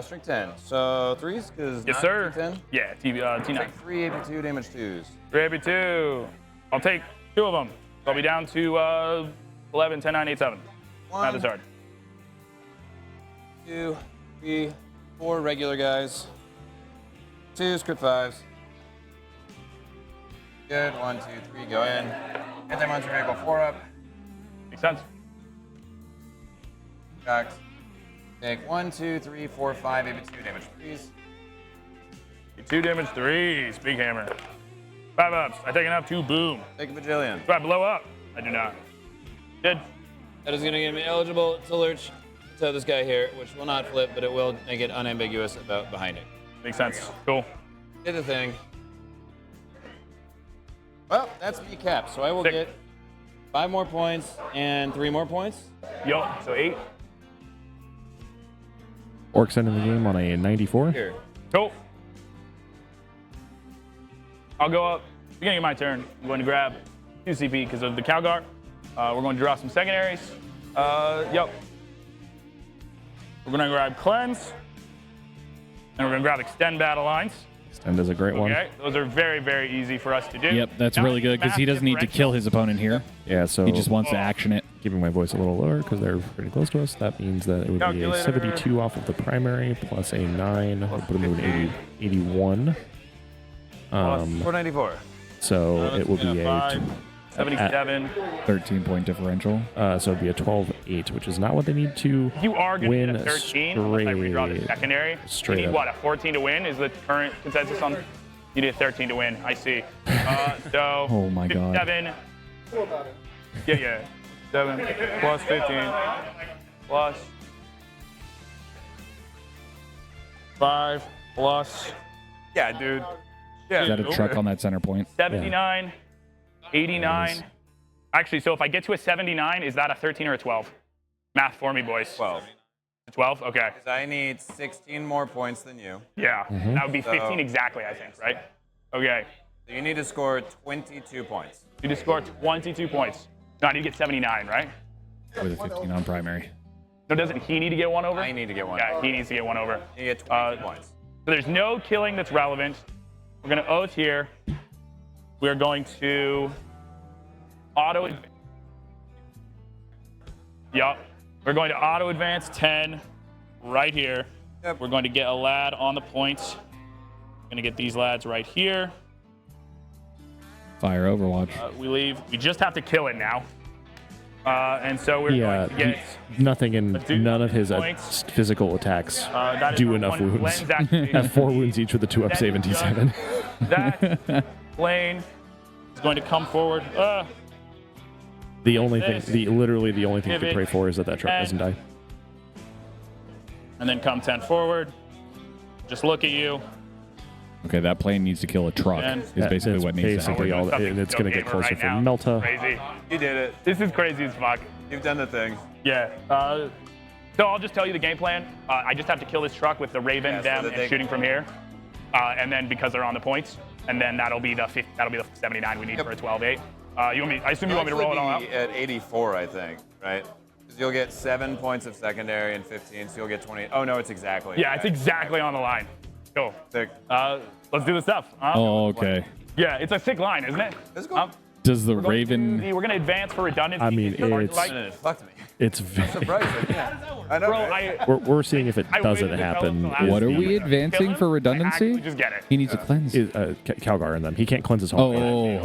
Strength 10. So 3s, because Yes, sir. 10. Yeah, T9. Take 3 AP2 damage 2s. 3AP2. I'll take 2 of them. I'll be down to 11, 10, 9, 8, 7. Not this hard. 2, 3, 4 regular guys. 2 script 5s. Good. 1, 2, 3, go in. Hit that monster vehicle 4 up. Makes sense. Shocked. Take 1, 2, 3, 4, 5, maybe 2 damage 3s. 2 damage 3s. Big hammer. 5 ups. I take enough 2. Boom. Take a bajillion. Do I blow up? I do not. Did. That is going to get me eligible to lurch to this guy here, which will not flip, but it will make it unambiguous about behind it. Makes sense. Cool. Did the thing. Well, that's me capped, so I will Sick. get 5 more points and 3 more points. Yo, so 8. Orcs ending the game on a 94. Here. Cool. I'll go up. Beginning of my turn, I'm going to grab 2 CP because of the Calgar. We're going to draw some secondaries. Yep. We're going to grab Cleanse. And we're going to grab Extend Battle Lines. Extend is a great one. Okay, those are very, very easy for us to do. Yep, that's Not really good because he massive doesn't need to kill his opponent here. Yeah, so He just wants to action it. keeping my voice a little lower because they're pretty close to us. That means that it would be a 72 off of the primary plus a 9. We'll put them to 81. 494. So it will be a 77. 13-point differential. so it'd be a 12-8, which is not what they need to You are going to win get a 13 unless I redraw the secondary. straight You need up. what, a 14 to win is the current consensus on? You need a 13 to win. I see. So Oh my God. 7. Yeah. 7 plus 15 plus 5 plus. Yeah, dude. Yeah. Is that a truck on that center point? 79, 89. Actually, so if I get to a 79, is that a 13 or a 12? Math for me, boys. 12. 12? Okay. Because I need 16 more points than you. Yeah. That would be 15 exactly, I think, right? Okay. So you need to score 22 points. You need to score 22 points. No, I need to get 79, right? With a 15 on primary. So doesn't he need to get one over? I need to get one. Yeah, he needs to get one over. You get 22 points. So there's no killing that's relevant. We're going to oath here. We're going to auto advance. Yup. We're going to auto advance 10 right here. Yep. We're going to get a lad on the points. We're going to get these lads right here. Fire Overwatch. We leave. We just have to kill it now. And so we're Yeah, going to get nothing in Let's do none of his points. Physical attacks that is do one enough lens wounds. activation. Have 4 wounds each with a 2 up save and D7. That plane is going to come forward. The only thing, literally the only thing you Pivot. can pray for is that that truck doesn't die. And then come 10 forward. Just look at you. Okay, that plane needs to kill a truck. And- Is basically It's what needs to basically happen. all, and it's going to get closer right for now. Melta. Crazy. You did it. This is crazy as fuck. You've done the thing. Yeah. So I'll just tell you the game plan. I just have to kill this truck with the Raven, Yeah, so them, that and they- shooting from here. And then because they're on the points, and then that'll be the 79 we need for a 12-8. I assume you want me to roll it all out? At 84, I think, right? Because you'll get 7 points of secondary and 15, so you'll get 20. Oh no, it's exactly. Yeah, it's exactly on the line. Cool. Sick. Let's do the stuff. Oh, okay. Yeah, it's a sick line, isn't it? Let's go. Does the We're going Raven... to- we're going to advance for redundancy. I mean, it's- It fucked me. It's very, Surprised. Yeah. I know. Bro, right? we're seeing if it I doesn't waited to tell happen. him the last What are thing. we advancing Kill him? for I redundancy? actually just get it. He needs a cleanse. Calgar in them. He can't cleanse his whole thing.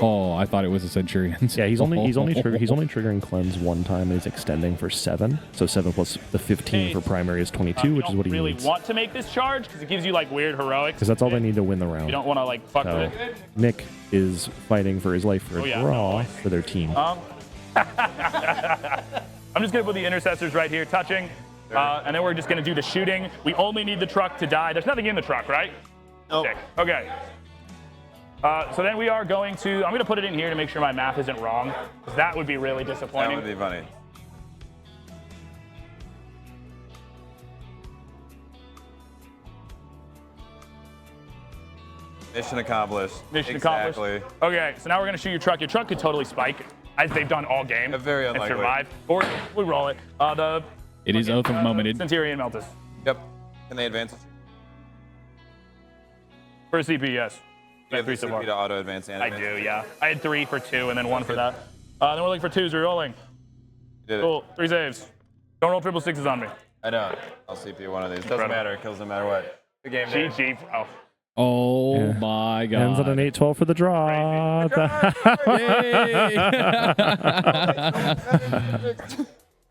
Oh, I thought it was the Centurions. Yeah, he's only triggering cleanse 1 time, and he's extending for 7. So 7 plus the 15 for primary is 22, which is what he really needs. want to make this charge because it gives you like weird heroics. Because that's all they need to win the round. You don't want to like fuck So with it. Nick is fighting for his life for a Oh, yeah. draw for their team. I'm just gonna put the intercessors right here, touching, and then we're just gonna do the shooting. We only need the truck to die. There's nothing in the truck, right? Nope. Sick. Okay. So then we are going to. I'm gonna put it in here to make sure my math isn't wrong, because that would be really That disappointing. would be funny. Mission accomplished. Mission exactly. accomplished. Okay, so now we're gonna shoot your truck. Your truck could totally spike, as they've done all game. Very and unlikely. survive. Or we roll it. It is Oath of Momented. Centurion Meltus. Yep. Can they advance? For a CP, yes. You have the 3 so far. CP to auto advance and I advance. do, yeah. I had 3 for 2 and then 1 for that. Then we're looking for 2s. Rerolling. You did it. Cool. 3 saves. Don't roll 666s on me. I know. I'll CP one of these. Doesn't matter. It kills no matter what. The game. there. GG, bro. Oh Yeah. my god. Ends on an 8-12 for the draw.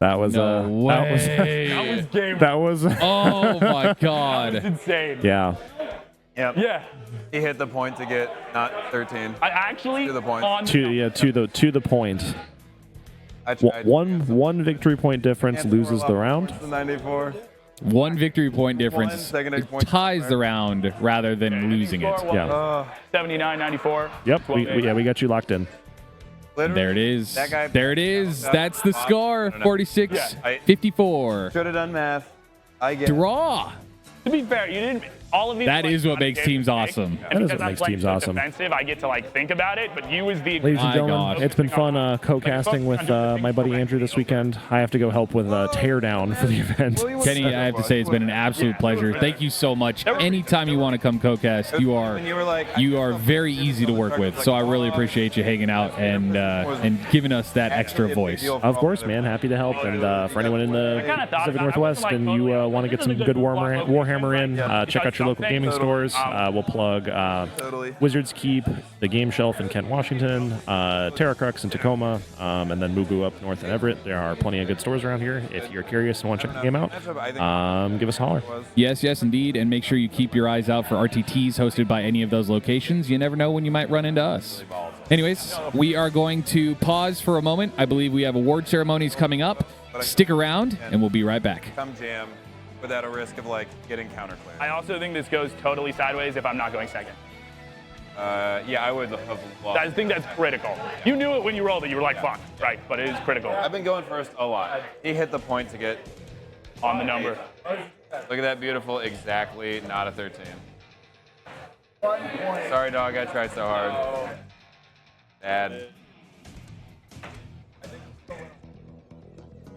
That was No way. That was game. that was Oh my That god. was insane. yeah. Yep. Yeah. He hit the point to get not 13. I actually To the point. on To the point. I tried. One victory point difference Can't loses roll the up round. the 94. 1 victory point difference secondary point. ties the round rather than losing it. Yeah. 79, 94. Yep. 12. We got you locked in. Literally, There it is. That guy- There it is. That's the score. No. 46 Yeah, 54. Should have done math. I get. Draw. To be fair, you didn't. all of these. That is what makes teams awesome. And That is because what I'm makes playing teams so awesome. defensive, I get to like think about it. But you as the Ladies and My gentlemen, gosh. it's been fun co-casting with my buddy Andrew this weekend. I have to go help with teardown for the event. Kenny, I have to say it's been an absolute pleasure. Thank you so much. Anytime you want to come co-cast, you are very easy to work with. So I really appreciate you hanging out and giving us that extra voice. Of course, man. Happy to help. And for anyone in the Pacific Northwest and you want to get some good Warhammer in, check out your local gaming stores. We'll plug Wizards Keep, the Game Shelf in Kent, Washington, Terra Crux in Tacoma, and then Mugu up north in Everett. There are plenty of good stores around here. If you're curious and want to check the game out, give us a holler. Yes, indeed. And make sure you keep your eyes out for RTTs hosted by any of those locations. You never know when you might run into us. Anyways, we are going to pause for a moment. I believe we have award ceremonies coming up. Stick around, and we'll be right back. Come jam without a risk of like getting counterclaim. I also think this goes totally sideways if I'm not going second. Yeah, I would have loved. I think that's critical. You knew it when you rolled it. You were like, fuck, right? But it is critical. I've been going first a lot. He hit the point to get On the number. Look at that beautiful, exactly, not a 13. Sorry, dog, I tried so hard. Dad.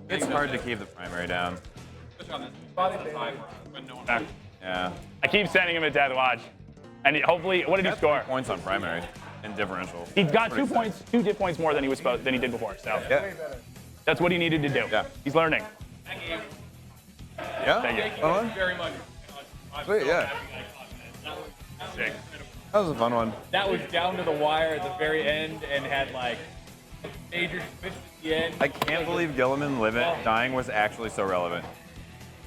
It's hard to keep the primary down. Yeah. I keep sending him a death watch. And hopefully, what did he score? 3 points on primary and differential. He got 2 Pretty points, 2 diff points more than he did before. So Yeah. that's what he needed to do. Yeah. He's learning. Yeah? Thank you. Fun one? Very much. Sweet, yeah. Sick. That was a fun one. That was down to the wire at the very end and had like a major twist at the end. I can't believe Gilliman dying was actually so relevant.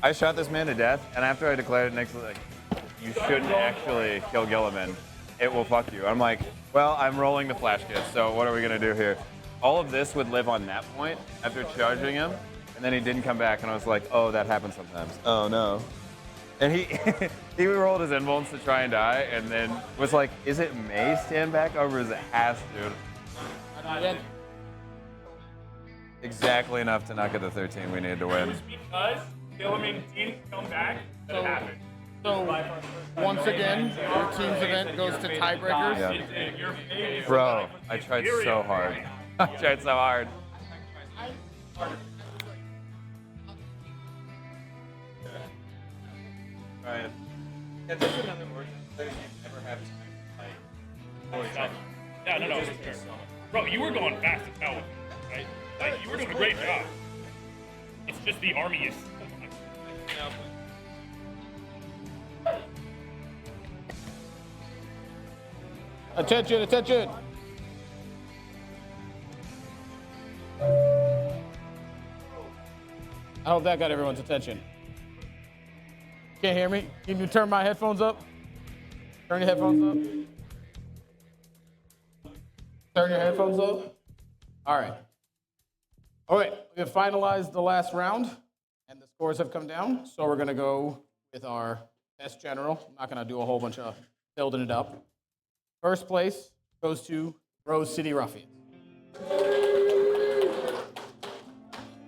I shot this man to death, and after I declared it next to like, you shouldn't actually kill Gilliman. It will fuck you. I'm like, well, I'm rolling the flash kit, so what are we gonna do here? All of this would live on that point after charging him, and then he didn't come back, and I was like, oh, that happens sometimes. Oh no. And he rolled his invulns to try and die, and then was like, is it may stand back or is it has to? Exactly enough to not get the 13 we needed to win. Because Gilliman didn't come back, that happened. So, once again, your team's event goes to tiebreakers. Yeah. Bro, I tried so hard. I tried so hard. Right. Yeah, this is another organization you never have time. Yeah, no. Bro, you were going fast as hell, right? Like, you were doing a great job. It's just the army is. Attention, attention! I hope that got everyone's attention. Can't hear me? Can you turn my headphones up? Turn your headphones up. Turn your headphones up. All right. All right, we have finalized the last round, and the scores have come down. So we're going to go with our best general. I'm not going to do a whole bunch of building it up. First place goes to Rose City Ruffians.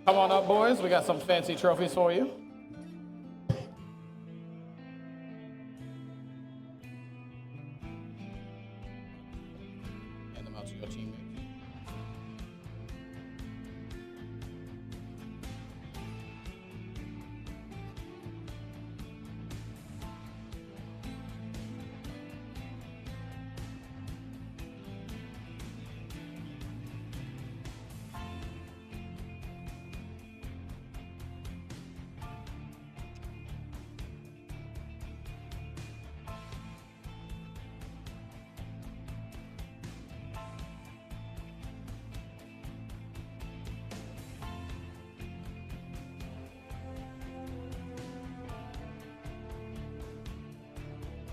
Come on up, boys. We got some fancy trophies for you. Hand them out to your teammates.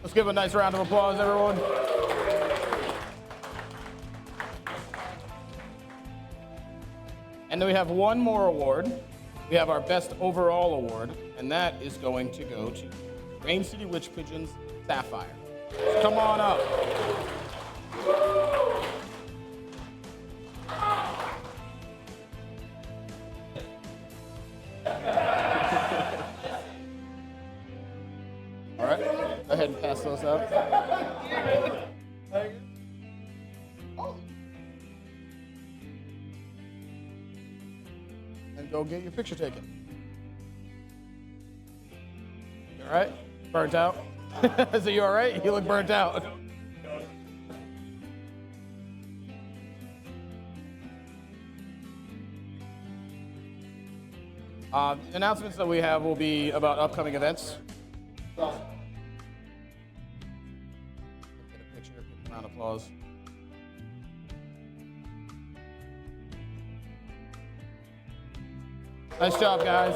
Let's give a nice round of applause, everyone. And then we have one more award. We have our best overall award, and that is going to go to Rain City Witch Pigeons Sapphire. So come on up. All right, go ahead. ahead and pass those out. And go get your picture taken. You all right? Burnt out? So you all right? You look burnt out. Announcements that we have will be about upcoming events. Get a picture, give a round of applause. Nice job, guys.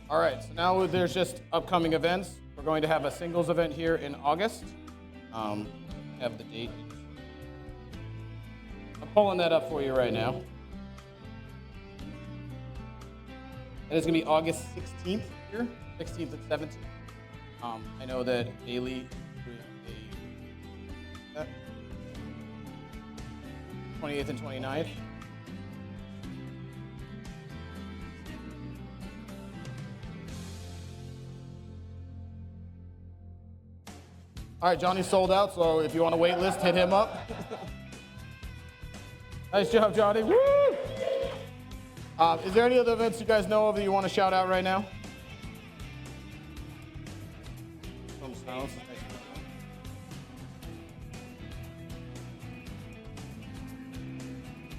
All right, so now there's just upcoming events. We're going to have a singles event here in August. Have the date. I'm pulling that up for you right now. And it's gonna be August 16th here, 16th and 17th. I know that Bailey is doing a 28th and 29th. All right, Johnny's sold out, so if you want a wait list, hit him up. Nice job, Johnny. Woo! Is there any other events you guys know of that you want to shout out right now?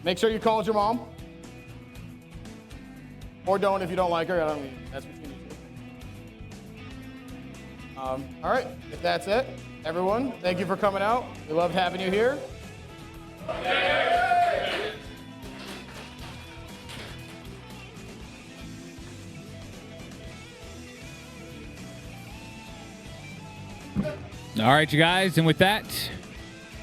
Make sure you called your mom. Or don't if you don't like her. I don't mean, that's between you two. All right, if that's it, everyone, thank you for coming out. We loved having you here. All right, you guys, and with that,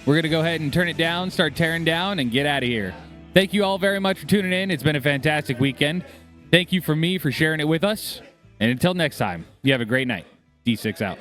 we're going to go ahead and turn it down, start tearing down, and get out of here. Thank you all very much for tuning in. It's been a fantastic weekend. Thank you for me for sharing it with us. And until next time, you have a great night. D6 out.